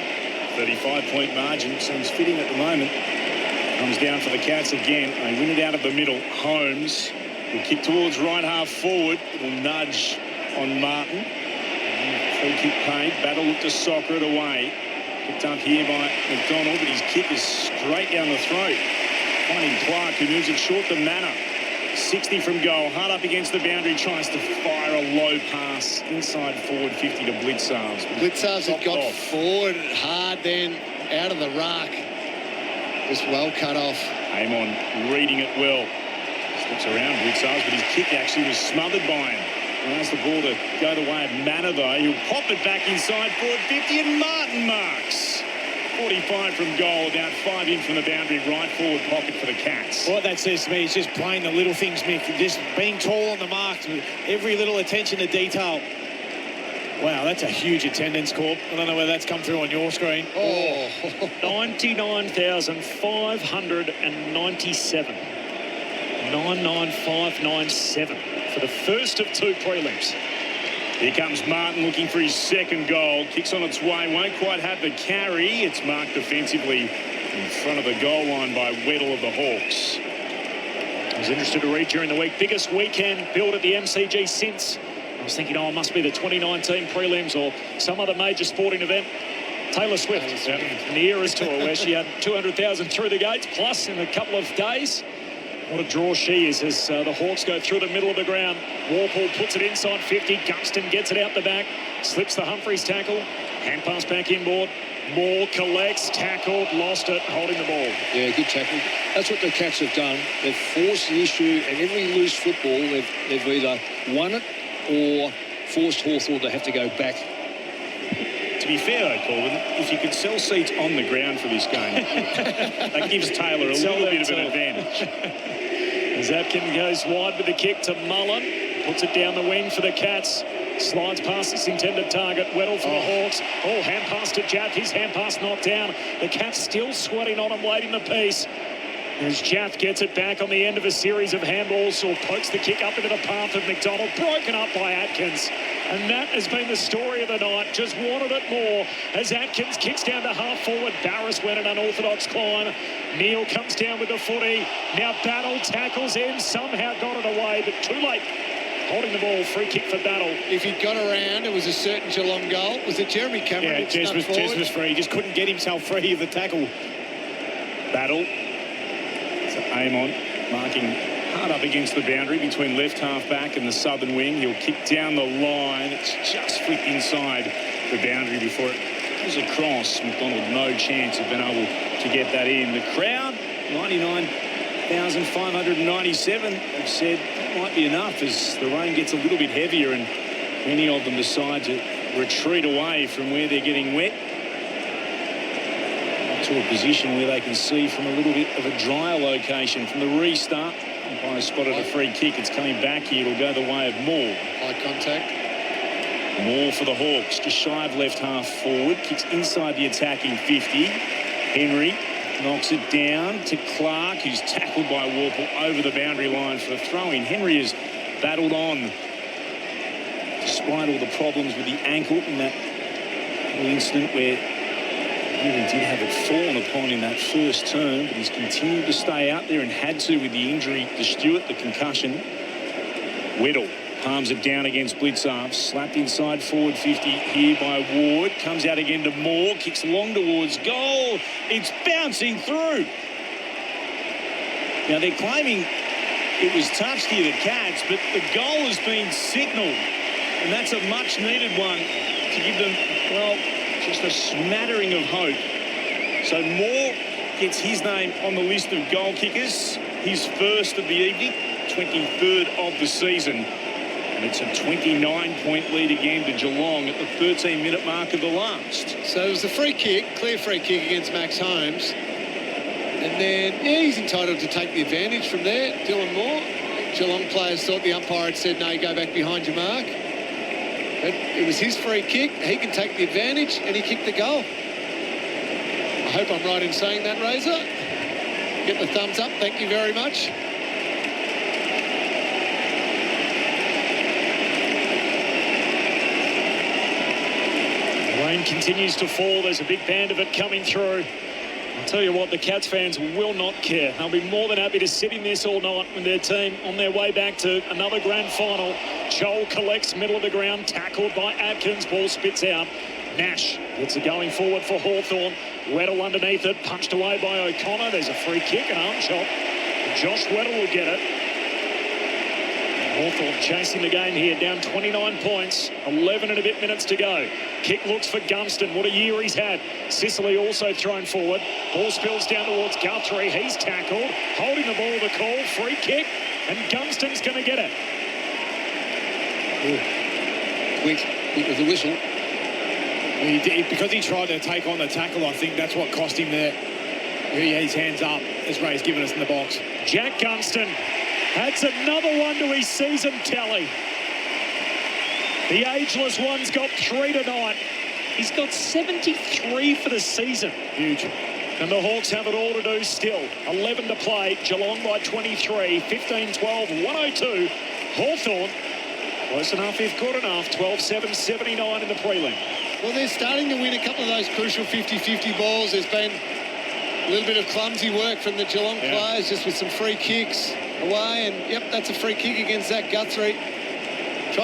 35-point margin seems fitting at the moment. Comes down for the Cats again. They win it out of the middle. Holmes will kick towards right half forward. It will nudge on Martin. Free kick paid. Battle looked to soccer it away. Picked up here by McDonald, but his kick is straight down the throat. Finding Clark, who moves it short to Manor. 60 from goal. Hard up against the boundary. Tries to fire a low pass inside forward 50 to Blitzarves. Blitzarves had got forward hard then out of the ruck. Just well cut off. Amon reading it well. Slips around Blitzarves, but his kick actually was smothered by him. Allows the ball to go the way of Manor, though. He'll pop it back inside forward 50, and Martin marks. 45 from goal, about 5 in from the boundary, right forward pocket for the Cats. What that says to me is just playing the little things, Mick. Just being tall on the mark, every little attention to detail. Wow, that's a huge attendance, Corb. I don't know whether that's come through on your screen. Oh, 99,597. 99597 for the first of 2 prelims. Here comes Martin looking for his second goal. Kicks on its way, won't quite have the carry. It's marked defensively in front of the goal line by Weddle of the Hawks. I was interested to read during the week. Biggest weekend build at the MCG since. I was thinking, it must be the 2019 prelims or some other major sporting event. Taylor Swift, in the Eras Tour, where she had 200,000 through the gates, plus in a couple of days. What a draw she is as the Hawks go through the middle of the ground. Walpole puts it inside 50. Gunston gets it out the back. Slips the Humphreys tackle. Hand pass back inboard. Moore collects, tackled, lost it, holding the ball. Yeah, good tackle. That's what the Cats have done. They've forced the issue, and every loose football, they've either won it or forced Hawthorn to have to go back. To be fair, though, Corbin, if you could sell seats on the ground for this game, that gives Taylor a little bit of an advantage. As Atkins goes wide with the kick to Mullen. Puts it down the wing for the Cats. Slides past its intended target. Weddle for the Hawks. Oh, hand pass to Jaff. His hand pass knocked down. The Cats still sweating on him late in the piece. As Jaff gets it back on the end of a series of handballs or pokes the kick up into the path of McDonald. Broken up by Atkins. And that has been the story of the night. Just wanted it more as Atkins kicks down to half forward. Barris went an unorthodox climb. Neal comes down with the footy. Now Battle tackles in. Somehow got it away, but too late. Holding the ball, free kick for Battle. If he'd got around, it was a certain Geelong goal. Was it Jeremy Cameron? Yeah, Jez was free. He just couldn't get himself free of the tackle. Battle. So Amon marking hard up against the boundary between left half back and the southern wing. He'll kick down the line. It's just flicked inside the boundary before it goes across. McDonald, no chance of being able to get that in. The crowd, 99,597, have said that might be enough as the rain gets a little bit heavier and many of them decide to retreat away from where they're getting wet to a position where they can see from a little bit of a drier location. From the restart, umpire spotted a free kick. It's coming back here. It'll go the way of Moore. Eye contact. Moore for the Hawks, just shy of left half forward. Kicks inside the attacking 50. Henry knocks it down to Clark, who's tackled by Warple over the boundary line for a throw-in. Henry has battled on despite all the problems with the ankle in that incident where he really did have it fallen upon in that first term, but he's continued to stay out there and had to with the injury to Stewart, the concussion. Weddle palms it down against Blitzarves, slapped inside forward 50 here by Ward, comes out again to Moore, kicks long towards goal. It's bouncing through. Now they're claiming it was touched here, the Cats, but the goal has been signalled, and that's a much needed one to give them, well, just a smattering of hope. So Moore gets his name on the list of goal kickers, his first of the evening, 23rd of the season. And it's a 29-point lead again to Geelong at the 13-minute mark of the last. So it was a free kick, clear free kick against Max Holmes. And then, yeah, he's entitled to take the advantage from there, Dylan Moore. Geelong players thought the umpire had said, no, go back behind your mark. But it was his free kick. He can take the advantage, and he kicked the goal. I hope I'm right in saying that, Razor. Get the thumbs up. Thank you very much. Rain continues to fall. There's a big band of it coming through. I'll tell you what, the Cats fans will not care. They'll be more than happy to sit in this all night with their team on their way back to another grand final. Joel collects middle of the ground, tackled by Atkins, ball spits out. Nash gets it going forward for Hawthorn. Weddle underneath it, punched away by O'Connor. There's a free kick, an arm shot. Josh Weddle will get it. Hawthorn chasing the game here, down 29 points, 11 and a bit minutes to go. Kick looks for Gunston. What a year he's had. Sicily also thrown forward. Ball spills down towards Guthrie. He's tackled. Holding the ball, the call. Free kick. And Gunston's going to get it. Quick with the whistle. Because he tried to take on the tackle, I think that's what cost him there. He had his hands up, as Ray's given us in the box. Jack Gunston adds another one to his season tally. The ageless one's got 3 tonight. He's got 73 for the season. Huge. And the Hawks have it all to do still. 11 to play. Geelong by 23. 15-12, 102. Hawthorn, close enough if good enough. 12-7, 79 in the prelim. Well, they're starting to win a couple of those crucial 50-50 balls. There's been a little bit of clumsy work from the Geelong players, just with some free kicks away. And, yep, that's a free kick against Zach Guthrie. He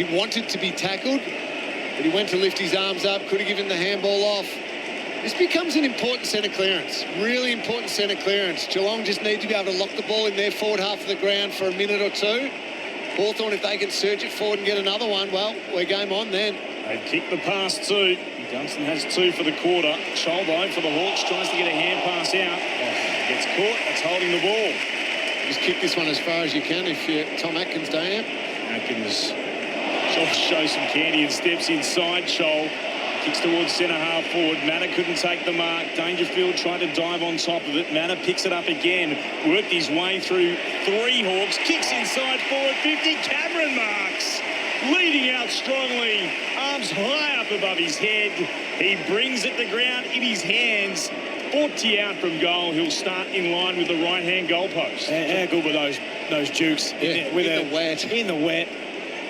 wanted to be tackled, but he went to lift his arms up, could have given the handball off. This becomes an important centre clearance, really important centre clearance. Geelong just need to be able to lock the ball in their forward half of the ground for a minute or two. Hawthorn, if they can surge it forward and get another one, well, we're game on then. They kick the pass too. Dunstan has 2 for the quarter. Cholbo for the Hawks tries to get a hand pass out. Gets caught. That's holding the ball. Just kick this one as far as you can if you're Tom Atkins, don't you? Atkins shows some candy and steps inside. Chol kicks towards centre half forward. Manor couldn't take the mark. Dangerfield tried to dive on top of it. Manor picks it up again. Worked his way through 3 Hawks. Kicks inside forward 50. Cameron marks. Leading out strongly. Arms high up above his head. He brings it to ground in his hands. 40 out from goal. He'll start in line with the right-hand goalpost. How good were those jukes? In the wet. In the wet.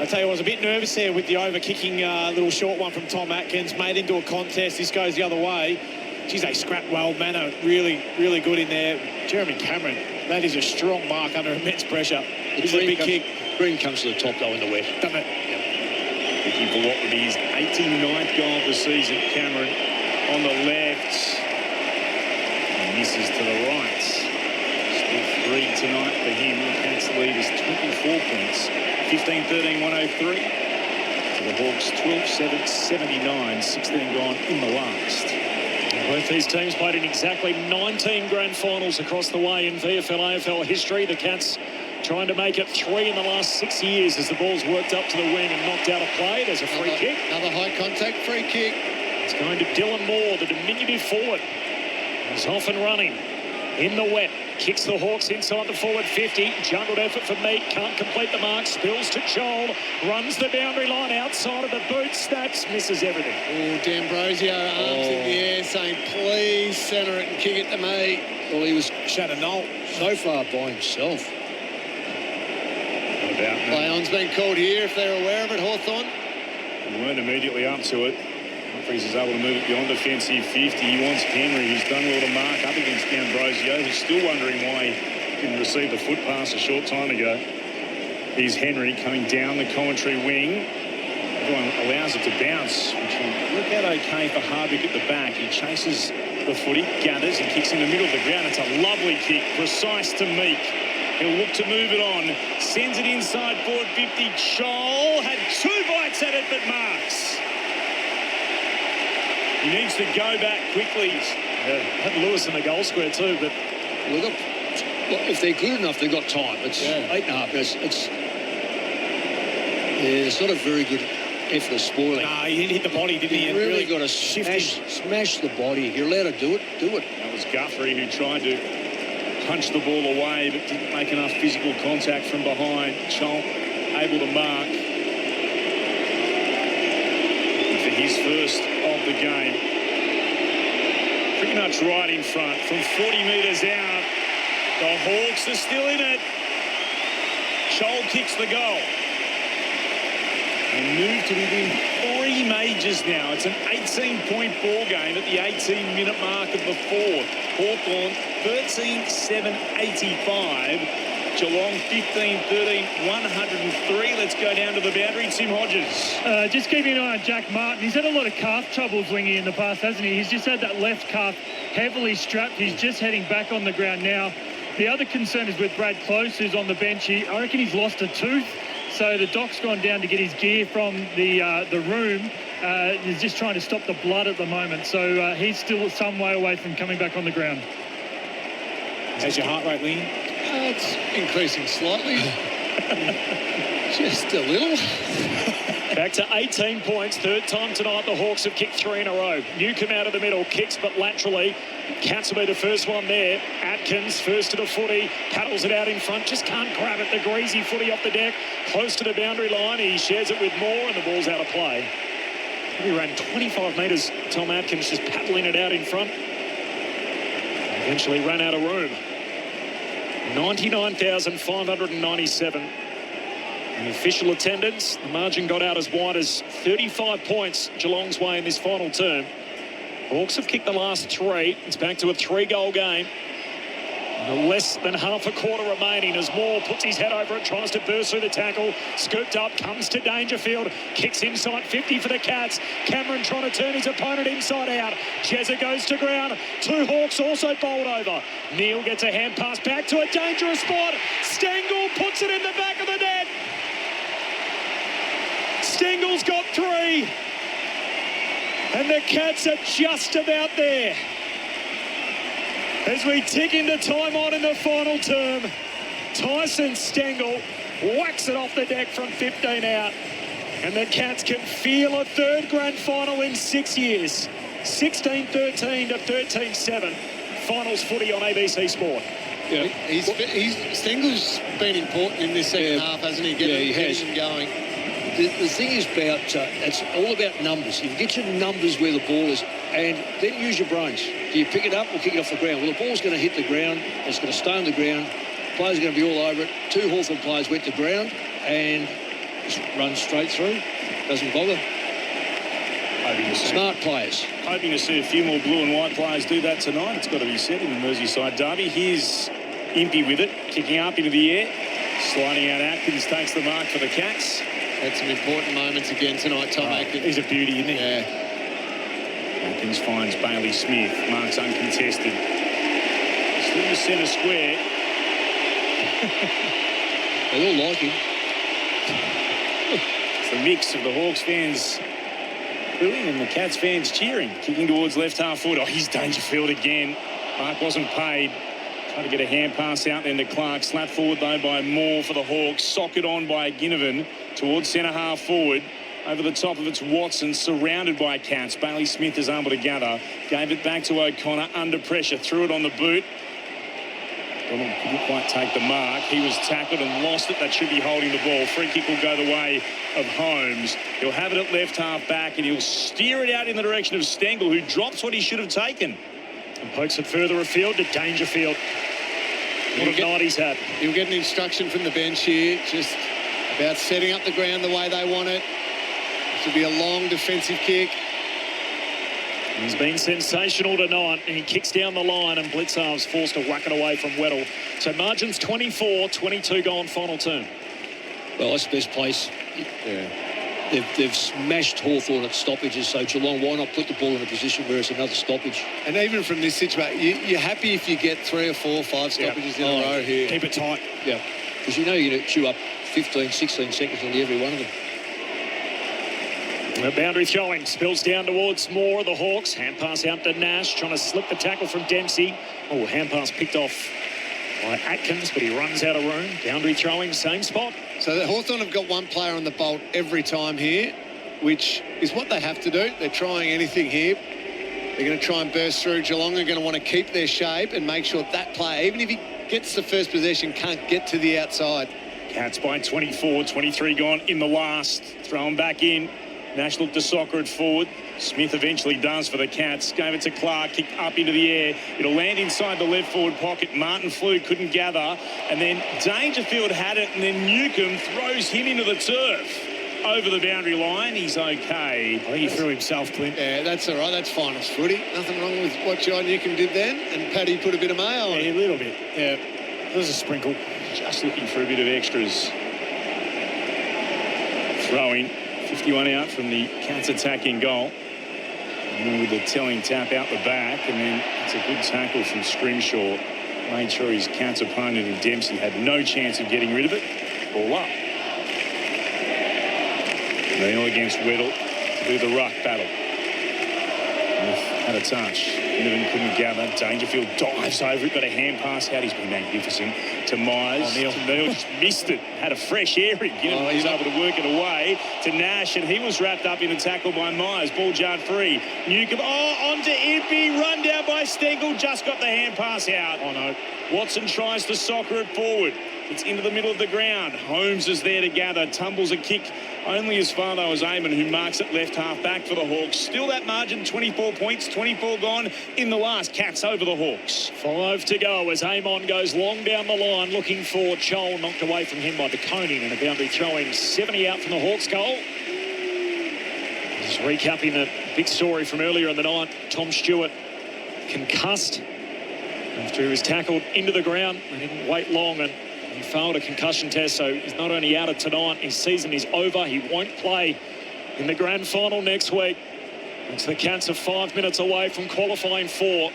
I tell you, I was a bit nervous there with the over-kicking little short one from Tom Atkins. Made into a contest. This goes the other way. Geez, they scrapped well. Manor really, really good in there. Jeremy Cameron, that is a strong mark under immense pressure. This is a big kick. Green comes to the top, though, in the wet. Doesn't it? Looking for what would be his 89th goal of the season. Cameron on the left. And misses to the right. Still 3 tonight for him. The Cats lead is 24 points. 15-13, 103. To the Hawks, 12-7, 79. 16 gone in the last. Both these teams played in exactly 19 grand finals across the way in VFL AFL history. The Cats trying to make it 3 in the last 6 years as the ball's worked up to the wing and knocked out of play. There's a free kick. Another high contact free kick. It's going to Dylan Moore, the diminutive forward. He's off and running in the wet. Kicks the Hawks inside the forward 50. Juggled effort for Meek. Can't complete the mark. Spills to Chol. Runs the boundary line outside of the boot. Snaps. Misses everything. Oh, D'Ambrosio arms in the air saying, please centre it and kick it to me. Well, he was Shannon Knoll so far by himself. Play-on's been called here if they're aware of it, Hawthorn. They weren't immediately up to it. Humphries is able to move it beyond defensive 50. He wants Henry, who's done well to mark up against D'Ambrosio, who's still wondering why he didn't receive the foot pass a short time ago. Here's Henry coming down the commentary wing. Everyone allows it to bounce, which will work out okay for Hardwick at the back. He chases the footy, gathers and kicks in the middle of the ground. It's a lovely kick, precise to Meek. He'll look to move it on. Sends it inside forward 50. Chol had 2 bites at it, but marks. He needs to go back quickly. Had Lewis in the goal square too, but look, if they're good enough, they've got time. It's 8.5 minutes. It's not a very good effort of spoiling. Nah, he didn't hit the body, did he? You really got to smash the body. If you're allowed to do it, do it. That was Guthrie who tried to punch the ball away, but didn't make enough physical contact from behind. Chol able to mark. And for his first of the game. Pretty much right in front from 40 metres out. The Hawks are still in it. Chol kicks the goal. and moved to within 3 majors now. It's an 18-point ball game at the 18-minute mark of the fourth. Hawthorn 13-7-85. Geelong 15-13, 103. Let's go down to the boundary. Tim Hodges. Just keeping an eye on Jack Martin. He's had a lot of calf troubles, Lingy, in the past, hasn't he? He's just had that left calf heavily strapped. He's just heading back on the ground now. The other concern is with Brad Close, who's on the bench. I reckon he's lost a tooth. So the doc's gone down to get his gear from the room. He's just trying to stop the blood at the moment. So he's still some way away from coming back on the ground. How's your heart rate, Ling? It's increasing slightly. Just a little. Back to 18 points. Third time tonight the Hawks have kicked 3 in a row. Newcomb out of the middle, kicks but laterally. Cats will be the first one there. Atkins first to the footy, paddles it out in front, just can't grab it. The greasy footy off the deck, close to the boundary line. He shares it with Moore and the ball's out of play. He ran 25 metres, Tom Atkins just paddling it out in front. Eventually ran out of room. 99,597. In official attendance, the margin got out as wide as 35 points Geelong's way in this final term. Hawks have kicked the last 3. It's back to a 3-goal game. Less than half a quarter remaining as Moore puts his head over it, tries to burst through the tackle. Scooped up, comes to Dangerfield, kicks inside 50 for the Cats. Cameron trying to turn his opponent inside out. Jezza goes to ground. 2 Hawks also bowled over. Neal gets a hand pass back to a dangerous spot. Stengel puts it in the back of the net. Stengel's got 3. And the Cats are just about there. As we tick into time on in the final term, Tyson Stengel whacks it off the deck from 15 out. And the Cats can feel a third grand final in 6 years. 16-13 to 13-7. Finals footy on ABC Sport. Yeah, Stengel's been important in this second half, hasn't he? Getting him going. The thing is about, it's all about numbers. You get your numbers where the ball is and then use your brains. Do you pick it up or kick it off the ground? Well, the ball's going to hit the ground. It's going to stay on the ground. Players are going to be all over it. 2 Hawthorn players went to ground and just run straight through. Doesn't bother. Smart players. Hoping to see a few more blue and white players do that tonight. It's got to be said in the Merseyside derby. Here's Impey with it, kicking up into the air. Sliding out Atkins, takes the mark for the Cats. Had some important moments again tonight, Tom Atkins. He's a beauty, isn't he? Yeah. Atkins finds Bailey Smith. Marks uncontested. Still in the centre square. They all like him. It's the mix of the Hawks fans booing and the Cats fans cheering. Kicking towards left half foot. Oh, he's Dangerfield again. Mark wasn't paid. Trying to get a hand pass out then to Clark. Slapped forward though by Moore for the Hawks. Socket on by Ginnivan towards centre half forward. Over the top of it's Watson, surrounded by Cats. Bailey Smith is able to gather. Gave it back to O'Connor under pressure. Threw it on the boot. Donald couldn't quite take the mark. He was tackled and lost it. That should be holding the ball. Free kick will go the way of Holmes. He'll have it at left half back and he'll steer it out in the direction of Stengel, who drops what he should have taken. And pokes it further afield to Dangerfield. What a night he's had. He'll get an instruction from the bench here, just about setting up the ground the way they want it. This will be a long defensive kick. He's been sensational tonight, and he kicks down the line, and Blitzarv's forced to whack it away from Weddle. So margin's 24-22 gone final term. Well, that's the best place. Yeah. They've smashed Hawthorn at stoppages, so Geelong, why not put the ball in a position where it's another stoppage? And even from this situation, you're happy if you get 3 or 4 or 5 stoppages in a row here. Keep it tight. Yeah, because you know you're going to chew up 15, 16 seconds on every one of them. The boundary throwing spills down towards Moore, the Hawks. Hand pass out to Nash, trying to slip the tackle from Dempsey. Oh, hand pass picked off by Atkins, but he runs out of room. Boundary throwing, same spot. So the Hawthorn have got one player on the bolt every time here, which is what they have to do. They're trying anything here. They're going to try and burst through. Geelong are going to want to keep their shape and make sure that player, even if he gets the first possession, can't get to the outside. Cats by 24, 23 gone in the last. Thrown back in. Nash looked to soccer it forward. Smith eventually does for the Cats. Gave it to Clark, kicked up into the air. It'll land inside the left forward pocket. Martin flew, couldn't gather. And then Dangerfield had it, and then Newcomb throws him into the turf. over the boundary line. He's okay. I think he threw himself, Clint. Yeah, that's all right. That's finals footy. Nothing wrong with what John Newcomb did then. And Paddy put a bit of mayo on it. A little bit. Yeah, there's a sprinkle. Just looking for a bit of extras. Throwing 51 out from the Cats attacking goal. And then with the telling tap out the back, and then it's a good tackle from Scrimshaw. Made sure his Cats opponent in Dempsey had no chance of getting rid of it. Ball up. Neil against Weddle to do the ruck battle. Had a touch. Ginnivan couldn't gather. Dangerfield dives over it, got a hand pass out. He's been magnificent to Myers. Neil just missed it. Had a fresh airing. Ginnivan was able to work it away to Nash, and he was wrapped up in a tackle by Myers. Ball jarred free. Newcomb, onto Impey. Run down by Stengel. Just got the hand pass out. Oh, no. Watson tries to soccer it forward. It's into the middle of the ground. Holmes is there to gather. Tumbles a kick only as far though as Eamon, who marks it left half back for the Hawks. Still that margin, 24 points, 24 gone in the last. Cats over the Hawks. 5 to go as Amon goes long down the line looking for Joel, knocked away from him by DeConing, and a boundary throw-in. 70 out from the Hawks goal. Just recapping the big story from earlier in the night. Tom Stewart concussed after he was tackled into the ground. They didn't wait long, and he failed a concussion test, so he's not only out of tonight, his season is over. He won't play in the grand final next week. And so the Cats are 5 minutes away from qualifying for,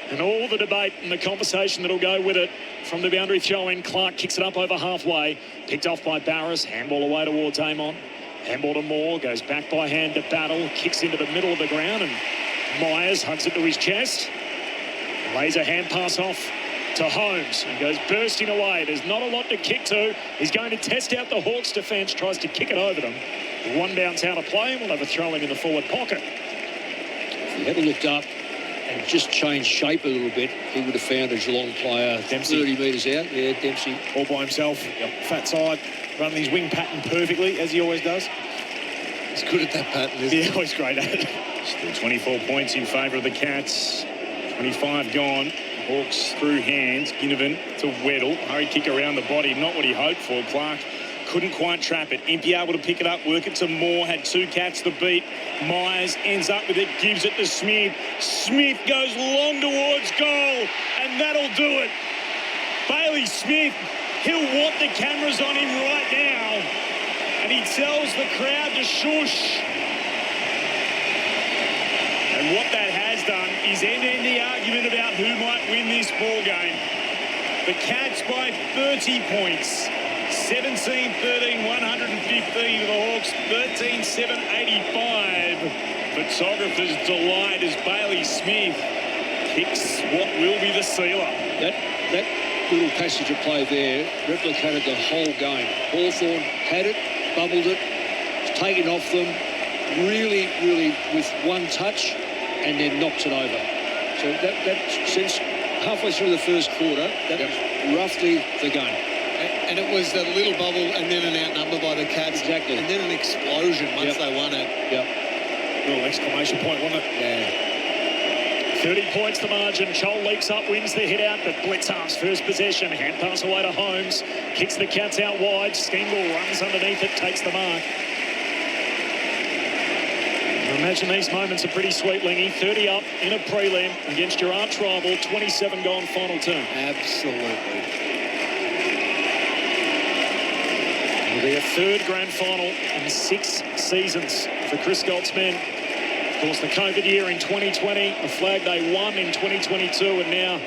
and all the debate and the conversation that'll go with it from the boundary throw-in. Clark kicks it up over halfway, picked off by Barris, handball away towards Amon. Handball to Moore, goes back by hand to Battle, kicks into the middle of the ground, and Myers hugs it to his chest. Lays a hand pass off to Holmes and goes bursting away. There's not a lot to kick to. He's going to test out the Hawks defence, tries to kick it over them. One bounce out of play, and we'll have a throw-in in the forward pocket. If he had looked up and just changed shape a little bit, he would have found a Geelong player Dempsey. 30 metres out. Yeah, Dempsey. All by himself. Yep. Fat side, running his wing pattern perfectly, as he always does. He's good at that pattern, isn't he? Yeah, he's great at it. Still 24 points in favour of the Cats. 25 gone. Hawks through hands. Ginnivan to Weddle. Hurry kick around the body. Not what he hoped for. Clark couldn't quite trap it. Impey able to pick it up. Work it to Moore. Had 2 Cats to beat. Myers ends up with it. Gives it to Smith. Smith goes long towards goal. And that'll do it. Bailey Smith. He'll want the cameras on him right now. And he tells the crowd to shush. And what that has done is end the argument about who might win this ball game. The Cats by 30 points. 17-13, 115 to the Hawks. 13-7, 85. Photographer's delight as Bailey Smith kicks what will be the sealer. That little passage of play there replicated the whole game. Hawthorn had it, bubbled it, taken off them, really with one touch, and then knocks it over. So that since halfway through the first quarter, that was roughly the game. And it was that little bubble and then an outnumber by the Cats. Exactly. And then an explosion once they won it. Yep. Little exclamation point, wasn't it? Yeah. 30 points the margin. Chol leaps up, wins the hit out, but Blitzar's first possession. Hand pass away to Holmes. Kicks the Cats out wide. Stengel runs underneath it, takes the mark. I imagine these moments are pretty sweet, Lingy. 30 up in a prelim against your arch rival. 27 gone final term. Absolutely. It'll be a third grand final in 6 seasons for Chris Galt's men. Of course, the COVID year in 2020, the flag they won in 2022, and now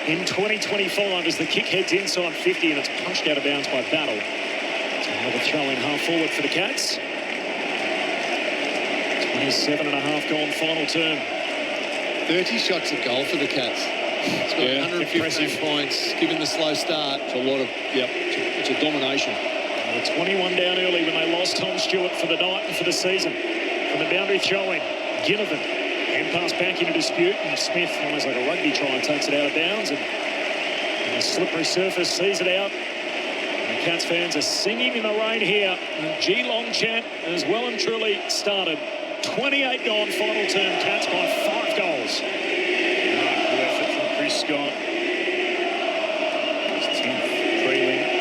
in 2025 as the kick heads inside 50 and it's punched out of bounds by Battle. So another throw in half forward for the Cats. 27 and a half gone final term. 30 shots at goal for the Cats. It's got 115 points, given the slow start. It's a lot of, it's a domination. 21 down early when they lost Tom Stewart for the night and for the season. From the boundary throw-in, Ginnivan. Hand pass back into dispute, and Smith, almost like a rugby try, takes it out of bounds, and a slippery surface sees it out. And the Cats fans are singing in the rain here. The Geelong chant has well and truly started. 28 gone final term, Cats by 5 goals. Good effort from Chris Scott. His 10th prelim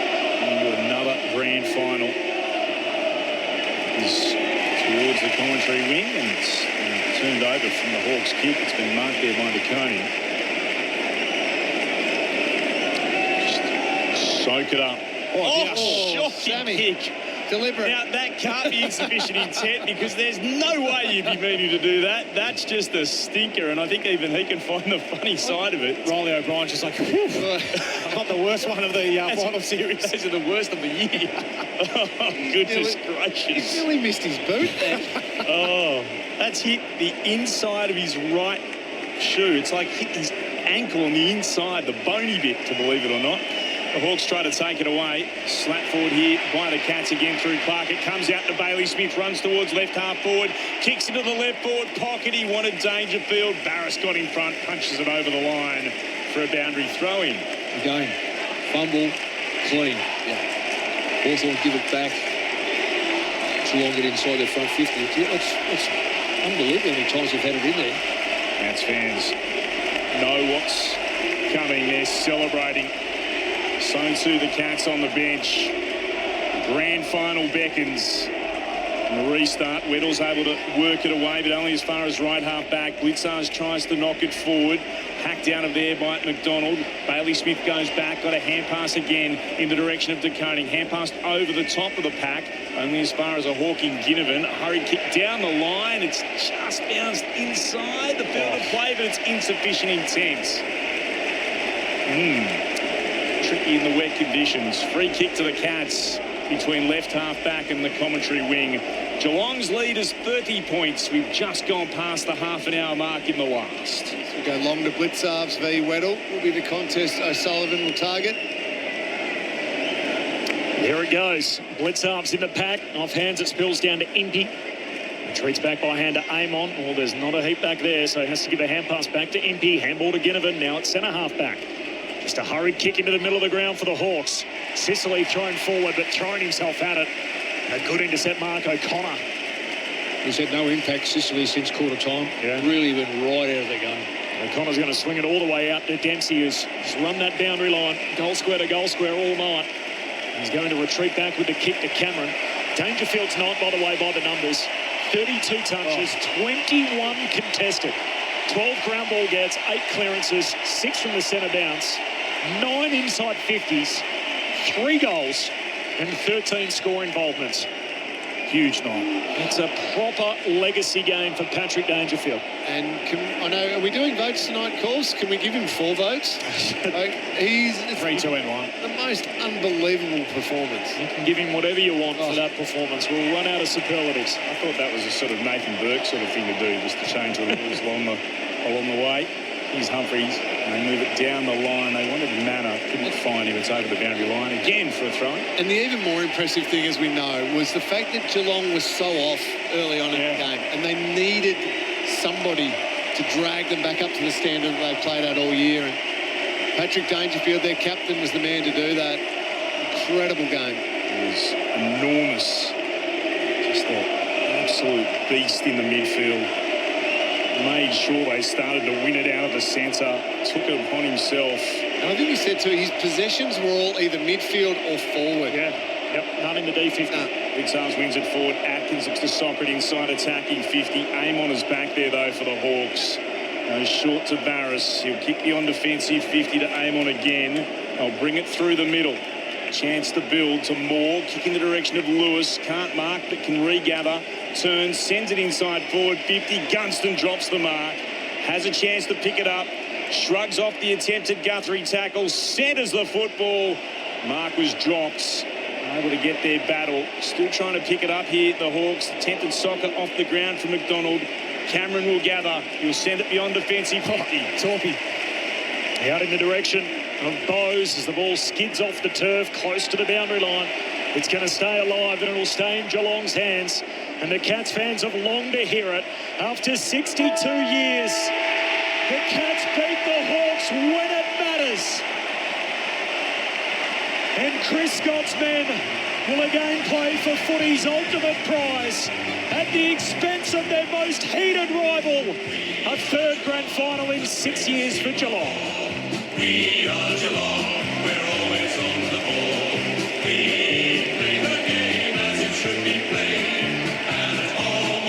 into another grand final. the commentary wing, and it's turned over from the Hawks kick. It's been marked there by DeConey. Just soak it up. Shocking kick. Deliberate. Now, that can't be insufficient intent because there's no way you'd be meaning to do that. That's just a stinker, and I think even he can find the funny side of it. Riley O'Brien's just like, not the worst one of the final series. Those are the worst of the year. Oh, goodness gracious. He really missed his boot there. Oh, that's hit the inside of his right shoe. It's like hit his ankle on the inside, the bony bit, to believe it or not. The Hawks try to take it away. Slap forward here by the Cats again through Clark. It comes out to Bailey Smith, runs towards left half forward, kicks into the left forward pocket. He wanted Dangerfield. Barris got in front, punches it over the line for a boundary throw-in. Again, fumble, clean. Hawthorn give it back. Geelong get inside their front 50. It's unbelievable how many times they've had it in there. Cats fans know what's coming. They're celebrating. So too the Cats on the bench. Grand final beckons. And the restart. Weddle's able to work it away, but only as far as right half back. Blitzars tries to knock it forward. Hacked out of there by McDonald. Bailey Smith goes back. Got a hand pass again in the direction of DeConey. Hand passed over the top of the pack. Only as far as a Hawking Ginnivan. Hurried kick down the line. It's just bounced inside the field of play, but it's insufficient intent. Tricky in the wet conditions. Free kick to the Cats between left half back and the commentary wing. Geelong's lead is 30 points. We've just gone past the half an hour mark in the last. So we go long to Blitzarves v Weddle. Will be the contest O'Sullivan will target. There it goes. Blitzarves in the pack. Off hands it spills down to Impey. Retreats back by hand to Amon. Well, there's not a heap back there, so he has to give a hand pass back to Impey. Handball to Ginnivan. Now it's centre half back. Just a hurried kick into the middle of the ground for the Hawks. Sicily thrown forward, but throwing himself at it. A good intercept mark, O'Connor. He's had no impact, Sicily, since quarter time. Really went right out of the game. O'Connor's going to swing it all the way out to Dempsey, who's run that boundary line, goal square to goal square all night. He's going to retreat back with the kick to Cameron. Dangerfield's not, by the way, by the numbers. 32 touches, 21 contested. 12 ground ball gets, 8 clearances, 6 from the centre bounce, 9 inside 50s, 3 goals and 13 score involvements. Huge night. It's a proper legacy game for Patrick Dangerfield. And I know, are we doing votes tonight, Calls? Can we give him 4 votes? He's 3, 2 and 1. The most unbelievable performance. You can give him whatever you want for that performance. We'll run out of superlatives. I thought that was a sort of Nathan Burke sort of thing to do, just to change the rules along the way. Here's Humphreys. They move it down the line. They wanted Manor. Couldn't find him. It's over the boundary line again for a throw. And the even more impressive thing, as we know, was the fact that Geelong was so off early on in the game, and they needed somebody to drag them back up to the standard that they played at all year. And Patrick Dangerfield, their captain, was the man to do that. Incredible game. It was enormous. Just an absolute beast in the midfield. Made sure they started to win it out of the centre. Took it upon himself. And I think he said too, his possessions were all either midfield or forward. None in the D50. Blitzarves wins it forward. Atkins looks to sock it inside, attacking 50. Amon is back there though for the Hawks. Goes short to Barris. He'll kick beyond defensive 50 to Amon again. They'll bring it through the middle. Chance to build to Moore. Kick in the direction of Lewis. Can't mark but can regather. Turns, sends it inside forward 50. Gunston drops the mark. Has a chance to pick it up. Shrugs off the attempted Guthrie tackle. Centres the football. Mark was dropped. Able to get their battle. Still trying to pick it up here. The Hawks attempted soccer off the ground from McDonald. Cameron will gather. He'll send it beyond defensive 50. Torpy out in the direction of Bowes as the ball skids off the turf close to the boundary line. It's going to stay alive and it'll stay in Geelong's hands. And the Cats fans have longed to hear it. After 62 years, the Cats beat the Hawks when it matters. And Chris Scott's men will again play for footy's ultimate prize at the expense of their most heated rival. A third grand final in 6 years for Geelong. We are Geelong, we're always on the ball. We play the game as it should be played, and it's all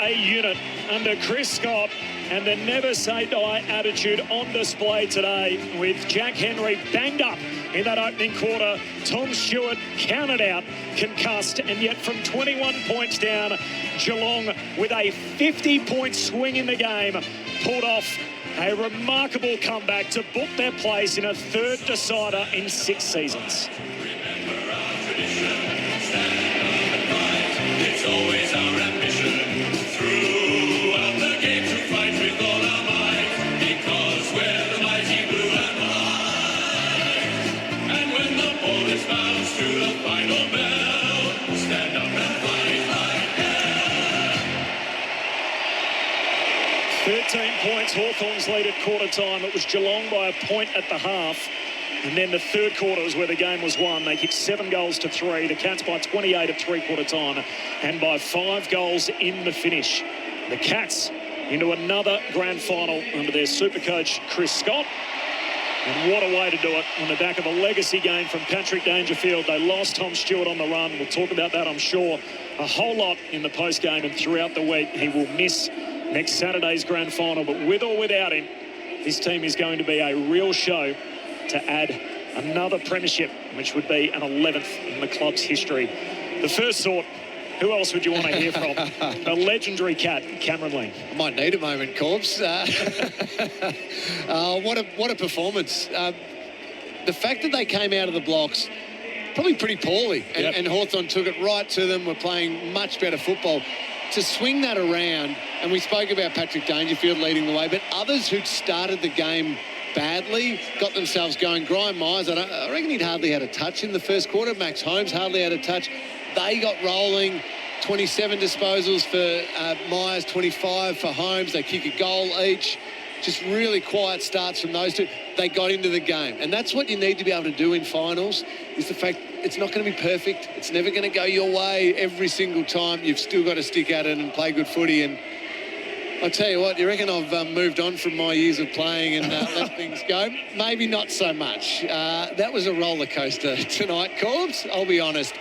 A unit under Chris Scott, and the never say die attitude on display today with Jack Henry banged up in that opening quarter. Tom Stewart counted out, concussed, and yet from 21 points down, Geelong with a 50-point swing in the game pulled off a remarkable comeback to book their place in a third decider in 6 seasons. Remember our tradition, stand up and fight. It's always our ambition. Throughout the game to fight with all our might, because we're the mighty blue and white. And when the ball is bounced to the final bell, stand up and fight like hell. 13 points, Hawthorn's lead at quarter time. It was Geelong by a point at the half. And then the third quarter was where the game was won. They kicked 7 goals to 3. The Cats by 28 at three-quarter time and by 5 goals in the finish. The Cats into another grand final under their super coach, Chris Scott. And what a way to do it on the back of a legacy game from Patrick Dangerfield. They lost Tom Stewart on the run. We'll talk about that, I'm sure, a whole lot in the post-game and throughout the week. He will miss next Saturday's grand final. But with or without him, this team is going to be a real show to add another premiership, which would be an 11th in the club's history. The first sort, who else would you want to hear from? The legendary Cat, Cameron Ling. I might need a moment, Corbs. What a performance. The fact that they came out of the blocks probably pretty poorly, and Hawthorn took it right to them, were playing much better football. To swing that around, and we spoke about Patrick Dangerfield leading the way, but others who'd started the game badly got themselves going. Grime Myers, I reckon he'd hardly had a touch in the first quarter. Max Holmes hardly had a touch. They got rolling. 27 disposals for Myers, 25 for Holmes. They kick a goal each. Just really quiet starts from those two. They got into the game. And that's what you need to be able to do in finals, is the fact it's not going to be perfect. It's never going to go your way every single time. You've still got to stick at it and play good footy. And I'll tell you what, you reckon I've moved on from my years of playing and let things go? Maybe not so much. That was a roller coaster tonight, Corbs. I'll be honest.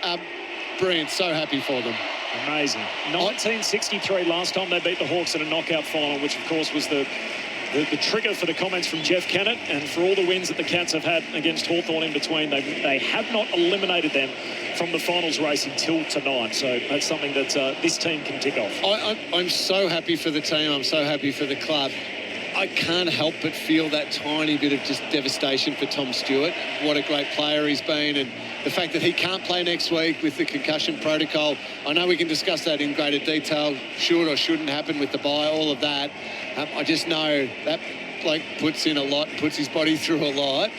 Brilliant. So happy for them. Amazing. 1963, last time they beat the Hawks in a knockout final, which, of course, was the trigger for the comments from Jeff Kennett, and for all the wins that the Cats have had against Hawthorn in between, they have not eliminated them from the finals race until tonight. So that's something that this team can tick off. I'm so happy for the team. I'm so happy for the club. I can't help but feel that tiny bit of just devastation for Tom Stewart. What a great player he's been, and the fact that he can't play next week with the concussion protocol. I know we can discuss that in greater detail, should or shouldn't happen with the bye, all of that. I just know that bloke puts in a lot, puts his body through a lot.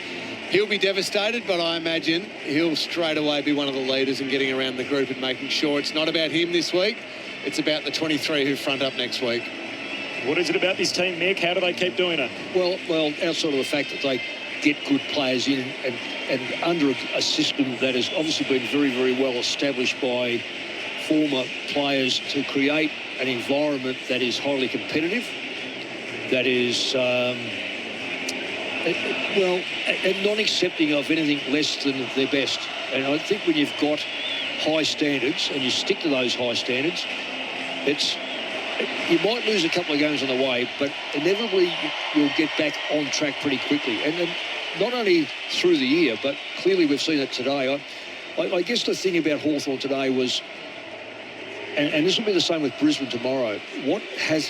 He'll be devastated, but I imagine he'll straight away be one of the leaders in getting around the group and making sure it's not about him this week. It's about the 23 who front up next week. What is it about this team, Mick? How do they keep doing it? Well, outside of the fact that they get good players in and under a system that has obviously been very, very well established by former players to create an environment that is highly competitive, that is, and not accepting of anything less than their best. And I think when you've got high standards and you stick to those high standards, you might lose a couple of games on the way, but inevitably you'll get back on track pretty quickly. And then not only through the year, but clearly we've seen it today. I guess the thing about Hawthorn today was, and this will be the same with Brisbane tomorrow, what has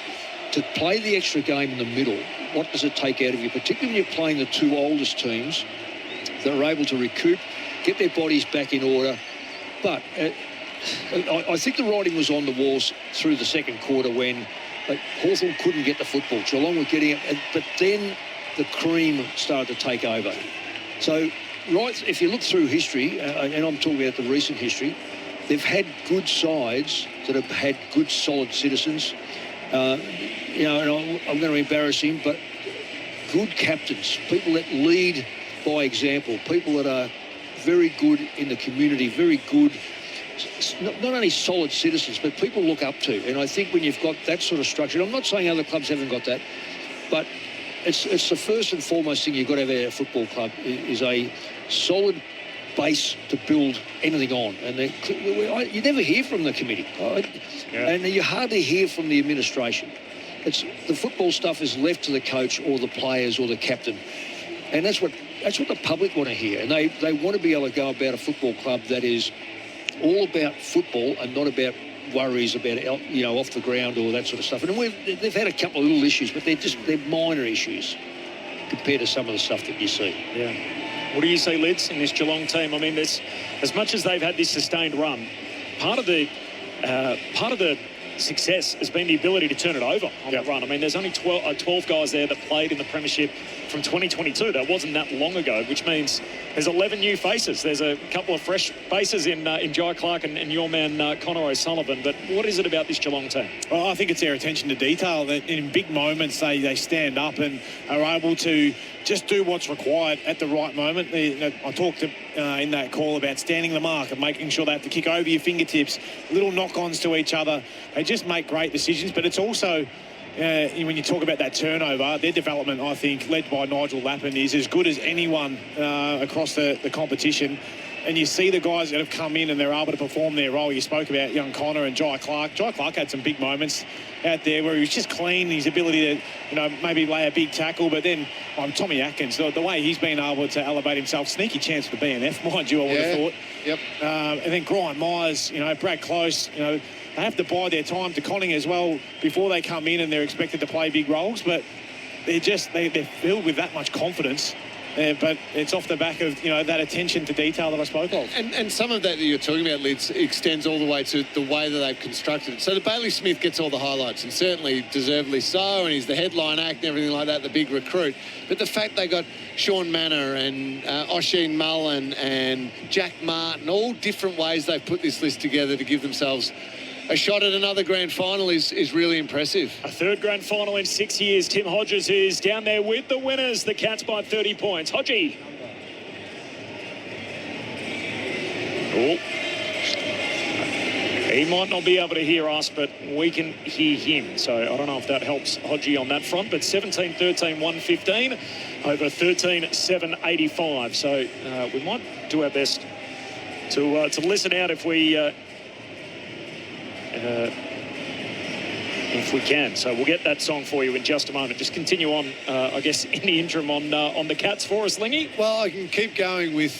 to play the extra game in the middle, what does it take out of you, particularly when you're playing the two oldest teams that are able to recoup, get their bodies back in order. But I think the writing was on the walls through the second quarter when Hawthorn couldn't get the football. Geelong were getting it, but then the cream started to take over. So, right, if you look through history, and I'm talking about the recent history, they've had good sides that have had good, solid citizens. And I'm going to embarrass him, but good captains, people that lead by example, people that are very good in the community, very good, not only solid citizens, but people look up to. And I think when you've got that sort of structure, I'm not saying other clubs haven't got that, but it's the first and foremost thing you've got to have at a football club is a solid base to build anything on. And you never hear from the committee. And you hardly hear from the administration. The football stuff is left to the coach or the players or the captain. And that's what the public want to hear. And they want to be able to go about a football club that is all about football and not about worries about, off the ground or that sort of stuff. And they've had a couple of little issues, but they're minor issues compared to some of the stuff that you see. Yeah. What do you say, Lids, in this Geelong team? I mean, as much as they've had this sustained run, part of the success has been the ability to turn it over on that run. I mean, there's only 12 guys there that played in the Premiership from 2022. That wasn't that long ago, which means there's 11 new faces. There's a couple of fresh faces in Jai Clark and your man Connor O'Sullivan. But what is it about this Geelong team? Well, I think it's their attention to detail. That in big moments they stand up and are able to just do what's required at the right moment. I talked in that call about standing the mark and making sure they have to kick over your fingertips, little knock-ons to each other. They just make great decisions, but it's also when you talk about that turnover, their development, I think, led by Nigel Lappin, is as good as anyone across the competition. And you see the guys that have come in and they're able to perform their role. You spoke about young Connor and Jai Clark. Jai Clark had some big moments out there where he was just clean, his ability to, maybe lay a big tackle. But then Tommy Atkins, the way he's been able to elevate himself, sneaky chance for the BNF, mind you, I would have thought. Yep. And then Brian Myers, Brad Close, they have to bide their time to Conning as well before they come in and they're expected to play big roles. But they're filled with that much confidence. But it's off the back of, that attention to detail that I spoke of. And some of that you're talking about, Lids, extends all the way to the way that they've constructed it. So the Bailey Smith gets all the highlights, and certainly deservedly so, and he's the headline act and everything like that, the big recruit. But the fact they got Sean Manor and Oisin Mullen and Jack Martin, all different ways they've put this list together to give themselves a shot at another grand final is really impressive. A third grand final in 6 years. Tim Hodges is down there with the winners. The Cats by 30 points. Hodgie. Oh. He might not be able to hear us, but we can hear him. So I don't know if that helps Hodgie on that front. But 17-13, 115 over 13-7, 85. So we might do our best to listen out if we can. So we'll get that song for you in just a moment. Just continue on, I guess, in the interim on the Cats for us, Lingy. Well, I can keep going with,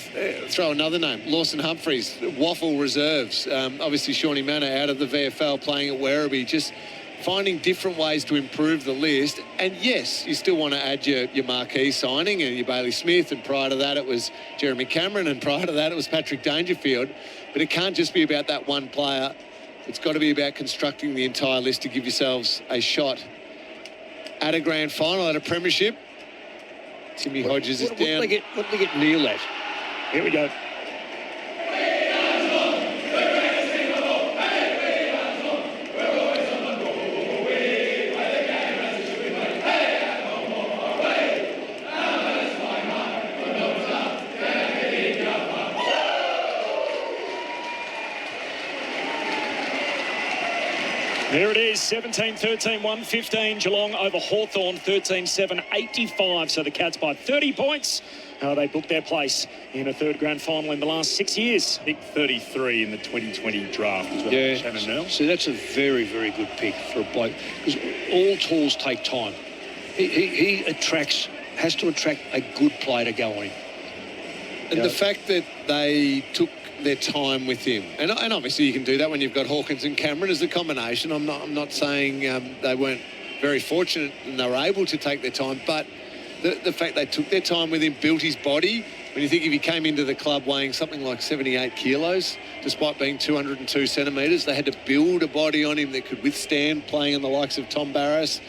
throw another name, Lawson Humphreys, Waffle Reserves. Obviously, Shawnee Manor out of the VFL playing at Werribee, just finding different ways to improve the list. And yes, you still want to add your marquee signing and your Bailey Smith, and prior to that it was Jeremy Cameron, and prior to that it was Patrick Dangerfield. But it can't just be about that one player. It's got to be about constructing the entire list to give yourselves a shot at a grand final, at a premiership. Timmy Hodges is down. What did they get Neil at? Here we go. There it is, 17-13, 115. Geelong over Hawthorn, 13-7, 85. So the Cats by 30 points. They booked their place in a third grand final in the last 6 years. Pick 33 in the 2020 draft as well. Yeah, Shannon Nell. So that's a very, very good pick for a bloke. Because all tours take time. He has to attract a good player to go on him. And the fact that they took their time with him, and obviously you can do that when you've got Hawkins and Cameron as a combination. I'm not saying they weren't very fortunate and they were able to take their time, but the fact they took their time with him, built his body. When you think if he came into the club weighing something like 78 kilos, despite being 202 centimetres, they had to build a body on him that could withstand playing on the likes of Tom Barras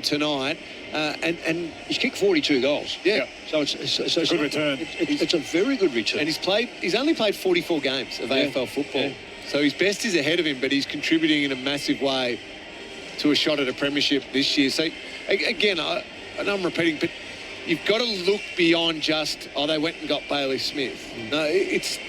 tonight. And he's kicked 42 goals. Yeah. So it's a good return. It's a very good return. And he's only played 44 games of AFL football. Yeah. So his best is ahead of him, but he's contributing in a massive way to a shot at a premiership this year. So, again, I know I'm repeating, but you've got to look beyond just, they went and got Bailey Smith. No,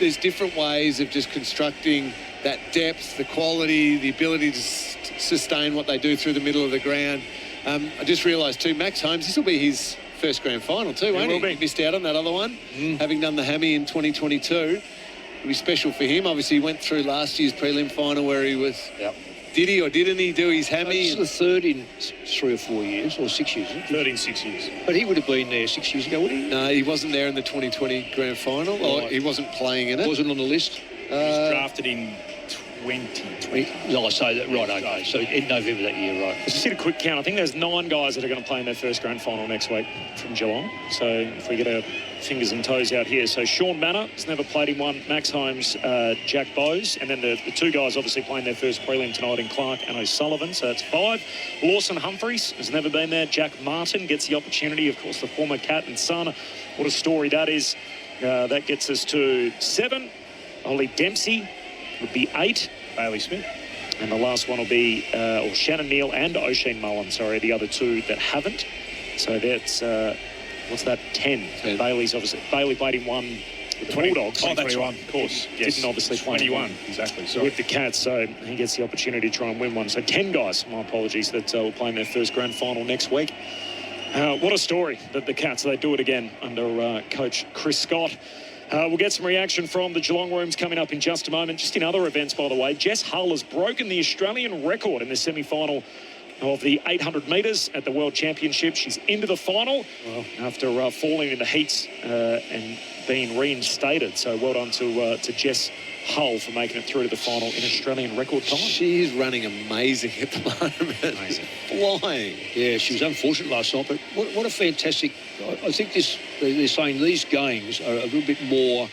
there's different ways of just constructing that depth, the quality, the ability to sustain what they do through the middle of the ground. I just realised too, Max Holmes, this will be his first grand final too, won't will he? be. Missed out on that other one, having done the hammy in 2022. It'll be special for him. Obviously, he went through last year's prelim final where he was... Yep. Did he or didn't he do his hammy? This is the third in 3 or 4 years, or 6 years. Third in 6 years. But he would have been there 6 years ago, wouldn't he? No, he wasn't there in the 2020 grand final. Or he wasn't playing in it. Wasn't on the list. He was drafted in 2020. No, I say that, right, okay. So in November that year, right. Just did a quick count. I think there's 9 guys that are going to play in their first grand final next week from Geelong. So if we get our fingers and toes out here. So Sean Manor has never played in one. Max Holmes, Jack Bowes. And then the 2 guys obviously playing their first prelim tonight in Clark and O'Sullivan. So that's 5. Lawson Humphreys has never been there. Jack Martin gets the opportunity. Of course, the former cat and son. What a story that is. That gets us to 7. Ollie Dempsey would be 8. Bailey Smith. And the last one will be Shannon Neal and O'Sheen Mullen, the other 2 that haven't. So that's, what's that, 10. Bailey's obviously, Bailey played in one with the Bulldogs. Oh, that's right, of course. Yes. Didn't obviously play 21, exactly. Sorry. with the Cats, so he gets the opportunity to try and win one. So 10 guys, my apologies, that will play in their first grand final next week. What a story that the Cats, they do it again under coach Chris Scott. We'll get some reaction from the Geelong rooms coming up in just a moment. Just in other events, by the way, Jess Hull has broken the Australian record in the semi-final of the 800 metres at the World Championship. She's into the final after falling in the heats and being reinstated. So well done to Jess Hull for making it through to the final in Australian record time. She is running amazing at the moment. Amazing. Flying. Yeah, she was unfortunate last night, but what a fantastic... I think they're saying these games are a little bit more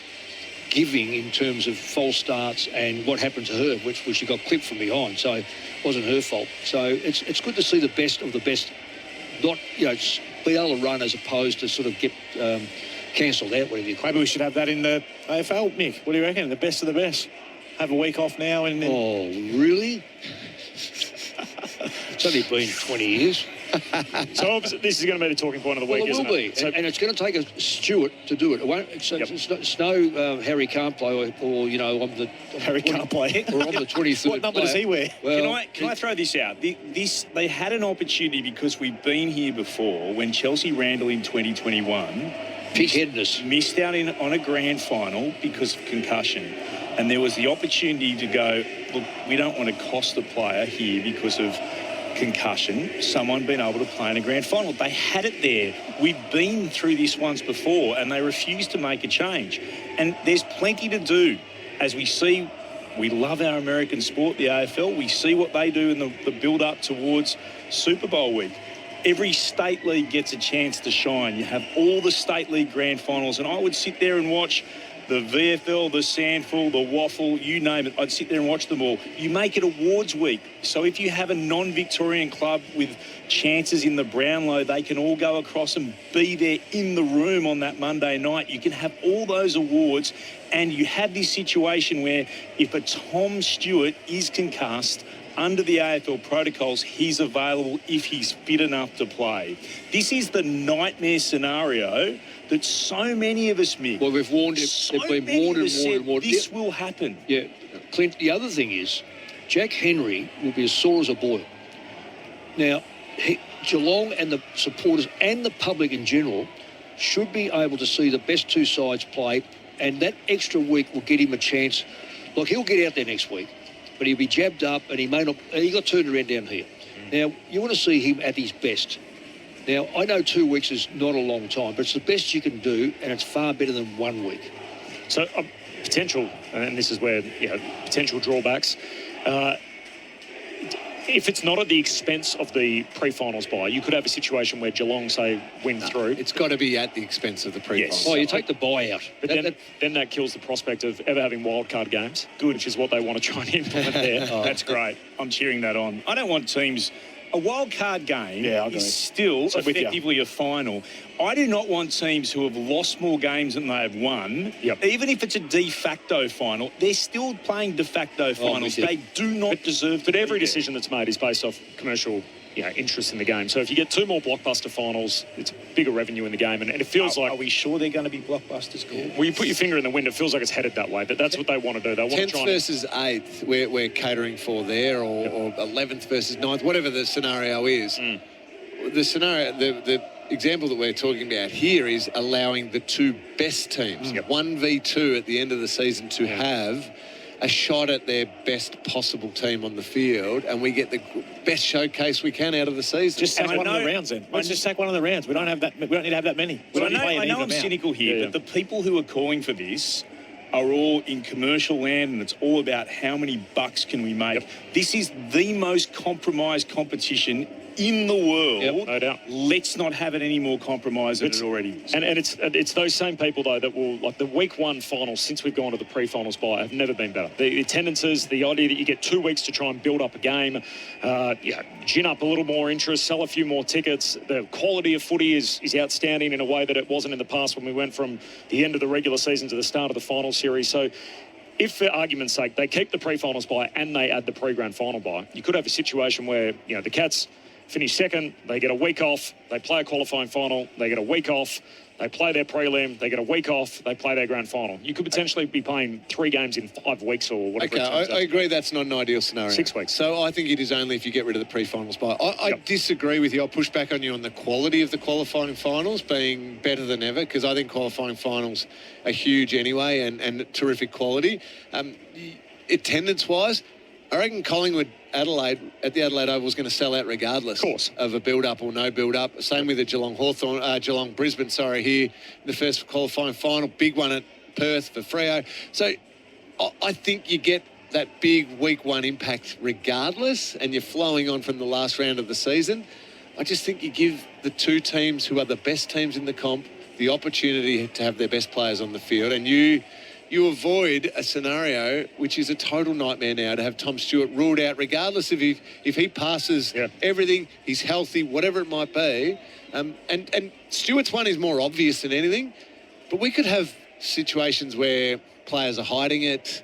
giving in terms of false starts and what happened to her, which she got clipped from behind, so it wasn't her fault. So it's good to see the best of the best not, be able to run as opposed to sort of get cancelled out, whatever you call it. Maybe we should have that in the AFL, Mick. What do you reckon? The best of the best. Have a week off now and then... Oh, really? It's only been 20 years. So this is going to be the talking point of the week, isn't it? Well, it will be. So, and it's going to take a Stewart to do it. It won't. It's no Harry can't play or on the... Harry can't play. Or on the 23rd What number does he wear? Well, Can I throw this out? They had an opportunity because we've been here before when Chelsea Randall in 2021 pig-headedness missed out on a grand final because of concussion. And there was the opportunity to go, look, we don't want to cost the player here because of concussion, someone being able to play in a grand final. They had it there. We've been through this once before and they refused to make a change. And there's plenty to do. As we see, we love our American sport, the AFL. We see what they do in the build-up towards Super Bowl week. Every state league gets a chance to shine. You have all the state league grand finals, and I would sit there and watch the VFL, the Sandful, the Waffle, you name it. I'd sit there and watch them all. You make it awards week. So if you have a non-Victorian club with chances in the Brownlow, they can all go across and be there in the room on that Monday night. You can have all those awards, and you have this situation where if a Tom Stewart is concussed, under the AFL protocols, he's available if he's fit enough to play. This is the nightmare scenario that so many of us, Mick... Well, we've warned him. They've been warned and warned. This will happen. Yeah. Clint, the other thing is, Jack Henry will be as sore as a boil. Now, Geelong and the supporters and the public in general should be able to see the best 2 sides play, and that extra week will get him a chance. Look, he'll get out there next week, but he'll be jabbed up and he may not... He got turned around down here. Now, you want to see him at his best. Now, I know 2 weeks is not a long time, but it's the best you can do, and it's far better than 1 week. So, potential, and this is where, potential drawbacks. If it's not at the expense of the pre-finals bye, you could have a situation where Geelong, say, win through. It's got to be at the expense of the pre-finals. Yes. Oh, you take the bye out. But then that kills the prospect of ever having wildcard games, which is what they want to try and implement there. That's great. I'm cheering that on. I don't want teams... A wild card game is still effectively a final. I do not want teams who have lost more games than they have won. Even if it's a de facto final, they're still playing de facto finals. They do not deserve to. But every decision that's made is based off commercial interest in the game. So if you get 2 more blockbuster finals, it's bigger revenue in the game. And it feels like... Are we sure they're going to be blockbusters? Well, you put your finger in the wind, it feels like it's headed that way. But that's what they want to do. They want 10th to try versus 8th, we're catering for there, or 11th versus 9th, whatever the scenario is. The scenario, example that we're talking about here is allowing the two best teams, 1v2 at the end of the season, to have a shot at their best possible team on the field, and we get the best showcase we can out of the season. Just sack one of the rounds then. Let's just sack one of the rounds. We don't need to have that many. But I know I'm cynical here, but the people who are calling for this are all in commercial land, and it's all about how many bucks can we make. This is the most compromised competition in the world. No doubt. Let's not have it any more compromised than it already is. And it's those same people, though, that will, like the week one finals, since we've gone to the pre-finals bye, have never been better. The attendances, the idea that you get 2 weeks to try and build up a game, gin up a little more interest, sell a few more tickets. The quality of footy is outstanding in a way that it wasn't in the past when we went from the end of the regular season to the start of the final series. So if, for argument's sake, they keep the pre-finals bye and they add the pre-grand final bye, you could have a situation where, the Cats finish second, they get a week off, they play a qualifying final, they get a week off, they play their prelim, they get a week off, they play their grand final. You could potentially be playing 3 games in 5 weeks or whatever. Okay, I agree that's not an ideal scenario. 6 weeks. So I think it is only if you get rid of the pre-finals bye. I disagree with you. I'll push back on you on the quality of the qualifying finals being better than ever, because I think qualifying finals are huge anyway and terrific quality. Attendance-wise, I reckon Collingwood Adelaide at the Adelaide Oval was going to sell out regardless of a build-up or no build-up. Same with the Geelong Brisbane, here in the first qualifying final. Big one at Perth for Freo. So I think you get that big week one impact regardless, and you're flowing on from the last round of the season. I just think you give the 2 teams who are the best teams in the comp the opportunity to have their best players on the field, and you avoid a scenario which is a total nightmare now to have Tom Stewart ruled out regardless of if he passes everything, he's healthy, whatever it might be. And Stewart's one is more obvious than anything, but we could have situations where players are hiding it,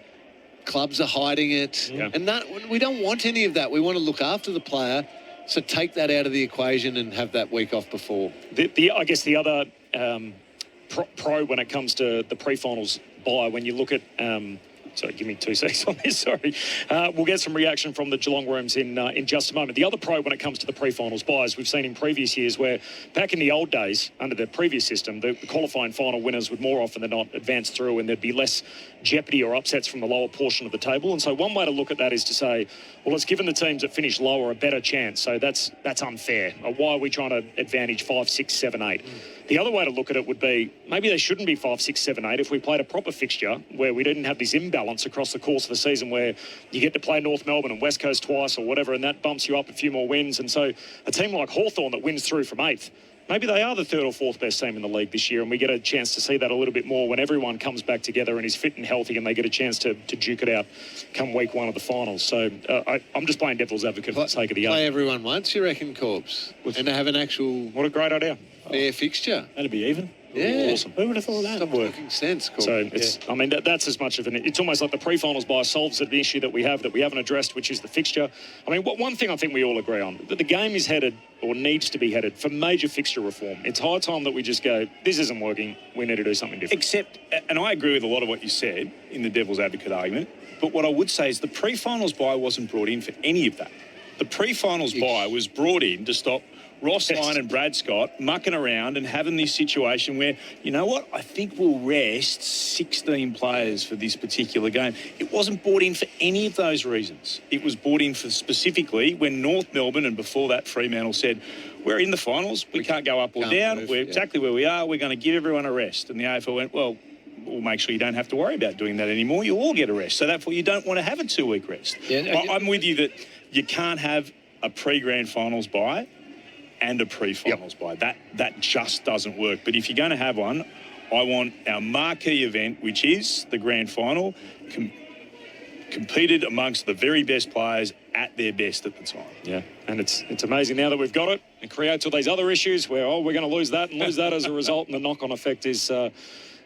clubs are hiding it, and we don't want any of that. We want to look after the player, so take that out of the equation and have that week off before. I guess the other pro when it comes to the pre-finals bye, when you look at sorry, give me 2 seconds on this, sorry. We'll get some reaction from the Geelong rooms in just a moment. The other pro when it comes to the pre-finals buys, we've seen in previous years where back in the old days, under the previous system, the qualifying final winners would more often than not advance through, and there'd be less jeopardy or upsets from the lower portion of the table. And so one way to look at that is to say, well, it's given the teams that finish lower a better chance, so that's unfair. Why are we trying to advantage 5, 6, 7, 8? The other way to look at it would be maybe they shouldn't be 5, 6, 7, 8 if we played a proper fixture where we didn't have this imbalance across the course of the season where you get to play North Melbourne and West Coast twice or whatever, and that bumps you up a few more wins. And so a team like Hawthorn that wins through from 8th, maybe they are the 3rd or 4th best team in the league this year, and we get a chance to see that a little bit more when everyone comes back together and is fit and healthy, and they get a chance to duke it out come week 1 of the finals. So I'm just playing devil's advocate for the sake of the play everyone once, you reckon, Corbs? And to have an actual... What a great idea. Fair fixture. That'd be even. Yeah. Awesome. Who would have thought of that? Stop working sense, Corbs. So it's, I mean, that's as much of an... It's almost like the pre-finals bye solves the issue that we haven't addressed, which is the fixture. I mean, one thing I think we all agree on, that the game is headed, or needs to be headed, for major fixture reform. It's high time that we just go, this isn't working, we need to do something different. Except, and I agree with a lot of what you said in the devil's advocate argument, but what I would say is the pre-finals bye wasn't brought in for any of that. The pre-finals bye was brought in to stop Ross Lyon and Brad Scott mucking around and having this situation where, you know what, I think we'll rest 16 players for this particular game. It wasn't brought in for any of those reasons. It was brought in for specifically when North Melbourne and before that Fremantle said, we're in the finals, we can't go up or down, we're exactly where we are, we're going to give everyone a rest. And the AFL went, well, we'll make sure you don't have to worry about doing that anymore. You all get a rest. So therefore you don't want to have a 2-week rest. I'm with you that you can't have a pre-grand finals bye and a pre-finals bye. That just doesn't work. But if you're going to have one, I want our marquee event, which is the grand final, competed amongst the very best players at their best at the time. Yeah, and it's amazing now that we've got it. It creates all these other issues where, we're going to lose that and lose that as a result, and the knock-on effect is...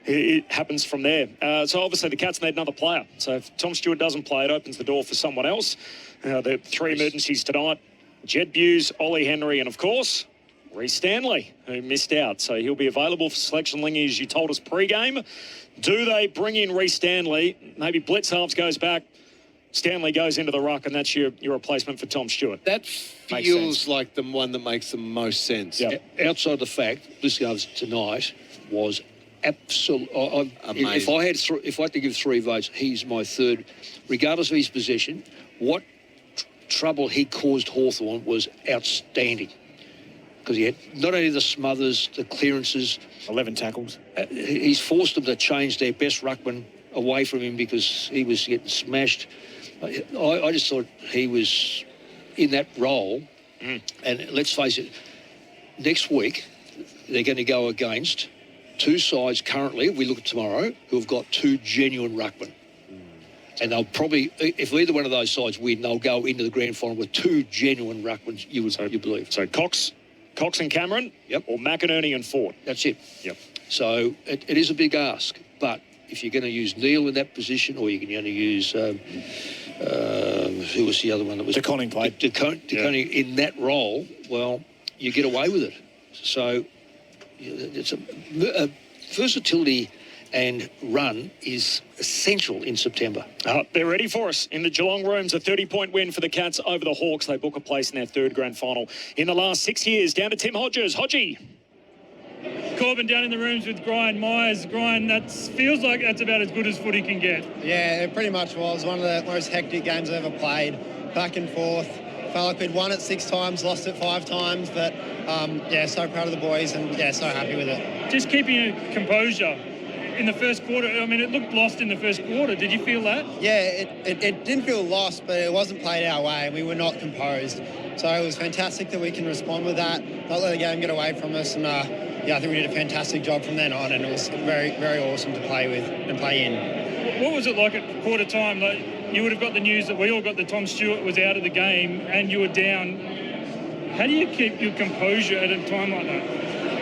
it happens from there. So obviously the Cats need another player. So if Tom Stewart doesn't play, it opens the door for someone else. The 3 emergencies tonight: Jed Buse, Ollie Henry, and of course, Reece Stanley, who missed out. So he'll be available for selection, Ling, as you told us pre-game. Do they bring in Reece Stanley? Maybe Blitz halves goes back. Stanley goes into the ruck, and that's your replacement for Tom Stewart. That feels like the one that makes the most sense. Yeah. Outside the fact, this goes tonight was absolutely amazing. If I had to give 3 votes, he's my third, regardless of his possession. What trouble he caused Hawthorn was outstanding, because he had not only the smothers, the clearances, 11 tackles. He's forced them to change their best ruckman away from him because he was getting smashed. I just thought he was in that role. And let's face it, next week they're going to go against 2 sides currently, if we look at tomorrow, who have got 2 genuine ruckmen. And they'll probably, if either one of those sides win, they'll go into the grand final with 2 genuine ruckmans, you believe. So Cox and Cameron, or McInerney and Ford. That's it. Yep. So it is a big ask, but if you're going to use Neil in that position, or you're going to use who was the other one that was DeConning played. DeConning in that role, well, you get away with it. So it's a versatility and run is essential in September. They're ready for us in the Geelong rooms. A 30-point win for the Cats over the Hawks. They book a place in their 3rd grand final in the last 6 years. Down to Tim Hodges. Hodgie. Corbin down in the rooms with Brian Myers. Brian, that feels like that's about as good as footy can get. Yeah, it pretty much was. One of the most hectic games I've ever played. Back and forth. Felt like we'd won it 6 times, lost it 5 times. But, so proud of the boys and, so happy with it. Just keeping your composure in the first quarter. I mean, it looked lost in the first quarter. Did you feel that? Yeah, it didn't feel lost, but it wasn't played our way, and we were not composed. So it was fantastic that we can respond with that, not let the game get away from us, and I think we did a fantastic job from then on, and it was very, very awesome to play with and play in. What was it like at quarter time? Like, you would have got the news that we all got that Tom Stewart was out of the game, and you were down. How do you keep your composure at a time like that?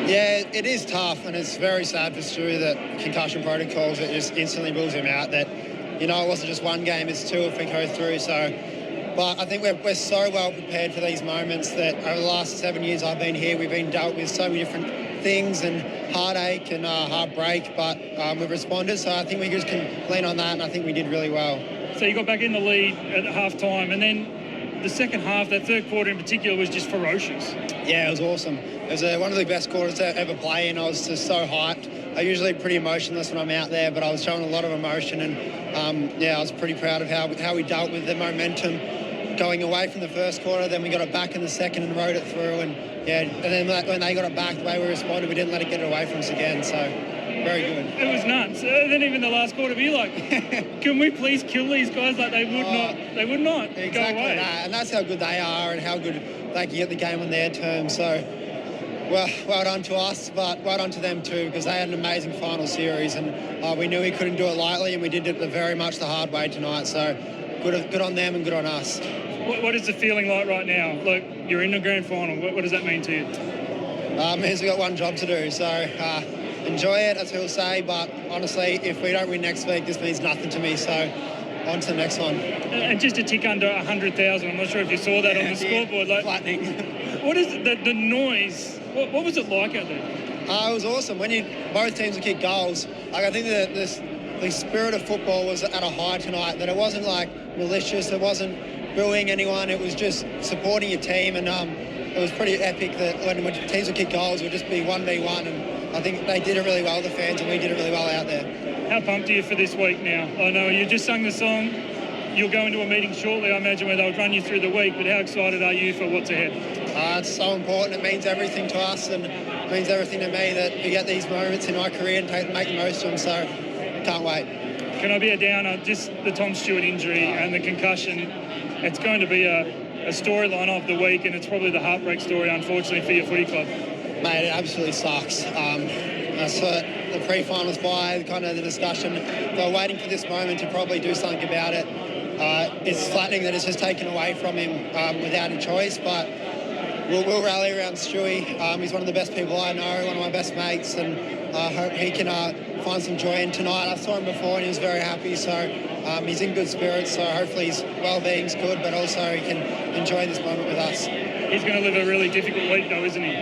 Yeah, it is tough, and it's very sad for Stu that concussion protocols, it just instantly rules him out. That, it wasn't just one game, it's 2 if we go through. So, but I think we're so well prepared for these moments that over the last 7 years I've been here, we've been dealt with so many different things and heartache and heartbreak, but we've responded. So I think we just can lean on that, and I think we did really well. So you got back in the lead at half-time, and then the second half, that third quarter in particular, was just ferocious. Yeah, it was awesome. It was one of the best quarters to ever play in. I was just so hyped. I'm usually pretty emotionless when I'm out there, but I was showing a lot of emotion, and I was pretty proud of how we dealt with the momentum going away from the first quarter. Then we got it back in the second and rode it through, and then when they got it back, the way we responded, we didn't let it get away from us again. So very good. It was nuts. Then even the last quarter, be like, can we please kill these guys? Like they would not exactly go away. That. And that's how good they are and how good they can get the game on their terms. So, well done to us, but well done to them too, because they had an amazing final series, and we knew we couldn't do it lightly, and we did it very much the hard way tonight. So good on them and good on us. What is the feeling like right now? Like, you're in the grand final. What does that mean to you? It means we've got one job to do. So enjoy it, as we'll say. But honestly, if we don't win next week, this means nothing to me. So on to the next one. And just a tick under 100,000. I'm not sure if you saw that on the scoreboard. Like, flattening. What is the noise? What was it like out there? It was awesome. When both teams would kick goals, I think that the spirit of football was at a high tonight, that it wasn't like malicious, it wasn't booing anyone, it was just supporting your team, and it was pretty epic that when teams would kick goals, it would just be 1v1, and I think they did it really well, the fans, and we did it really well out there. How pumped are you for this week now? I know you just sung the song. You'll go into a meeting shortly, I imagine, where they'll run you through the week, but how excited are you for what's ahead? It's so important. It means everything to us, and it means everything to me that we get these moments in my career and make the most of them, so can't wait. Can I be a downer? Just the Tom Stewart injury and the concussion. It's going to be a storyline of the week, and it's probably the heartbreak story, unfortunately, for your footy club. Mate, it absolutely sucks. That's the pre-finals bye, kind of the discussion. They're waiting for this moment to probably do something about it. It's flattening that it's just taken away from him without a choice, but we'll rally around Stewie. He's one of the best people I know, one of my best mates, and I hope he can find some joy in tonight. I saw him before and he was very happy, so he's in good spirits, so hopefully his well-being's good, but also he can enjoy this moment with us. He's going to live a really difficult week though, isn't he?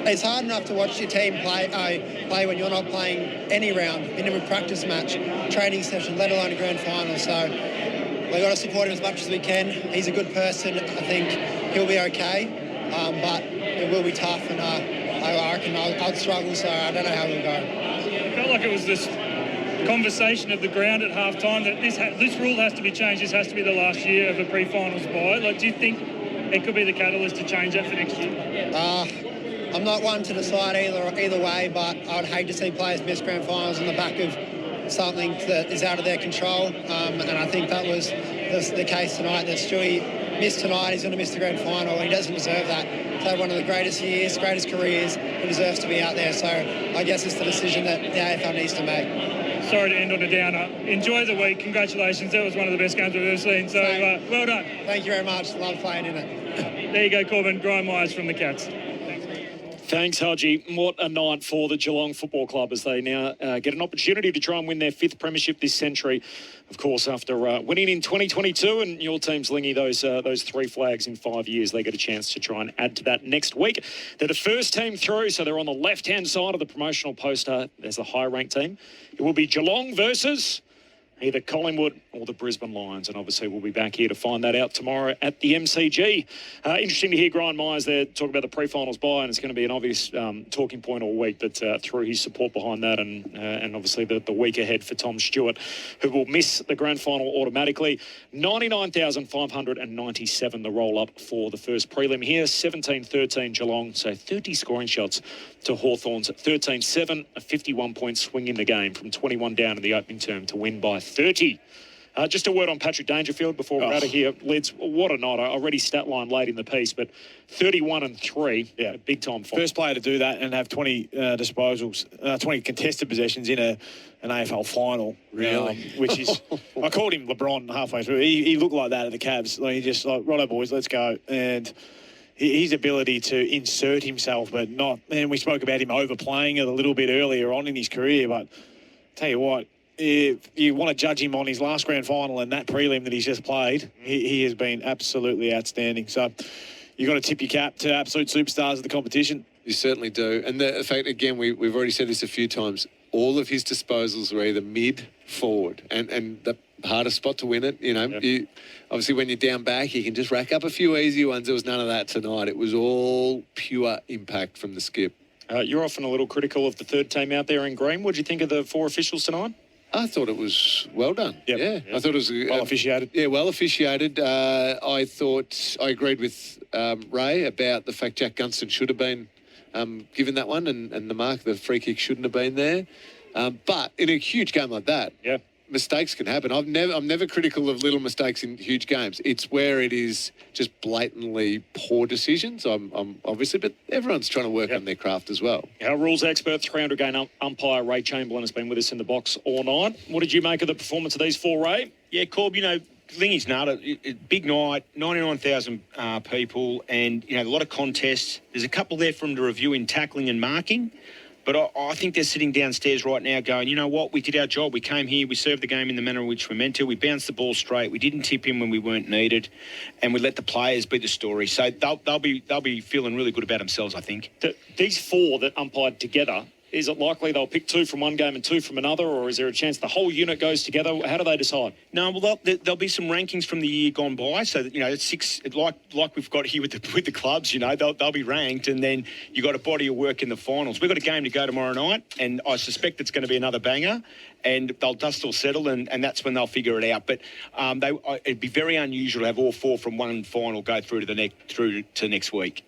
It's hard enough to watch your team play when you're not playing any round, in a practice match, training session, let alone a grand final. So we've got to support him as much as we can. He's a good person. I think he'll be okay, but it will be tough, and I reckon I'll struggle, so I don't know how we'll go. It felt like it was this conversation of the ground at half-time that this rule has to be changed. This has to be the last year of a pre-finals bye. Like, do you think it could be the catalyst to change that for next year? I'm not one to decide either way, but I would hate to see players miss grand finals on the back of something that is out of their control. And I think that was the case tonight, that Stewie missed tonight. He's going to miss the grand final. He doesn't deserve that. He's had one of the greatest years, greatest careers. He deserves to be out there. So I guess it's the decision that the AFL needs to make. Sorry to end on a downer. Enjoy the week. Congratulations. That was one of the best games we've ever seen. So well done. Thank you very much. Love playing in it. There you go, Corbin. Grime Myers from the Cats. Thanks, Hodgie. What a night for the Geelong Football Club as they now get an opportunity to try and win their 5th premiership this century. Of course, after winning in 2022, and your team's Lingy, those 3 flags in 5 years, they get a chance to try and add to that next week. They're the first team through, so they're on the left-hand side of the promotional poster. There's the high-ranked team. It will be Geelong versus either Collingwood or the Brisbane Lions, and obviously we'll be back here to find that out tomorrow at the MCG. Interesting to hear Grime Myers there talk about the pre-finals bye, and it's going to be an obvious talking point all week, but through his support behind that and obviously the week ahead for Tom Stewart, who will miss the grand final automatically. 99,597 the roll-up for the first prelim here, 17-13 Geelong, so 30 scoring shots to Hawthorn's 13-7, a 51-point swing in the game from 21 down in the opening term to win by 30. Just a word on Patrick Dangerfield before we're out of here. Lids, what a night. I read his stat line late in the piece, but 31-3, a big time fight. First player to do that and have 20 disposals, 20 contested possessions in an AFL final. Really? Which is, I called him LeBron halfway through. He looked like that at the Cavs. Like, he just like, righto boys, let's go. And his ability to insert himself, but not, and we spoke about him overplaying it a little bit earlier on in his career, but tell you what, if you want to judge him on his last grand final and that prelim that he's just played, he has been absolutely outstanding. So you've got to tip your cap to absolute superstars of the competition. You certainly do. And the fact, again, we've already said this a few times, all of his disposals were either mid-forward and the hardest spot to win it. You know, you, obviously when you're down back, you can just rack up a few easy ones. There was none of that tonight. It was all pure impact from the skip. You're often a little critical of the third team out there in green. What did you think of the 4 officials tonight? I thought it was well done. Yeah. I thought it was well officiated. Yeah, well officiated. I thought I agreed with Ray about the fact Jack Gunston should have been given that one, and the mark, the free kick shouldn't have been there. But in a huge game like that, mistakes can happen. I'm never critical of little mistakes in huge games. It's where it is just blatantly poor decisions. I'm obviously, but everyone's trying to work on their craft as well. Our rules expert, 300-game umpire Ray Chamberlain has been with us in the box all night. What did you make of the performance of these 4, Ray? Yeah, Corb, you know, Lingy's nailed it. Big night, 99,000 people, and, you know, a lot of contests. There's a couple there for them to review in tackling and marking. But I think they're sitting downstairs right now going, you know what, we did our job. We came here, we served the game in the manner in which we're meant to. We bounced the ball straight. We didn't tip him when we weren't needed. And we let the players be the story. So they'll be feeling really good about themselves, I think. These 4 that umpired together, is it likely they'll pick 2 from one game and 2 from another, or is there a chance the whole unit goes together? How do they decide? No, well, there'll be some rankings from the year gone by. So, you know, it's 6, like we've got here with the clubs, you know, they'll be ranked, and then you've got a body of work in the finals. We've got a game to go tomorrow night, and I suspect it's going to be another banger, and they'll dust all settle, and that's when they'll figure it out. But it'd be very unusual to have all 4 from one final go through to next week.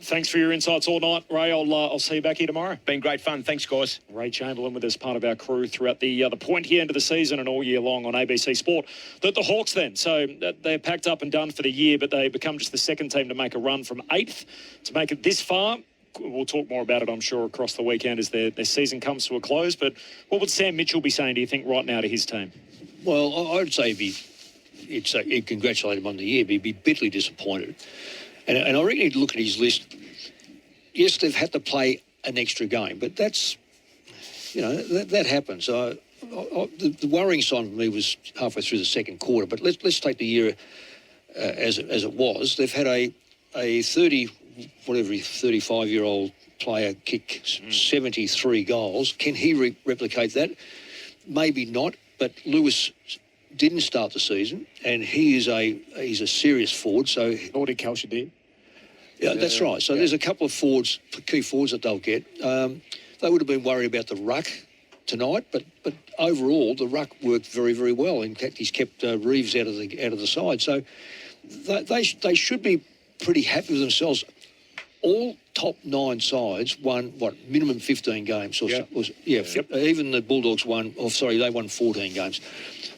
Thanks for your insights all night, Ray. I'll see you back here tomorrow. Been great fun. Thanks, guys. Ray Chamberlain with us, part of our crew throughout the pointy end of the season and all year long on ABC Sport. The Hawks then, so they're packed up and done for the year, but they become just the second team to make a run from 8th to make it this far. We'll talk more about it, I'm sure, across the weekend as their season comes to a close. But what would Sam Mitchell be saying, do you think, right now to his team? Well, I'd say he'd congratulate him on the year, but he'd be bitterly disappointed. And I reckon he'd look at his list. Yes, they've had to play an extra game, but that's, you know, that happens. The worrying sign for me was halfway through the second quarter. But let's take the year as it was. They've had a 35-year-old player kick 73 goals. Can he replicate that? Maybe not. But Lewis didn't start the season, and he's a serious forward. So Nordic Culture did. Yeah, that's right. So there's a couple of forwards, key forwards that they'll get. They would have been worried about the ruck tonight, but overall the ruck worked very, very well. In fact, he's kept Reeves out of the side. So they should be pretty happy with themselves. All top 9 sides won, minimum 15 games. Even the Bulldogs won, they won 14 games.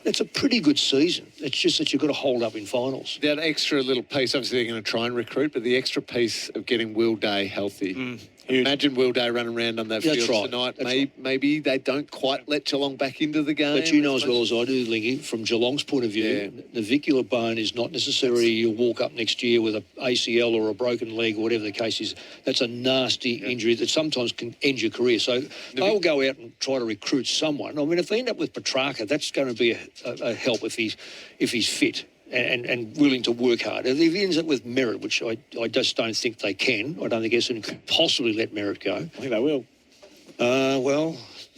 That's a pretty good season. It's just that you've got to hold up in finals. That extra little piece, obviously they're going to try and recruit, but the extra piece of getting Will Day healthy. Imagine Will Day running around on that field tonight. Maybe they don't quite let Geelong back into the game. But you know as well as I do, Lingy, from Geelong's point of view, navicular bone is not necessarily you'll walk up next year with an ACL or a broken leg or whatever the case is. That's a nasty injury that sometimes can end your career. So they'll go out and try to recruit someone. I mean, if they end up with Petrarca, that's going to be a help if he's fit. And willing to work hard. If he ends up with Merritt, which I just don't think they can, I don't think Essendon could possibly let Merritt go. I think they will. Well,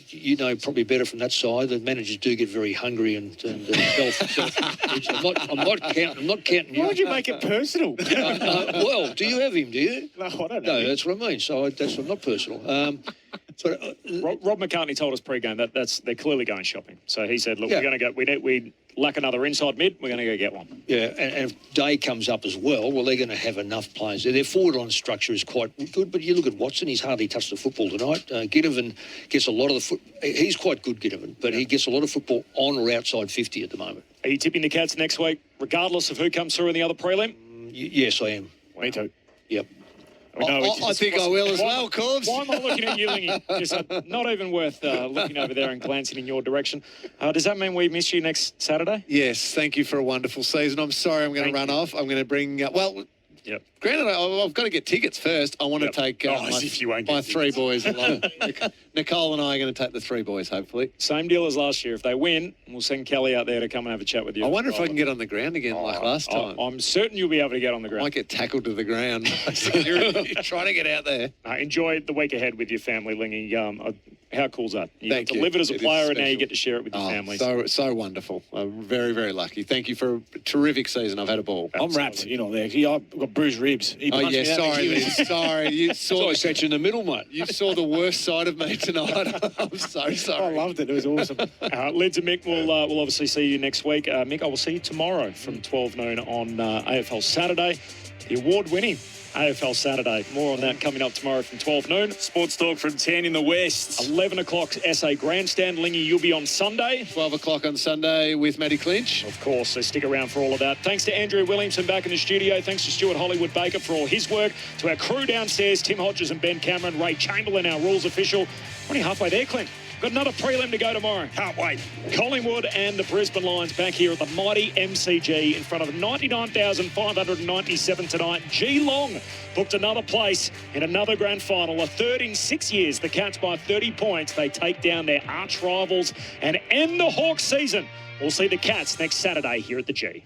you know probably better from that side. The managers do get very hungry and I'm not counting you. Why would you make it personal? Well, do you have him? Do you? No, I don't know. No, that's what I mean. So that's not personal. Rob McCartney told us pre-game that they're clearly going shopping. So he said, "Look, we're going to go. We lack another inside mid. We're going to go get one." Yeah, and if Day comes up as well, they're going to have enough players. Their forward line structure is quite good, but you look at Watson; he's hardly touched the football tonight. Ginnivan gets a lot of the foot. He's quite good, Ginnivan, but he gets a lot of football on or outside 50 at the moment. Are you tipping the Cats next week, regardless of who comes through in the other prelim? Yes, I am. Me too. Yep. I think I will as well, Corbs. Why am I looking at you, Lingy? Just not even worth looking over there and glancing in your direction. Does that mean we miss you next Saturday? Yes, thank you for a wonderful season. I'm sorry I'm going to run off. I'm going to bring... Granted, I've got to get tickets first. I want to take my 3 boys along. Nicole and I are going to take the 3 boys, hopefully. Same deal as last year. If they win, we'll send Kelly out there to come and have a chat with you. I wonder if I can get on the ground again like last time. I'm certain you'll be able to get on the ground. I might get tackled to the ground. You're trying to get out there. Enjoy the week ahead with your family, Lingy. How cool is that? Thank you. Live it as a player, and now you get to share it with your family. So wonderful. I'm very, very lucky. Thank you for a terrific season. I've had a ball. I'm wrapped. You're not there. I've got bruised ribs. Sorry. You saw I sat you in the middle, mate. You saw the worst side of me tonight. I'm so sorry. I loved it. It was awesome. Lids and Mick will obviously see you next week. Mick, I will see you tomorrow from 12 noon on AFL Saturday. The award-winning AFL Saturday. More on that coming up tomorrow from 12 noon. Sports Talk from 10 in the West. 11 o'clock SA Grandstand. Lingy, you'll be on Sunday. 12 o'clock on Sunday with Matty Clinch. Of course, so stick around for all of that. Thanks to Andrew Williamson back in the studio. Thanks to Stuart Hollywood-Baker for all his work. To our crew downstairs, Tim Hodges and Ben Cameron. Ray Chamberlain, our rules official. Only halfway there, Clint. Got another prelim to go tomorrow. Can't wait. Collingwood and the Brisbane Lions back here at the mighty MCG in front of 99,597 tonight. Geelong booked another place in another grand final, a third in 6 years. The Cats by 30 points. They take down their arch rivals and end the Hawks season. We'll see the Cats next Saturday here at the G.